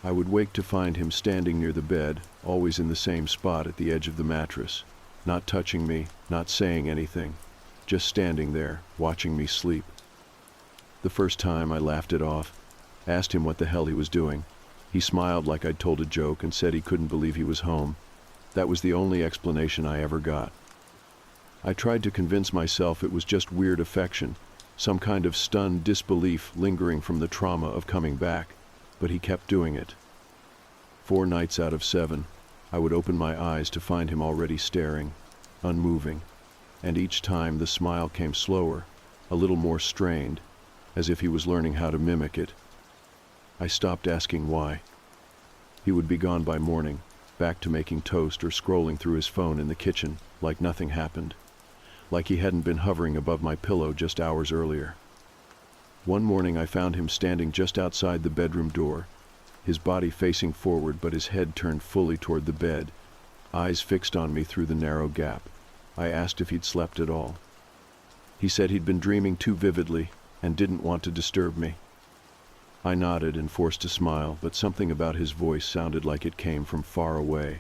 I would wake to find him standing near the bed, always in the same spot at the edge of the mattress, not touching me, not saying anything, just standing there, watching me sleep. The first time I laughed it off, asked him what the hell he was doing. He smiled like I'd told a joke and said he couldn't believe he was home. That was the only explanation I ever got. I tried to convince myself it was just weird affection, some kind of stunned disbelief lingering from the trauma of coming back, but he kept doing it. 4 nights out of 7, I would open my eyes to find him already staring, unmoving, and each time the smile came slower, a little more strained, as if he was learning how to mimic it. I stopped asking why. He would be gone by morning, back to making toast or scrolling through his phone in the kitchen, like nothing happened, like he hadn't been hovering above my pillow just hours earlier. One morning I found him standing just outside the bedroom door, his body facing forward but his head turned fully toward the bed, eyes fixed on me through the narrow gap. I asked if he'd slept at all. He said he'd been dreaming too vividly and didn't want to disturb me. I nodded and forced a smile, but something about his voice sounded like it came from far away,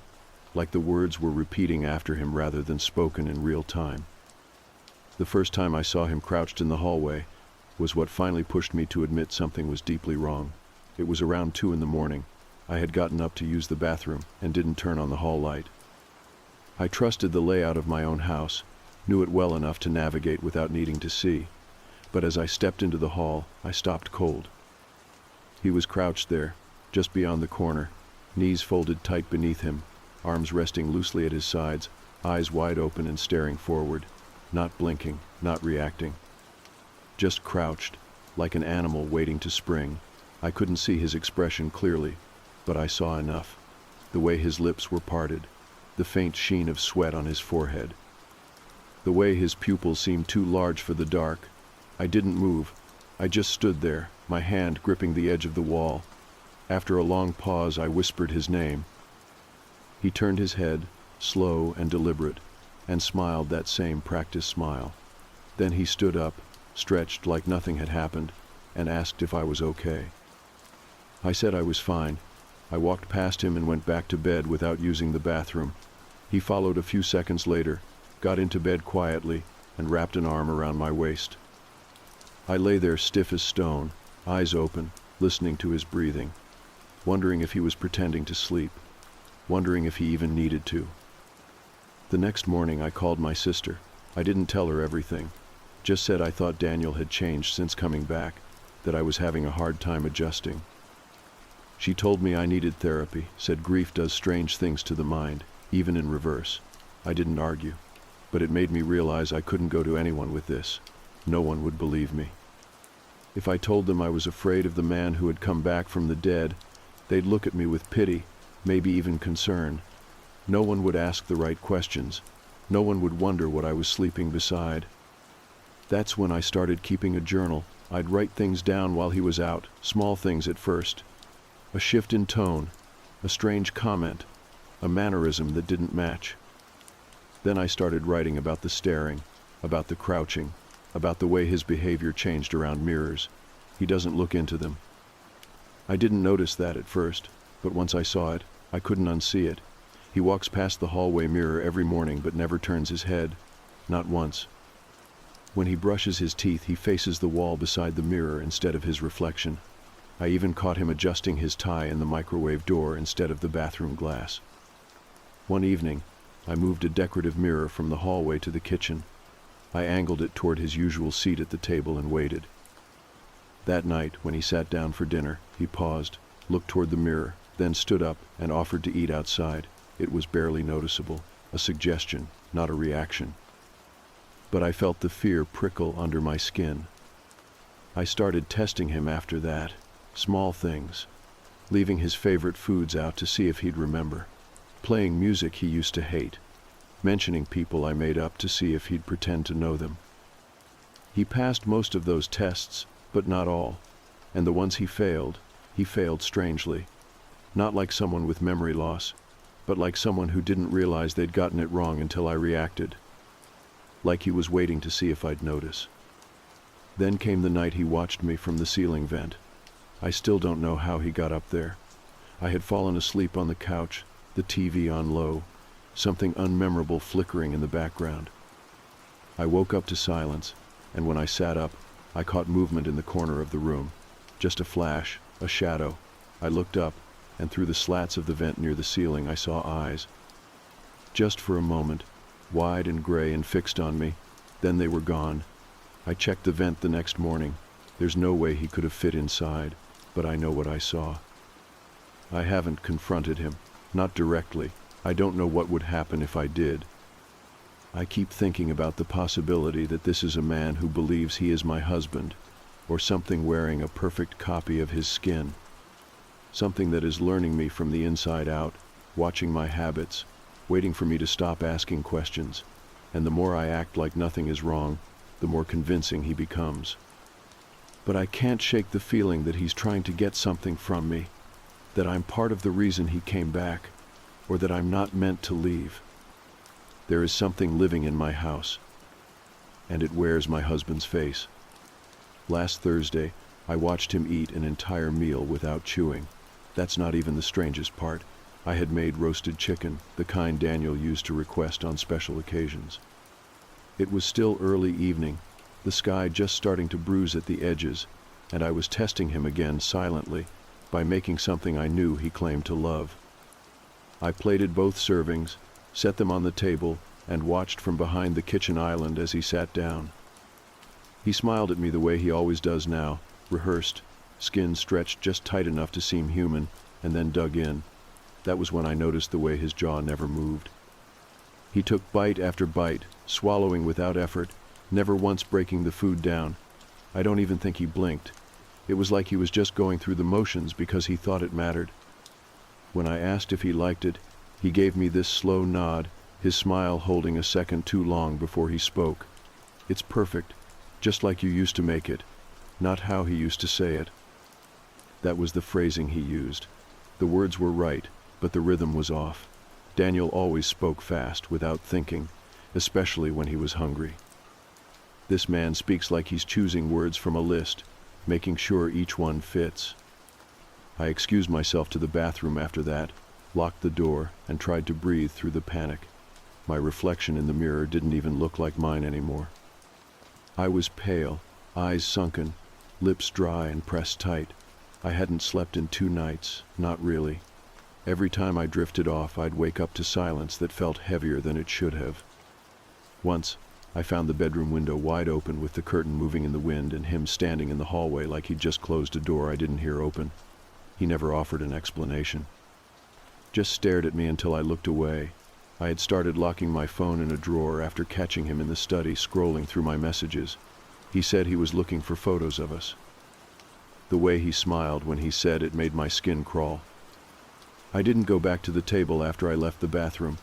like the words were repeating after him rather than spoken in real time. The first time I saw him crouched in the hallway was what finally pushed me to admit something was deeply wrong. It was around 2 in the morning. I had gotten up to use the bathroom and didn't turn on the hall light. I trusted the layout of my own house, knew it well enough to navigate without needing to see, but as I stepped into the hall, I stopped cold. He was crouched there, just beyond the corner, knees folded tight beneath him, arms resting loosely at his sides, eyes wide open and staring forward, not blinking, not reacting. Just crouched, like an animal waiting to spring. I couldn't see his expression clearly, but I saw enough. The way his lips were parted, the faint sheen of sweat on his forehead. The way his pupils seemed too large for the dark. I didn't move. I just stood there, my hand gripping the edge of the wall. After a long pause, I whispered his name. He turned his head, slow and deliberate, and smiled that same practiced smile. Then he stood up, stretched like nothing had happened, and asked if I was okay. I said I was fine. I walked past him and went back to bed without using the bathroom. He followed a few seconds later, got into bed quietly, and wrapped an arm around my waist. I lay there stiff as stone, eyes open, listening to his breathing, wondering if he was pretending to sleep, wondering if he even needed to. The next morning I called my sister. I didn't tell her everything, just said I thought Daniel had changed since coming back, that I was having a hard time adjusting. She told me I needed therapy, said grief does strange things to the mind, even in reverse. I didn't argue, but it made me realize I couldn't go to anyone with this. No one would believe me. If I told them I was afraid of the man who had come back from the dead, they'd look at me with pity, maybe even concern. No one would ask the right questions. No one would wonder what I was sleeping beside. That's when I started keeping a journal. I'd write things down while he was out, small things at first. A shift in tone, a strange comment, a mannerism that didn't match. Then I started writing about the staring, about the crouching, about the way his behavior changed around mirrors. He doesn't look into them. I didn't notice that at first, but once I saw it, I couldn't unsee it. He walks past the hallway mirror every morning but never turns his head. Not once. When he brushes his teeth, he faces the wall beside the mirror instead of his reflection. I even caught him adjusting his tie in the microwave door instead of the bathroom glass. One evening, I moved a decorative mirror from the hallway to the kitchen. I angled it toward his usual seat at the table and waited. That night, when he sat down for dinner, he paused, looked toward the mirror, then stood up and offered to eat outside. It was barely noticeable, a suggestion, not a reaction. But I felt the fear prickle under my skin. I started testing him after that, small things, leaving his favorite foods out to see if he'd remember, playing music he used to hate, mentioning people I made up to see if he'd pretend to know them. He passed most of those tests, but not all, and the ones he failed strangely, not like someone with memory loss, but like someone who didn't realize they'd gotten it wrong until I reacted, like he was waiting to see if I'd notice. Then came the night he watched me from the ceiling vent. I still don't know how he got up there. I had fallen asleep on the couch, the TV on low, something unmemorable flickering in the background. I woke up to silence, and when I sat up, I caught movement in the corner of the room. Just a flash, a shadow. I looked up, and through the slats of the vent near the ceiling I saw eyes. Just for a moment, wide and gray and fixed on me, then they were gone. I checked the vent the next morning. There's no way he could have fit inside, but I know what I saw. I haven't confronted him, not directly. I don't know what would happen if I did. I keep thinking about the possibility that this is a man who believes he is my husband, or something wearing a perfect copy of his skin. Something that is learning me from the inside out, watching my habits, waiting for me to stop asking questions, and the more I act like nothing is wrong, the more convincing he becomes. But I can't shake the feeling that he's trying to get something from me, that I'm part of the reason he came back, or that I'm not meant to leave. There is something living in my house, and it wears my husband's face. Last Thursday, I watched him eat an entire meal without chewing. That's not even the strangest part. I had made roasted chicken, the kind Daniel used to request on special occasions. It was still early evening, the sky just starting to bruise at the edges, and I was testing him again silently by making something I knew he claimed to love. I plated both servings, set them on the table, and watched from behind the kitchen island as he sat down. He smiled at me the way he always does now, rehearsed, skin stretched just tight enough to seem human, and then dug in. That was when I noticed the way his jaw never moved. He took bite after bite, swallowing without effort, never once breaking the food down. I don't even think he blinked. It was like he was just going through the motions because he thought it mattered. When I asked if he liked it, he gave me this slow nod, his smile holding a second too long before he spoke. "It's perfect, just like you used to make it," not how he used to say it. That was the phrasing he used. The words were right, but the rhythm was off. Daniel always spoke fast, without thinking, especially when he was hungry. This man speaks like he's choosing words from a list, making sure each one fits. I excused myself to the bathroom after that, locked the door, and tried to breathe through the panic. My reflection in the mirror didn't even look like mine anymore. I was pale, eyes sunken, lips dry and pressed tight. I hadn't slept in 2 nights, not really. Every time I drifted off, I'd wake up to silence that felt heavier than it should have. Once, I found the bedroom window wide open with the curtain moving in the wind and him standing in the hallway like he'd just closed a door I didn't hear open. He never offered an explanation. Just stared at me until I looked away. I had started locking my phone in a drawer after catching him in the study scrolling through my messages. He said he was looking for photos of us. The way he smiled when he said it made my skin crawl. I didn't go back to the table after I left the bathroom.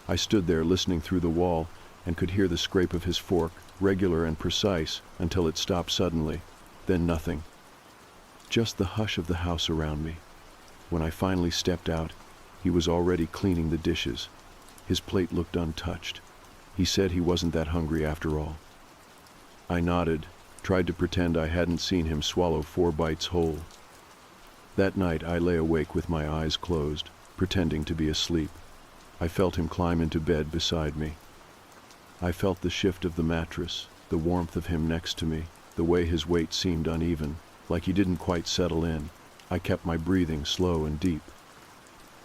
I stood there listening through the wall and could hear the scrape of his fork, regular and precise, until it stopped suddenly. Then nothing. Just the hush of the house around me. When I finally stepped out, he was already cleaning the dishes. His plate looked untouched. He said he wasn't that hungry after all. I nodded, tried to pretend I hadn't seen him swallow 4 bites whole. That night I lay awake with my eyes closed, pretending to be asleep. I felt him climb into bed beside me. I felt the shift of the mattress, the warmth of him next to me, the way his weight seemed uneven, like he didn't quite settle in. I kept my breathing slow and deep.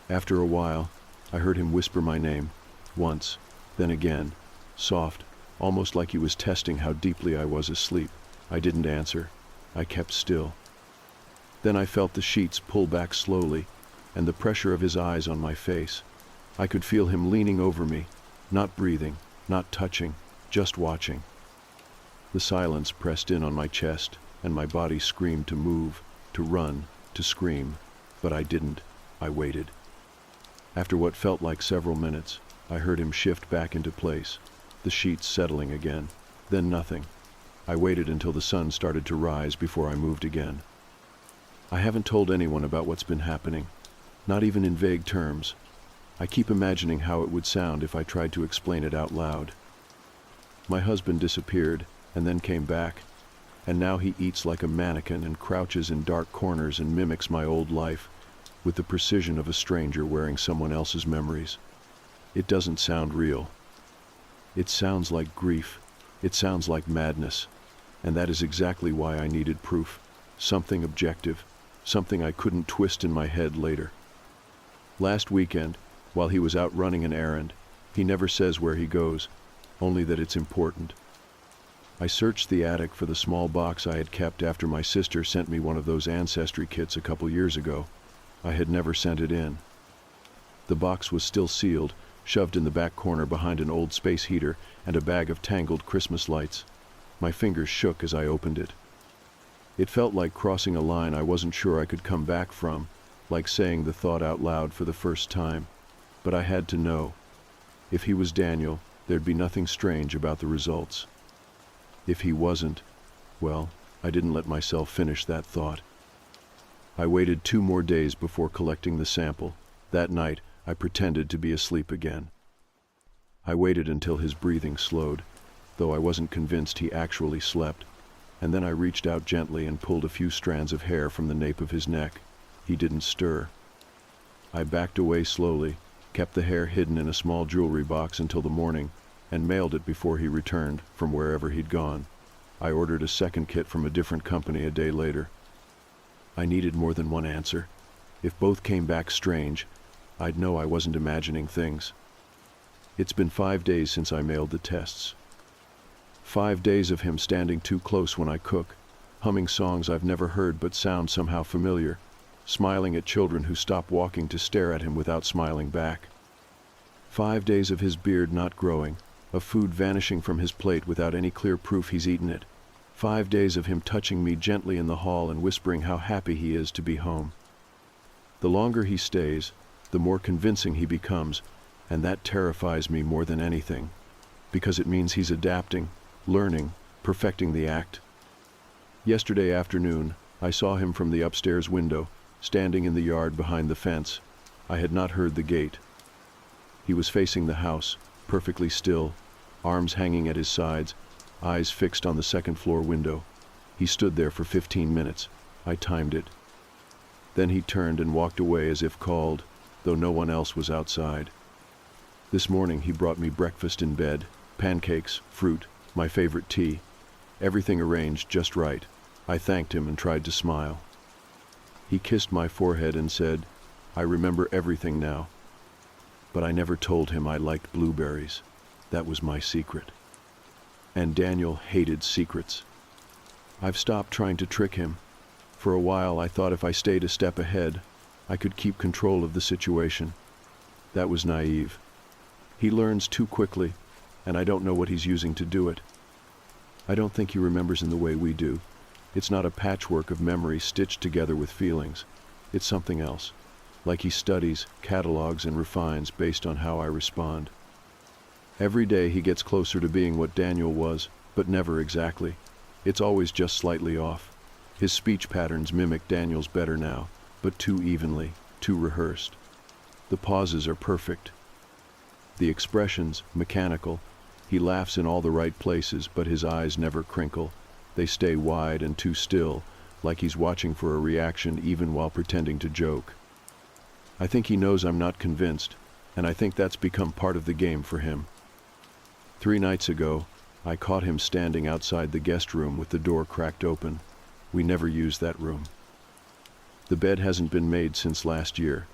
After a while, I heard him whisper my name, once, then again, soft, almost like he was testing how deeply I was asleep. I didn't answer. I kept still. Then I felt the sheets pull back slowly, and the pressure of his eyes on my face. I could feel him leaning over me, not breathing, not touching, just watching. The silence pressed in on my chest, and my body screamed to move, to run, to scream, but I didn't. I waited. After what felt like several minutes, I heard him shift back into place, the sheets settling again, then nothing. I waited until the sun started to rise before I moved again. I haven't told anyone about what's been happening, not even in vague terms. I keep imagining how it would sound if I tried to explain it out loud. My husband disappeared, and then came back, and now he eats like a mannequin and crouches in dark corners and mimics my old life, with the precision of a stranger wearing someone else's memories. It doesn't sound real. It sounds like grief. It sounds like madness. And that is exactly why I needed proof. Something objective. Something I couldn't twist in my head later. Last weekend, while he was out running an errand, he never says where he goes, only that it's important. I searched the attic for the small box I had kept after my sister sent me one of those ancestry kits a couple years ago. I had never sent it in. The box was still sealed, shoved in the back corner behind an old space heater and a bag of tangled Christmas lights. My fingers shook as I opened it. It felt like crossing a line I wasn't sure I could come back from, like saying the thought out loud for the first time. But I had to know. If he was Daniel, there'd be nothing strange about the results. If he wasn't, well, I didn't let myself finish that thought. I waited 2 more days before collecting the sample. That night, I pretended to be asleep again. I waited until his breathing slowed, though I wasn't convinced he actually slept, and then I reached out gently and pulled a few strands of hair from the nape of his neck. He didn't stir. I backed away slowly, kept the hair hidden in a small jewelry box until the morning, and mailed it before he returned from wherever he'd gone. I ordered a second kit from a different company a day later. I needed more than one answer. If both came back strange, I'd know I wasn't imagining things. It's been 5 days since I mailed the tests. 5 days of him standing too close when I cook, humming songs I've never heard but sound somehow familiar, smiling at children who stop walking to stare at him without smiling back. 5 days of his beard not growing, of food vanishing from his plate without any clear proof he's eaten it. 5 days of him touching me gently in the hall and whispering how happy he is to be home. The longer he stays, the more convincing he becomes, and that terrifies me more than anything, because it means he's adapting, learning, perfecting the act. Yesterday afternoon, I saw him from the upstairs window, standing in the yard behind the fence. I had not heard the gate. He was facing the house, perfectly still, arms hanging at his sides, eyes fixed on the second-floor window. He stood there for 15 minutes. I timed it. Then he turned and walked away as if called, though no one else was outside. This morning he brought me breakfast in bed, pancakes, fruit, my favorite tea, everything arranged just right. I thanked him and tried to smile. He kissed my forehead and said, "I remember everything now." But I never told him I liked blueberries. That was my secret. And Daniel hated secrets. I've stopped trying to trick him. For a while I thought if I stayed a step ahead, I could keep control of the situation. That was naive. He learns too quickly, and I don't know what he's using to do it. I don't think he remembers in the way we do. It's not a patchwork of memory stitched together with feelings. It's something else, like he studies, catalogs, and refines based on how I respond. Every day he gets closer to being what Daniel was, but never exactly. It's always just slightly off. His speech patterns mimic Daniel's better now, but too evenly, too rehearsed. The pauses are perfect. The expressions, mechanical. He laughs in all the right places, but his eyes never crinkle. They stay wide and too still, like he's watching for a reaction even while pretending to joke. I think he knows I'm not convinced, and I think that's become part of the game for him. 3 nights ago, I caught him standing outside the guest room with the door cracked open. We never used that room. The bed hasn't been made since last year,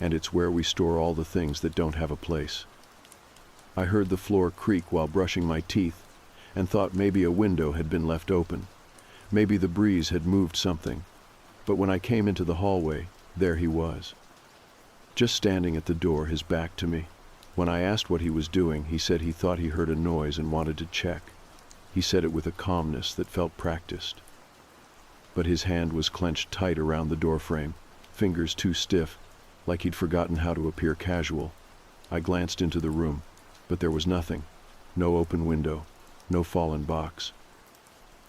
and it's where we store all the things that don't have a place. I heard the floor creak while brushing my teeth and thought maybe a window had been left open. Maybe the breeze had moved something. But when I came into the hallway, there he was, just standing at the door, his back to me. When I asked what he was doing, he said he thought he heard a noise and wanted to check. He said it with a calmness that felt practiced. But his hand was clenched tight around the doorframe, fingers too stiff, like he'd forgotten how to appear casual. I glanced into the room, but there was nothing. No open window, no fallen box.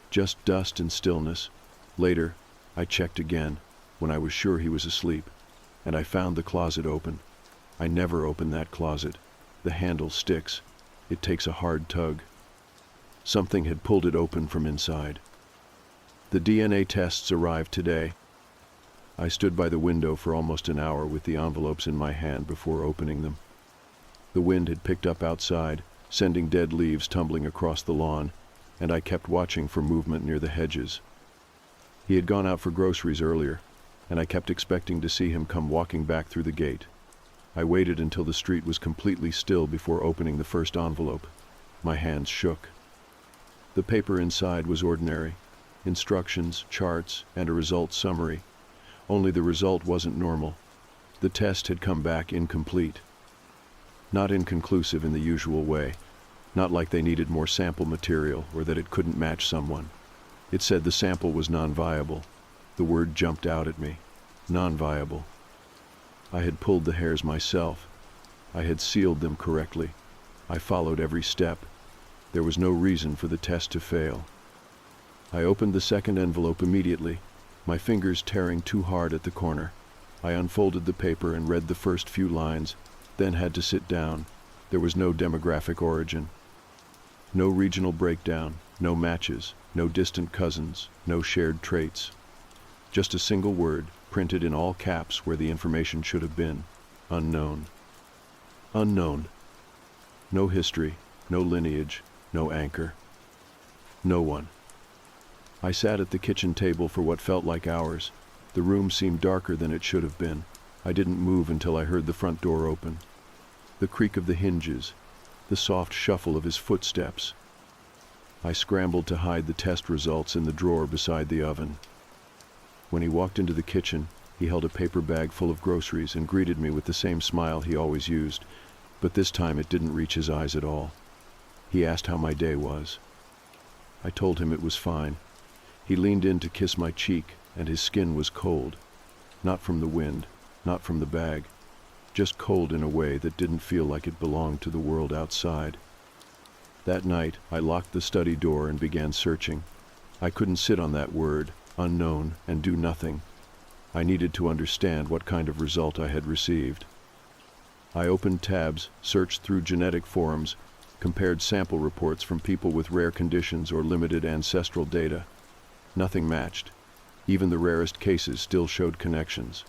Just dust and stillness. Later, I checked again, when I was sure he was asleep, and I found the closet open. I never open that closet. The handle sticks. It takes a hard tug. Something had pulled it open from inside. The DNA tests arrived today. I stood by the window for almost an hour with the envelopes in my hand before opening them. The wind had picked up outside, sending dead leaves tumbling across the lawn, and I kept watching for movement near the hedges. He had gone out for groceries earlier, and I kept expecting to see him come walking back through the gate. I waited until the street was completely still before opening the first envelope. My hands shook. The paper inside was ordinary. Instructions, charts, and a result summary. Only the result wasn't normal. The test had come back incomplete. Not inconclusive in the usual way. Not like they needed more sample material or that it couldn't match someone. It said the sample was non-viable. The word jumped out at me. Non-viable. I had pulled the hairs myself. I had sealed them correctly. I followed every step. There was no reason for the test to fail. I opened the second envelope immediately, my fingers tearing too hard at the corner. I unfolded the paper and read the first few lines, then had to sit down. There was no demographic origin. No regional breakdown, no matches, no distant cousins, no shared traits. Just a single word, printed in all caps where the information should have been. Unknown. Unknown. No history, no lineage, no anchor. No one. I sat at the kitchen table for what felt like hours. The room seemed darker than it should have been. I didn't move until I heard the front door open. The creak of the hinges, the soft shuffle of his footsteps. I scrambled to hide the test results in the drawer beside the oven. When he walked into the kitchen, he held a paper bag full of groceries and greeted me with the same smile he always used, but this time it didn't reach his eyes at all. He asked how my day was. I told him it was fine. He leaned in to kiss my cheek, and his skin was cold. Not from the wind, not from the bag, just cold in a way that didn't feel like it belonged to the world outside. That night, I locked the study door and began searching. I couldn't sit on that word, unknown, and do nothing. I needed to understand what kind of result I had received. I opened tabs, searched through genetic forums, compared sample reports from people with rare conditions or limited ancestral data. Nothing matched. Even the rarest cases still showed connections.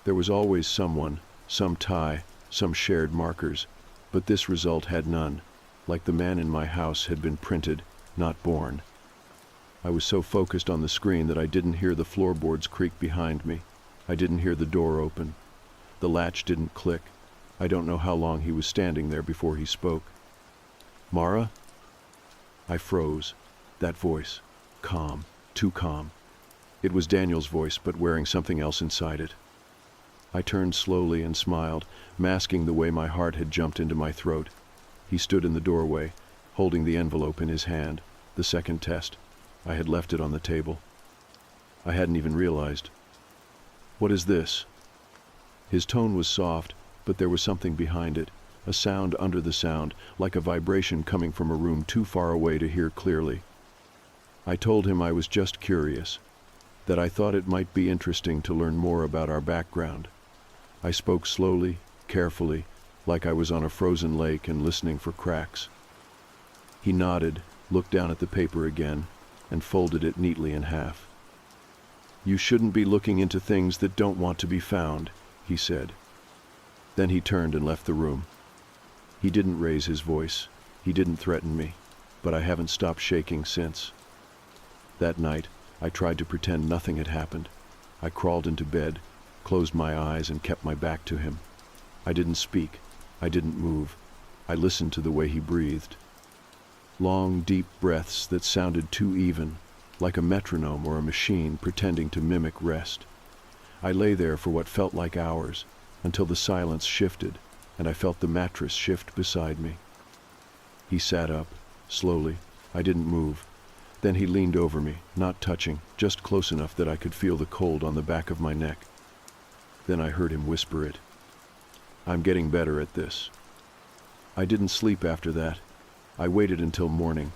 There was always someone, some tie, some shared markers, but this result had none, like the man in my house had been printed, not born. I was so focused on the screen that I didn't hear the floorboards creak behind me. I didn't hear the door open. The latch didn't click. I don't know how long he was standing there before he spoke. "Mara?" I froze. That voice. Calm. Too calm. It was Daniel's voice, but wearing something else inside it. I turned slowly and smiled, masking the way my heart had jumped into my throat. He stood in the doorway, holding the envelope in his hand, the second test. I had left it on the table. I hadn't even realized. "What is this?" His tone was soft, but there was something behind it, a sound under the sound, like a vibration coming from a room too far away to hear clearly. I told him I was just curious, that I thought it might be interesting to learn more about our background. I spoke slowly, carefully, like I was on a frozen lake and listening for cracks. He nodded, looked down at the paper again, and folded it neatly in half. "You shouldn't be looking into things that don't want to be found," he said. Then he turned and left the room. He didn't raise his voice. He didn't threaten me, but I haven't stopped shaking since. That night, I tried to pretend nothing had happened. I crawled into bed, closed my eyes, and kept my back to him. I didn't speak. I didn't move. I listened to the way he breathed. Long, deep breaths that sounded too even, like a metronome or a machine pretending to mimic rest. I lay there for what felt like hours, until the silence shifted, and I felt the mattress shift beside me. He sat up, slowly. I didn't move. Then he leaned over me, not touching, just close enough that I could feel the cold on the back of my neck. Then I heard him whisper it. "I'm getting better at this." I didn't sleep after that. I waited until morning.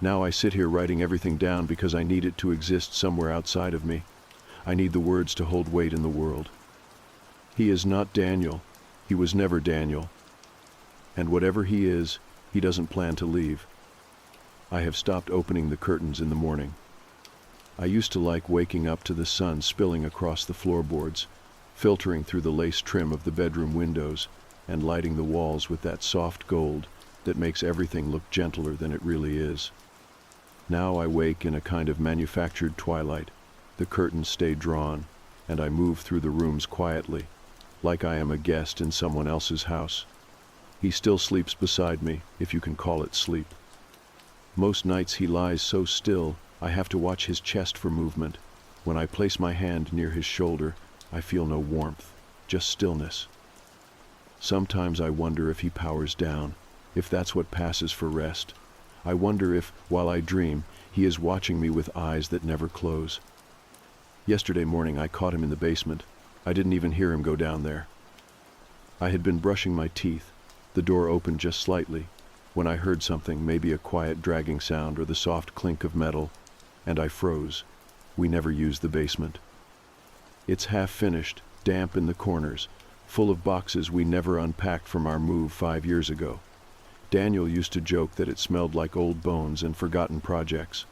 Now I sit here writing everything down because I need it to exist somewhere outside of me. I need the words to hold weight in the world. He is not Daniel. He was never Daniel. And whatever he is, he doesn't plan to leave. I have stopped opening the curtains in the morning. I used to like waking up to the sun spilling across the floorboards, filtering through the lace trim of the bedroom windows, and lighting the walls with that soft gold that makes everything look gentler than it really is. Now I wake in a kind of manufactured twilight. The curtains stay drawn, and I move through the rooms quietly, like I am a guest in someone else's house. He still sleeps beside me, if you can call it sleep. Most nights he lies so still, I have to watch his chest for movement. When I place my hand near his shoulder, I feel no warmth, just stillness. Sometimes I wonder if he powers down, if that's what passes for rest. I wonder if, while I dream, he is watching me with eyes that never close. Yesterday morning I caught him in the basement. I didn't even hear him go down there. I had been brushing my teeth. The door opened just slightly, when I heard something, maybe a quiet dragging sound or the soft clink of metal, and I froze. We never used the basement. It's half finished, damp in the corners, full of boxes we never unpacked from our move 5 years ago. Daniel used to joke that it smelled like old bones and forgotten projects.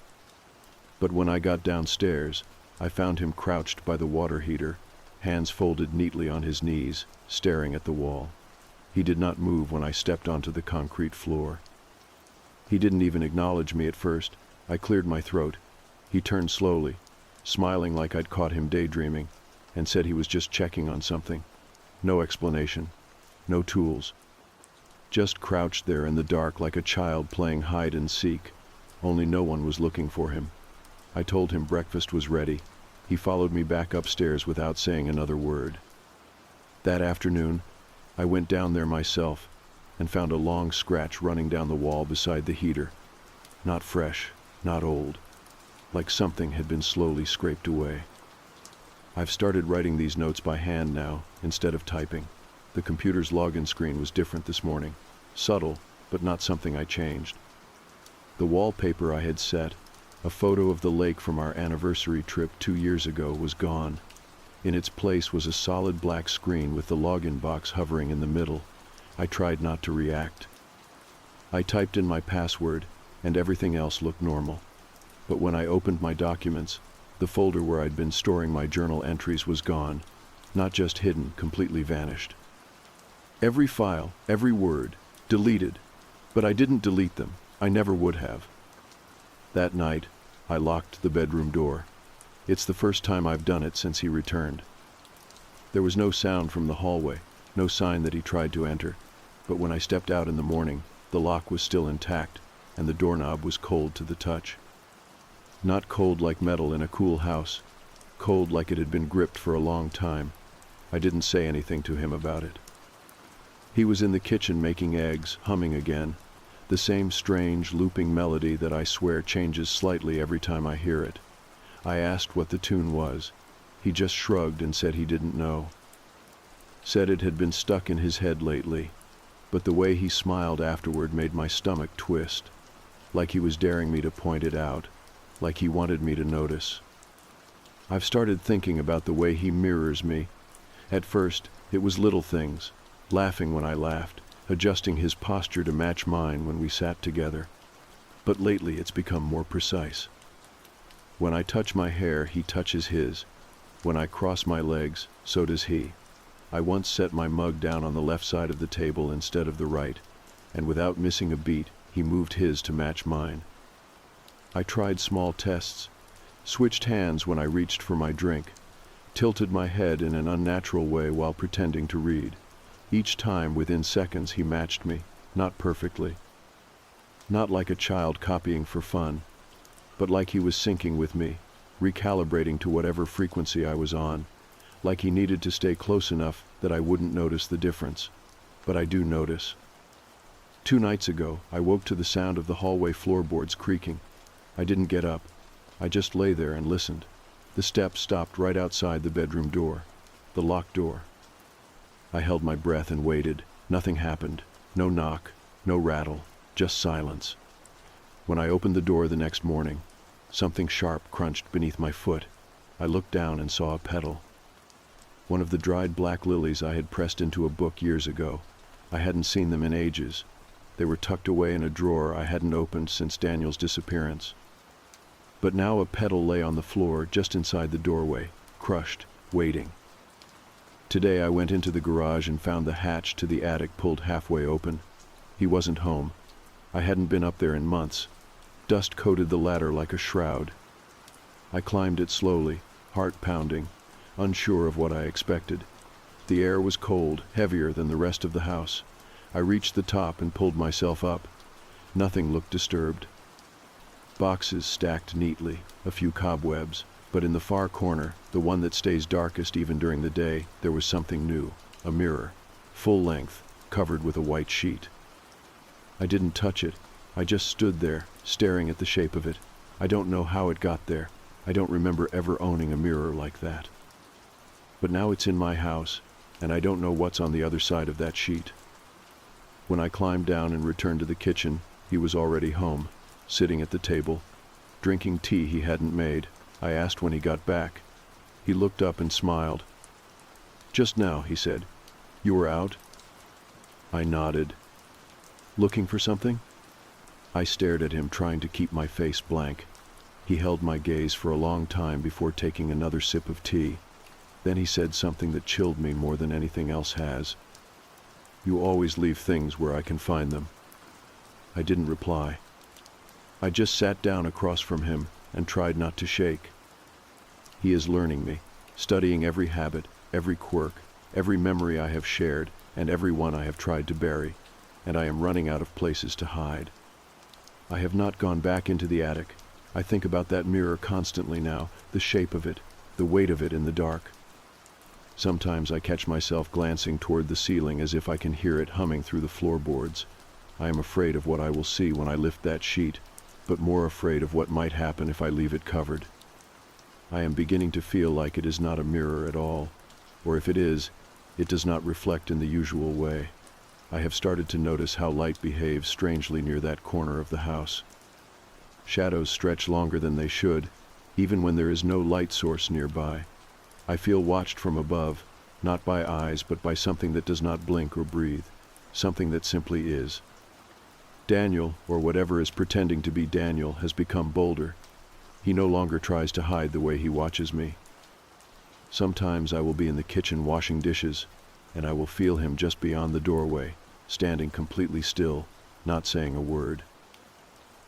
But when I got downstairs, I found him crouched by the water heater, hands folded neatly on his knees, staring at the wall. He did not move when I stepped onto the concrete floor. He didn't even acknowledge me at first. I cleared my throat. He turned slowly, smiling like I'd caught him daydreaming, and said he was just checking on something. No explanation, no tools. Just crouched there in the dark like a child playing hide and seek, only no one was looking for him. I told him breakfast was ready. He followed me back upstairs without saying another word. That afternoon, I went down there myself and found a long scratch running down the wall beside the heater. Not fresh, not old, like something had been slowly scraped away. I've started writing these notes by hand now, instead of typing. The computer's login screen was different this morning. Subtle, but not something I changed. The wallpaper I had set, a photo of the lake from our anniversary trip 2 years ago, was gone. In its place was a solid black screen with the login box hovering in the middle. I tried not to react. I typed in my password, and everything else looked normal. But when I opened my documents, the folder where I'd been storing my journal entries was gone. Not just hidden, completely vanished. Every file, every word, deleted. But I didn't delete them. I never would have. That night, I locked the bedroom door. It's the first time I've done it since he returned. There was no sound from the hallway, no sign that he tried to enter. But when I stepped out in the morning, the lock was still intact, and the doorknob was cold to the touch. Not cold like metal in a cool house, cold like it had been gripped for a long time. I didn't say anything to him about it. He was in the kitchen making eggs, humming again, the same strange, looping melody that I swear changes slightly every time I hear it. I asked what the tune was. He just shrugged and said he didn't know. Said it had been stuck in his head lately, but the way he smiled afterward made my stomach twist, like he was daring me to point it out, like he wanted me to notice. I've started thinking about the way he mirrors me. At first, it was little things, laughing when I laughed, adjusting his posture to match mine when we sat together. But lately it's become more precise. When I touch my hair, he touches his. When I cross my legs, so does he. I once set my mug down on the left side of the table instead of the right, and without missing a beat, he moved his to match mine. I tried small tests, switched hands when I reached for my drink, tilted my head in an unnatural way while pretending to read. Each time, within seconds, he matched me, not perfectly. Not like a child copying for fun, but like he was syncing with me, recalibrating to whatever frequency I was on, like he needed to stay close enough that I wouldn't notice the difference. But I do notice. 2 nights ago, I woke to the sound of the hallway floorboards creaking. I didn't get up. I just lay there and listened. The steps stopped right outside the bedroom door, the locked door. I held my breath and waited. Nothing happened. No knock, no rattle, just silence. When I opened the door the next morning, something sharp crunched beneath my foot. I looked down and saw a petal. One of the dried black lilies I had pressed into a book years ago. I hadn't seen them in ages. They were tucked away in a drawer I hadn't opened since Daniel's disappearance. But now a petal lay on the floor just inside the doorway, crushed, waiting. Today I went into the garage and found the hatch to the attic pulled halfway open. He wasn't home. I hadn't been up there in months. Dust coated the ladder like a shroud. I climbed it slowly, heart pounding, unsure of what I expected. The air was cold, heavier than the rest of the house. I reached the top and pulled myself up. Nothing looked disturbed. Boxes stacked neatly, a few cobwebs, but in the far corner, the one that stays darkest even during the day, there was something new, a mirror, full length, covered with a white sheet. I didn't touch it. I just stood there, staring at the shape of it. I don't know how it got there. I don't remember ever owning a mirror like that. But now it's in my house, and I don't know what's on the other side of that sheet. When I climbed down and returned to the kitchen, he was already home, sitting at the table, drinking tea he hadn't made. I asked when he got back. He looked up and smiled. "Just now," he said. "You were out?" I nodded. "Looking for something?" I stared at him, trying to keep my face blank. He held my gaze for a long time before taking another sip of tea. Then he said something that chilled me more than anything else has. "You always leave things where I can find them." I didn't reply. I just sat down across from him and tried not to shake. He is learning me, studying every habit, every quirk, every memory I have shared, and every one I have tried to bury, and I am running out of places to hide. I have not gone back into the attic. I think about that mirror constantly now, the shape of it, the weight of it in the dark. Sometimes I catch myself glancing toward the ceiling as if I can hear it humming through the floorboards. I am afraid of what I will see when I lift that sheet, but more afraid of what might happen if I leave it covered. I am beginning to feel like it is not a mirror at all, or if it is, it does not reflect in the usual way. I have started to notice how light behaves strangely near that corner of the house. Shadows stretch longer than they should, even when there is no light source nearby. I feel watched from above, not by eyes, but by something that does not blink or breathe, something that simply is. Daniel, or whatever is pretending to be Daniel, has become bolder. He no longer tries to hide the way he watches me. Sometimes I will be in the kitchen washing dishes, and I will feel him just beyond the doorway, standing completely still, not saying a word.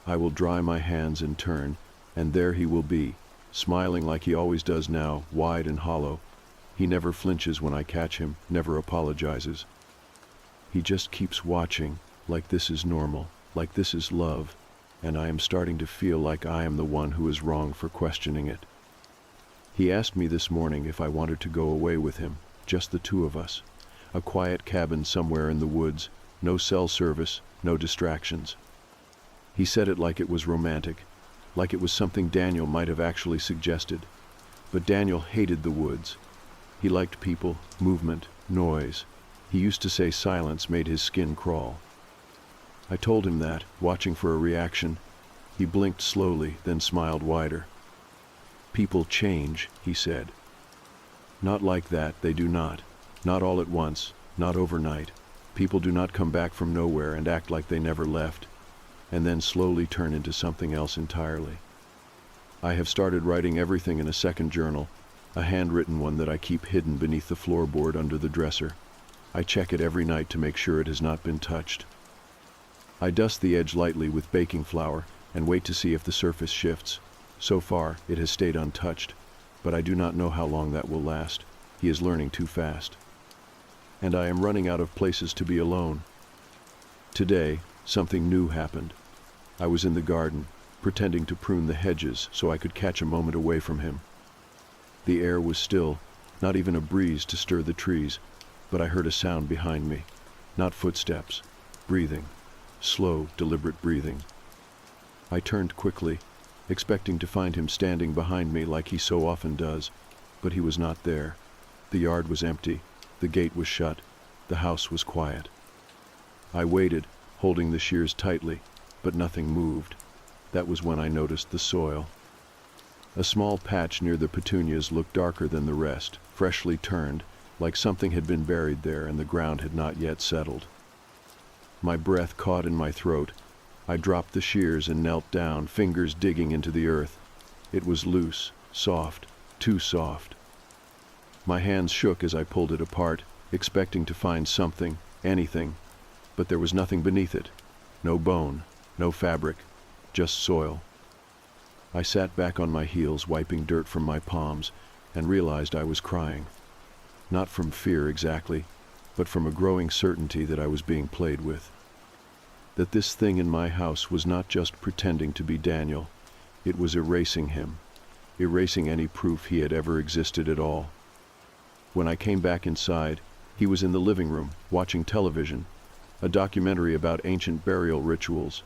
I will dry my hands and turn, and there he will be, smiling like he always does now, wide and hollow. He never flinches when I catch him, never apologizes. He just keeps watching, like this is normal, like this is love, and I am starting to feel like I am the one who is wrong for questioning it. He asked me this morning if I wanted to go away with him, just the two of us. A quiet cabin somewhere in the woods, no cell service, no distractions. He said it like it was romantic, like it was something Daniel might have actually suggested. But Daniel hated the woods. He liked people, movement, noise. He used to say silence made his skin crawl. I told him that, watching for a reaction. He blinked slowly, then smiled wider. "People change," he said. "Not like that, they do not. Not all at once, not overnight. People do not come back from nowhere and act like they never left, and then slowly turn into something else entirely." I have started writing everything in a second journal, a handwritten one that I keep hidden beneath the floorboard under the dresser. I check it every night to make sure it has not been touched. I dust the edge lightly with baking flour and wait to see if the surface shifts. So far, it has stayed untouched, but I do not know how long that will last. He is learning too fast. And I am running out of places to be alone. Today, something new happened. I was in the garden, pretending to prune the hedges so I could catch a moment away from him. The air was still, not even a breeze to stir the trees, but I heard a sound behind me. Not footsteps, breathing, slow, deliberate breathing. I turned quickly, expecting to find him standing behind me like he so often does, but he was not there. The yard was empty, the gate was shut, the house was quiet. I waited, holding the shears tightly, but nothing moved. That was when I noticed the soil. A small patch near the petunias looked darker than the rest, freshly turned, like something had been buried there and the ground had not yet settled. My breath caught in my throat. I dropped the shears and knelt down, fingers digging into the earth. It was loose, soft, too soft. My hands shook as I pulled it apart, expecting to find something, anything, but there was nothing beneath it. No bone, no fabric, just soil. I sat back on my heels, wiping dirt from my palms, and realized I was crying. Not from fear exactly, but from a growing certainty that I was being played with. That this thing in my house was not just pretending to be Daniel, it was erasing him, erasing any proof he had ever existed at all. When I came back inside, he was in the living room, watching television, a documentary about ancient burial rituals.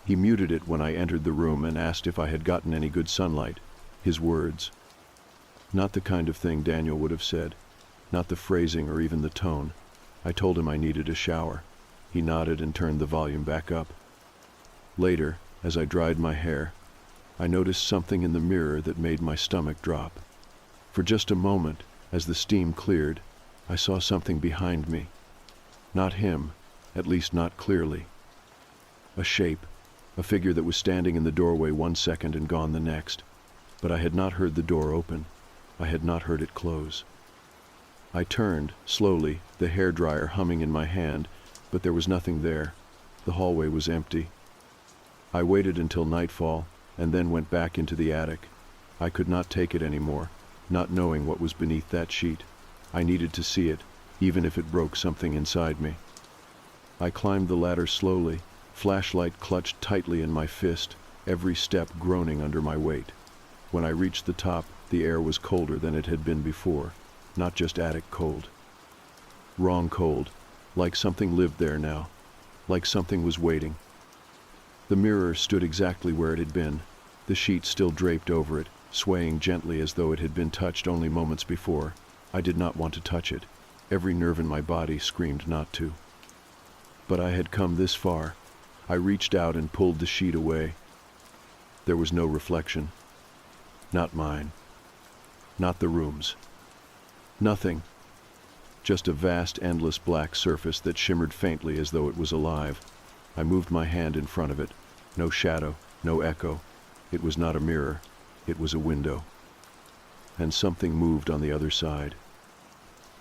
He muted it when I entered the room and asked if I had gotten any good sunlight. His words. Not the kind of thing Daniel would have said, not the phrasing or even the tone. I told him I needed a shower. He nodded and turned the volume back up. Later, as I dried my hair, I noticed something in the mirror that made my stomach drop. For just a moment, as the steam cleared, I saw something behind me. Not him, at least not clearly. A shape, a figure that was standing in the doorway one second and gone the next. But I had not heard the door open. I had not heard it close. I turned, slowly, the hairdryer humming in my hand, but there was nothing there. The hallway was empty. I waited until nightfall, and then went back into the attic. I could not take it anymore, not knowing what was beneath that sheet. I needed to see it, even if it broke something inside me. I climbed the ladder slowly, flashlight clutched tightly in my fist, every step groaning under my weight. When I reached the top, the air was colder than it had been before, not just attic cold. Wrong cold, like something lived there now, like something was waiting. The mirror stood exactly where it had been, the sheet still draped over it, swaying gently as though it had been touched only moments before. I did not want to touch it. Every nerve in my body screamed not to. But I had come this far. I reached out and pulled the sheet away. There was no reflection. Not mine. Not the room's. Nothing. Just a vast, endless black surface that shimmered faintly as though it was alive. I moved my hand in front of it. No shadow, no echo. It was not a mirror. It was a window. And something moved on the other side.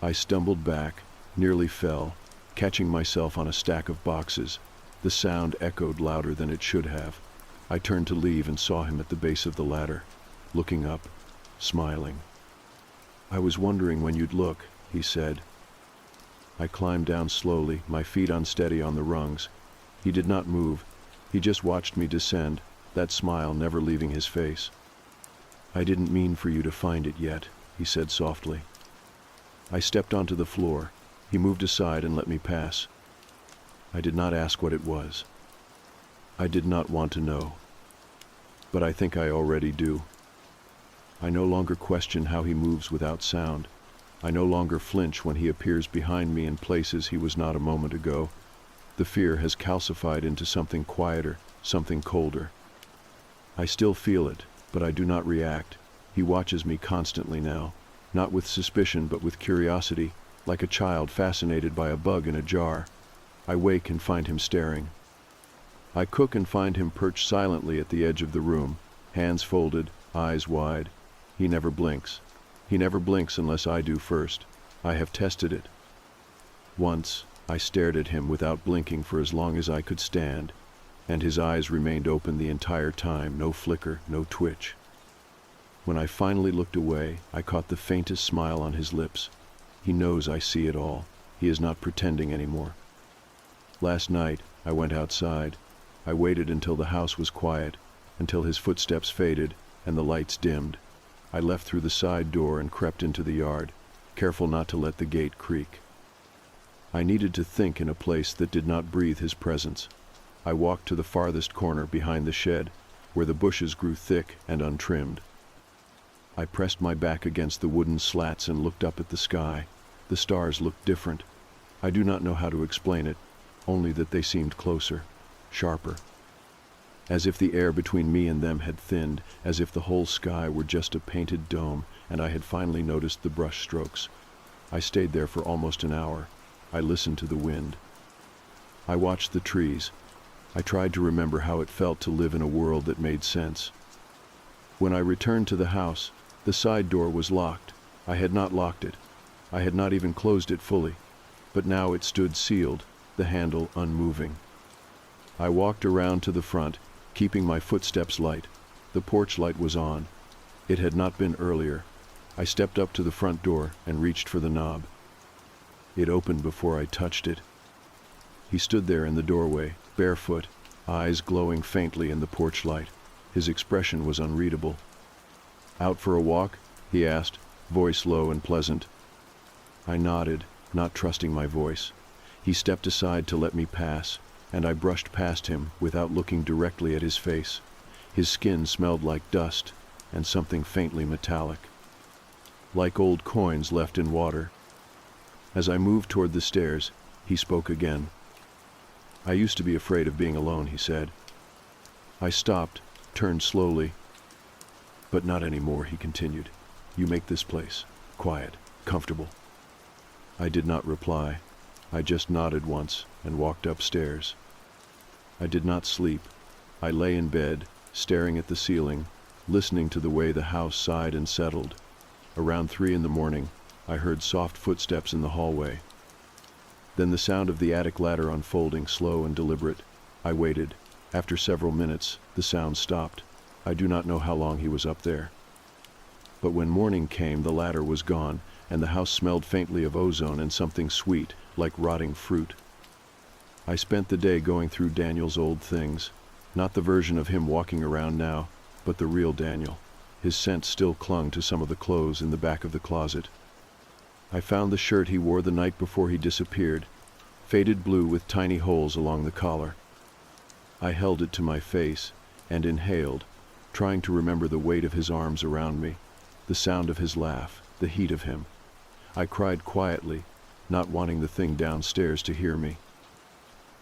I stumbled back, nearly fell, catching myself on a stack of boxes. The sound echoed louder than it should have. I turned to leave and saw him at the base of the ladder, looking up, smiling. "I was wondering when you'd look," he said. I climbed down slowly, my feet unsteady on the rungs. He did not move. He just watched me descend, that smile never leaving his face. "I didn't mean for you to find it yet," he said softly. I stepped onto the floor. He moved aside and let me pass. I did not ask what it was. I did not want to know. But I think I already do. I no longer question how he moves without sound. I no longer flinch when he appears behind me in places he was not a moment ago. The fear has calcified into something quieter, something colder. I still feel it, but I do not react. He watches me constantly now, not with suspicion but with curiosity, like a child fascinated by a bug in a jar. I wake and find him staring. I cook and find him perched silently at the edge of the room, hands folded, eyes wide. He never blinks. He never blinks unless I do first. I have tested it. Once, I stared at him without blinking for as long as I could stand, and his eyes remained open the entire time, no flicker, no twitch. When I finally looked away, I caught the faintest smile on his lips. He knows I see it all. He is not pretending anymore. Last night, I went outside. I waited until the house was quiet, until his footsteps faded and the lights dimmed. I left through the side door and crept into the yard, careful not to let the gate creak. I needed to think in a place that did not breathe his presence. I walked to the farthest corner behind the shed, where the bushes grew thick and untrimmed. I pressed my back against the wooden slats and looked up at the sky. The stars looked different. I do not know how to explain it, only that they seemed closer, sharper. As if the air between me and them had thinned, as if the whole sky were just a painted dome, and I had finally noticed the brush strokes. I stayed there for almost an hour. I listened to the wind. I watched the trees. I tried to remember how it felt to live in a world that made sense. When I returned to the house, the side door was locked. I had not locked it. I had not even closed it fully, but now it stood sealed, the handle unmoving. I walked around to the front, keeping my footsteps light. The porch light was on. It had not been earlier. I stepped up to the front door and reached for the knob. It opened before I touched it. He stood there in the doorway, barefoot, eyes glowing faintly in the porch light. His expression was unreadable. "Out for a walk?" he asked, voice low and pleasant. I nodded, not trusting my voice. He stepped aside to let me pass, and I brushed past him without looking directly at his face. His skin smelled like dust and something faintly metallic, like old coins left in water. As I moved toward the stairs, he spoke again. "I used to be afraid of being alone," he said. I stopped, turned slowly. "But not anymore," he continued. "You make this place quiet, comfortable." I did not reply. I just nodded once and walked upstairs. I did not sleep. I lay in bed, staring at the ceiling, listening to the way the house sighed and settled. Around 3 a.m, I heard soft footsteps in the hallway. Then the sound of the attic ladder unfolding, slow and deliberate. I waited. After several minutes, the sound stopped. I do not know how long he was up there. But when morning came, the ladder was gone, and the house smelled faintly of ozone and something sweet, like rotting fruit. I spent the day going through Daniel's old things, not the version of him walking around now, but the real Daniel. His scent still clung to some of the clothes in the back of the closet. I found the shirt he wore the night before he disappeared, faded blue with tiny holes along the collar. I held it to my face and inhaled, trying to remember the weight of his arms around me, the sound of his laugh, the heat of him. I cried quietly, not wanting the thing downstairs to hear me.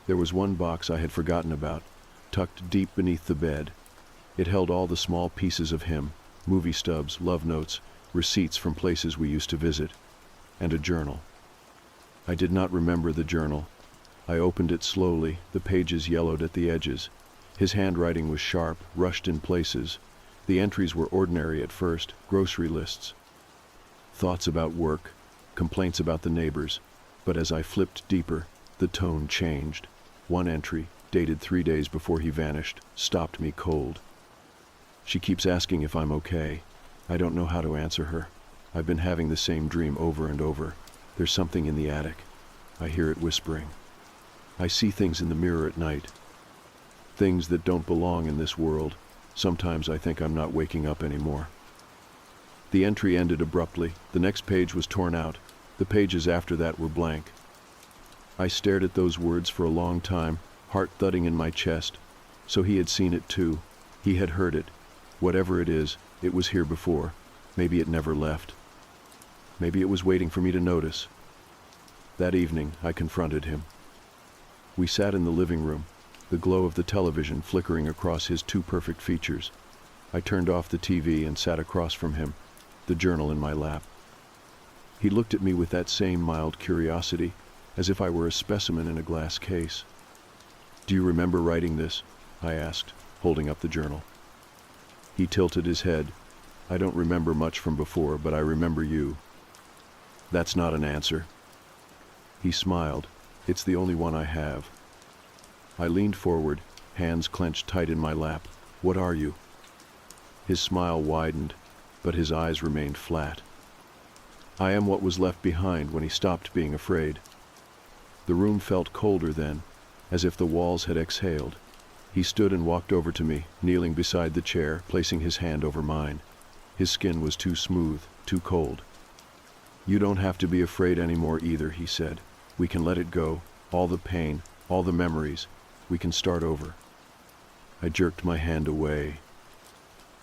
There was one box I had forgotten about, tucked deep beneath the bed. It held all the small pieces of him, movie stubs, love notes, receipts from places we used to visit, and a journal. I did not remember the journal. I opened it slowly, the pages yellowed at the edges. His handwriting was sharp, rushed in places. The entries were ordinary at first, grocery lists. Thoughts about work, complaints about the neighbors, but as I flipped deeper, the tone changed. One entry, dated 3 days before he vanished, stopped me cold. She keeps asking if I'm okay. I don't know how to answer her. I've been having the same dream over and over. There's something in the attic. I hear it whispering. I see things in the mirror at night. Things that don't belong in this world. Sometimes I think I'm not waking up anymore. The entry ended abruptly. The next page was torn out. The pages after that were blank. I stared at those words for a long time, heart thudding in my chest. So he had seen it too. He had heard it. Whatever it is, it was here before. Maybe it never left. Maybe it was waiting for me to notice. That evening, I confronted him. We sat in the living room, the glow of the television flickering across his two perfect features. I turned off the TV and sat across from him, the journal in my lap. He looked at me with that same mild curiosity, as if I were a specimen in a glass case. "Do you remember writing this?" I asked, holding up the journal. He tilted his head, I don't remember much from before, but I remember you. That's not an answer. He smiled. It's the only one I have. I leaned forward, hands clenched tight in my lap. What are you? His smile widened, but his eyes remained flat. I am what was left behind when he stopped being afraid. The room felt colder then, as if the walls had exhaled. He stood and walked over to me, kneeling beside the chair, placing his hand over mine. His skin was too smooth, too cold. You don't have to be afraid anymore either, he said. We can let it go, all the pain, all the memories. We can start over. I jerked my hand away.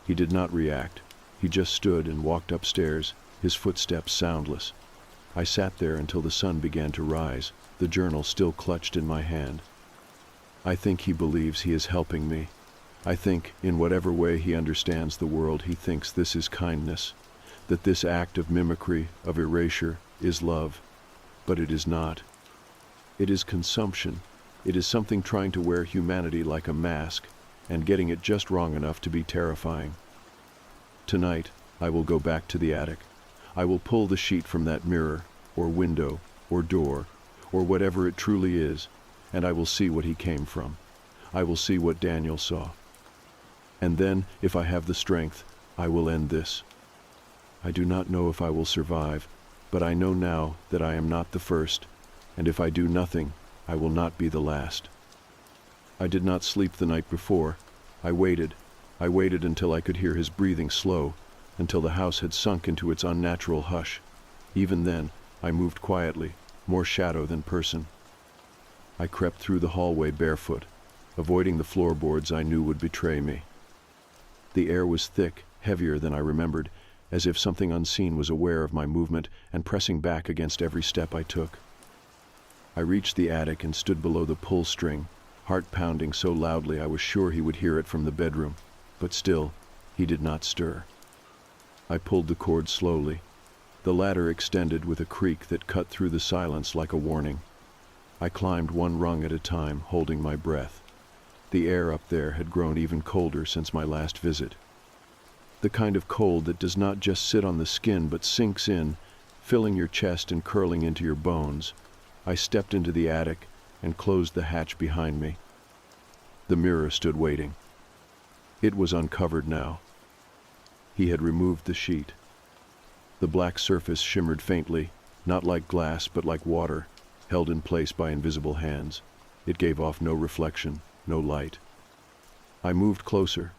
He did not react. He just stood and walked upstairs, his footsteps soundless. I sat there until the sun began to rise, the journal still clutched in my hand. I think he believes he is helping me. I think, in whatever way he understands the world, he thinks this is kindness, that this act of mimicry, of erasure, is love. But it is not. It is consumption. It is something trying to wear humanity like a mask, and getting it just wrong enough to be terrifying. Tonight, I will go back to the attic. I will pull the sheet from that mirror, or window, or door, or whatever it truly is, and I will see what he came from. I will see what Daniel saw. And then, if I have the strength, I will end this. I do not know if I will survive, but I know now that I am not the first, and if I do nothing, I will not be the last. I did not sleep the night before. I waited until I could hear his breathing slow, until the house had sunk into its unnatural hush. Even then, I moved quietly, more shadow than person. I crept through the hallway barefoot, avoiding the floorboards I knew would betray me. The air was thick, heavier than I remembered, as if something unseen was aware of my movement and pressing back against every step I took. I reached the attic and stood below the pull string, heart pounding so loudly I was sure he would hear it from the bedroom, but still, he did not stir. I pulled the cord slowly. The ladder extended with a creak that cut through the silence like a warning. I climbed one rung at a time, holding my breath. The air up there had grown even colder since my last visit. The kind of cold that does not just sit on the skin but sinks in, filling your chest and curling into your bones. I stepped into the attic and closed the hatch behind me. The mirror stood waiting. It was uncovered now. He had removed the sheet. The black surface shimmered faintly, not like glass but like water, held in place by invisible hands. It gave off no reflection, no light. I moved closer,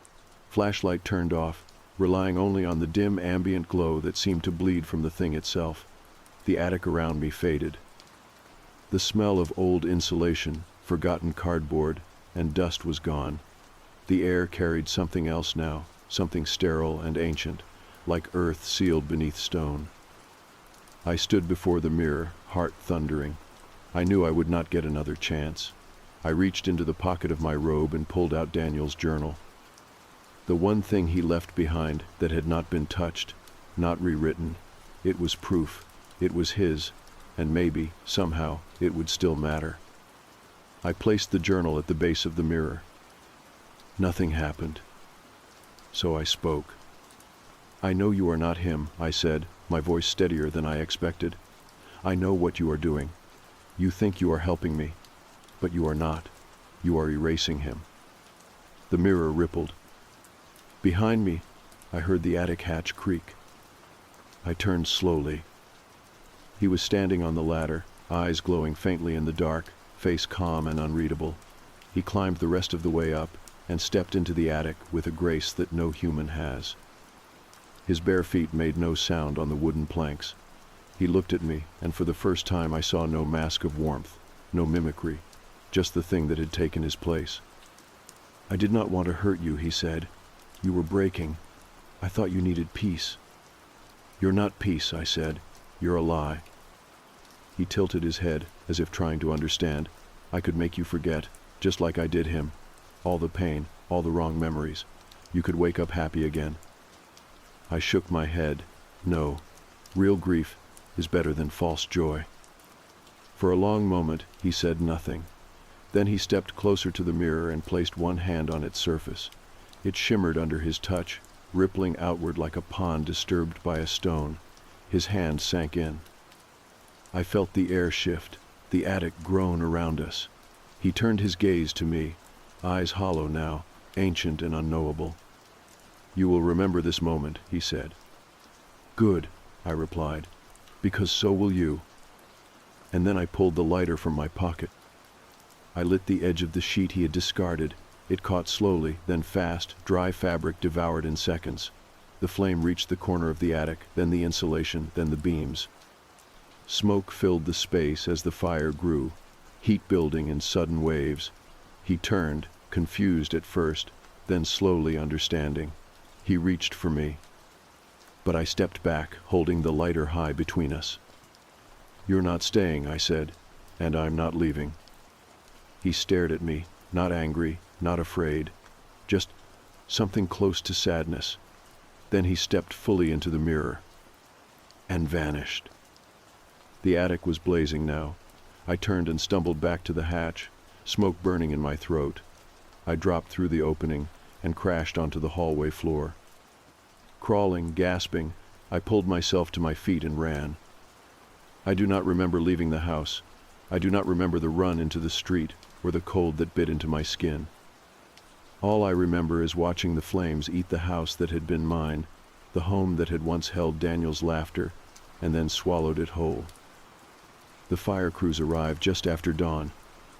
flashlight turned off, relying only on the dim ambient glow that seemed to bleed from the thing itself. The attic around me faded. The smell of old insulation, forgotten cardboard, and dust was gone. The air carried something else now, something sterile and ancient, like earth sealed beneath stone. I stood before the mirror, heart thundering. I knew I would not get another chance. I reached into the pocket of my robe and pulled out Daniel's journal. The one thing he left behind that had not been touched, not rewritten. It was proof. It was his, and maybe, somehow, it would still matter. I placed the journal at the base of the mirror. Nothing happened. So I spoke. I know you are not him, I said, my voice steadier than I expected. I know what you are doing. You think you are helping me, but you are not. You are erasing him. The mirror rippled. Behind me, I heard the attic hatch creak. I turned slowly. He was standing on the ladder, eyes glowing faintly in the dark, face calm and unreadable. He climbed the rest of the way up and stepped into the attic with a grace that no human has. His bare feet made no sound on the wooden planks. He looked at me, and for the first time I saw no mask of warmth, no mimicry, just the thing that had taken his place. I did not want to hurt you, he said. You were breaking. I thought you needed peace. You're not peace, I said. You're a lie. He tilted his head, as if trying to understand. I could make you forget, just like I did him. All the pain, all the wrong memories. You could wake up happy again. I shook my head. No, real grief is better than false joy. For a long moment, he said nothing. Then he stepped closer to the mirror and placed one hand on its surface. It shimmered under his touch, rippling outward like a pond disturbed by a stone. His hand sank in. I felt the air shift, the attic groan around us. He turned his gaze to me, eyes hollow now, ancient and unknowable. "You will remember this moment," he said. "Good," I replied, "because so will you." And then I pulled the lighter from my pocket. I lit the edge of the sheet he had discarded. It caught slowly, then fast, dry fabric devoured in seconds. The flame reached the corner of the attic, then the insulation, then the beams. Smoke filled the space as the fire grew, heat building in sudden waves. He turned, confused at first, then slowly understanding. He reached for me. But I stepped back, holding the lighter high between us. "You're not staying," I said, "and I'm not leaving." He stared at me, not angry, not afraid, just something close to sadness. Then he stepped fully into the mirror and vanished. The attic was blazing now. I turned and stumbled back to the hatch, smoke burning in my throat. I dropped through the opening and crashed onto the hallway floor. Crawling, gasping, I pulled myself to my feet and ran. I do not remember leaving the house. I do not remember the run into the street or the cold that bit into my skin. All I remember is watching the flames eat the house that had been mine, the home that had once held Daniel's laughter, and then swallowed it whole. The fire crews arrived just after dawn.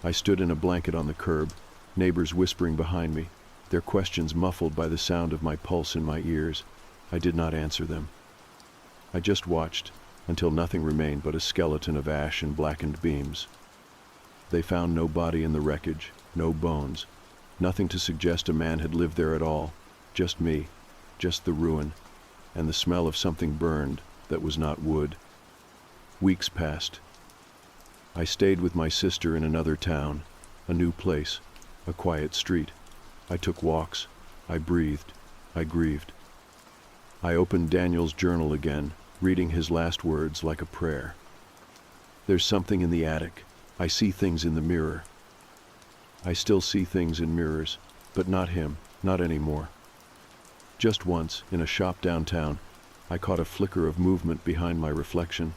I stood in a blanket on the curb, neighbors whispering behind me, their questions muffled by the sound of my pulse in my ears. I did not answer them. I just watched, until nothing remained but a skeleton of ash and blackened beams. They found no body in the wreckage, no bones, nothing to suggest a man had lived there at all, just me, just the ruin, and the smell of something burned that was not wood. Weeks passed. I stayed with my sister in another town, a new place, a quiet street. I took walks, I breathed, I grieved. I opened Daniel's journal again, reading his last words like a prayer. "There's something in the attic. I see things in the mirror." I still see things in mirrors, but not him, not anymore. Just once, in a shop downtown, I caught a flicker of movement behind my reflection,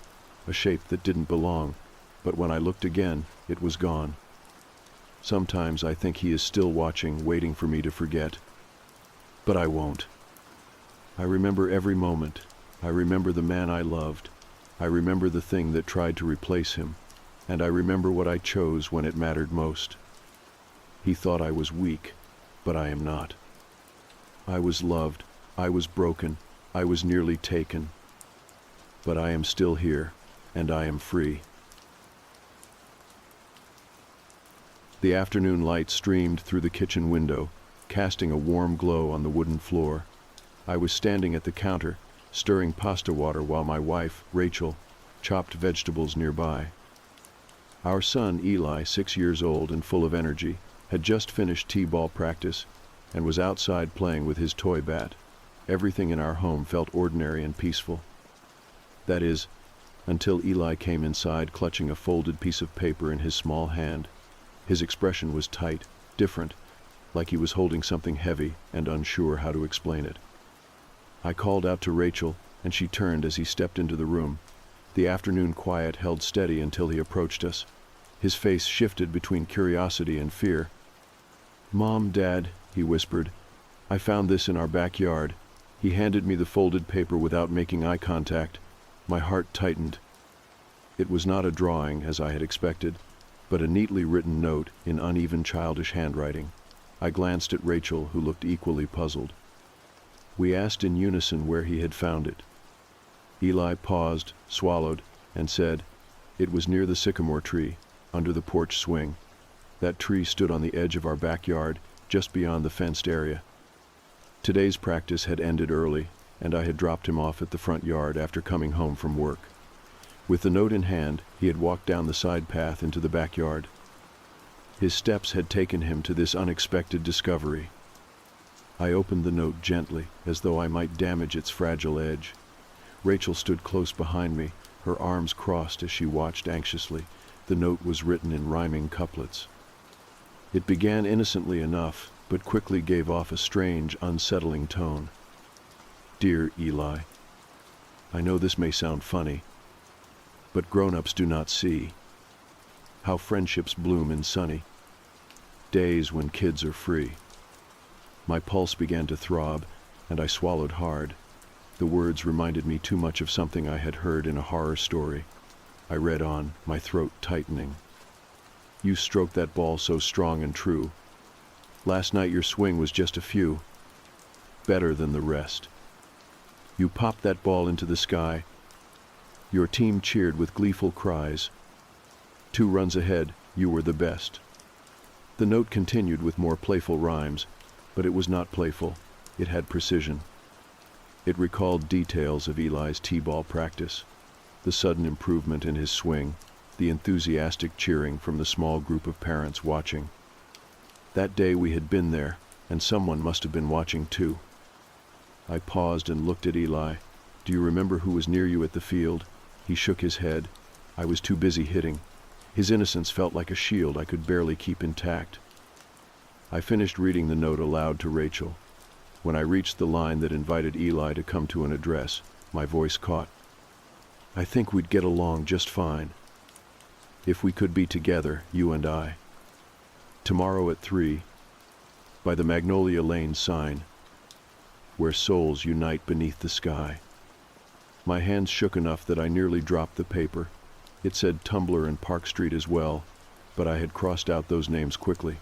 a shape that didn't belong, but when I looked again, it was gone. Sometimes I think he is still watching, waiting for me to forget. But I won't. I remember every moment. I remember the man I loved. I remember the thing that tried to replace him. And I remember what I chose when it mattered most. He thought I was weak, but I am not. I was loved. I was broken. I was nearly taken. But I am still here, and I am free. The afternoon light streamed through the kitchen window, casting a warm glow on the wooden floor. I was standing at the counter, stirring pasta water while my wife, Rachel, chopped vegetables nearby. Our son, Eli, 6 years old and full of energy, had just finished t-ball practice and was outside playing with his toy bat. Everything in our home felt ordinary and peaceful. That is, until Eli came inside clutching a folded piece of paper in his small hand. His expression was tight, different, like he was holding something heavy and unsure how to explain it. I called out to Rachel, and she turned as he stepped into the room. The afternoon quiet held steady until he approached us. His face shifted between curiosity and fear. "Mom, Dad," he whispered, "I found this in our backyard." He handed me the folded paper without making eye contact. My heart tightened. It was not a drawing, as I had expected, but a neatly written note in uneven childish handwriting. I glanced at Rachel, who looked equally puzzled. We asked in unison where he had found it. Eli paused, swallowed, and said, "It was near the sycamore tree, under the porch swing. That tree stood on the edge of our backyard, just beyond the fenced area." Today's practice had ended early, and I had dropped him off at the front yard after coming home from work. With the note in hand, he had walked down the side path into the backyard. His steps had taken him to this unexpected discovery. I opened the note gently, as though I might damage its fragile edge. Rachel stood close behind me, her arms crossed as she watched anxiously. The note was written in rhyming couplets. It began innocently enough, but quickly gave off a strange, unsettling tone. Dear Eli, I know this may sound funny, but grown-ups do not see how friendships bloom in sunny days when kids are free. My pulse began to throb, and I swallowed hard. The words reminded me too much of something I had heard in a horror story. I read on, my throat tightening. You stroked that ball so strong and true. Last night your swing was just a few better than the rest. You popped that ball into the sky. Your team cheered with gleeful cries. 2 runs ahead, you were the best. The note continued with more playful rhymes, but it was not playful. It had precision. It recalled details of Eli's t-ball practice, the sudden improvement in his swing, the enthusiastic cheering from the small group of parents watching. That day we had been there, and someone must have been watching too. I paused and looked at Eli. Do you remember who was near you at the field? He shook his head. I was too busy hitting. His innocence felt like a shield I could barely keep intact. I finished reading the note aloud to Rachel. When I reached the line that invited Eli to come to an address, my voice caught. I think we'd get along just fine. If we could be together, you and I. Tomorrow at 3, by the Magnolia Lane sign, where souls unite beneath the sky. My hands shook enough that I nearly dropped the paper. It said Tumblr and Park Street as well, but I had crossed out those names quickly.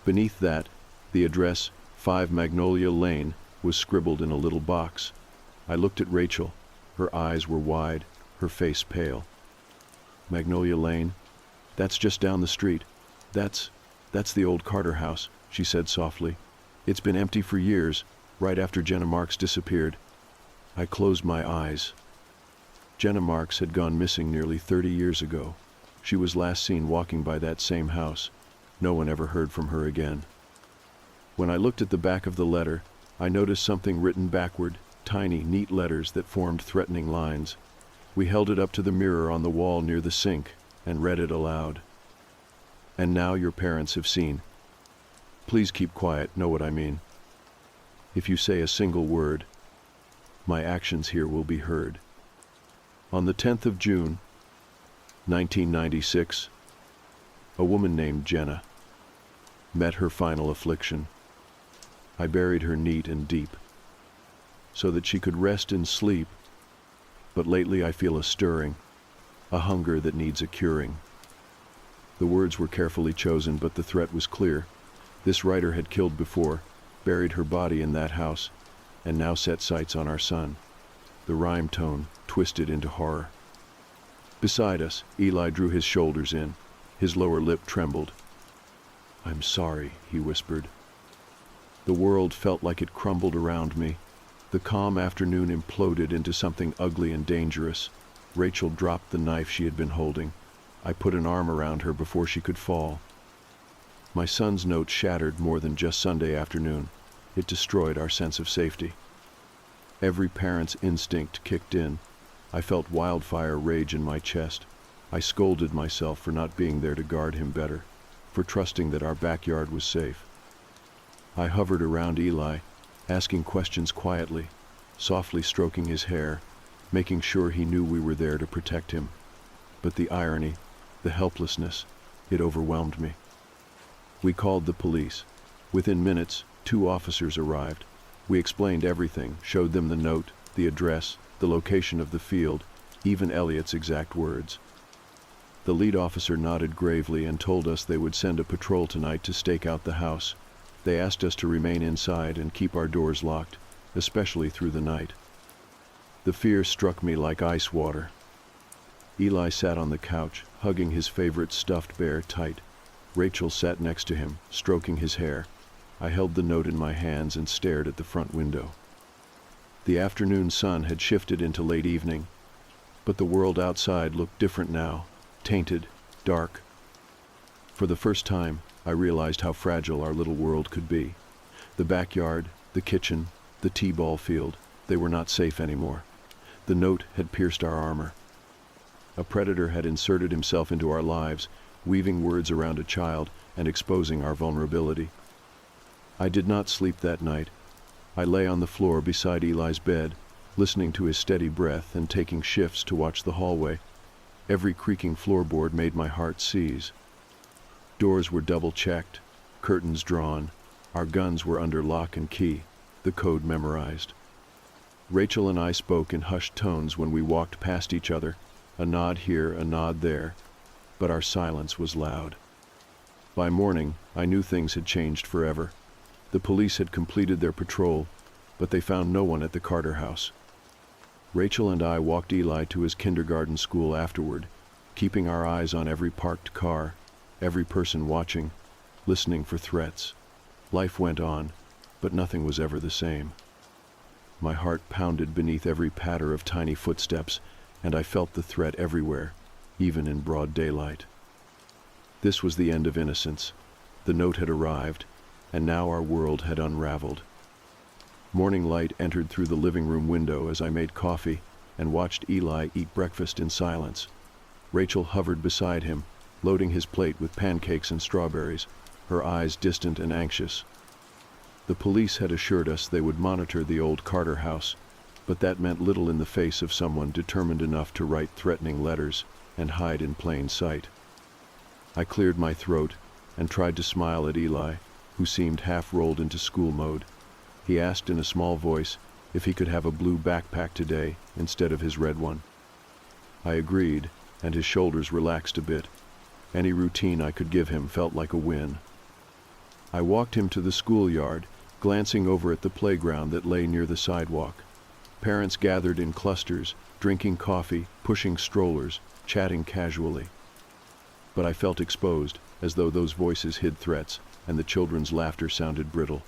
Beneath that, the address, 5 Magnolia Lane, was scribbled in a little box. I looked at Rachel. Her eyes were wide, her face pale. Magnolia Lane? That's just down the street. That's the old Carter house, she said softly. It's been empty for years, right after Jenna Marks disappeared. I closed my eyes. Jenna Marks had gone missing nearly 30 years ago. She was last seen walking by that same house. No one ever heard from her again. When I looked at the back of the letter, I noticed something written backward, tiny, neat letters that formed threatening lines. We held it up to the mirror on the wall near the sink and read it aloud. And now your parents have seen. Please keep quiet, know what I mean. If you say a single word, my actions here will be heard. On the 10th of June, 1996, a woman named Jenna met her final affliction. I buried her neat and deep, so that she could rest in sleep, but lately I feel a stirring, a hunger that needs a curing. The words were carefully chosen, but the threat was clear. This writer had killed before, buried her body in that house, and now set sights on our son. The rhyme tone twisted into horror. Beside us, Eli drew his shoulders in. His lower lip trembled. I'm sorry, he whispered. The world felt like it crumbled around me. The calm afternoon imploded into something ugly and dangerous. Rachel dropped the knife she had been holding. I put an arm around her before she could fall. My son's note shattered more than just Sunday afternoon. It destroyed our sense of safety. Every parent's instinct kicked in. I felt wildfire rage in my chest. I scolded myself for not being there to guard him better, for trusting that our backyard was safe. I hovered around Eli, asking questions quietly, softly stroking his hair, making sure he knew we were there to protect him. But the irony, the helplessness, it overwhelmed me. We called the police. Within minutes, 2 officers arrived. We explained everything, showed them the note, the address, the location of the field, even Elliot's exact words. The lead officer nodded gravely and told us they would send a patrol tonight to stake out the house. They asked us to remain inside and keep our doors locked, especially through the night. The fear struck me like ice water. Eli sat on the couch, hugging his favorite stuffed bear tight. Rachel sat next to him, stroking his hair. I held the note in my hands and stared at the front window. The afternoon sun had shifted into late evening, but the world outside looked different now, tainted, dark. For the first time, I realized how fragile our little world could be. The backyard, the kitchen, the t-ball field, they were not safe anymore. The note had pierced our armor. A predator had inserted himself into our lives, weaving words around a child and exposing our vulnerability. I did not sleep that night. I lay on the floor beside Eli's bed, listening to his steady breath and taking shifts to watch the hallway. Every creaking floorboard made my heart seize. Doors were double-checked, curtains drawn, our guns were under lock and key, the code memorized. Rachel and I spoke in hushed tones when we walked past each other, a nod here, a nod there, but our silence was loud. By morning, I knew things had changed forever. The police had completed their patrol, but they found no one at the Carter house. Rachel and I walked Eli to his kindergarten school afterward, keeping our eyes on every parked car, every person watching, listening for threats. Life went on, but nothing was ever the same. My heart pounded beneath every patter of tiny footsteps, and I felt the threat everywhere, even in broad daylight. This was the end of innocence. The note had arrived, and now our world had unraveled. Morning light entered through the living room window as I made coffee and watched Eli eat breakfast in silence. Rachel hovered beside him, loading his plate with pancakes and strawberries, her eyes distant and anxious. The police had assured us they would monitor the old Carter house, but that meant little in the face of someone determined enough to write threatening letters and hide in plain sight. I cleared my throat and tried to smile at Eli, who seemed half rolled into school mode. He asked in a small voice if he could have a blue backpack today instead of his red one. I agreed, and his shoulders relaxed a bit. Any routine I could give him felt like a win. I walked him to the schoolyard, glancing over at the playground that lay near the sidewalk. Parents gathered in clusters, drinking coffee, pushing strollers, chatting casually. But I felt exposed, as though those voices hid threats, and the children's laughter sounded brittle.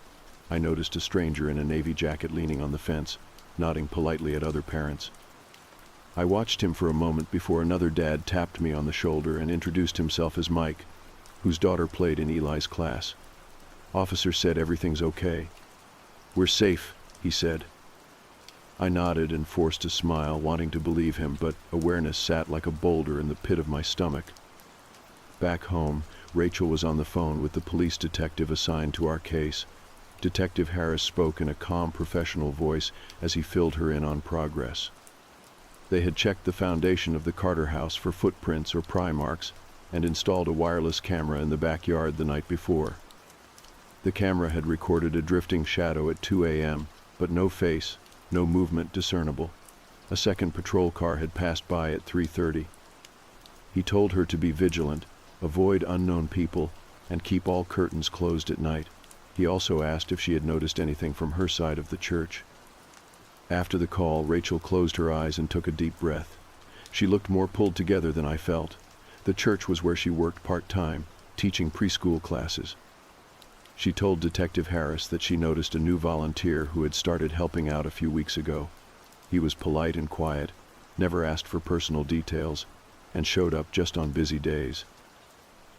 I noticed a stranger in a navy jacket leaning on the fence, nodding politely at other parents. I watched him for a moment before another dad tapped me on the shoulder and introduced himself as Mike, whose daughter played in Eli's class. Officer said everything's okay. "We're safe," he said. I nodded and forced a smile, wanting to believe him, but awareness sat like a boulder in the pit of my stomach. Back home, Rachel was on the phone with the police detective assigned to our case. Detective Harris spoke in a calm, professional voice as he filled her in on progress. They had checked the foundation of the Carter house for footprints or pry marks and installed a wireless camera in the backyard the night before. The camera had recorded a drifting shadow at 2 a.m., but no face, no movement discernible. A second patrol car had passed by at 3:30. He told her to be vigilant, avoid unknown people, and keep all curtains closed at night. He also asked if she had noticed anything from her side of the church. After the call, Rachel closed her eyes and took a deep breath. She looked more pulled together than I felt. The church was where she worked part-time, teaching preschool classes. She told Detective Harris that she noticed a new volunteer who had started helping out a few weeks ago. He was polite and quiet, never asked for personal details, and showed up just on busy days.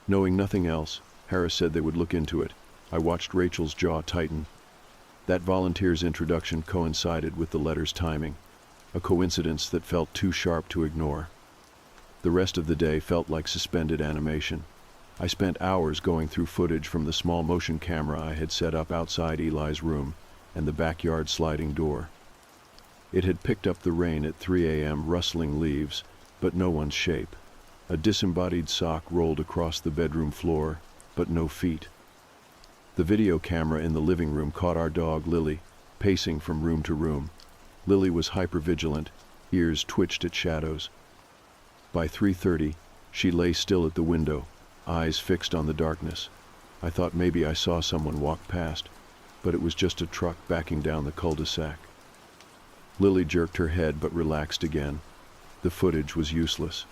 Knowing nothing else, Harris said they would look into it. I watched Rachel's jaw tighten. That volunteer's introduction coincided with the letter's timing, a coincidence that felt too sharp to ignore. The rest of the day felt like suspended animation. I spent hours going through footage from the small motion camera I had set up outside Eli's room and the backyard sliding door. It had picked up the rain at 3 a.m., rustling leaves, but no one's shape. A disembodied sock rolled across the bedroom floor, but no feet. The video camera in the living room caught our dog Lily, pacing from room to room. Lily was hypervigilant, ears twitched at shadows. By 3:30, she lay still at the window, eyes fixed on the darkness. I thought maybe I saw someone walk past, but it was just a truck backing down the cul-de-sac. Lily jerked her head but relaxed again. The footage was useless.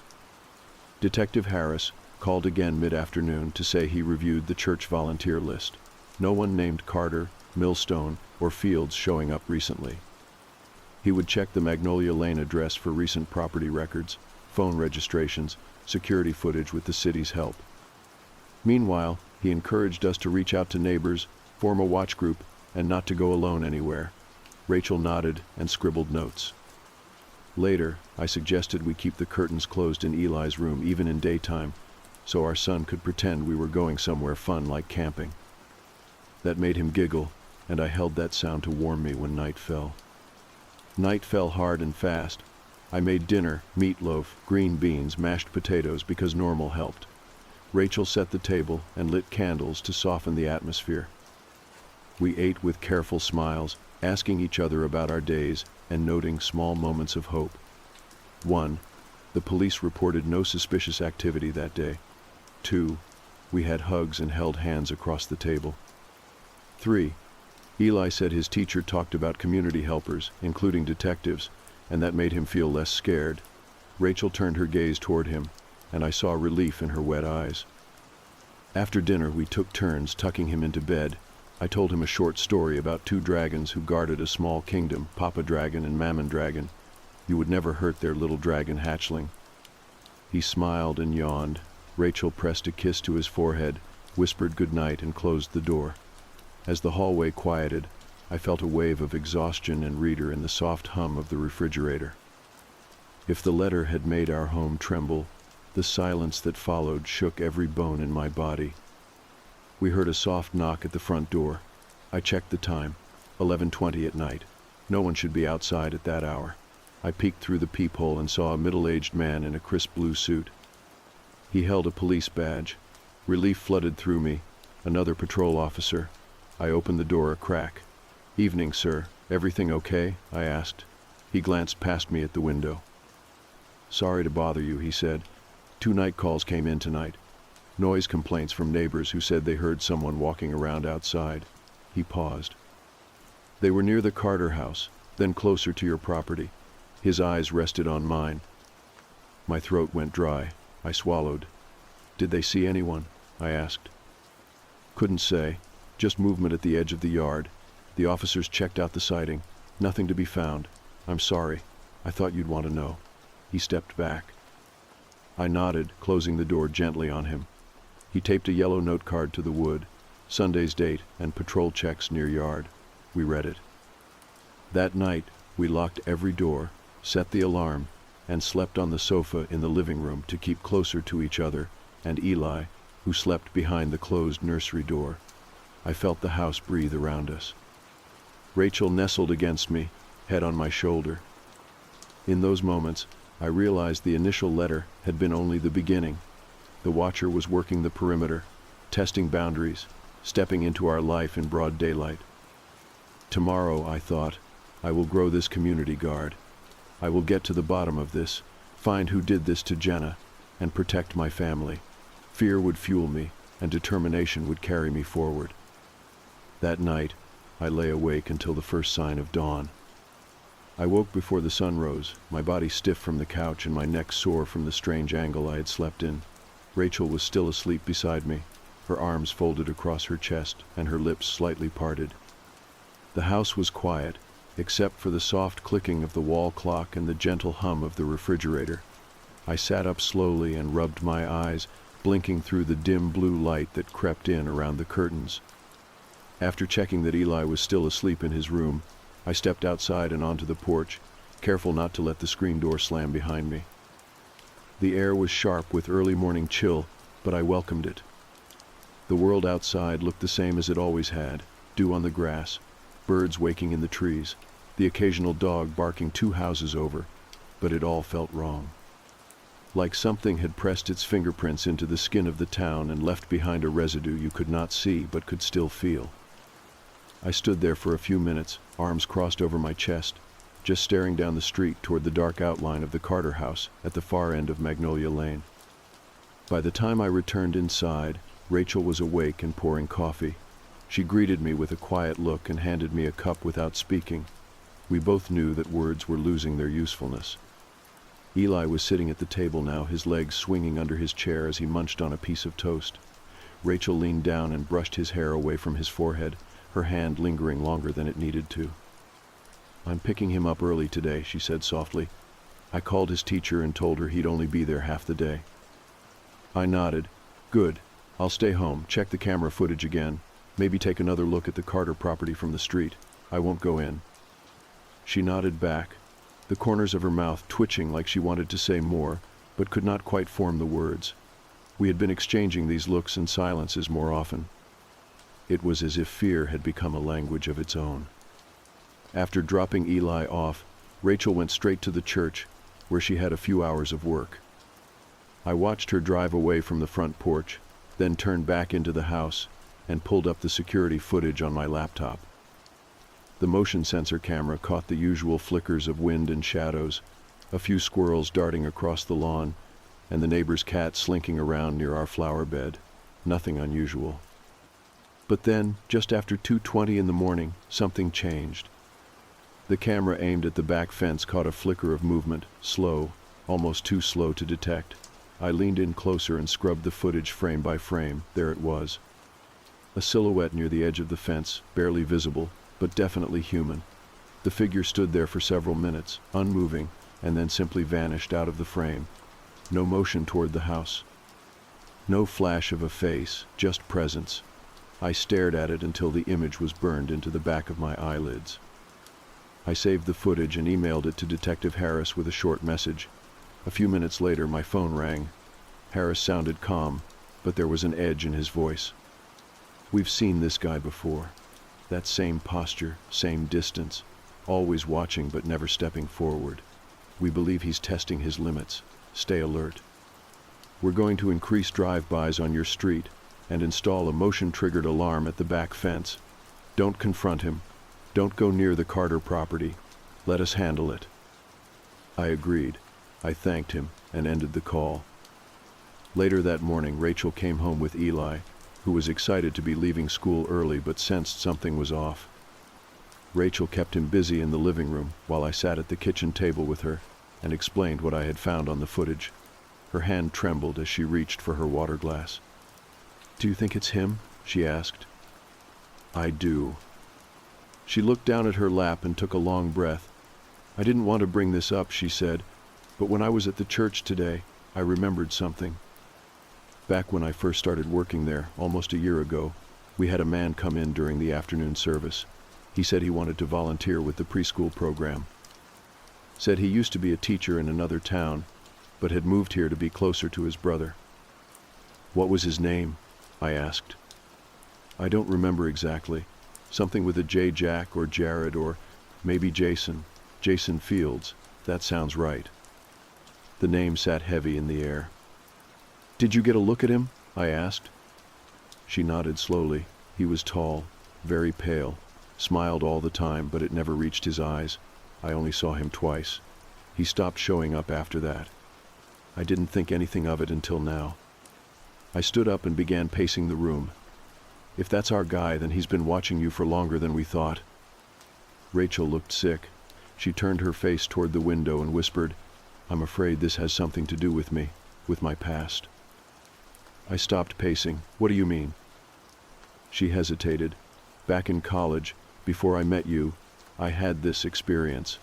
Detective Harris called again mid-afternoon to say he reviewed the church volunteer list. No one named Carter, Millstone, or Fields showing up recently. He would check the Magnolia Lane address for recent property records, phone registrations, security footage with the city's help. Meanwhile, he encouraged us to reach out to neighbors, form a watch group, and not to go alone anywhere. Rachel nodded and scribbled notes. Later, I suggested we keep the curtains closed in Eli's room even in daytime, so our son could pretend we were going somewhere fun like camping. That made him giggle, and I held that sound to warm me when night fell. Night fell hard and fast. I made dinner, meatloaf, green beans, mashed potatoes, because normal helped. Rachel set the table and lit candles to soften the atmosphere. We ate with careful smiles, asking each other about our days and noting small moments of hope. 1. The police reported no suspicious activity that day. 2. We had hugs and held hands across the table. 3. Eli said his teacher talked about community helpers, including detectives, and that made him feel less scared. Rachel turned her gaze toward him, and I saw relief in her wet eyes. After dinner, we took turns tucking him into bed. I told him a short story about two dragons who guarded a small kingdom, Papa Dragon and Mammon Dragon. You would never hurt their little dragon hatchling. He smiled and yawned. Rachel pressed a kiss to his forehead, whispered good night, and closed the door. As the hallway quieted, I felt a wave of exhaustion and reader in the soft hum of the refrigerator. If the letter had made our home tremble, the silence that followed shook every bone in my body. We heard a soft knock at the front door. I checked the time, 11:20 at night. No one should be outside at that hour. I peeked through the peephole and saw a middle-aged man in a crisp blue suit. He held a police badge. Relief flooded through me. Another patrol officer. I opened the door a crack. "Evening, sir. Everything okay?" I asked. He glanced past me at the window. "Sorry to bother you," he said. "2 night calls came in tonight. Noise complaints from neighbors who said they heard someone walking around outside." He paused. "They were near the Carter house, then closer to your property." His eyes rested on mine. My throat went dry. I swallowed. "Did they see anyone?" I asked. "Couldn't say. Just movement at the edge of the yard. The officers checked out the sighting. Nothing to be found. I'm sorry. I thought you'd want to know." He stepped back. I nodded, closing the door gently on him. He taped a yellow note card to the wood, Sunday's date and patrol checks near yard. We read it. That night, we locked every door, set the alarm, and slept on the sofa in the living room to keep closer to each other and Eli, who slept behind the closed nursery door. I felt the house breathe around us. Rachel nestled against me, head on my shoulder. In those moments, I realized the initial letter had been only the beginning. The Watcher was working the perimeter, testing boundaries, stepping into our life in broad daylight. Tomorrow, I thought, I will grow this community guard. I will get to the bottom of this, find who did this to Jenna, and protect my family. Fear would fuel me, and determination would carry me forward. That night, I lay awake until the first sign of dawn. I woke before the sun rose, my body stiff from the couch and my neck sore from the strange angle I had slept in. Rachel was still asleep beside me, her arms folded across her chest and her lips slightly parted. The house was quiet, except for the soft clicking of the wall clock and the gentle hum of the refrigerator. I sat up slowly and rubbed my eyes, blinking through the dim blue light that crept in around the curtains. After checking that Eli was still asleep in his room, I stepped outside and onto the porch, careful not to let the screen door slam behind me. The air was sharp with early morning chill, but I welcomed it. The world outside looked the same as it always had, dew on the grass, birds waking in the trees, the occasional dog barking 2 houses over, but it all felt wrong. Like something had pressed its fingerprints into the skin of the town and left behind a residue you could not see but could still feel. I stood there for a few minutes, arms crossed over my chest, just staring down the street toward the dark outline of the Carter house at the far end of Magnolia Lane. By the time I returned inside, Rachel was awake and pouring coffee. She greeted me with a quiet look and handed me a cup without speaking. We both knew that words were losing their usefulness. Eli was sitting at the table now, his legs swinging under his chair as he munched on a piece of toast. Rachel leaned down and brushed his hair away from his forehead, her hand lingering longer than it needed to. "I'm picking him up early today," she said softly. "I called his teacher and told her he'd only be there half the day." I nodded. "Good. I'll stay home, check the camera footage again, maybe take another look at the Carter property from the street. I won't go in." She nodded back, the corners of her mouth twitching like she wanted to say more, but could not quite form the words. We had been exchanging these looks and silences more often. It was as if fear had become a language of its own. After dropping Eli off, Rachel went straight to the church, where she had a few hours of work. I watched her drive away from the front porch, then turned back into the house and pulled up the security footage on my laptop. The motion sensor camera caught the usual flickers of wind and shadows, a few squirrels darting across the lawn, and the neighbor's cat slinking around near our flower bed. Nothing unusual. But then, just after 2:20 in the morning, something changed. The camera aimed at the back fence caught a flicker of movement, slow, almost too slow to detect. I leaned in closer and scrubbed the footage frame by frame. There it was. A silhouette near the edge of the fence, barely visible, but definitely human. The figure stood there for several minutes, unmoving, and then simply vanished out of the frame. No motion toward the house. No flash of a face, just presence. I stared at it until the image was burned into the back of my eyelids. I saved the footage and emailed it to Detective Harris with a short message. A few minutes later, my phone rang. Harris sounded calm, but there was an edge in his voice. "We've seen this guy before. That same posture, same distance, always watching but never stepping forward. We believe he's testing his limits. Stay alert. We're going to increase drive-bys on your street and install a motion-triggered alarm at the back fence. Don't confront him. Don't go near the Carter property. Let us handle it." I agreed. I thanked him and ended the call. Later that morning, Rachel came home with Eli, who was excited to be leaving school early but sensed something was off. Rachel kept him busy in the living room while I sat at the kitchen table with her and explained what I had found on the footage. Her hand trembled as she reached for her water glass. "Do you think it's him?" she asked. "I do." She looked down at her lap and took a long breath. "I didn't want to bring this up," she said, "but when I was at the church today, I remembered something. Back when I first started working there, almost a year ago, we had a man come in during the afternoon service. He said he wanted to volunteer with the preschool program. Said he used to be a teacher in another town, but had moved here to be closer to his brother." "What was his name?" I asked. "I don't remember exactly. Something with a J. Jack or Jared or maybe Jason. Jason Fields. That sounds right." The name sat heavy in the air. "Did you get a look at him?" I asked. She nodded slowly. He was tall, very pale, smiled all the time, but it never reached his eyes. I only saw him twice. He stopped showing up after that. I didn't think anything of it until now. I stood up and began pacing the room. "If that's our guy, then he's been watching you for longer than we thought." Rachel looked sick. She turned her face toward the window and whispered, "I'm afraid this has something to do with me, with my past." I stopped pacing. "What do you mean?" She hesitated. "Back in college, before I met you, I had this experience.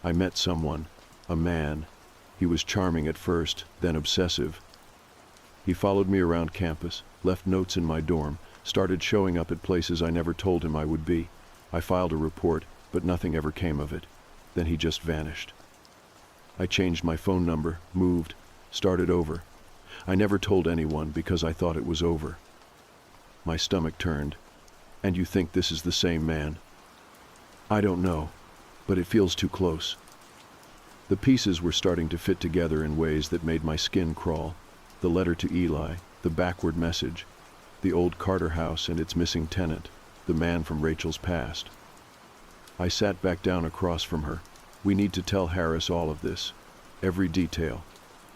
I met someone, a man. He was charming at first, then obsessive. He followed me around campus, left notes in my dorm, started showing up at places I never told him I would be. I filed a report, but nothing ever came of it. Then he just vanished. I changed my phone number, moved, started over. I never told anyone because I thought it was over." My stomach turned. "And you think this is the same man?" "I don't know, but it feels too close." The pieces were starting to fit together in ways that made my skin crawl. The letter to Eli, the backward message, the old Carter house and its missing tenant, the man from Rachel's past. I sat back down across from her. "We need to tell Harris all of this, every detail.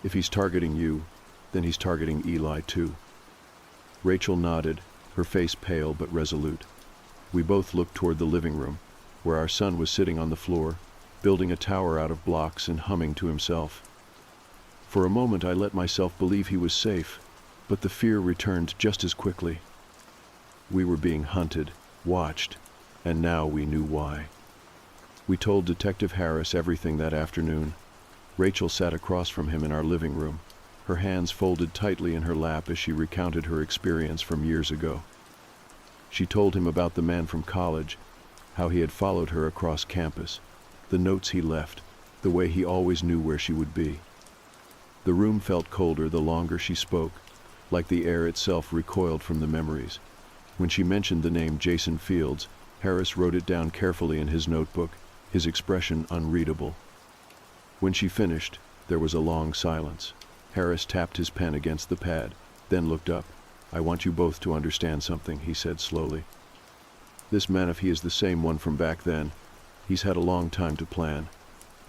If he's targeting you, then he's targeting Eli too." Rachel nodded, her face pale but resolute. We both looked toward the living room, where our son was sitting on the floor, building a tower out of blocks and humming to himself. For a moment I let myself believe he was safe, but the fear returned just as quickly. We were being hunted, watched, and now we knew why. We told Detective Harris everything that afternoon. Rachel sat across from him in our living room, her hands folded tightly in her lap as she recounted her experience from years ago. She told him about the man from college, how he had followed her across campus, the notes he left, the way he always knew where she would be. The room felt colder the longer she spoke, like the air itself recoiled from the memories. When she mentioned the name Jason Fields, Harris wrote it down carefully in his notebook, his expression unreadable. When she finished, there was a long silence. Harris tapped his pen against the pad, then looked up. "I want you both to understand something," he said slowly. "This man, if he is the same one from back then, he's had a long time to plan.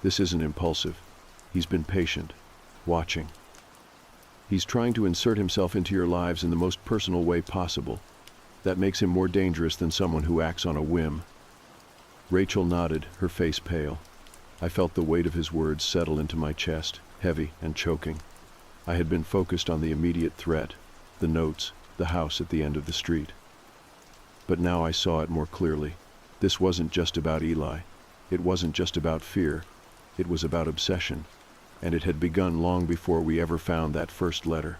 This isn't impulsive. He's been patient, watching. He's trying to insert himself into your lives in the most personal way possible. That makes him more dangerous than someone who acts on a whim." Rachel nodded, her face pale. I felt the weight of his words settle into my chest, heavy and choking. I had been focused on the immediate threat, the notes, the house at the end of the street. But now I saw it more clearly. This wasn't just about Eli. It wasn't just about fear. It was about obsession, and it had begun long before we ever found that first letter.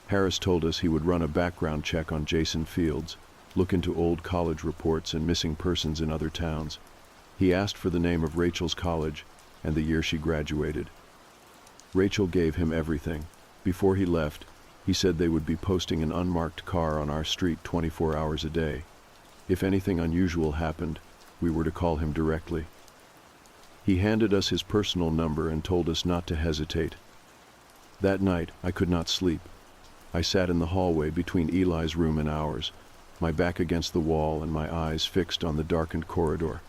Harris told us he would run a background check on Jason Fields, look into old college reports and missing persons in other towns. He asked for the name of Rachel's college and the year she graduated. Rachel gave him everything. Before he left, he said they would be posting an unmarked car on our street 24 hours a day. If anything unusual happened, we were to call him directly. He handed us his personal number and told us not to hesitate. That night, I could not sleep. I sat in the hallway between Eli's room and ours, my back against the wall and my eyes fixed on the darkened corridor.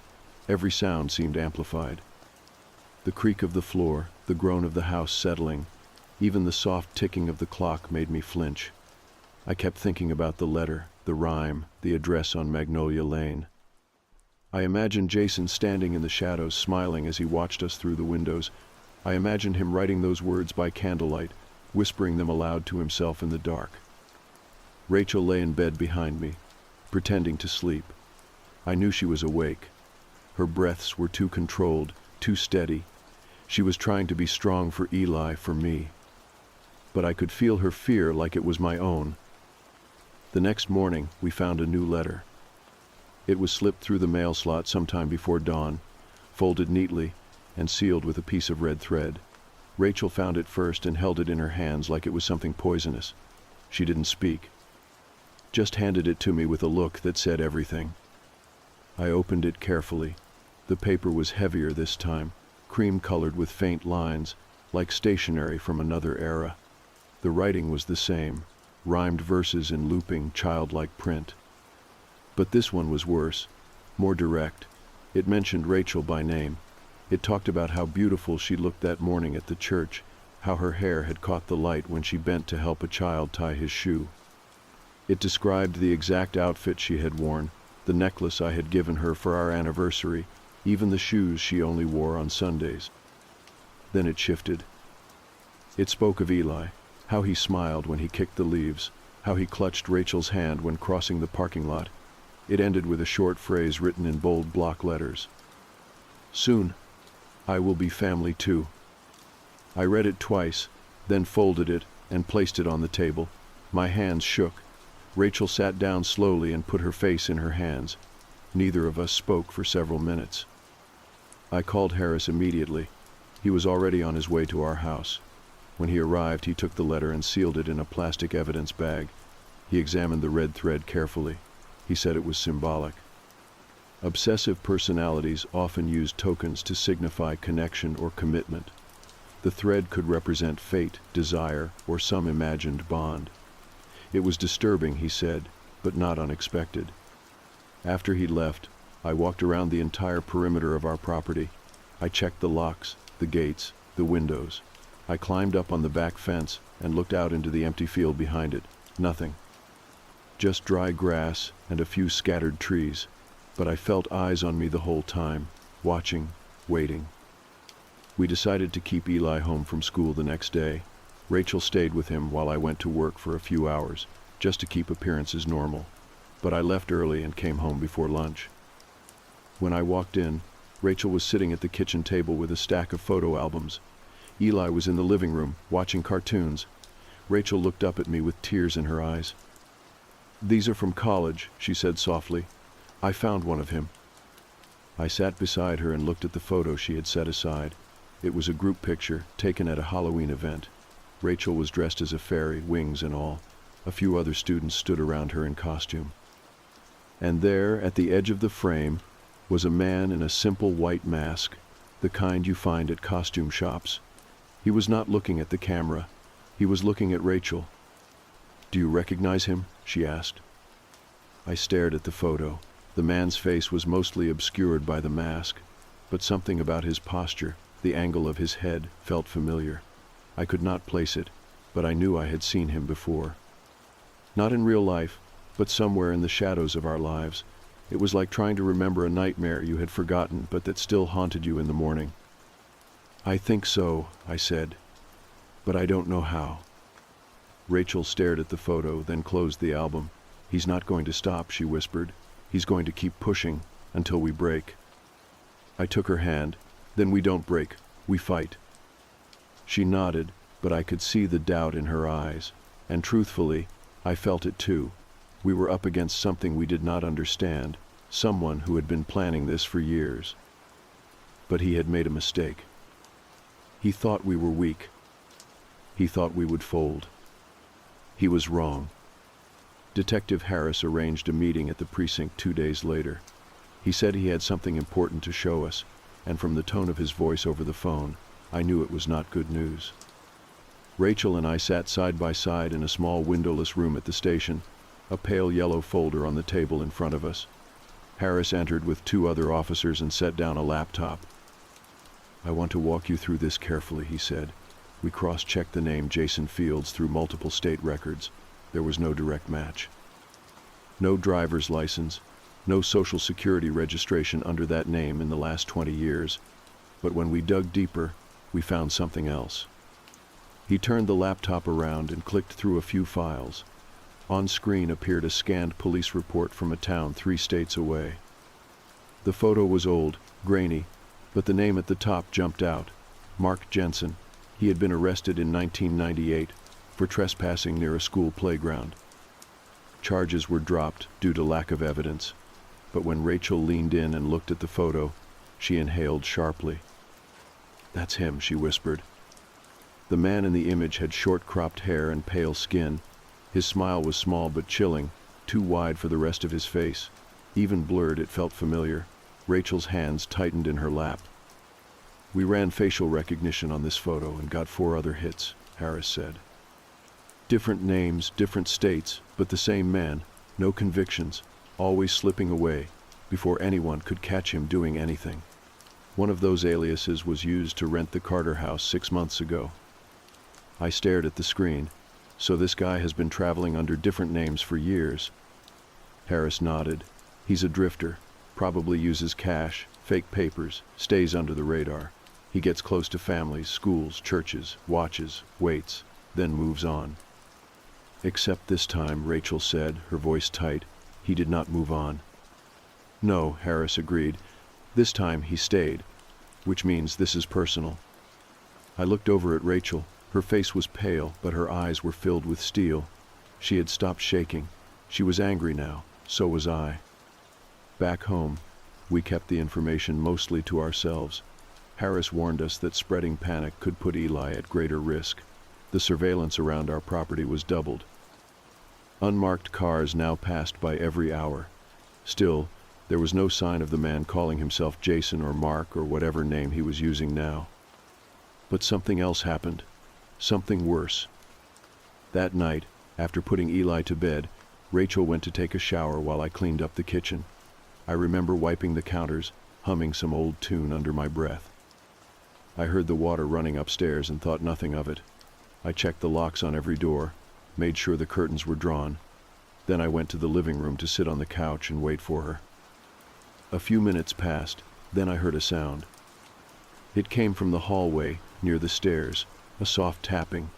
Every sound seemed amplified. The creak of the floor, the groan of the house settling, even the soft ticking of the clock made me flinch. I kept thinking about the letter, the rhyme, the address on Magnolia Lane. I imagined Jason standing in the shadows, smiling as he watched us through the windows. I imagined him writing those words by candlelight, whispering them aloud to himself in the dark. Rachel lay in bed behind me, pretending to sleep. I knew she was awake. Her breaths were too controlled, too steady. She was trying to be strong for Eli, for me. But I could feel her fear like it was my own. The next morning, we found a new letter. It was slipped through the mail slot sometime before dawn, folded neatly, and sealed with a piece of red thread. Rachel found it first and held it in her hands like it was something poisonous. She didn't speak, just handed it to me with a look that said everything. I opened it carefully. The paper was heavier this time, cream-colored with faint lines, like stationery from another era. The writing was the same, rhymed verses in looping, childlike print. But this one was worse, more direct. It mentioned Rachel by name. It talked about how beautiful she looked that morning at the church, how her hair had caught the light when she bent to help a child tie his shoe. It described the exact outfit she had worn, the necklace I had given her for our anniversary, even the shoes she only wore on Sundays. Then it shifted. It spoke of Eli, how he smiled when he kicked the leaves, how he clutched Rachel's hand when crossing the parking lot. It ended with a short phrase written in bold block letters. "Soon, I will be family too." I read it twice, then folded it and placed it on the table. My hands shook. Rachel sat down slowly and put her face in her hands. Neither of us spoke for several minutes. I called Harris immediately. He was already on his way to our house. When he arrived, he took the letter and sealed it in a plastic evidence bag. He examined the red thread carefully. He said it was symbolic. Obsessive personalities often use tokens to signify connection or commitment. The thread could represent fate, desire, or some imagined bond. It was disturbing, he said, but not unexpected. After he left, I walked around the entire perimeter of our property. I checked the locks, the gates, the windows. I climbed up on the back fence and looked out into the empty field behind it. Nothing. Just dry grass and a few scattered trees. But I felt eyes on me the whole time, watching, waiting. We decided to keep Eli home from school the next day. Rachel stayed with him while I went to work for a few hours, just to keep appearances normal. But I left early and came home before lunch. When I walked in, Rachel was sitting at the kitchen table with a stack of photo albums. Eli was in the living room, watching cartoons. Rachel looked up at me with tears in her eyes. "These are from college," she said softly. "I found one of him." I sat beside her and looked at the photo she had set aside. It was a group picture taken at a Halloween event. Rachel was dressed as a fairy, wings and all. A few other students stood around her in costume. And there, at the edge of the frame, was a man in a simple white mask, the kind you find at costume shops. He was not looking at the camera. He was looking at Rachel. "Do you recognize him?" she asked. I stared at the photo. The man's face was mostly obscured by the mask, but something about his posture, the angle of his head, felt familiar. I could not place it, but I knew I had seen him before. Not in real life, but somewhere in the shadows of our lives. It was like trying to remember a nightmare you had forgotten, but that still haunted you in the morning. "I think so," I said, "but I don't know how." Rachel stared at the photo, then closed the album. "He's not going to stop," she whispered. "He's going to keep pushing until we break." I took her hand. "Then we don't break, we fight." She nodded, but I could see the doubt in her eyes, and truthfully, I felt it too. We were up against something we did not understand, someone who had been planning this for years. But he had made a mistake. He thought we were weak. He thought we would fold. He was wrong. Detective Harris arranged a meeting at the precinct 2 days later. He said he had something important to show us, and from the tone of his voice over the phone, I knew it was not good news. Rachel and I sat side by side in a small windowless room at the station, a pale yellow folder on the table in front of us. Harris entered with 2 other officers and set down a laptop. "I want to walk you through this carefully," he said. We cross-checked the name Jason Fields through multiple state records. There was no direct match. No driver's license, no social security registration under that name in the last 20 years. But when we dug deeper, we found something else. He turned the laptop around and clicked through a few files. On screen appeared a scanned police report from a town 3 states away. The photo was old, grainy, but the name at the top jumped out. Mark Jensen. He had been arrested in 1998 for trespassing near a school playground. Charges were dropped due to lack of evidence, but when Rachel leaned in and looked at the photo, she inhaled sharply. "That's him," she whispered. The man in the image had short cropped hair and pale skin. His smile was small but chilling, too wide for the rest of his face. Even blurred, it felt familiar. Rachel's hands tightened in her lap. "We ran facial recognition on this photo and got 4 other hits," Harris said. "Different names, different states, but the same man. No convictions, always slipping away before anyone could catch him doing anything. One of those aliases was used to rent the Carter house 6 months ago." I stared at the screen. "So this guy has been traveling under different names for years." Harris nodded. "He's a drifter, probably uses cash, fake papers, stays under the radar. He gets close to families, schools, churches, watches, waits, then moves on." "Except this time," Rachel said, her voice tight. "He did not move on." "No," Harris agreed. "This time he stayed, which means this is personal." I looked over at Rachel. Her face was pale, but her eyes were filled with steel. She had stopped shaking. She was angry now. So was I. Back home, we kept the information mostly to ourselves. Harris warned us that spreading panic could put Eli at greater risk. The surveillance around our property was doubled. Unmarked cars now passed by every hour. Still, there was no sign of the man calling himself Jason or Mark or whatever name he was using now. But something else happened. Something worse. That night, after putting Eli to bed, Rachel went to take a shower while I cleaned up the kitchen. I remember wiping the counters, humming some old tune under my breath. I heard the water running upstairs and thought nothing of it. I checked the locks on every door, made sure the curtains were drawn. Then I went to the living room to sit on the couch and wait for her. A few minutes passed, then I heard a sound. It came from the hallway, near the stairs, a soft tapping.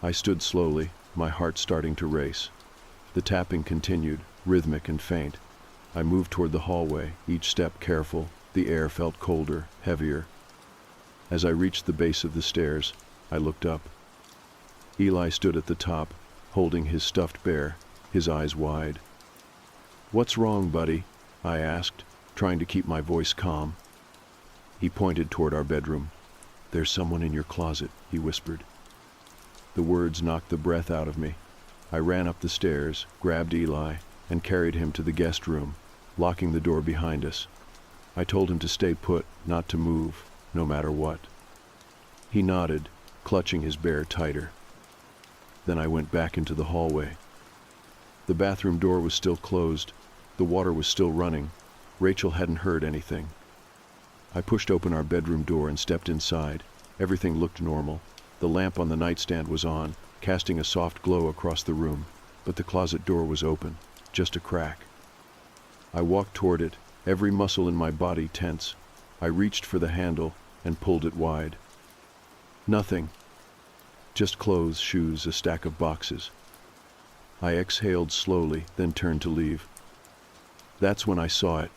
I stood slowly, my heart starting to race. The tapping continued, rhythmic and faint. I moved toward the hallway, each step careful. The air felt colder, heavier. As I reached the base of the stairs, I looked up. Eli stood at the top, holding his stuffed bear, his eyes wide. "What's wrong, buddy?" I asked, trying to keep my voice calm. He pointed toward our bedroom. "There's someone in your closet," he whispered. The words knocked the breath out of me. I ran up the stairs, grabbed Eli, and carried him to the guest room, locking the door behind us. I told him to stay put, not to move, no matter what. He nodded, clutching his bear tighter. Then I went back into the hallway. The bathroom door was still closed. The water was still running. Rachel hadn't heard anything. I pushed open our bedroom door and stepped inside. Everything looked normal. The lamp on the nightstand was on, casting a soft glow across the room, but the closet door was open, just a crack. I walked toward it, every muscle in my body tense. I reached for the handle and pulled it wide. Nothing. Just clothes, shoes, a stack of boxes. I exhaled slowly, then turned to leave. That's when I saw it.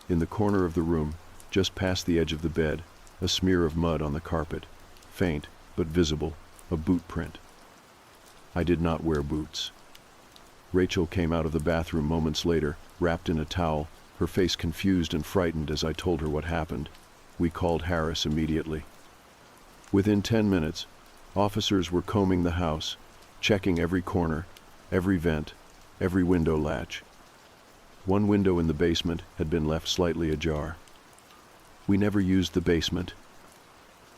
In the corner of the room, just past the edge of the bed, a smear of mud on the carpet. Faint, but visible, a boot print. I did not wear boots. Rachel came out of the bathroom moments later, wrapped in a towel, her face confused and frightened as I told her what happened. We called Harris immediately. Within 10 minutes, officers were combing the house, checking every corner, every vent, every window latch. One window in the basement had been left slightly ajar. We never used the basement.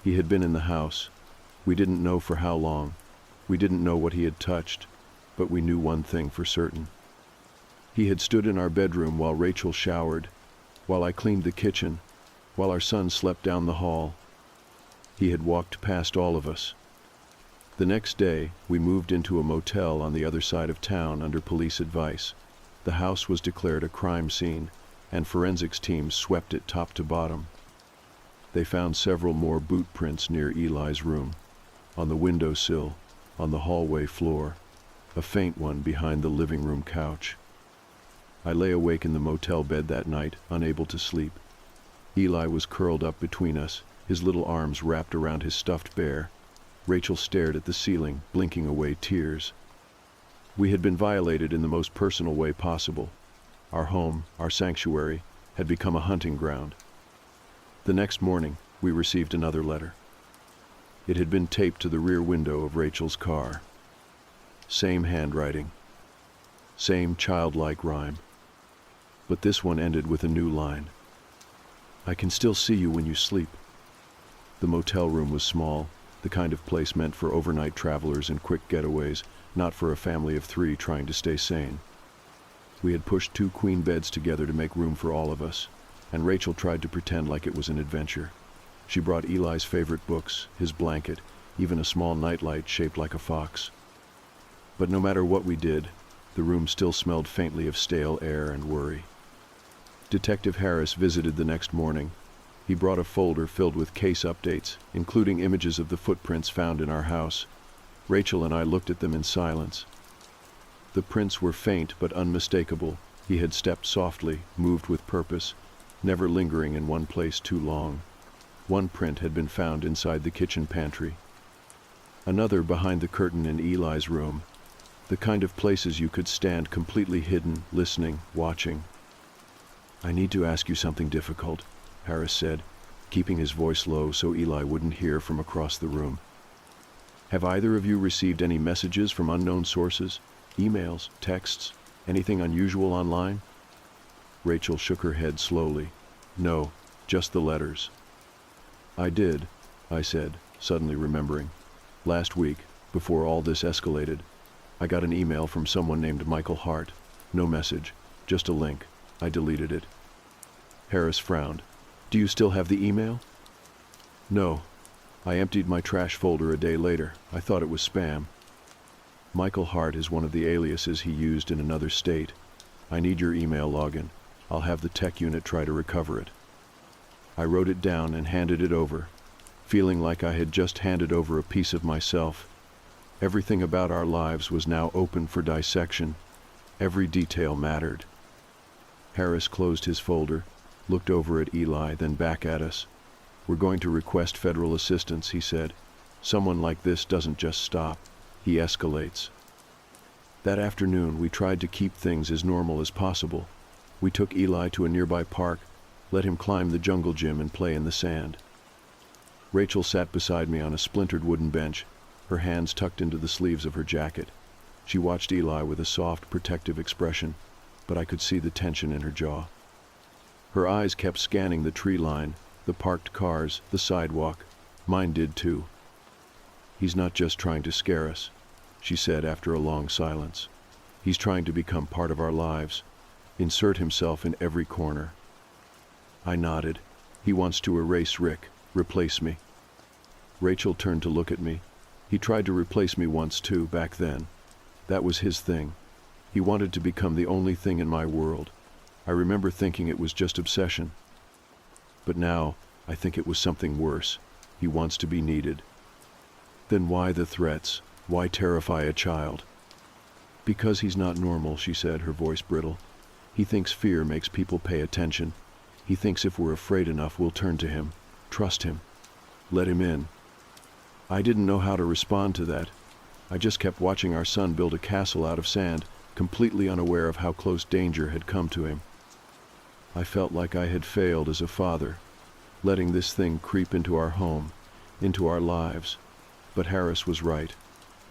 He had been in the house. We didn't know for how long. We didn't know what he had touched, but we knew one thing for certain. He had stood in our bedroom while Rachel showered, while I cleaned the kitchen, while our son slept down the hall. He had walked past all of us. The next day, we moved into a motel on the other side of town under police advice. The house was declared a crime scene, and forensics teams swept it top to bottom. They found several more boot prints near Eli's room, on the windowsill, on the hallway floor, a faint one behind the living room couch. I lay awake in the motel bed that night, unable to sleep. Eli was curled up between us, his little arms wrapped around his stuffed bear. Rachel stared at the ceiling, blinking away tears. We had been violated in the most personal way possible. Our home, our sanctuary, had become a hunting ground. The next morning, we received another letter. It had been taped to the rear window of Rachel's car. Same handwriting. Same childlike rhyme. But this one ended with a new line. I can still see you when you sleep. The motel room was small, the kind of place meant for overnight travelers and quick getaways, not for a family of 3 trying to stay sane. We had pushed 2 queen beds together to make room for all of us, and Rachel tried to pretend like it was an adventure. She brought Eli's favorite books, his blanket, even a small nightlight shaped like a fox. But no matter what we did, the room still smelled faintly of stale air and worry. Detective Harris visited the next morning. He brought a folder filled with case updates, including images of the footprints found in our house. Rachel and I looked at them in silence. The prints were faint but unmistakable. He had stepped softly, moved with purpose, never lingering in one place too long. One print had been found inside the kitchen pantry. Another behind the curtain in Eli's room. The kind of places you could stand completely hidden, listening, watching. I need to ask you something difficult, Harris said, keeping his voice low so Eli wouldn't hear from across the room. Have either of you received any messages from unknown sources? Emails, texts, anything unusual online? Rachel shook her head slowly. No, just the letters. I did, I said, suddenly remembering. Last week, before all this escalated, I got an email from someone named Michael Hart. No message, just a link. I deleted it. Harris frowned. Do you still have the email? No. I emptied my trash folder a day later. I thought it was spam. Michael Hart is one of the aliases he used in another state. I need your email login. I'll have the tech unit try to recover it. I wrote it down and handed it over, feeling like I had just handed over a piece of myself. Everything about our lives was now open for dissection. Every detail mattered. Harris closed his folder, looked over at Eli, then back at us. We're going to request federal assistance, he said. Someone like this doesn't just stop. He escalates. That afternoon, we tried to keep things as normal as possible. We took Eli to a nearby park, let him climb the jungle gym and play in the sand. Rachel sat beside me on a splintered wooden bench, her hands tucked into the sleeves of her jacket. She watched Eli with a soft, protective expression, but I could see the tension in her jaw. Her eyes kept scanning the tree line, the parked cars, the sidewalk. Mine did too. "He's not just trying to scare us," she said after a long silence. "He's trying to become part of our lives, insert himself in every corner." I nodded. "He wants to erase Rick, replace me." Rachel turned to look at me. "He tried to replace me once too, back then. That was his thing. He wanted to become the only thing in my world. I remember thinking it was just obsession. But now, I think it was something worse. He wants to be needed." "Then why the threats? Why terrify a child?" "Because he's not normal," she said, her voice brittle. "He thinks fear makes people pay attention. He thinks if we're afraid enough, we'll turn to him, trust him, let him in." I didn't know how to respond to that. I just kept watching our son build a castle out of sand, completely unaware of how close danger had come to him. I felt like I had failed as a father, letting this thing creep into our home, into our lives. But Harris was right.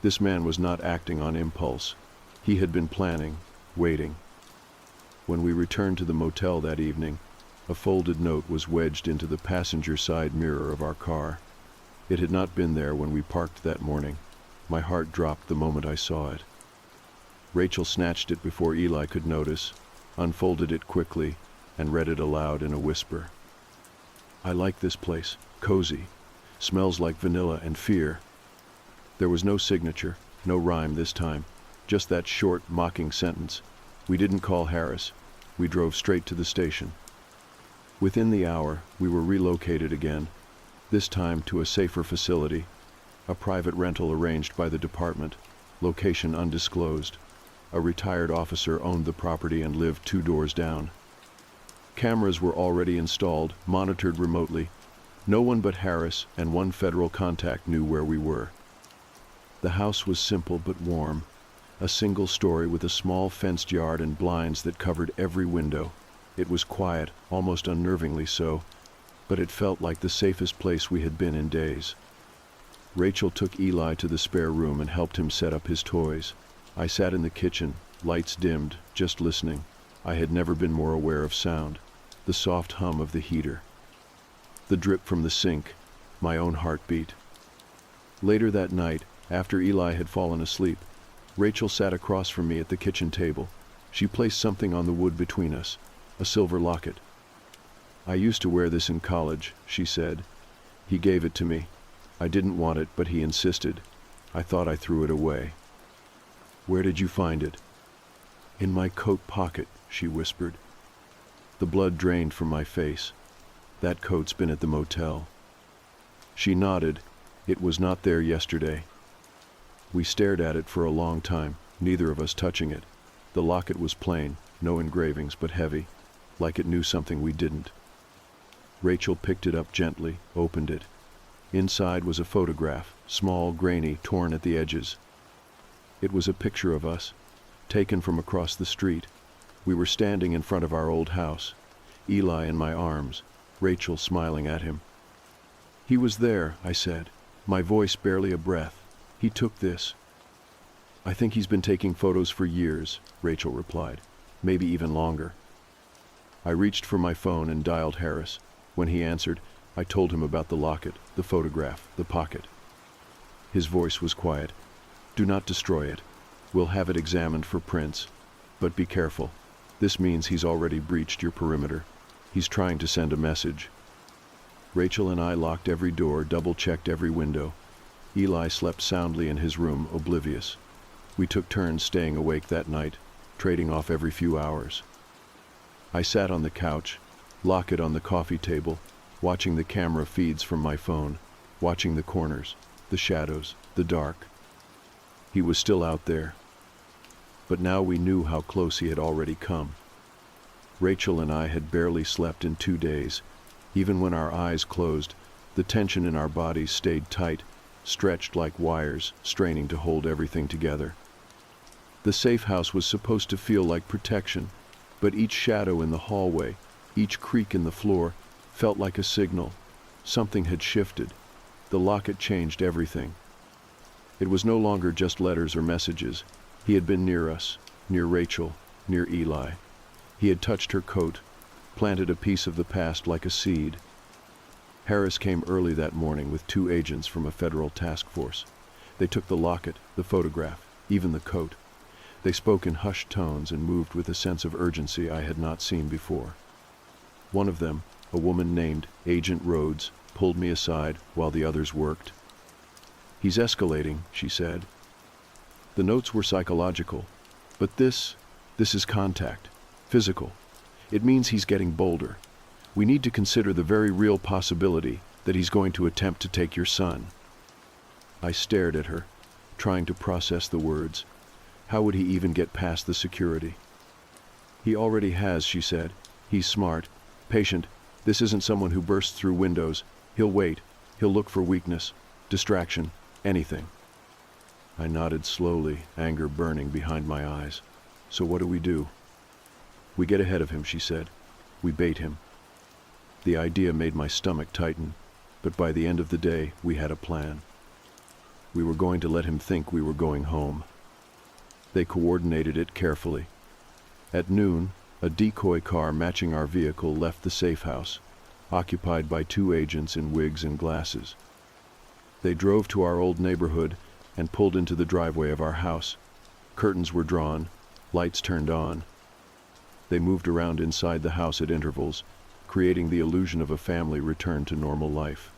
This man was not acting on impulse. He had been planning, waiting. When we returned to the motel that evening, a folded note was wedged into the passenger side mirror of our car. It had not been there when we parked that morning. My heart dropped the moment I saw it. Rachel snatched it before Eli could notice, unfolded it quickly, and read it aloud in a whisper. "I like this place. Cozy. Smells like vanilla and fear." There was no signature, no rhyme this time, just that short, mocking sentence. We didn't call Harris. We drove straight to the station. Within the hour, we were relocated again, this time to a safer facility, a private rental arranged by the department, location undisclosed. A retired officer owned the property and lived 2 doors down. Cameras were already installed, monitored remotely. No one but Harris and one federal contact knew where we were. The house was simple but warm, a single story with a small fenced yard and blinds that covered every window. It was quiet, almost unnervingly so, but it felt like the safest place we had been in days. Rachel took Eli to the spare room and helped him set up his toys. I sat in the kitchen, lights dimmed, just listening. I had never been more aware of sound, the soft hum of the heater, the drip from the sink, my own heartbeat. Later that night, after Eli had fallen asleep, Rachel sat across from me at the kitchen table. She placed something on the wood between us, a silver locket. "I used to wear this in college," she said. "He gave it to me. I didn't want it, but he insisted. I thought I threw it away." "Where did you find it?" "In my coat pocket," she whispered. The blood drained from my face. "That coat's been at the motel." She nodded. "It was not there yesterday." We stared at it for a long time, neither of us touching it. The locket was plain, no engravings, but heavy, like it knew something we didn't. Rachel picked it up gently, opened it. Inside was a photograph, small, grainy, torn at the edges. It was a picture of us, taken from across the street. We were standing in front of our old house, Eli in my arms, Rachel smiling at him. "He was there," I said, my voice barely a breath. "He took this." "I think he's been taking photos for years," Rachel replied, "maybe even longer." I reached for my phone and dialed Harris. When he answered, I told him about the locket, the photograph, the pocket. His voice was quiet. "Do not destroy it. We'll have it examined for prints. But be careful. This means he's already breached your perimeter. He's trying to send a message." Rachel and I locked every door, double-checked every window. Eli slept soundly in his room, oblivious. We took turns staying awake that night, trading off every few hours. I sat on the couch, locket on the coffee table, watching the camera feeds from my phone, watching the corners, the shadows, the dark. He was still out there. But now we knew how close he had already come. Rachel and I had barely slept in 2 days. Even when our eyes closed, the tension in our bodies stayed tight, stretched like wires, straining to hold everything together. The safe house was supposed to feel like protection, but each shadow in the hallway, each creak in the floor, felt like a signal. Something had shifted. The locket changed everything. It was no longer just letters or messages. He had been near us, near Rachel, near Eli. He had touched her coat, planted a piece of the past like a seed. Harris came early that morning with 2 agents from a federal task force. They took the locket, the photograph, even the coat. They spoke in hushed tones and moved with a sense of urgency I had not seen before. One of them, a woman named Agent Rhodes, pulled me aside while the others worked. "He's escalating," she said. The notes were psychological, but this is contact, physical. It means he's getting bolder. We need to consider the very real possibility that he's going to attempt to take your son. I stared at her, trying to process the words. How would he even get past the security? "He already has," she said. "He's smart, patient. This isn't someone who bursts through windows. He'll wait. He'll look for weakness, distraction, anything." I nodded slowly, anger burning behind my eyes. "So what do we do?" "We get ahead of him," she said. "We bait him." The idea made my stomach tighten, but by the end of the day, we had a plan. We were going to let him think we were going home. They coordinated it carefully. At noon, a decoy car matching our vehicle left the safe house, occupied by 2 agents in wigs and glasses. They drove to our old neighborhood and pulled into the driveway of our house. Curtains were drawn, lights turned on. They moved around inside the house at intervals, creating the illusion of a family returned to normal life.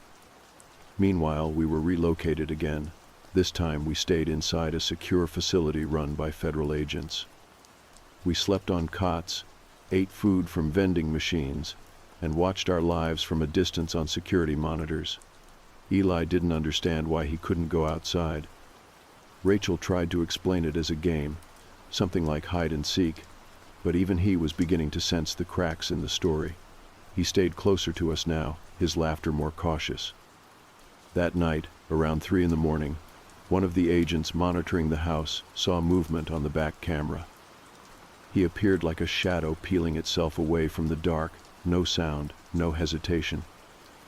Meanwhile, we were relocated again. This time we stayed inside a secure facility run by federal agents. We slept on cots, ate food from vending machines, and watched our lives from a distance on security monitors. Eli didn't understand why he couldn't go outside. Rachel tried to explain it as a game, something like hide and seek, but even he was beginning to sense the cracks in the story. He stayed closer to us now, his laughter more cautious. That night, around 3 a.m, one of the agents monitoring the house saw movement on the back camera. He appeared like a shadow peeling itself away from the dark, no sound, no hesitation.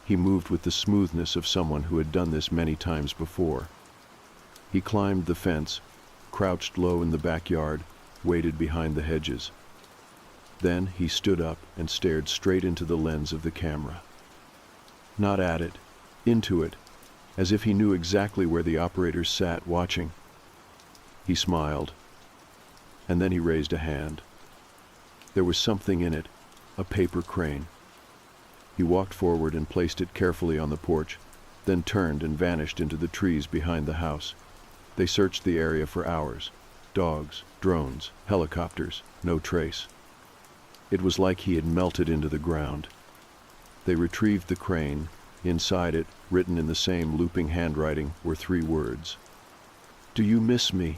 He moved with the smoothness of someone who had done this many times before. He climbed the fence, crouched low in the backyard, waited behind the hedges. Then he stood up and stared straight into the lens of the camera. Not at it, into it, as if he knew exactly where the operators sat watching. He smiled, and then he raised a hand. There was something in it, a paper crane. He walked forward and placed it carefully on the porch, then turned and vanished into the trees behind the house. They searched the area for hours. Dogs, drones, helicopters, no trace. It was like he had melted into the ground. They retrieved the crane. Inside it, written in the same looping handwriting, were 3 words. "Do you miss me?"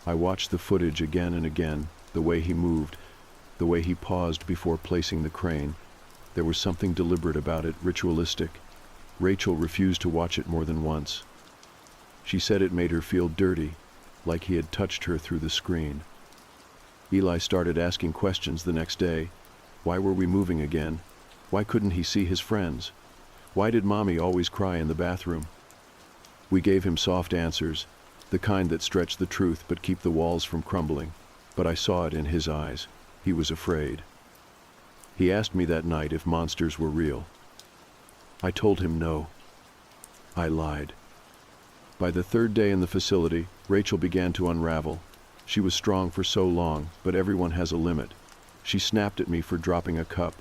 I watched the footage again and again, the way he moved, the way he paused before placing the crane. There was something deliberate about it, ritualistic. Rachel refused to watch it more than once. She said it made her feel dirty, like he had touched her through the screen. Eli started asking questions the next day. Why were we moving again? Why couldn't he see his friends? Why did Mommy always cry in the bathroom? We gave him soft answers, the kind that stretch the truth but keep the walls from crumbling. But I saw it in his eyes. He was afraid. He asked me that night if monsters were real. I told him no. I lied. By the 3rd day in the facility, Rachel began to unravel. She was strong for so long, but everyone has a limit. She snapped at me for dropping a cup.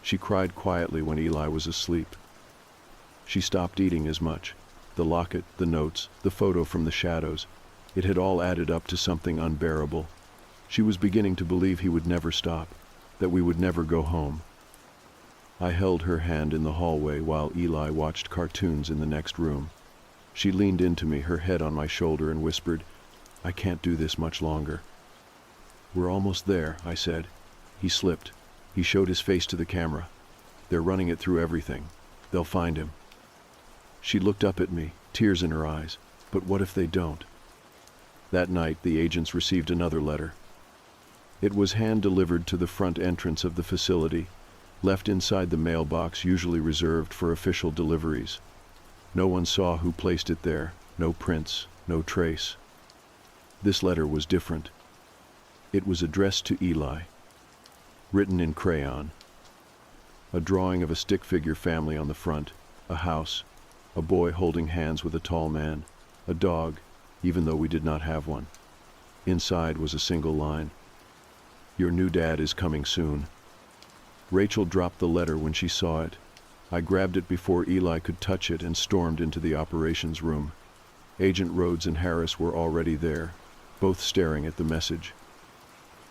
She cried quietly when Eli was asleep. She stopped eating as much. The locket, the notes, the photo from the shadows, it had all added up to something unbearable. She was beginning to believe he would never stop, that we would never go home. I held her hand in the hallway while Eli watched cartoons in the next room. She leaned into me, her head on my shoulder, and whispered, "I can't do this much longer." "We're almost there," I said. He slipped. He showed his face to the camera. "They're running it through everything. They'll find him." She looked up at me, tears in her eyes. "But what if they don't?" That night, the agents received another letter. It was hand-delivered to the front entrance of the facility, left inside the mailbox usually reserved for official deliveries. No one saw who placed it there, no prints, no trace. This letter was different. It was addressed to Eli, written in crayon. A drawing of a stick figure family on the front, a house, a boy holding hands with a tall man, a dog, even though we did not have one. Inside was a single line: "Your new dad is coming soon." Rachel dropped the letter when she saw it. I grabbed it before Eli could touch it and stormed into the operations room. Agent Rhodes and Harris were already there, both staring at the message.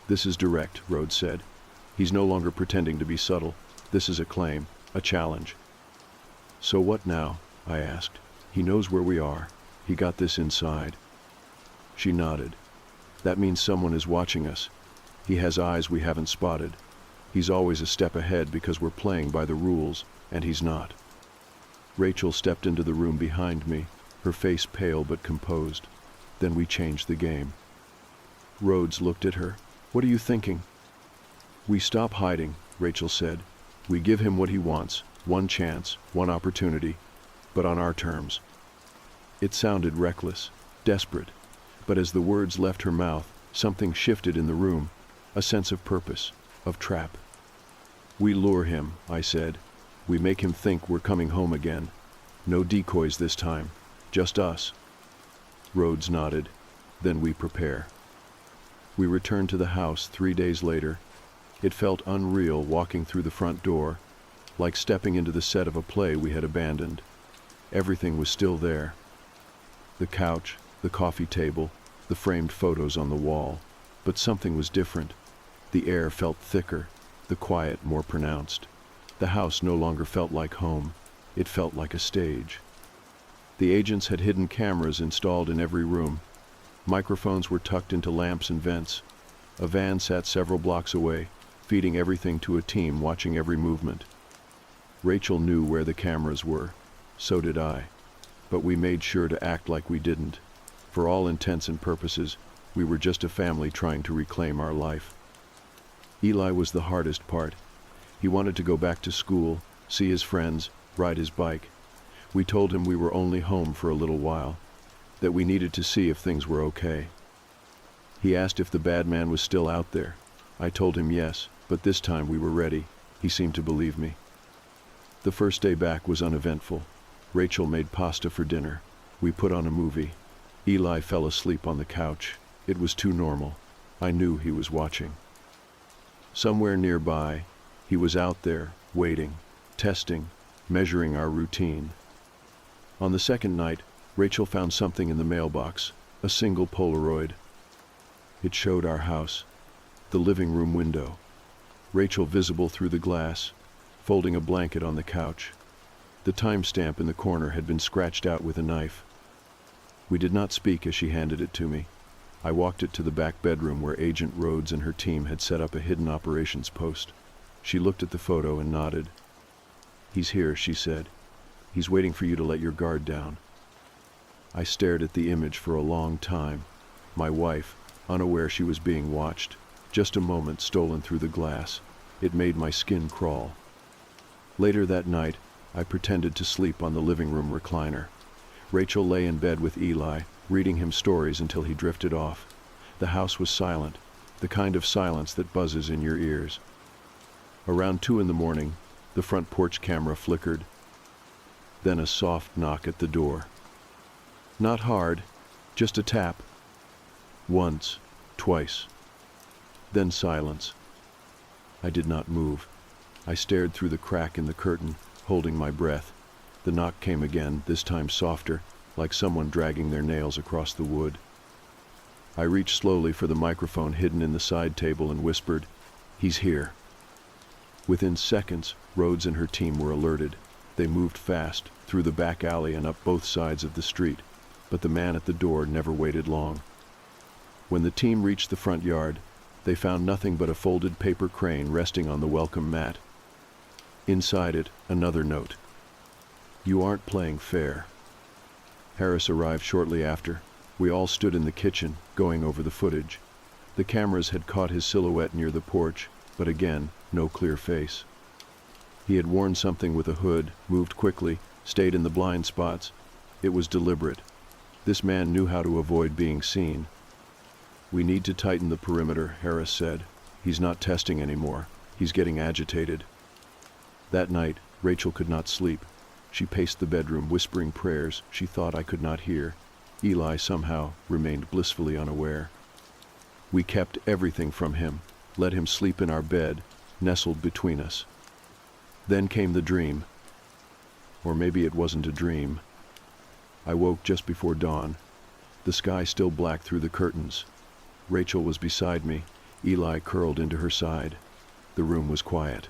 "This is direct," Rhodes said. "He's no longer pretending to be subtle. This is a claim, a challenge." "So what now?" I asked. "He knows where we are. He got this inside." She nodded. "That means someone is watching us. He has eyes we haven't spotted. He's always a step ahead because we're playing by the rules, and he's not." Rachel stepped into the room behind me, her face pale but composed. Then we changed the game. Rhodes looked at her. "What are you thinking?" "We stop hiding," Rachel said. "We give him what he wants, one chance, one opportunity, but on our terms." It sounded reckless, desperate, but as the words left her mouth, something shifted in the room, a sense of purpose, of trap. "We lure him," I said. "We make him think we're coming home again. No decoys this time, just us." Rhodes nodded. "Then we prepare." We returned to the house 3 days later. It felt unreal walking through the front door, like stepping into the set of a play we had abandoned. Everything was still there. The couch, the coffee table, the framed photos on the wall. But something was different. The air felt thicker, the quiet more pronounced. The house no longer felt like home. It felt like a stage. The agents had hidden cameras installed in every room. Microphones were tucked into lamps and vents. A van sat several blocks away, feeding everything to a team watching every movement. Rachel knew where the cameras were. So did I. But we made sure to act like we didn't. For all intents and purposes, we were just a family trying to reclaim our life. Eli was the hardest part. He wanted to go back to school, see his friends, ride his bike. We told him we were only home for a little while, that we needed to see if things were okay. He asked if the bad man was still out there. I told him yes, but this time we were ready. He seemed to believe me. The first day back was uneventful. Rachel made pasta for dinner. We put on a movie. Eli fell asleep on the couch. It was too normal. I knew he was watching. Somewhere nearby, he was out there, waiting, testing, measuring our routine. On the second night, Rachel found something in the mailbox, a single Polaroid. It showed our house, the living room window. Rachel visible through the glass, folding a blanket on the couch. The timestamp in the corner had been scratched out with a knife. We did not speak as she handed it to me. I walked it to the back bedroom where Agent Rhodes and her team had set up a hidden operations post. She looked at the photo and nodded. "He's here," she said. "He's waiting for you to let your guard down." I stared at the image for a long time. My wife, unaware she was being watched, just a moment stolen through the glass. It made my skin crawl. Later that night, I pretended to sleep on the living room recliner. Rachel lay in bed with Eli, reading him stories until he drifted off. The house was silent, the kind of silence that buzzes in your ears. Around 2 a.m, the front porch camera flickered. Then a soft knock at the door. Not hard, just a tap. Once, twice. Then silence. I did not move. I stared through the crack in the curtain, holding my breath. The knock came again, this time softer, like someone dragging their nails across the wood. I reached slowly for the microphone hidden in the side table and whispered, "He's here." Within seconds, Rhodes and her team were alerted. They moved fast, through the back alley and up both sides of the street, but the man at the door never waited long. When the team reached the front yard, they found nothing but a folded paper crane resting on the welcome mat. Inside it, another note. "You aren't playing fair." Harris arrived shortly after. We all stood in the kitchen, going over the footage. The cameras had caught his silhouette near the porch, but again, no clear face. He had worn something with a hood, moved quickly, stayed in the blind spots. It was deliberate. This man knew how to avoid being seen. "We need to tighten the perimeter," Harris said. "He's not testing anymore. He's getting agitated." That night, Rachel could not sleep. She paced the bedroom, whispering prayers she thought I could not hear. Eli somehow remained blissfully unaware. We kept everything from him, let him sleep in our bed, nestled between us. Then came the dream. Or maybe it wasn't a dream. I woke just before dawn, the sky still black through the curtains. Rachel was beside me, Eli curled into her side. The room was quiet.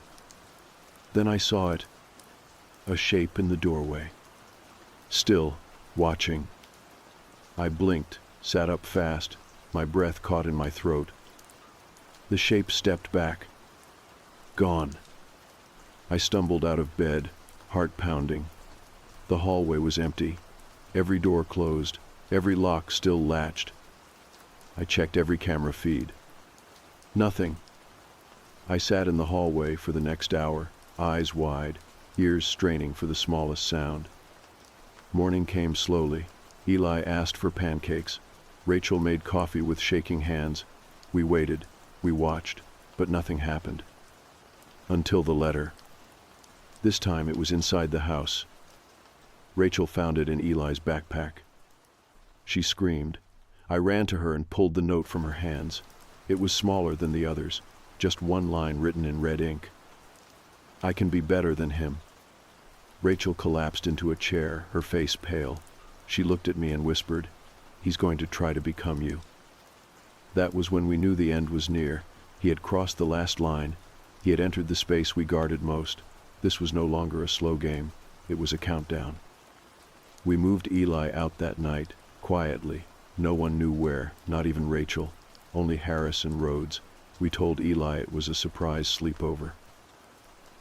Then I saw it, a shape in the doorway. Still, watching. I blinked, sat up fast, my breath caught in my throat. The shape stepped back. Gone. I stumbled out of bed, heart pounding. The hallway was empty. Every door closed, every lock still latched. I checked every camera feed. Nothing. I sat in the hallway for the next hour, eyes wide, ears straining for the smallest sound. Morning came slowly. Eli asked for pancakes. Rachel made coffee with shaking hands. We waited, we watched, but nothing happened. Until the letter. This time it was inside the house. Rachel found it in Eli's backpack. She screamed. I ran to her and pulled the note from her hands. It was smaller than the others, just one line written in red ink. "I can be better than him." Rachel collapsed into a chair, her face pale. She looked at me and whispered, "He's going to try to become you." That was when we knew the end was near. He had crossed the last line. He had entered the space we guarded most. This was no longer a slow game. It was a countdown. We moved Eli out that night, quietly. No one knew where, not even Rachel. Only Harris and Rhodes. We told Eli it was a surprise sleepover.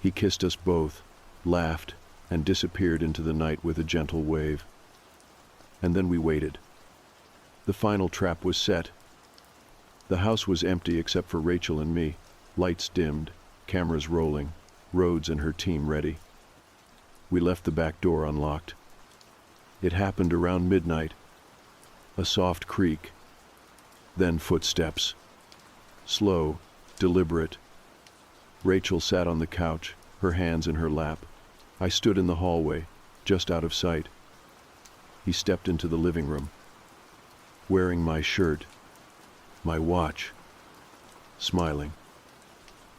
He kissed us both, laughed, and disappeared into the night with a gentle wave. And then we waited. The final trap was set. The house was empty except for Rachel and me. Lights dimmed, cameras rolling, Rhodes and her team ready. We left the back door unlocked. It happened around midnight. A soft creak. Then footsteps. Slow, deliberate. Rachel sat on the couch, her hands in her lap. I stood in the hallway, just out of sight. He stepped into the living room, wearing my shirt, my watch, smiling.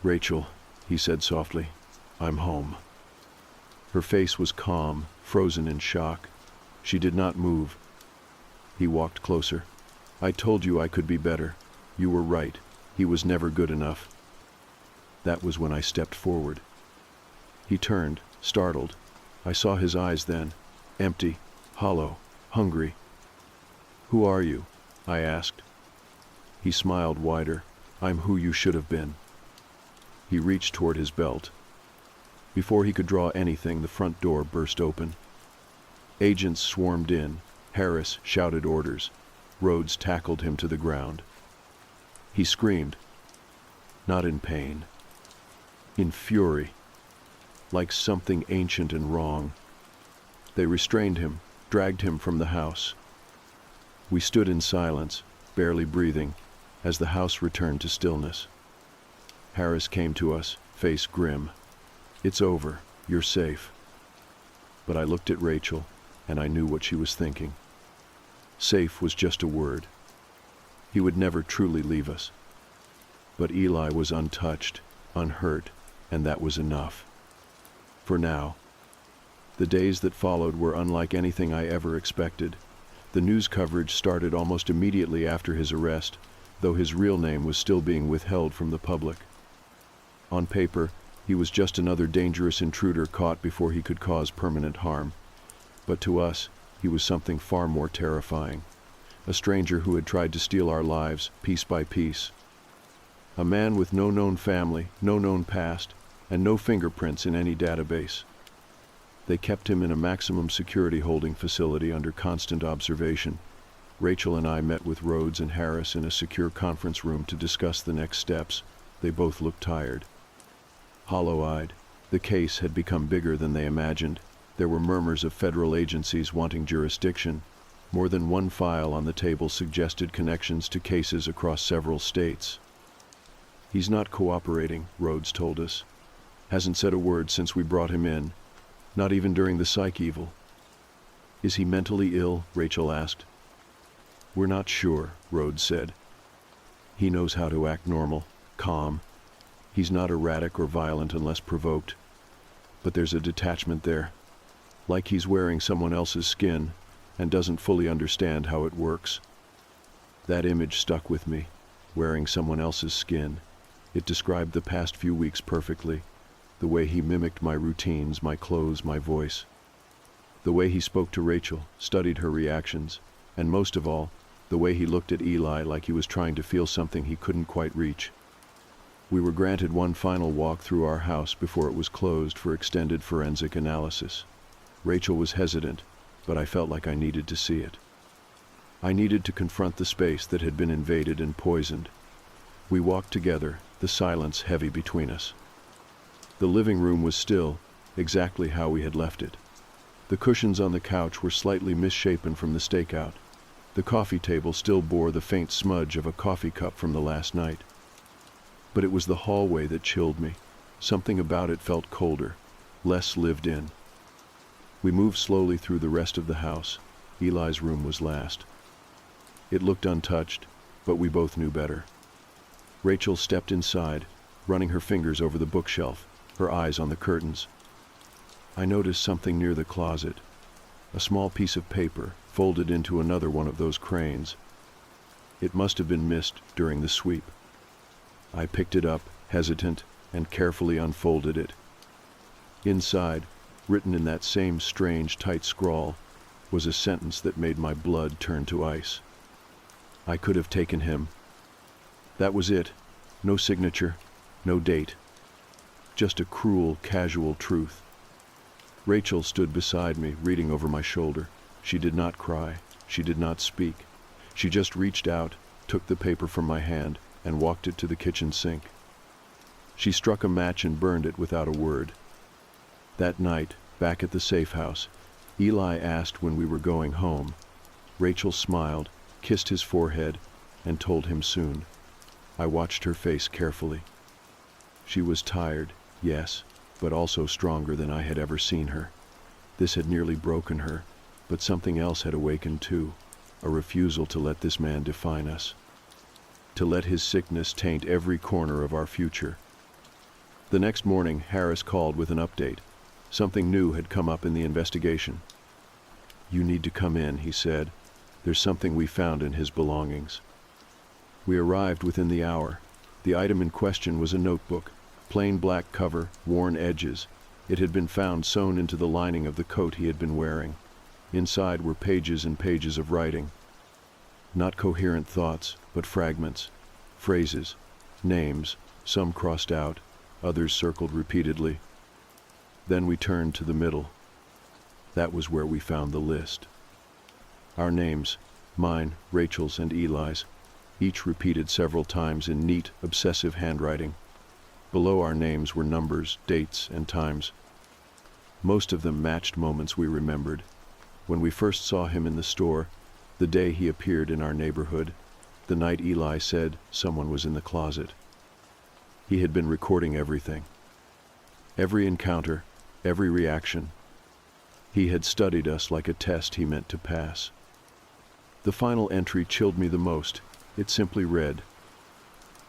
"Rachel," he said softly, "I'm home." Her face was calm, frozen in shock. She did not move. He walked closer. "I told you I could be better. You were right. He was never good enough." That was when I stepped forward. He turned, startled. I saw his eyes then, empty, hollow, hungry. "Who are you?" I asked. He smiled wider. "I'm who you should have been." He reached toward his belt. Before he could draw anything, the front door burst open. Agents swarmed in. Harris shouted orders. Rhodes tackled him to the ground. He screamed, not in pain, in fury, like something ancient and wrong. They restrained him, dragged him from the house. We stood in silence, barely breathing, as the house returned to stillness. Harris came to us, face grim. "It's over. You're safe." But I looked at Rachel, and I knew what she was thinking. Safe was just a word. He would never truly leave us. But Eli was untouched, unhurt, and that was enough. For now. The days that followed were unlike anything I ever expected. The news coverage started almost immediately after his arrest, though his real name was still being withheld from the public. On paper, he was just another dangerous intruder caught before he could cause permanent harm. But to us, he was something far more terrifying. A stranger who had tried to steal our lives, piece by piece. A man with no known family, no known past, and no fingerprints in any database. They kept him in a maximum security holding facility under constant observation. Rachel and I met with Rhodes and Harris in a secure conference room to discuss the next steps. They both looked tired, hollow-eyed. The case had become bigger than they imagined. There were murmurs of federal agencies wanting jurisdiction, More than one file on the table suggested connections to cases across several states. "He's not cooperating," Rhodes told us. "Hasn't said a word since we brought him in, not even during the psych eval." "Is he mentally ill?" Rachel asked. "We're not sure," Rhodes said. "He knows how to act normal, calm. He's not erratic or violent unless provoked. But there's a detachment there, like he's wearing someone else's skin and doesn't fully understand how it works." That image stuck with me, wearing someone else's skin. It described the past few weeks perfectly. The way he mimicked my routines, my clothes, my voice. The way he spoke to Rachel, studied her reactions, and most of all, the way he looked at Eli like he was trying to feel something he couldn't quite reach. We were granted one final walk through our house before it was closed for extended forensic analysis. Rachel was hesitant, but I felt like I needed to see it. I needed to confront the space that had been invaded and poisoned. We walked together, the silence heavy between us. The living room was still, exactly how we had left it. The cushions on the couch were slightly misshapen from the stakeout. The coffee table still bore the faint smudge of a coffee cup from the last night. But it was the hallway that chilled me. Something about it felt colder, less lived in. We moved slowly through the rest of the house. Eli's room was last. It looked untouched, but we both knew better. Rachel stepped inside, running her fingers over the bookshelf, her eyes on the curtains. I noticed something near the closet, a small piece of paper folded into another one of those cranes. It must have been missed during the sweep. I picked it up, hesitant, and carefully unfolded it. Inside, written in that same strange, tight scrawl, was a sentence that made my blood turn to ice. "I could have taken him." That was it. No signature, no date. Just a cruel, casual truth. Rachel stood beside me, reading over my shoulder. She did not cry. She did not speak. She just reached out, took the paper from my hand, and walked it to the kitchen sink. She struck a match and burned it without a word. That night, back at the safe house, Eli asked when we were going home. Rachel smiled, kissed his forehead, and told him soon. I watched her face carefully. She was tired, yes, but also stronger than I had ever seen her. This had nearly broken her, but something else had awakened too, a refusal to let this man define us. To let his sickness taint every corner of our future. The next morning, Harris called with an update. Something new had come up in the investigation. "You need to come in," he said. "There's something we found in his belongings." We arrived within the hour. The item in question was a notebook, plain black cover, worn edges. It had been found sewn into the lining of the coat he had been wearing. Inside were pages and pages of writing. Not coherent thoughts, but fragments, phrases, names, some crossed out, others circled repeatedly. Then we turned to the middle. That was where we found the list. Our names, mine, Rachel's, and Eli's, each repeated several times in neat, obsessive handwriting. Below our names were numbers, dates, and times. Most of them matched moments we remembered. When we first saw him in the store, the day he appeared in our neighborhood, the night Eli said someone was in the closet. He had been recording everything. Every encounter, every reaction. He had studied us like a test he meant to pass. The final entry chilled me the most. It simply read,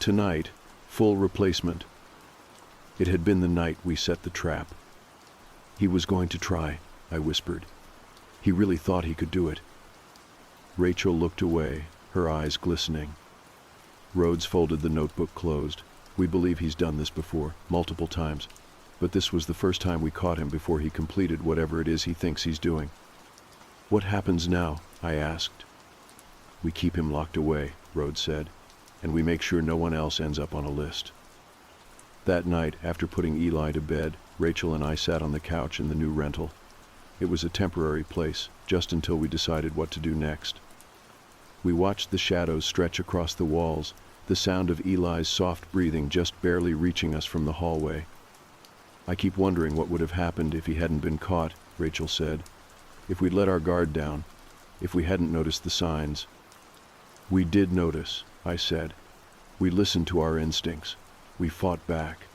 "Tonight, full replacement." It had been the night we set the trap. "He was going to try," I whispered. "He really thought he could do it." Rachel looked away, her eyes glistening. Rhodes folded the notebook closed. "We believe he's done this before, multiple times. But this was the first time we caught him before he completed whatever it is he thinks he's doing." "What happens now?" I asked. "We keep him locked away," Rhodes said, "and we make sure no one else ends up on a list." That night, after putting Eli to bed, Rachel and I sat on the couch in the new rental. It was a temporary place, just until we decided what to do next. We watched the shadows stretch across the walls, the sound of Eli's soft breathing just barely reaching us from the hallway. "I keep wondering what would have happened if he hadn't been caught," Rachel said. "If we'd let our guard down, if we hadn't noticed the signs. We did notice, I said. We listened to our instincts. We fought back.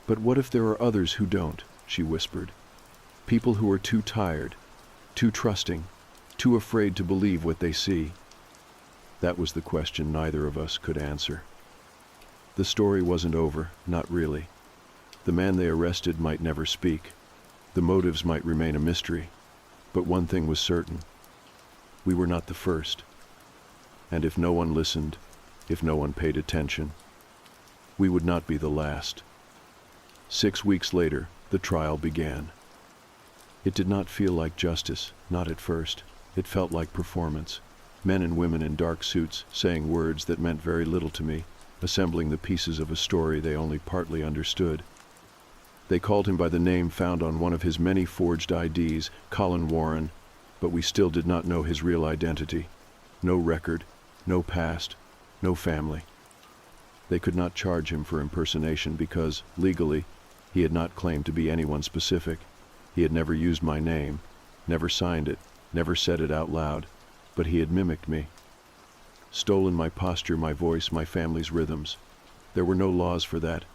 But what if there are others who don't, she whispered. People who are too tired, too trusting, too afraid to believe what they see. That was the question neither of us could answer. The story wasn't over, not really. The man they arrested might never speak. The motives might remain a mystery. But one thing was certain. We were not the first. And if no one listened, if no one paid attention, we would not be the last. 6 weeks later, the trial began. It did not feel like justice, not at first. It felt like performance. Men and women in dark suits saying words that meant very little to me, assembling the pieces of a story they only partly understood. They called him by the name found on one of his many forged IDs, Colin Warren, but we still did not know his real identity. No record, no past, no family. They could not charge him for impersonation because, legally, he had not claimed to be anyone specific. He had never used my name, never signed it, never said it out loud, but he had mimicked me. Stolen my posture, my voice, my family's rhythms. There were no laws for that,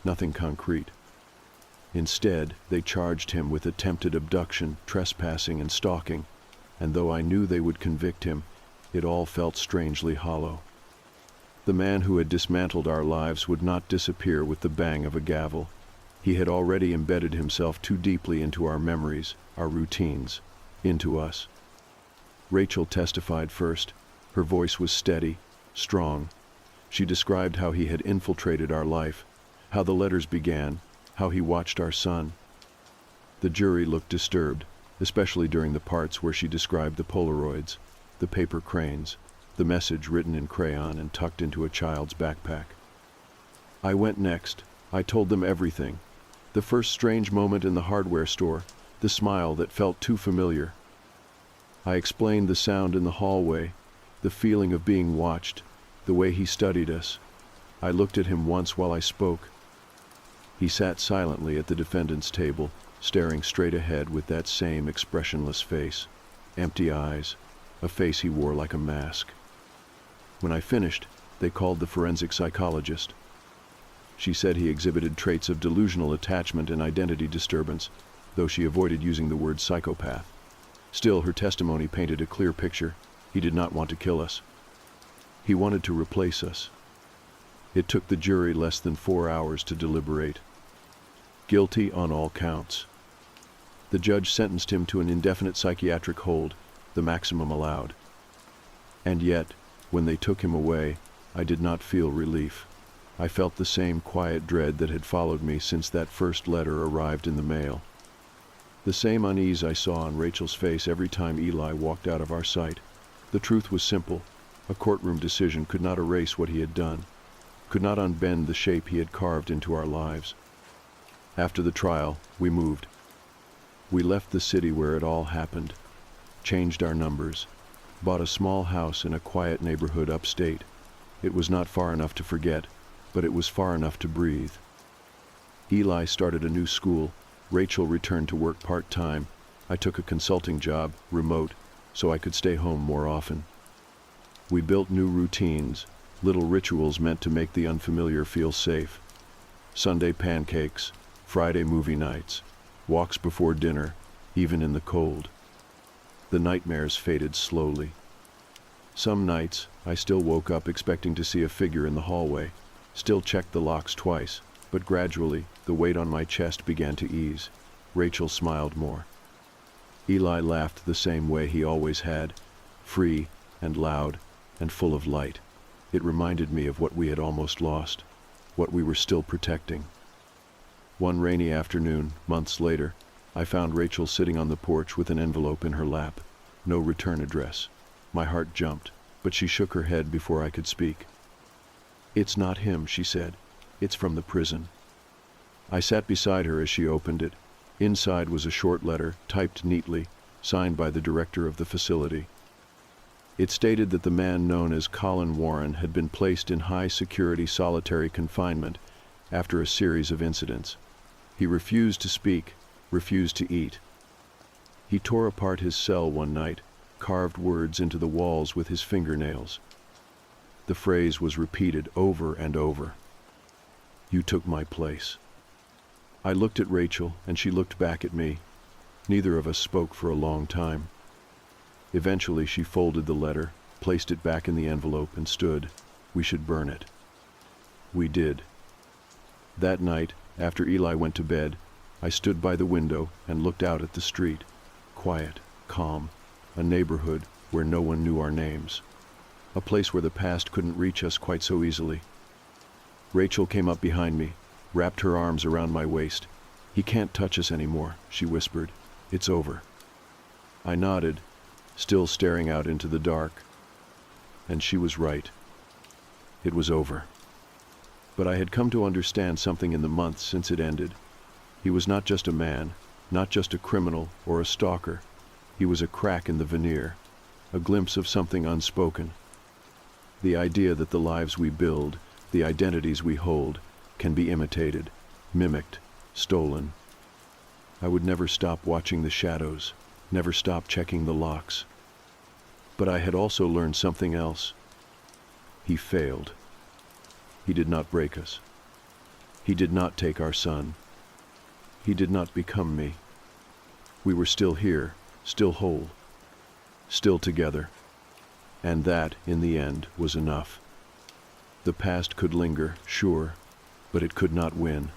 nothing concrete. Instead, they charged him with attempted abduction, trespassing, and stalking, and though I knew they would convict him, it all felt strangely hollow. The man who had dismantled our lives would not disappear with the bang of a gavel. He had already embedded himself too deeply into our memories, our routines, into us. Rachel testified first. Her voice was steady, strong. She described how he had infiltrated our life, how the letters began, how he watched our son. The jury looked disturbed, especially during the parts where she described the Polaroids, the paper cranes, the message written in crayon and tucked into a child's backpack. I went next. I told them everything. The first strange moment in the hardware store, the smile that felt too familiar. I explained the sound in the hallway, the feeling of being watched, the way he studied us. I looked at him once while I spoke. He sat silently at the defendant's table, staring straight ahead with that same expressionless face, empty eyes, a face he wore like a mask. When I finished, they called the forensic psychologist. She said he exhibited traits of delusional attachment and identity disturbance, though she avoided using the word psychopath. Still, her testimony painted a clear picture. He did not want to kill us. He wanted to replace us. It took the jury less than 4 hours to deliberate. Guilty on all counts. The judge sentenced him to an indefinite psychiatric hold, the maximum allowed. And yet, when they took him away, I did not feel relief. I felt the same quiet dread that had followed me since that first letter arrived in the mail. The same unease I saw on Rachel's face every time Eli walked out of our sight. The truth was simple. A courtroom decision could not erase what he had done, could not unbend the shape he had carved into our lives. After the trial, we moved. We left the city where it all happened, changed our numbers, bought a small house in a quiet neighborhood upstate. It was not far enough to forget, but it was far enough to breathe. Eli started a new school. Rachel returned to work part-time. I took a consulting job, remote, so I could stay home more often. We built new routines, little rituals meant to make the unfamiliar feel safe. Sunday pancakes, Friday movie nights, walks before dinner, even in the cold. The nightmares faded slowly. Some nights, I still woke up expecting to see a figure in the hallway, still checked the locks twice, but gradually, the weight on my chest began to ease. Rachel smiled more. Eli laughed the same way he always had, free and loud and full of light. It reminded me of what we had almost lost, what we were still protecting. One rainy afternoon, months later, I found Rachel sitting on the porch with an envelope in her lap. No return address. My heart jumped, but she shook her head before I could speak. "It's not him," she said. "It's from the prison." I sat beside her as she opened it. Inside was a short letter, typed neatly, signed by the director of the facility. It stated that the man known as Colin Warren had been placed in high-security solitary confinement after a series of incidents. He refused to speak, refused to eat. He tore apart his cell one night, carved words into the walls with his fingernails. The phrase was repeated over and over. "You took my place." I looked at Rachel, and she looked back at me. Neither of us spoke for a long time. Eventually she folded the letter, placed it back in the envelope, and stood. We should burn it. We did. That night, after Eli went to bed, I stood by the window and looked out at the street. Quiet, calm, a neighborhood where no one knew our names. A place where the past couldn't reach us quite so easily. Rachel came up behind me, wrapped her arms around my waist. "He can't touch us anymore," she whispered. "It's over." I nodded, still staring out into the dark. And she was right. It was over. But I had come to understand something in the months since it ended. He was not just a man, not just a criminal or a stalker. He was a crack in the veneer, a glimpse of something unspoken. The idea that the lives we build, the identities we hold, can be imitated, mimicked, stolen. I would never stop watching the shadows, never stop checking the locks. But I had also learned something else. He failed. He did not break us. He did not take our son. He did not become me. We were still here, still whole, still together. And that, in the end, was enough. The past could linger, sure, but it could not win.